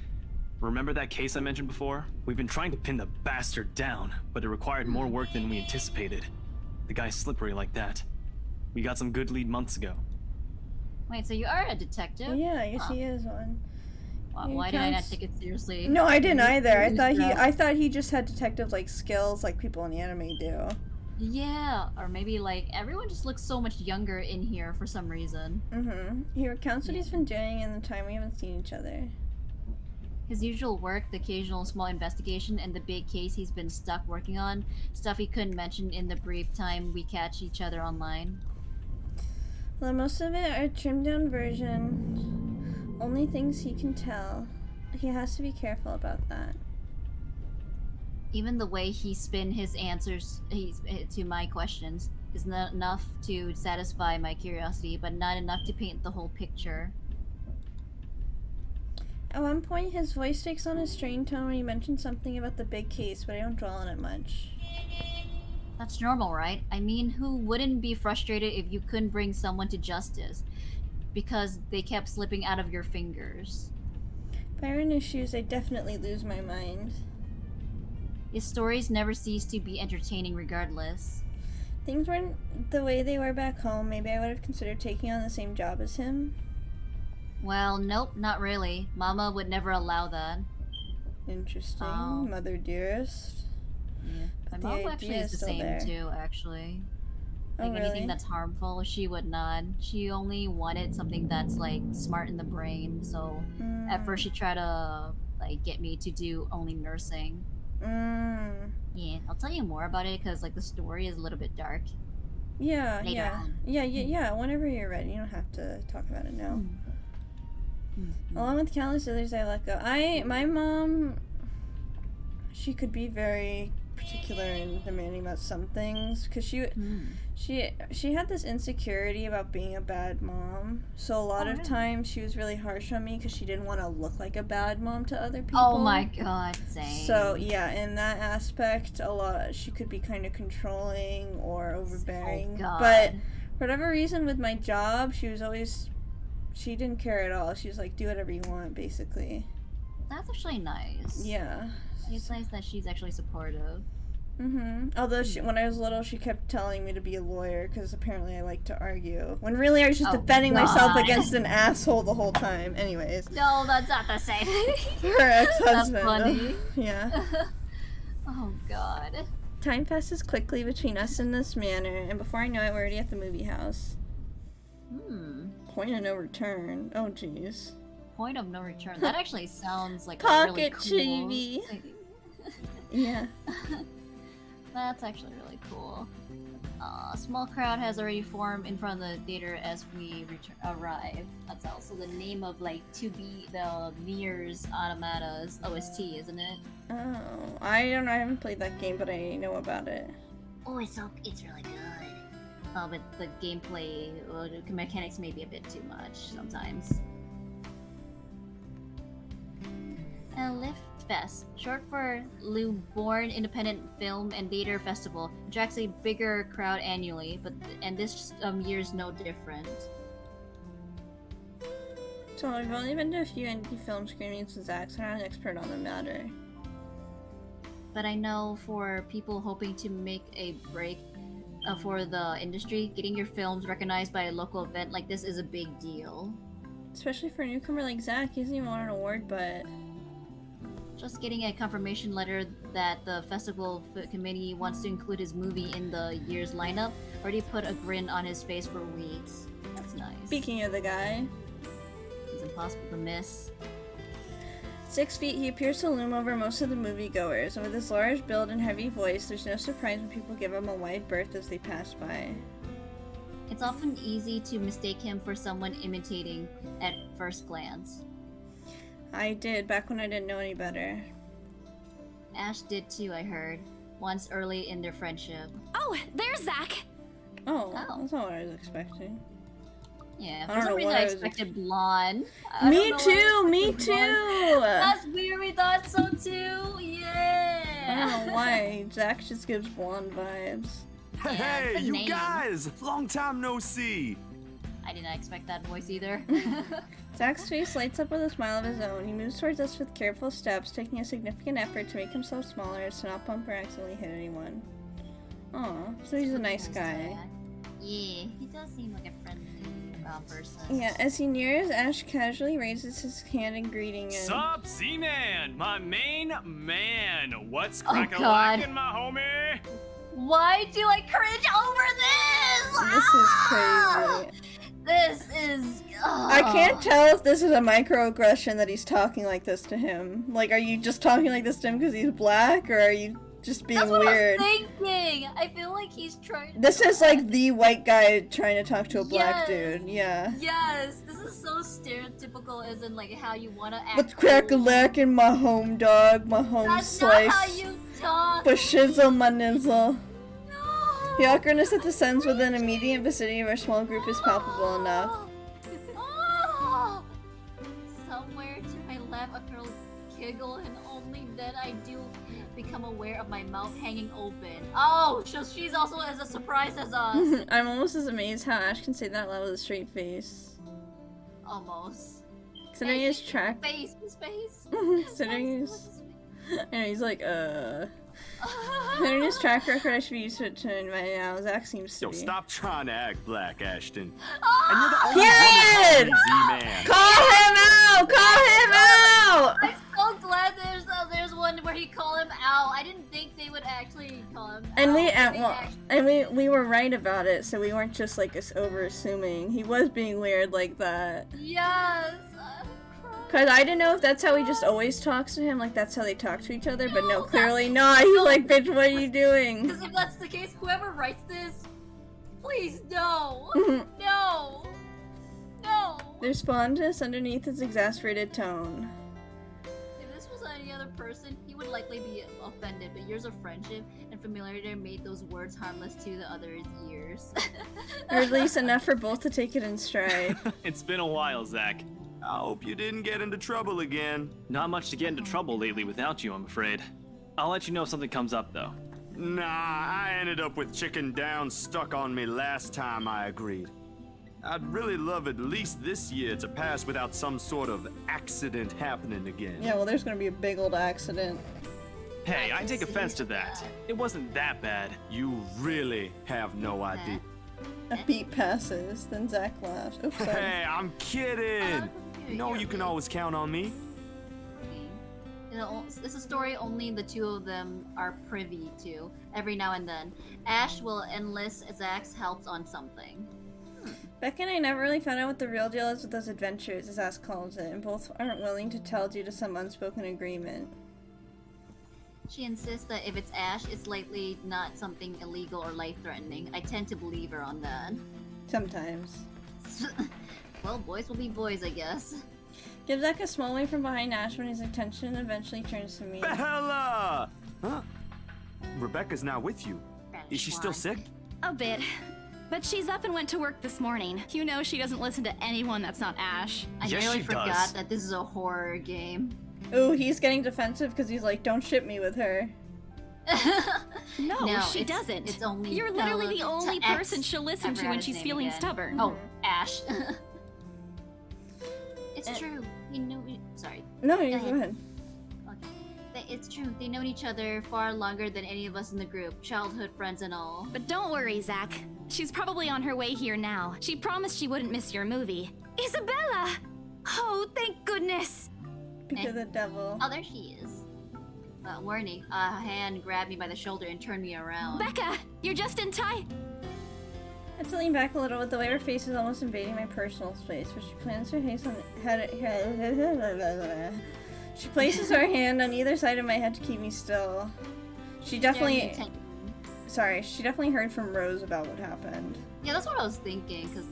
N: Remember that case I mentioned before? We've been trying to pin the bastard down, but it required more work than we anticipated. The guy's slippery like that. We got some good lead months ago.
B: Wait, so you are a detective?
A: Yeah, I guess he is one.
B: Why did I not take it seriously?
A: No, I didn't either. I thought he just had detective like skills like people in the anime do.
B: Yeah, or maybe like everyone just looks so much younger in here for some reason.
A: He recounts what he's been doing in the time we haven't seen each other.
B: His usual work, the occasional small investigation, and the big case he's been stuck working on. Stuff he couldn't mention in the brief time we catch each other online.
A: Well, most of it are trimmed down version. Only things he can tell. He has to be careful about that.
B: Even the way he spin his answers to my questions is not enough to satisfy my curiosity, but not enough to paint the whole picture.
A: At one point, his voice takes on a strained tone when he mentions something about the big case, but I don't dwell on it much.
B: That's normal, right? I mean, who wouldn't be frustrated if you couldn't bring someone to justice because they kept slipping out of your fingers?
A: If I were in his shoes, I'd definitely lose my mind.
B: His stories never cease to be entertaining regardless.
A: Things weren't the way they were back home. Maybe I would have considered taking on the same job as him.
B: Well, nope, not really. Mama would never allow that.
A: Interesting. Mother dearest.
B: Yeah. My mom actually is the same too, actually. Like anything that's harmful, she would not. She only wanted something that's like smart in the brain. So at first she tried to like get me to do only nursing. Yeah, I'll tell you more about it because like the story is a little bit dark.
A: Yeah,
L: Later
A: yeah.
L: on.
A: Yeah, whenever you're ready. You don't have to talk about it now. Along with countless others I let go. My mom, she could be very particular and demanding about some things, because she had this insecurity about being a bad mom, so a lot of times she was really harsh on me because she didn't want to look like a bad mom to other people.
B: Oh my god, same.
A: So yeah, in that aspect, she could be kind of controlling or overbearing.
B: Oh, God.
A: But for whatever reason, with my job, she didn't care at all. She was like, do whatever you want, basically.
B: That's actually nice.
A: Yeah.
B: It's nice that she's actually supportive.
A: Although when I was little, she kept telling me to be a lawyer because apparently I like to argue. When really I was just defending myself against an asshole the whole time. Anyways.
B: No, that's not the same.
A: Her ex-husband.
B: That's funny.
A: Yeah.
B: Oh god.
A: Time passes quickly between us in this manner, and before I know it, we're already at the movie house. Point of no return. Oh, jeez.
B: Point of no return. That actually sounds like
A: Pocket
B: a really cool
A: TV.
B: Yeah. That's actually really cool. A small crowd has already formed in front of the theater as we arrive. That's also the name of the Niers Automata's OST, isn't it?
A: Oh, I don't know. I haven't played that game, but I know about it.
L: Oh, it's really good.
B: But the gameplay, the mechanics may be a bit too much sometimes. LIFTFest, short for Luborn Independent Film and Theater Festival, attracts a bigger crowd annually, and this year's no different.
A: So I've only been to a few indie film screenings with Zach, so I'm not an expert on the matter.
B: But I know for people hoping to make a break for the industry, getting your films recognized by a local event like this is a big deal.
A: Especially for a newcomer like Zach, he doesn't even want an award, but...
B: Just getting a confirmation letter that the festival committee wants to include his movie in the year's lineup already put a grin on his face for weeks. That's nice.
A: Speaking of the guy...
B: He's impossible to miss.
A: 6 feet, he appears to loom over most of the moviegoers, and with his large build and heavy voice, there's no surprise when people give him a wide berth as they pass by.
B: It's often easy to mistake him for someone imitating at first glance.
A: I did, back when I didn't know any better.
B: Ash did too, I heard. Once early in their friendship.
D: Oh, there's Zach!
A: Oh, that's not what I was expecting.
B: Yeah, for some reason I expected blonde.
A: Me too!
B: That's weird, we thought so too! Yeah!
A: I don't know why, Zach just gives blonde vibes.
O: Hey, you guys! Long time no see!
B: I did not expect that voice either.
A: Zach's face lights up with a smile of his own. He moves towards us with careful steps, taking a significant effort to make himself smaller as to not bump or accidentally hit anyone. Aw, so he's a nice guy.
B: Yeah, he does seem like a friendly person.
A: Yeah, as he nears, Ash casually raises his hand in greeting him.
F: Sup, Z-Man, my main man. What's
B: God.
F: crackin' my homie?
B: Why do I cringe over this?
A: This is crazy.
B: This is...
A: I can't tell if this is a microaggression that he's talking like this to him. Like, are you just talking like this to him because he's black, or are you just being weird?
B: That's what I was thinking! I feel like he's trying...
A: This is like the white guy trying to talk to a black dude, yeah.
B: Yes, this is so stereotypical as in like how you want to act.
A: Let's crack a lack in my home dog, my home
B: That's
A: slice.
B: not how you talk!
A: But shizzle my nizzle. The awkwardness that descends within immediate vicinity of our small group is palpable enough.
B: Somewhere to my left, a girl giggle, and only then I do become aware of my mouth hanging open. Oh, so she's also as a surprise as us.
A: I'm almost as amazed how Ash can say that loud with a straight face.
B: Almost.
A: Considering his track.
B: His face.
A: Considering his. And he's like, Considering his track record, I should be used to it by now. Zach seems to be.
O: Stop trying to act black, Ashton.
A: And
O: you're the only
A: Kid!
O: one Z-Man.
A: Call him out! Call him out!
B: I'm so glad there's one where he called him out. I didn't think they would actually call him out.
A: And we were right about it, so we weren't just like over assuming. He was being weird like that.
B: Yes.
A: Cause I didn't know if that's how he just always talks to him, like that's how they talk to each other, but no, clearly not. He's like, bitch, what are you doing?
B: Because if that's the case, whoever writes this, Please, no! No! No!
A: There's fondness underneath his exasperated tone.
B: If this was any other person, he would likely be offended, but years of friendship and familiarity made those words harmless to the other's ears.
A: Or at least enough for both to take it in stride.
N: It's been a while, Zach.
O: I hope you didn't get into trouble again.
N: Not much to get into trouble lately without you, I'm afraid. I'll let you know if something comes up, though.
O: Nah, I ended up with chicken down stuck on me last time I agreed. I'd really love at least this year to pass without some sort of accident happening again.
A: Yeah, well, there's gonna be a big old accident.
N: Hey, I take offense to that. It wasn't that bad.
O: You really have no idea.
A: A beat passes, then Zach laughs. Oops, sorry.
O: Hey, I'm kidding. You can always count on me.
B: It's a story only the two of them are privy to. Every now and then, Ash will enlist Zach's help on something.
A: Becca and I never really found out what the real deal is with those adventures, as Ash calls it, and both aren't willing to tell due to some unspoken agreement.
B: She insists that if it's Ash, it's likely not something illegal or life-threatening. I tend to believe her on that.
A: Sometimes.
B: Well, boys will be boys, I guess.
A: Give Zach a small wave from behind Ash when his attention eventually turns to me.
O: Bella! Huh? Rebecca's not with you. Is she still sick?
D: A bit. But she's up and went to work this morning. You know she doesn't listen to anyone that's not Ash.
B: I nearly forgot that this is a horror game.
A: Ooh, he's getting defensive because he's like, don't ship me with her.
D: No, she doesn't.
B: It's only
D: You're literally the only person she'll listen to when she's feeling stubborn.
B: Oh, Ash. It's true. We know. Sorry.
A: No, you go ahead.
B: Okay. It's true. They known each other far longer than any of us in the group, childhood friends and all.
D: But don't worry, Zach. She's probably on her way here now. She promised she wouldn't miss your movie.
E: Isabella! Oh, thank goodness!
A: Speak of the devil.
B: Oh, there she is. Warning. A hand grabbed me by the shoulder and turned me around.
D: Becca! You're just in time!
A: I have to lean back a little with the way her face is almost invading my personal space, but she plants her face on She places her hand on either side of my head to keep me still. She definitely heard from Rose about what happened.
B: Yeah, that's what I was thinking, because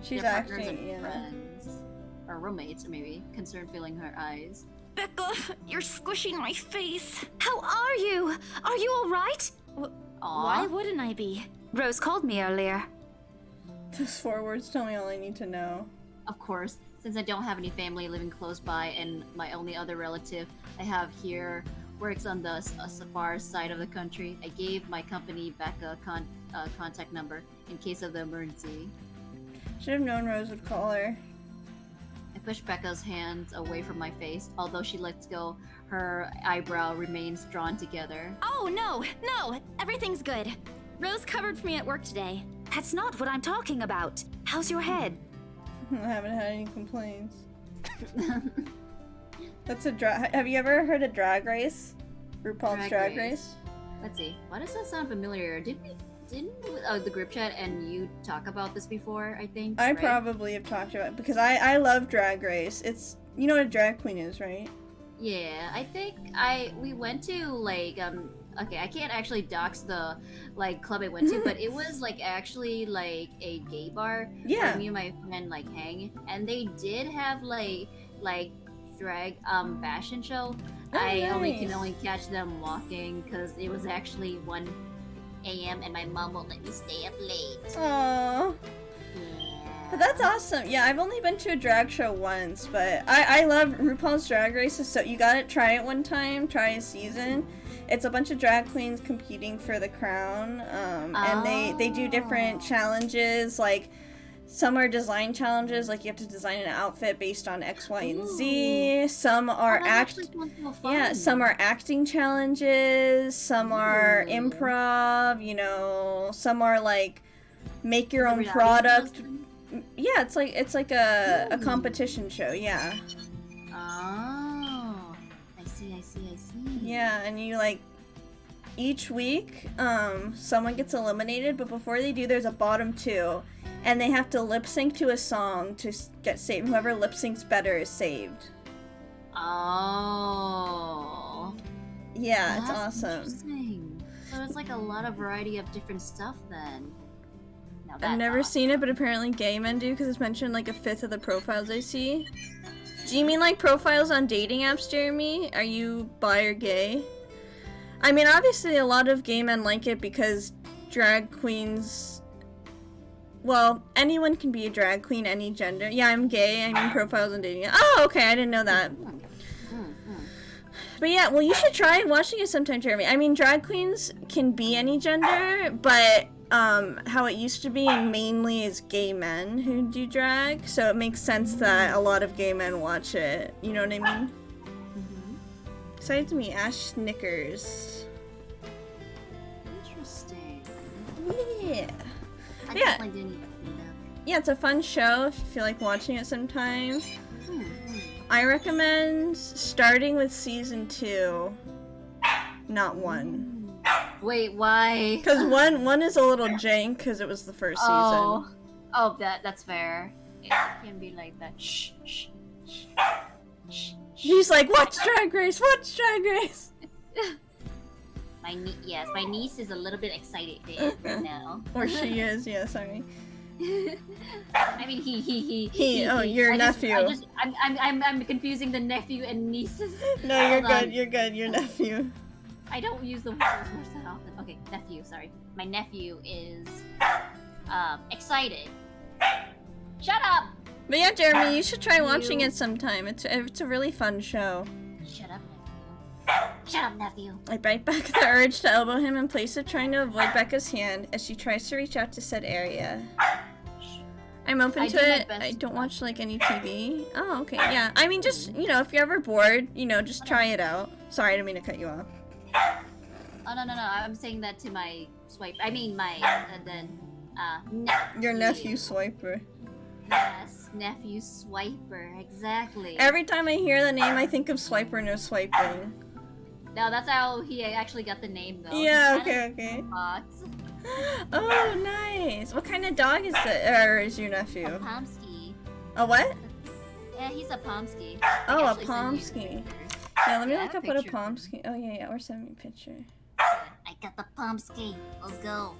A: she's
B: they're partners
A: acting,
B: and friends. Or roommates, or maybe. Concern filling her eyes.
D: Becca, you're squishing my face.
E: How are you? Are you alright?
D: Why wouldn't I be?
E: Rose called me earlier.
A: Those 4 words tell me all I need to know.
B: Of course, since I don't have any family living close by and my only other relative I have here works on the far side of the country, I gave my company Becca contact number in case of the emergency.
A: Should have known Rose would call her.
B: I pushed Becca's hands away from my face. Although she lets go, her eyebrow remains drawn together.
D: Oh, no, everything's good. Rose covered for me at work today.
E: That's not what I'm talking about. How's your head?
A: I haven't had any complaints. That's a have you ever heard of Drag Race? RuPaul's Drag Race?
B: Let's see. Why does that sound familiar? Didn't the group chat and you talk about this before, I think?
A: I probably have talked about it because I love Drag Race. It's, you know what a drag queen is, right?
B: Yeah, I think we went to like okay, I can't actually dox the club I went to, but it was actually a gay bar.
A: Yeah.
B: Where me and my friend hang, and they did have like drag fashion show.
A: Oh,
B: I
A: nice.
B: can only catch them walking because it was actually 1 a.m. and my mom won't let me stay up late.
A: Aww. But that's awesome. Yeah, I've only been to a drag show once, but I love RuPaul's Drag Race, so you gotta try it one time, try a season. It's a bunch of drag queens competing for the crown, and they do different challenges, some are design challenges, you have to design an outfit based on X, Y, and Z. Some are some are acting challenges, some are improv, some are make your own product. Yeah, it's like a competition show, yeah.
B: Oh, I see.
A: Yeah, and you each week, someone gets eliminated, but before they do, there's a bottom 2, and they have to lip sync to a song to get saved. Whoever lip syncs better is saved.
B: Oh.
A: Yeah, it's awesome.
B: Interesting. So it's a lot of variety of different stuff then. Now that's
A: I've never
B: awesome.
A: seen it, but apparently gay men do, because it's mentioned like a fifth of the profiles I see. Do you mean like profiles on dating apps, Jeremy? Are you bi or gay? I mean, obviously a lot of gay men like it because drag queens... Well, anyone can be a drag queen, any gender. Yeah, I'm gay. I mean profiles on dating apps. Oh, okay, I didn't know that. But yeah, well, you should try watching it sometime, Jeremy. I mean, drag queens can be any gender, but how it used to be mainly is gay men who do drag, so it makes sense that a lot of gay men watch it. You know what I mean? Besides me, Ash Snickers.
L: Interesting.
A: Yeah.
L: I
A: Yeah.
L: definitely do need to see that.
A: Yeah, it's a fun show if you feel like watching it sometime. I recommend starting with season 2, not 1.
B: Wait, why?
A: Because one is a little jank because it was the first
B: Oh.
A: season.
B: Oh, that's fair. It can be like that. Shh, shh, shh, shh.
A: He's like, watch Drag Race, watch Drag Race.
L: My niece is a little bit excited right now.
A: Or she is, yeah, sorry.
B: I mean, he.
A: Oh, your nephew.
B: I'm confusing the nephew and nieces.
A: No, you're
B: Hold
A: good,
B: on.
A: you're good, your nephew.
B: I don't use the words that often. Okay, nephew, sorry. My nephew is excited. Shut up!
A: But yeah, Jeremy, you should try watching it sometime. It's a really fun show.
L: Shut up, nephew. Shut up, nephew.
A: I bite back the urge to elbow him in place of trying to avoid Becca's hand as she tries to reach out to said area. I'm open
B: I
A: to
B: do my
A: it.
B: best
A: I don't watch like any TV. Oh, okay, yeah. I mean, just, you know, if you're ever bored, you know, just try it out. Sorry, I didn't mean to cut you off.
B: Oh, no. I'm saying that to my swipe. I mean, my, nephew.
A: Your nephew Swiper.
B: Yes, nephew Swiper, exactly.
A: Every time I hear the name, I think of Swiper no swiping.
B: No, that's how he actually got the name, though.
A: Yeah,
B: He kinda
A: okay.
B: bots.
A: Oh, nice. What kind of dog is it? Or is your nephew?
B: A Pomsky.
A: A what?
B: Yeah, he's a Pomsky.
A: Oh, a
B: Actually send you the
A: Pomsky.
B: pictures.
A: Yeah, let me
B: Yeah, I
A: look
B: have
A: up what a
B: picture.
A: Pomsky. Oh yeah, or send me a picture.
L: I got the Pomsky. Let's go.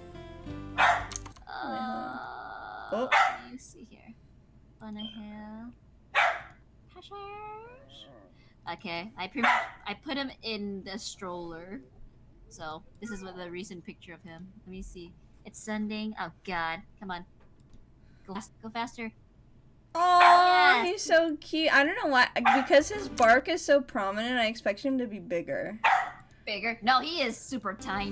A: Oh.
B: Let me see here. Wanna have pictures? Okay, I put him in the stroller. So this is what the recent picture of him. Let me see. It's sending. Oh God, come on. Go faster.
A: Oh, he's so cute. I don't know why. Because his bark is so prominent, I expect him to be bigger.
B: Bigger? No, he is super tiny.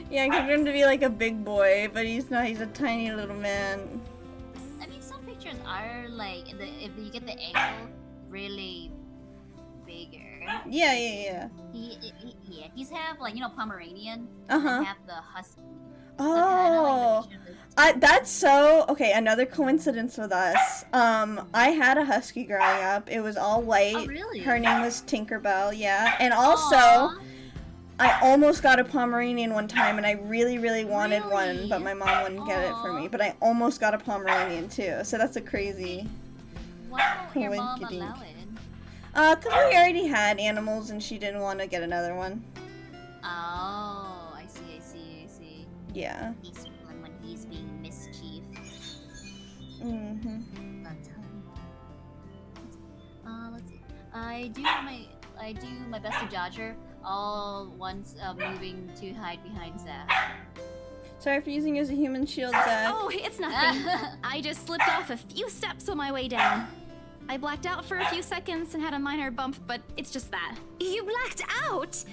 A: Yeah, I expect him to be like a big boy, but he's not. He's a tiny little man.
B: I mean, some pictures are like if you get the angle really bigger.
A: Yeah.
B: He's have like Pomeranian.
A: Uh-huh.
B: And have the husky.
A: Oh, that's so okay. Another coincidence with us. I had a husky growing up. It was all white.
B: Oh, really?
A: Her name was Tinkerbell. Yeah, and also, I almost got a Pomeranian one time, and I really, really wanted one, but my mom wouldn't get it for me. But I almost got a Pomeranian too. So that's a crazy.
B: Why won't your mom
A: coinkydink.
B: allow it?
A: Cause we already had animals, and she didn't want to get another one.
B: Oh, I see.
A: Yeah.
L: He's when he's being mischief.
A: Mhm.
B: Let's see. I do my best to dodge her. All once moving to hide behind Zach.
A: Sorry for using you as a human shield, Zach.
D: Oh, it's nothing. I just slipped off a few steps on my way down. I blacked out for a few seconds and had a minor bump, but it's just that.
E: You blacked out?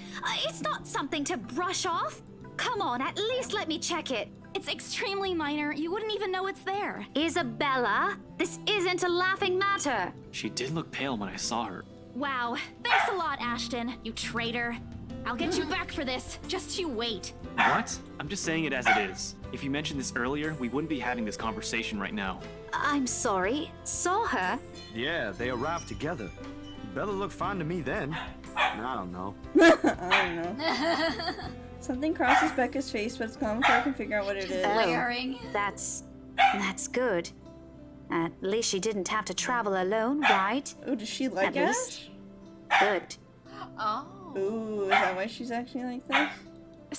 E: It's not something to brush off. Come on, at least let me check it.
D: It's extremely minor. You wouldn't even know it's there.
E: Isabella, this isn't a laughing matter.
N: She did look pale when I saw her.
D: Wow. Thanks a lot, Ashton, you traitor. I'll get you back for this. Just you wait.
N: What? I'm just saying it as it is. If you mentioned this earlier, we wouldn't be having this conversation right now.
E: I'm sorry. Saw her?
O: Yeah, they arrived together. Bella looked fine to me then. I don't know.
A: I don't know. Something crosses Becca's face, but it's calm before I can figure out what it is.
B: Glaring.
E: That's good. At least she didn't have to travel alone, right?
A: Oh, does she like
E: At
A: Ash?
E: least. Good.
B: Oh.
A: Ooh, is that why she's acting like this?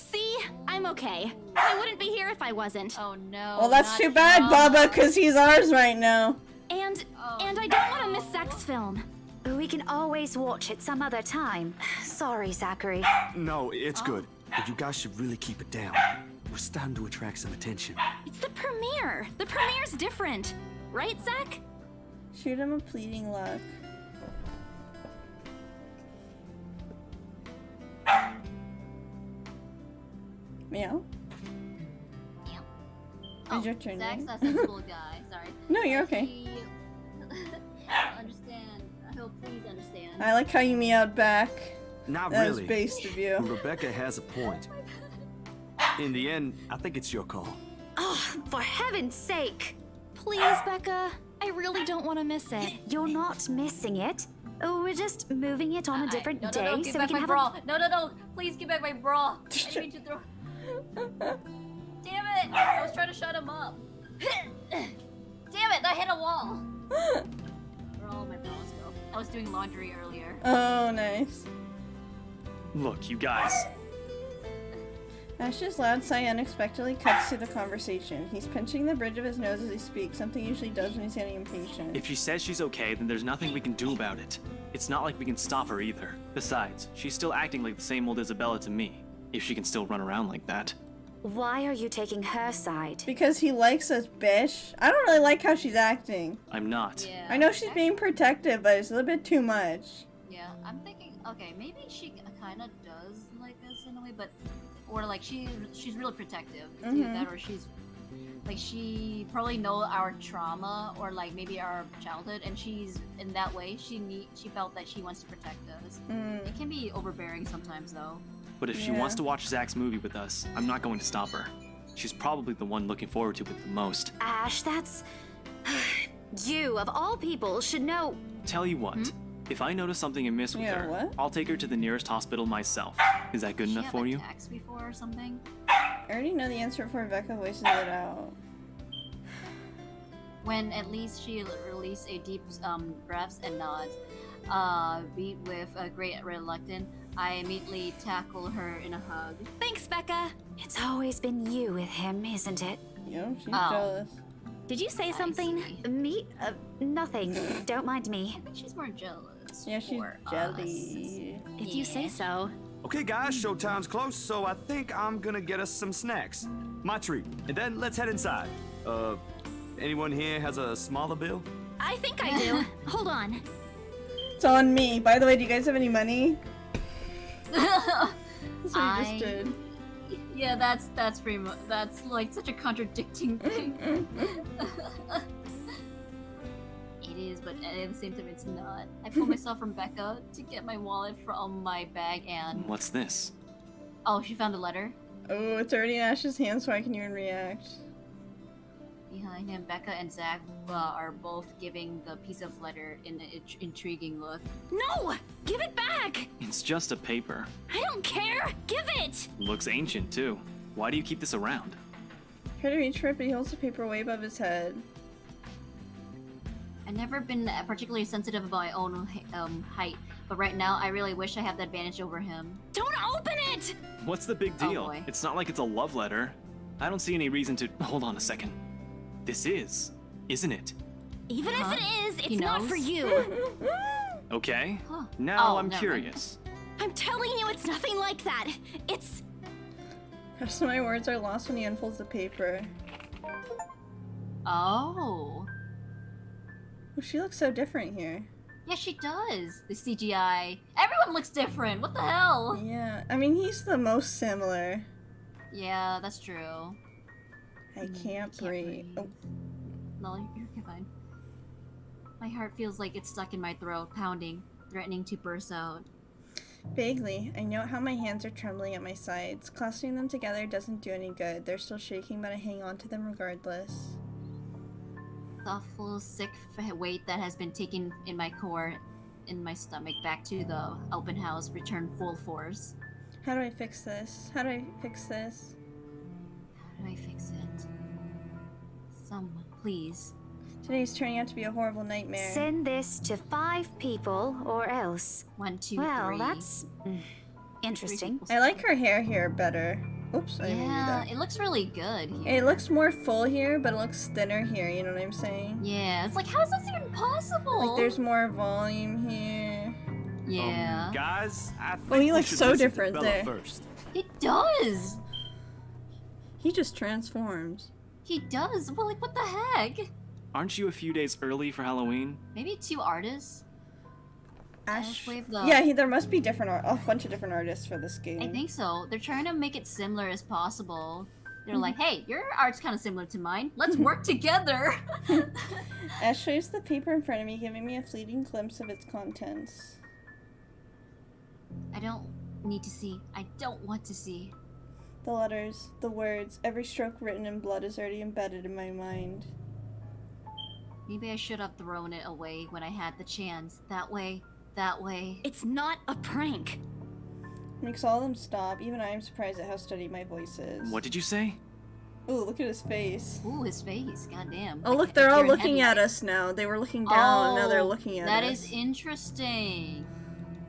D: See? I'm I'm okay. I wouldn't be here if I wasn't.
B: Oh no.
A: Well, that's too bad, Baba, because he's ours right now.
D: And I don't want to miss Zach's film.
P: We can always watch it some other time. Sorry, Zachary.
O: No, it's good. But you guys should really keep it down. We're starting to attract some attention.
D: It's the premiere. The premiere's different. Right, Zach?
A: Shoot him a pleading look. Meow?
B: Oh,
A: Is your turn,
B: Zach's
A: right?
B: a sensible guy. Sorry.
A: No, you're okay.
B: He... understand. I hope please understand.
A: I like how you meowed back.
O: Not
A: That
O: really.
A: was based of you.
O: Rebecca has a point. In the end, I think it's your call.
P: Oh, for heaven's sake!
D: Please, Becca. I really don't want to miss it.
P: You're not missing it. Oh, we're just moving it on a different
B: No,
P: day
B: no, no, give
P: so we
B: back
P: can
B: my
P: have
B: bra. No, please give back my bra. I didn't mean to throw. Damn it! I was trying to shut him up. Damn it! I hit a wall. Where all my bras go? I was doing laundry earlier.
A: Oh, nice.
N: Look, you guys.
A: Ash's loud sigh unexpectedly cuts to the conversation. He's pinching the bridge of his nose as he speaks, something he usually does when he's getting impatient.
N: If she says she's okay, then there's nothing we can do about it. It's not like we can stop her either. Besides, she's still acting like the same old Isabella to me, if she can still run around like that.
P: Why are you taking her side?
A: Because he likes us, bitch. I don't really like how she's acting.
N: I'm not.
B: Yeah.
A: I know she's being protective, but it's a little bit too much.
B: Yeah, I'm thinking. Okay, maybe she kind of does like us in a way, but or like she's really protective. It's either that, or she's like she probably know our trauma or like maybe our childhood, and she's in that way. She felt that she wants to protect us. It can be overbearing sometimes, though.
N: But if she wants to watch Zach's movie with us, I'm not going to stop her. She's probably the one looking forward to it the most.
P: Ash, that's... You, of all people, should know...
N: Tell you what, if I notice something amiss with her,
A: what?
N: I'll take her to the nearest hospital myself. Is that good enough for you?
B: Tax before or something?
A: I already know the answer before Rebecca voices it out.
B: When at least she released a deep breaths and nods, beat with a great reluctance, I immediately tackle her in a hug.
D: Thanks, Becca.
P: It's always been you with him, isn't it?
A: Yo, she's jealous.
D: Did you say something?
P: Me? Nothing. Don't mind me.
B: I think she's more jealous.
A: Yeah, she's jelly.
D: If you say so.
O: Okay, guys, showtime's close, so I think I'm gonna get us some snacks. My treat. And then let's head inside. Anyone here has a smaller bill?
D: I think I do. Hold on.
A: It's on me. By the way, do you guys have any money? That's what you just did.
B: Yeah, that's pretty much. That's like such a contradicting thing. It is, but at the same time, it's not. I pulled myself from Becca to get my wallet from my bag, and
N: What's this?
B: oh, she found the letter.
A: Oh, it's already in Ash's hand, so I can even react.
B: Behind him, Becca and Zach are both giving the piece of letter an intriguing look.
D: No! Give it back!
N: It's just a paper.
D: I don't care! Give it!
N: Looks ancient, too. Why do you keep this around?
A: Try to reach for it, but he holds the paper way above his head.
B: I've never been particularly sensitive about my own height, but right now I really wish I had the advantage over him.
D: Don't open it!
N: What's the big
B: Oh,
N: deal?
B: boy.
N: It's not like it's a love letter. I don't see any reason to... Hold on a second. This is, isn't it?
D: Even if it is,
B: He
D: it's not
B: knows.
D: for you.
N: Okay.
B: Huh.
N: Now
B: Oh,
N: I'm
B: never
N: curious.
D: I'm telling you, it's nothing like that. It's...
A: Rest of my words are lost when he unfolds the paper.
B: Oh.
A: Oh, she looks so different here.
B: Yeah, she does. The CGI. Everyone looks different. What the hell?
A: Yeah, I mean, he's the most similar.
B: Yeah, that's true.
A: I can't breathe. Oh.
B: No, you're fine. My heart feels like it's stuck in my throat, pounding, threatening to burst out.
A: Vaguely, I note how my hands are trembling at my sides. Clasping them together doesn't do any good. They're still shaking, but I hang on to them regardless.
B: Thoughtful, sick weight that has been taken in my core, in my stomach, back to the open house, return full force.
A: How do I fix this? How do I fix this?
B: How do I fix it? Someone, please.
A: Today's turning out to be a horrible nightmare.
P: Send this to 5 people or else.
B: 1, 2,
P: well,
B: 3.
P: that's interesting.
A: I like her hair here better. Oops, I didn't mean to do
B: Yeah,
A: that.
B: it looks really good here.
A: It looks more full here, but it looks thinner here, you know what I'm saying?
B: Yeah, it's like, how is this even possible?
A: Like, there's more volume here.
B: Yeah.
O: Guys, I think
A: Well, he
O: we
A: looks
O: should
A: so
O: listen to
A: different
O: Bella
A: there.
O: first.
B: He does!
A: He just transforms.
B: He does? Well, like, what the heck?
N: Aren't you a few days early for Halloween?
B: Maybe 2 artists? Ashwave the...
A: Yeah, there must be a bunch of different artists for this game.
B: I think so. They're trying to make it similar as possible. They're
A: Mm-hmm.
B: like, hey, your art's kind of similar to mine. Let's work together!
A: Ash shows the paper in front of me, giving me a fleeting glimpse of its contents.
B: I don't need to see. I don't want to see.
A: The letters, the words, every stroke written in blood is already embedded in my mind.
B: Maybe I should have thrown it away when I had the chance. That way.
D: It's not a prank.
A: Makes all of them stop. Even I am surprised at how steady my voice is.
N: What did you say?
A: Ooh, look at his face.
B: Ooh, his face. Goddamn.
A: Oh, look, they're all looking at us now. They were looking down, and now they're looking at us.
B: That is interesting.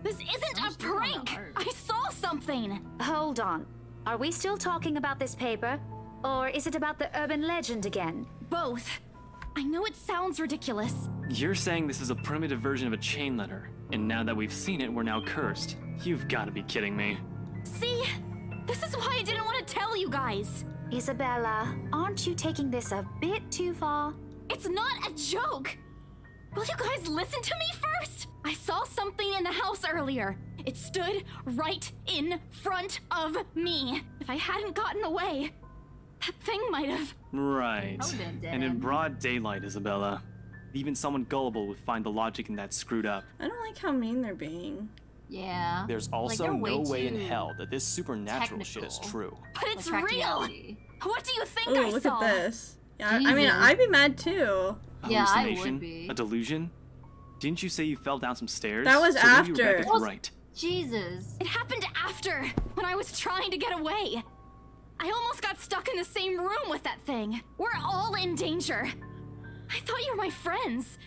D: This isn't a prank! I saw something!
E: Hold on. Are we still talking about this paper? Or is it about the urban legend again?
D: Both. I know it sounds ridiculous.
N: You're saying this is a primitive version of a chain letter, and now that we've seen it, we're now cursed. You've got to be kidding me.
D: See? This is why I didn't want to tell you guys.
E: Isabella, aren't you taking this a bit too far?
D: It's not a joke! Will you guys listen to me first? I saw something in the house earlier. It stood right in front of me. If I hadn't gotten away, that thing might have...
N: Right.
B: Oh, then,
N: And in
B: Dan.
N: broad daylight, Isabella. Even someone gullible would find the logic in that screwed up.
A: I don't like how mean they're being.
B: Yeah.
Q: There's also
B: they're way
Q: no way in
B: too
Q: hell that this supernatural shit is
B: technical.
Q: true.
D: But it's
B: Like
D: real!
B: practicality.
D: What do you think
A: Ooh,
D: I
A: look
D: saw?
A: at this. Yeah, I mean,
B: Jesus.
A: I'd be mad too.
N: A
B: Yeah, I would
N: hallucination?
B: be.
N: A delusion? Didn't you say you fell down some stairs?
A: That was
N: So maybe
A: after.
N: Rebecca's
B: Well,
N: right.
B: Jesus.
D: It happened after, when I was trying to get away. I almost got stuck in the same room with that thing. We're all in danger. I thought you were my friends.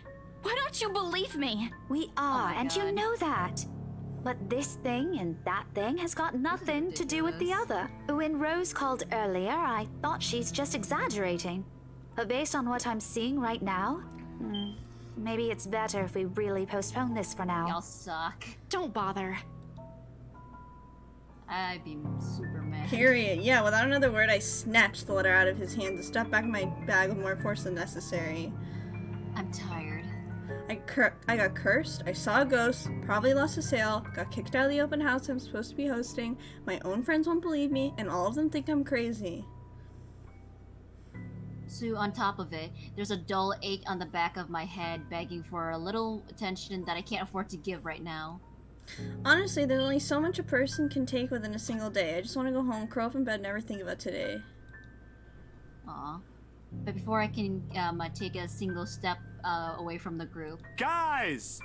D: Why don't you believe me?
E: We are,
B: my
E: and you
B: God.
E: know that. But this thing and that thing has got nothing to do with the other. When Rose called earlier, I thought she's just exaggerating. But based on what I'm seeing right now, maybe it's better if we really postpone this for now.
B: Y'all suck.
D: Don't bother.
B: I'd be super mad.
A: Period. Yeah, without another word, I snatched the letter out of his hands and stepped back in my bag with more force than necessary.
B: I'm tired.
A: I got cursed, I saw a ghost, probably lost a sale, got kicked out of the open house I'm supposed to be hosting, my own friends won't believe me, and all of them think I'm crazy.
B: So on top of it, there's a dull ache on the back of my head begging for a little attention that I can't afford to give right now.
A: Honestly, there's only so much a person can take within a single day. I just want to go home, curl up in bed, and never think about today.
B: Aw. But before I can take a single step away from the group.
O: Guys!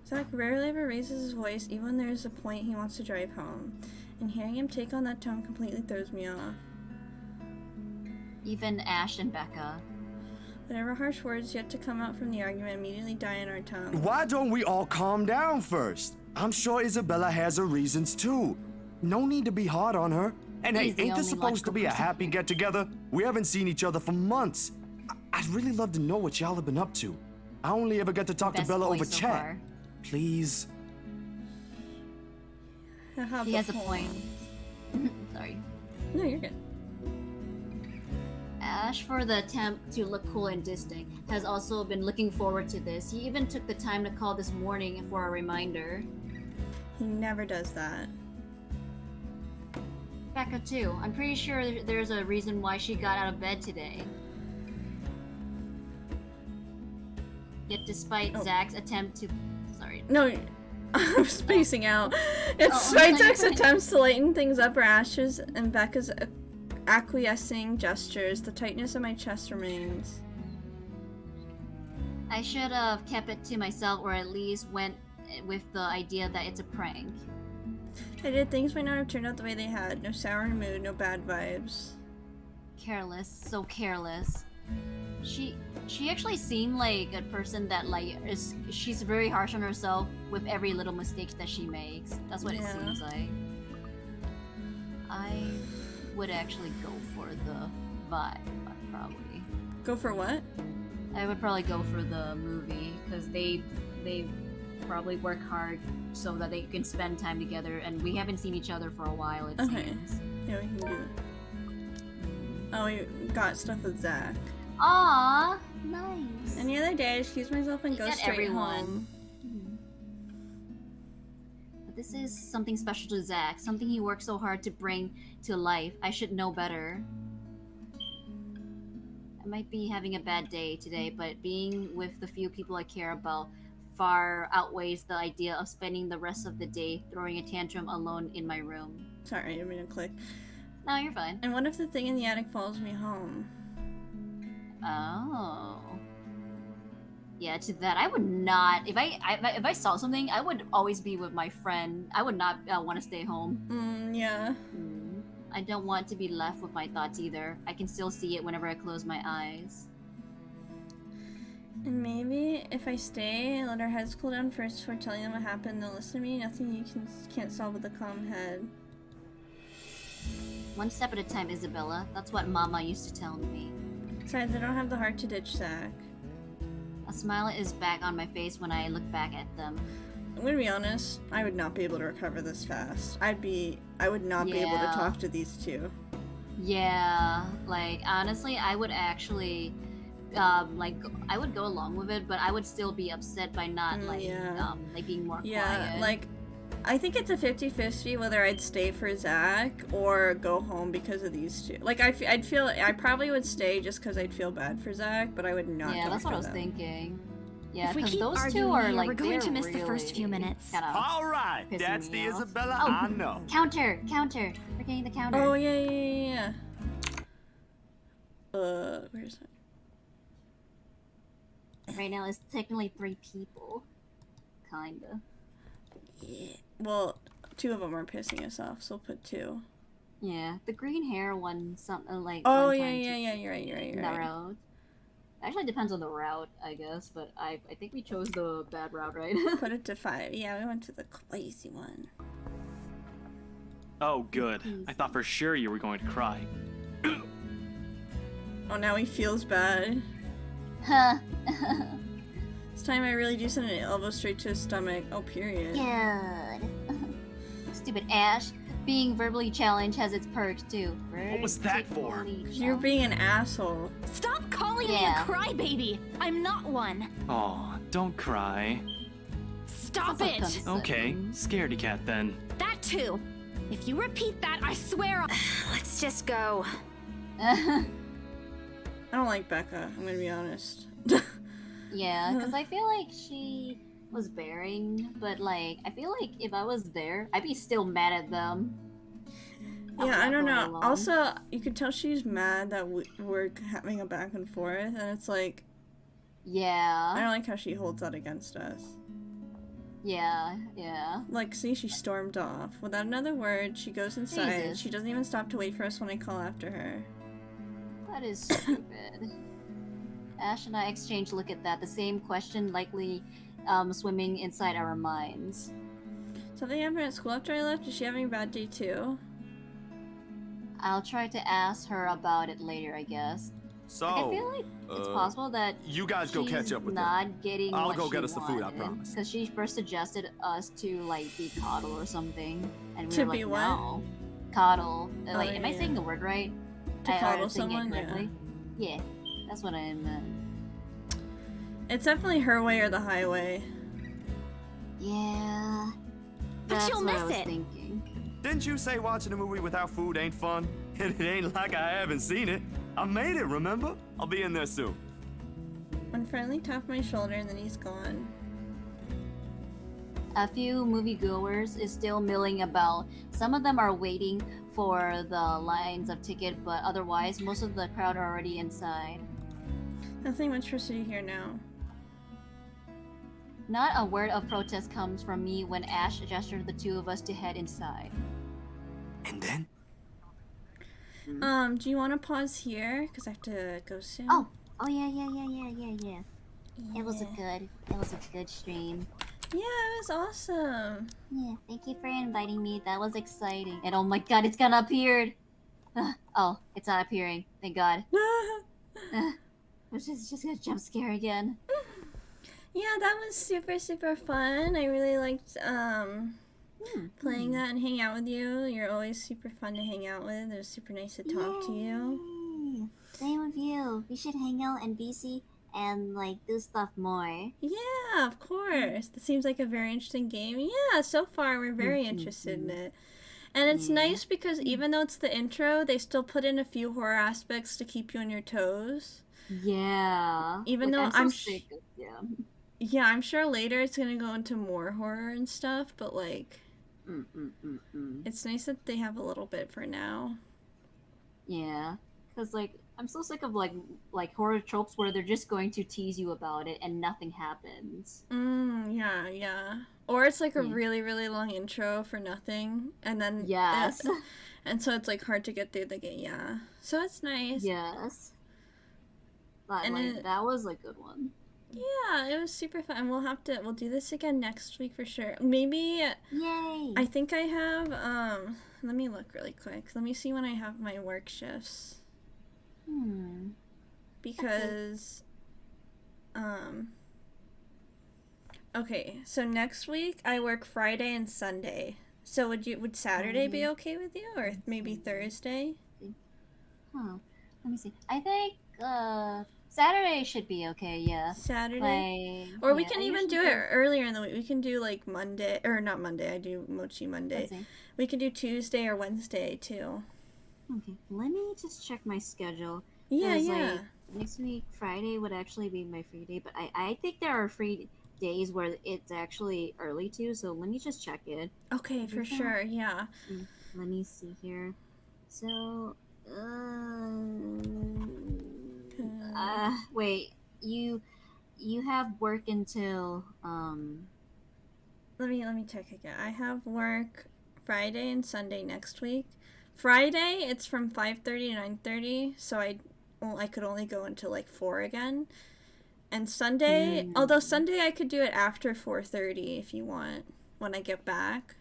A: Zach rarely ever raises his voice, even when there's a point he wants to drive home. And hearing him take on that tone completely throws me off.
B: Even Ash and Becca.
A: Whatever harsh words yet to come out from the argument immediately die in our tongue.
O: Why don't we all calm down first? I'm sure Isabella has her reasons too. No need to be hard on her. And hey,
B: He's the
O: ain't this
B: only
O: supposed to
B: logical
O: be a
B: person.
O: happy get-together? We haven't seen each other for months. I'd really love to know what y'all have been up to. I only ever get to talk to
B: Best
O: Bella
B: voice
O: over
B: so
O: chat.
B: far.
O: Please.
B: He has a point. Sorry.
A: No, you're good.
B: Ash, for the attempt to look cool and distant, has also been looking forward to this. He even took the time to call this morning for a reminder.
A: He never does that.
B: Becca too. I'm pretty sure there's a reason why she got out of bed today. Yet despite Zach's attempt to... Sorry.
A: No, I'm spacing out. It's
B: Oh,
A: despite
B: no, you're
A: Zach's
B: fine.
A: attempts to lighten things up, or Ash's and Becca's acquiescing gestures, the tightness of my chest remains.
B: I should have kept it to myself, or at least went with the idea that it's a prank.
A: I did. Things might not have turned out the way they had. No sour mood, no bad vibes.
B: Careless, so careless. She actually seemed like a person that she's very harsh on herself with every little mistake that she makes. That's what it
A: Yeah.
B: seems like. would actually go for the vibe, probably.
A: Go for what?
B: I would probably go for the movie because they probably work hard so that they can spend time together, and we haven't seen each other for a while. It seems.
A: Yeah, we can do that. Oh, we got stuff with Zach.
B: Aw, nice.
A: And the other day, I excused myself and go straight
B: everyone.
A: home.
B: But this is something special to Zach, something he worked so hard to bring to life. I should know better. I might be having a bad day today, but being with the few people I care about far outweighs the idea of spending the rest of the day throwing a tantrum alone in my room.
A: Sorry, I didn't mean to click.
B: No, you're fine.
A: And what if the thing in the attic follows me home?
B: Oh. Yeah, to that, I would not. If I saw something, I would always be with my friend. I would not want to stay home.
A: Yeah.
B: I don't want to be left with my thoughts either. I can still see it whenever I close my eyes.
A: And maybe if I stay and let our heads cool down first before telling them what happened, they'll listen to me. Nothing you can't solve with a calm head.
B: One step at a time, Isabella. That's what Mama used to tell me.
A: Besides, I don't have the heart to ditch Zach.
B: A smile is back on my face when I look back at them.
A: I'm gonna be honest, I would not be able to recover this fast. I would not be able to
B: Yeah.
A: talk to these two.
B: Yeah, like honestly, I would actually, I would go along with it, but I would still be upset by not like being more quiet.
A: Like, I think it's a 50-50 whether I'd stay for Zach or go home because of these two. Like, I probably would stay just because I'd feel bad for Zach, but I would not.
B: Yeah, that's what I was
A: them.
B: thinking. Yeah,
D: If we
B: because
D: keep
B: those
D: arguing
B: two are
D: here,
B: like
D: we're going to
B: they're
D: miss the first few
B: really
D: minutes.
B: kinda
O: All right,
B: pissing
O: that's
B: me
O: the
B: off.
O: Isabella
B: Oh,
O: I know.
B: Counter. We're getting the counter.
A: Oh yeah. Where's it?
B: Right now, it's technically 3 people. Kinda.
A: Yeah. Well, 2 of them are pissing us off, so we'll put 2.
B: Yeah, the green hair one, something like.
A: Oh
B: one
A: yeah.
B: time
A: You're right.
B: that route. Actually, it depends on the route, I guess, but I think we chose the bad route, right?
A: Put it to 5. Yeah, we went to the crazy one.
N: Oh, good. I thought for sure you were going to cry.
A: Oh, now he feels bad.
B: Huh.
A: This time I really do send an elbow straight to his stomach. Oh, period.
B: Good. Stupid Ash. Being verbally challenged has its perks too.
N: What was that for?
A: You're being an asshole.
D: Stop calling me a crybaby! I'm not one.
N: Aw, don't cry.
D: Stop it!
N: Okay, scaredy cat then.
D: That too. If you repeat that, I swear I'll...
P: Let's just go.
A: I don't like Becca, I'm gonna be honest.
B: Yeah, because I feel like she was bearing, but like I feel like if I was there, I'd be still mad at them.
A: Yeah, I don't know. Also, you could tell she's mad that we're having a back and forth, and it's like...
B: Yeah.
A: I don't like how she holds that against us.
B: Yeah.
A: Like, see, she stormed off. Without another word, she goes inside.
B: Jesus.
A: She doesn't even stop to wait for us when I call after her.
B: That is stupid. Ash and I exchange look at that, the same question likely swimming inside our minds.
A: Something happened at school after I left? Is she having a bad day too?
B: I'll try to ask her about it later, I guess.
O: So,
B: like, I feel like it's possible that
O: you guys go catch up with
B: not
O: them.
B: getting
O: I'll
B: what
O: go
B: she
O: get us the food, I
B: wanted,
O: promise.
B: Because she first suggested us to like be coddle or something, and we
A: To
B: were like,
A: be what?
B: no, coddle.
A: Oh,
B: Wait, am I
A: yeah.
B: saying the word right?
A: To
B: Am I
A: coddle
B: saying it
A: someone,
B: correctly? Yeah, that's what I meant.
A: It's definitely her way or the highway.
B: Yeah.
D: But
B: That's
D: you'll
B: what I
D: miss
B: was
D: it.
B: thinking.
O: Didn't you say watching a movie without food ain't fun? And it ain't like I haven't seen it. I made it, remember? I'll be in there soon.
A: One friendly tap on my shoulder and then he's gone.
B: A few moviegoers is still milling about. Some of them are waiting for the lines of ticket, but otherwise, most of the crowd are already inside.
A: Nothing much for City here now.
B: Not a word of protest comes from me when Ash gestured the two of us to head inside.
O: And then?
A: Do you want to pause here? Because I have to go soon.
L: Oh yeah. It was a good stream.
A: Yeah, it was awesome.
L: Yeah, thank you for inviting me. That was exciting.
B: And oh my god, it's gonna appear! Oh, it's not appearing. Thank God. Which is just a jump scare again.
A: Yeah, that was super, super fun. I really liked playing that and hanging out with you. You're always super fun to hang out with. It was super nice to talk to you.
L: Same with you. We should hang out and BC and like do stuff more.
A: Yeah, of course. It seems like a very interesting game. Yeah, so far we're very interested in it. And it's nice because even though it's the intro, they still put in a few horror aspects to keep you on your toes.
B: Yeah.
A: Even
B: like,
A: though
B: I'm so sick of them.
A: Yeah, I'm sure later it's gonna go into more horror and stuff, but like, it's nice that they have a little bit for now.
B: Yeah, because like I'm so sick of like horror tropes where they're just going to tease you about it and nothing happens.
A: Yeah. Or it's like a really, really long intro for nothing, and then
B: yes,
A: and so it's like hard to get through the game. Yeah, so it's nice.
B: Yes, but
A: and
B: like that was a good one.
A: Yeah, it was super fun. We'll do this again next week for sure. Maybe.
L: Yay!
A: I think I have. Let me look really quick. Let me see when I have my work shifts. Because. Okay, so next week I work Friday and Sunday. So would Saturday be okay with you, or maybe Thursday?
B: Let me see. I think Saturday should be okay. Yeah.
A: Saturday. Or we can even do it earlier in the week. We can do like Monday, or not Monday. I do Mochi Monday. We can do Tuesday or Wednesday too.
B: Okay, let me just check my schedule.
A: Yeah.
B: Like, next week Friday would actually be my free day, but I think there are free days where it's actually early too, so let me just check it.
A: Okay, for sure, yeah.
B: Let me see here. So, wait, you have work until,
A: Let me check again. I have work Friday and Sunday next week. Friday, it's from 5:30 to 9:30, so I could only go until like 4 again. And Sunday, although Sunday I could do it after 4:30 if you want, when I get back.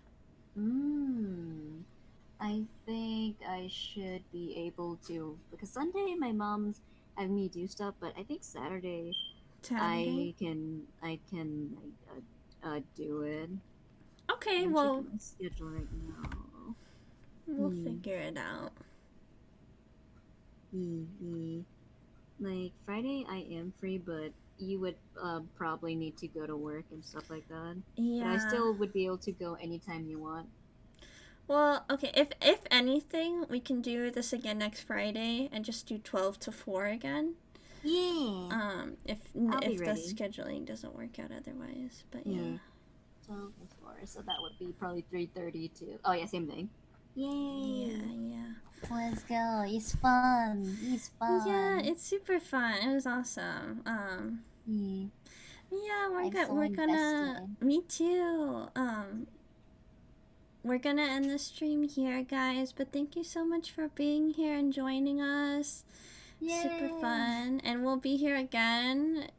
B: I think I should be able to, because Sunday my mom's having me do stuff, but I think Saturday? I can do it.
A: Okay,
B: I'm
A: well,
B: checking my schedule right now.
A: We'll figure it out.
B: Like Friday I am free, but you would probably need to go to work and stuff like that.
A: Yeah.
B: But I still would be able to go anytime you want.
A: Well, okay, if anything, we can do this again next Friday and just do 12 to 4 again.
L: Yeah.
A: If
B: be
A: the
B: ready.
A: scheduling doesn't work out otherwise, but yeah.
B: 12 to 4, so that would be probably 3:30 to. Oh yeah, same thing.
L: Yay!
A: Yeah.
L: Let's go. It's fun. It's fun.
A: Yeah, it's super fun. It was awesome. Yeah, we're gonna. Me too. We're gonna end the stream here, guys. But thank you so much for being here and joining us.
L: Yay.
A: Super fun, and we'll be here again.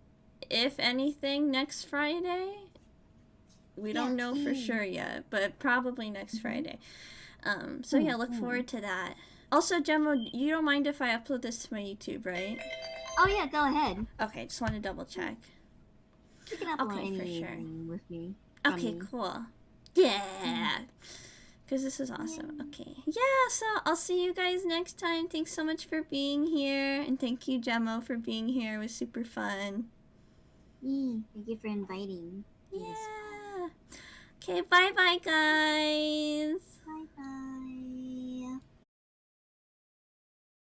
A: If anything, next Friday. We don't know for sure yet, but probably next Friday. So yeah, look forward to that. Also, Gemma, you don't mind if I upload this to my YouTube, right?
L: Oh yeah, go ahead.
A: Okay, just want to double check.
L: You can upload
A: Okay, for
B: anything with me.
A: Okay, cool. Yeah! Because this is awesome. Okay. Yeah, so I'll see you guys next time. Thanks so much for being here. And thank you, Gemma, for being here. It was super fun.
L: Thank you for inviting.
A: Yeah. Okay, bye-bye, guys.
L: Bye-bye.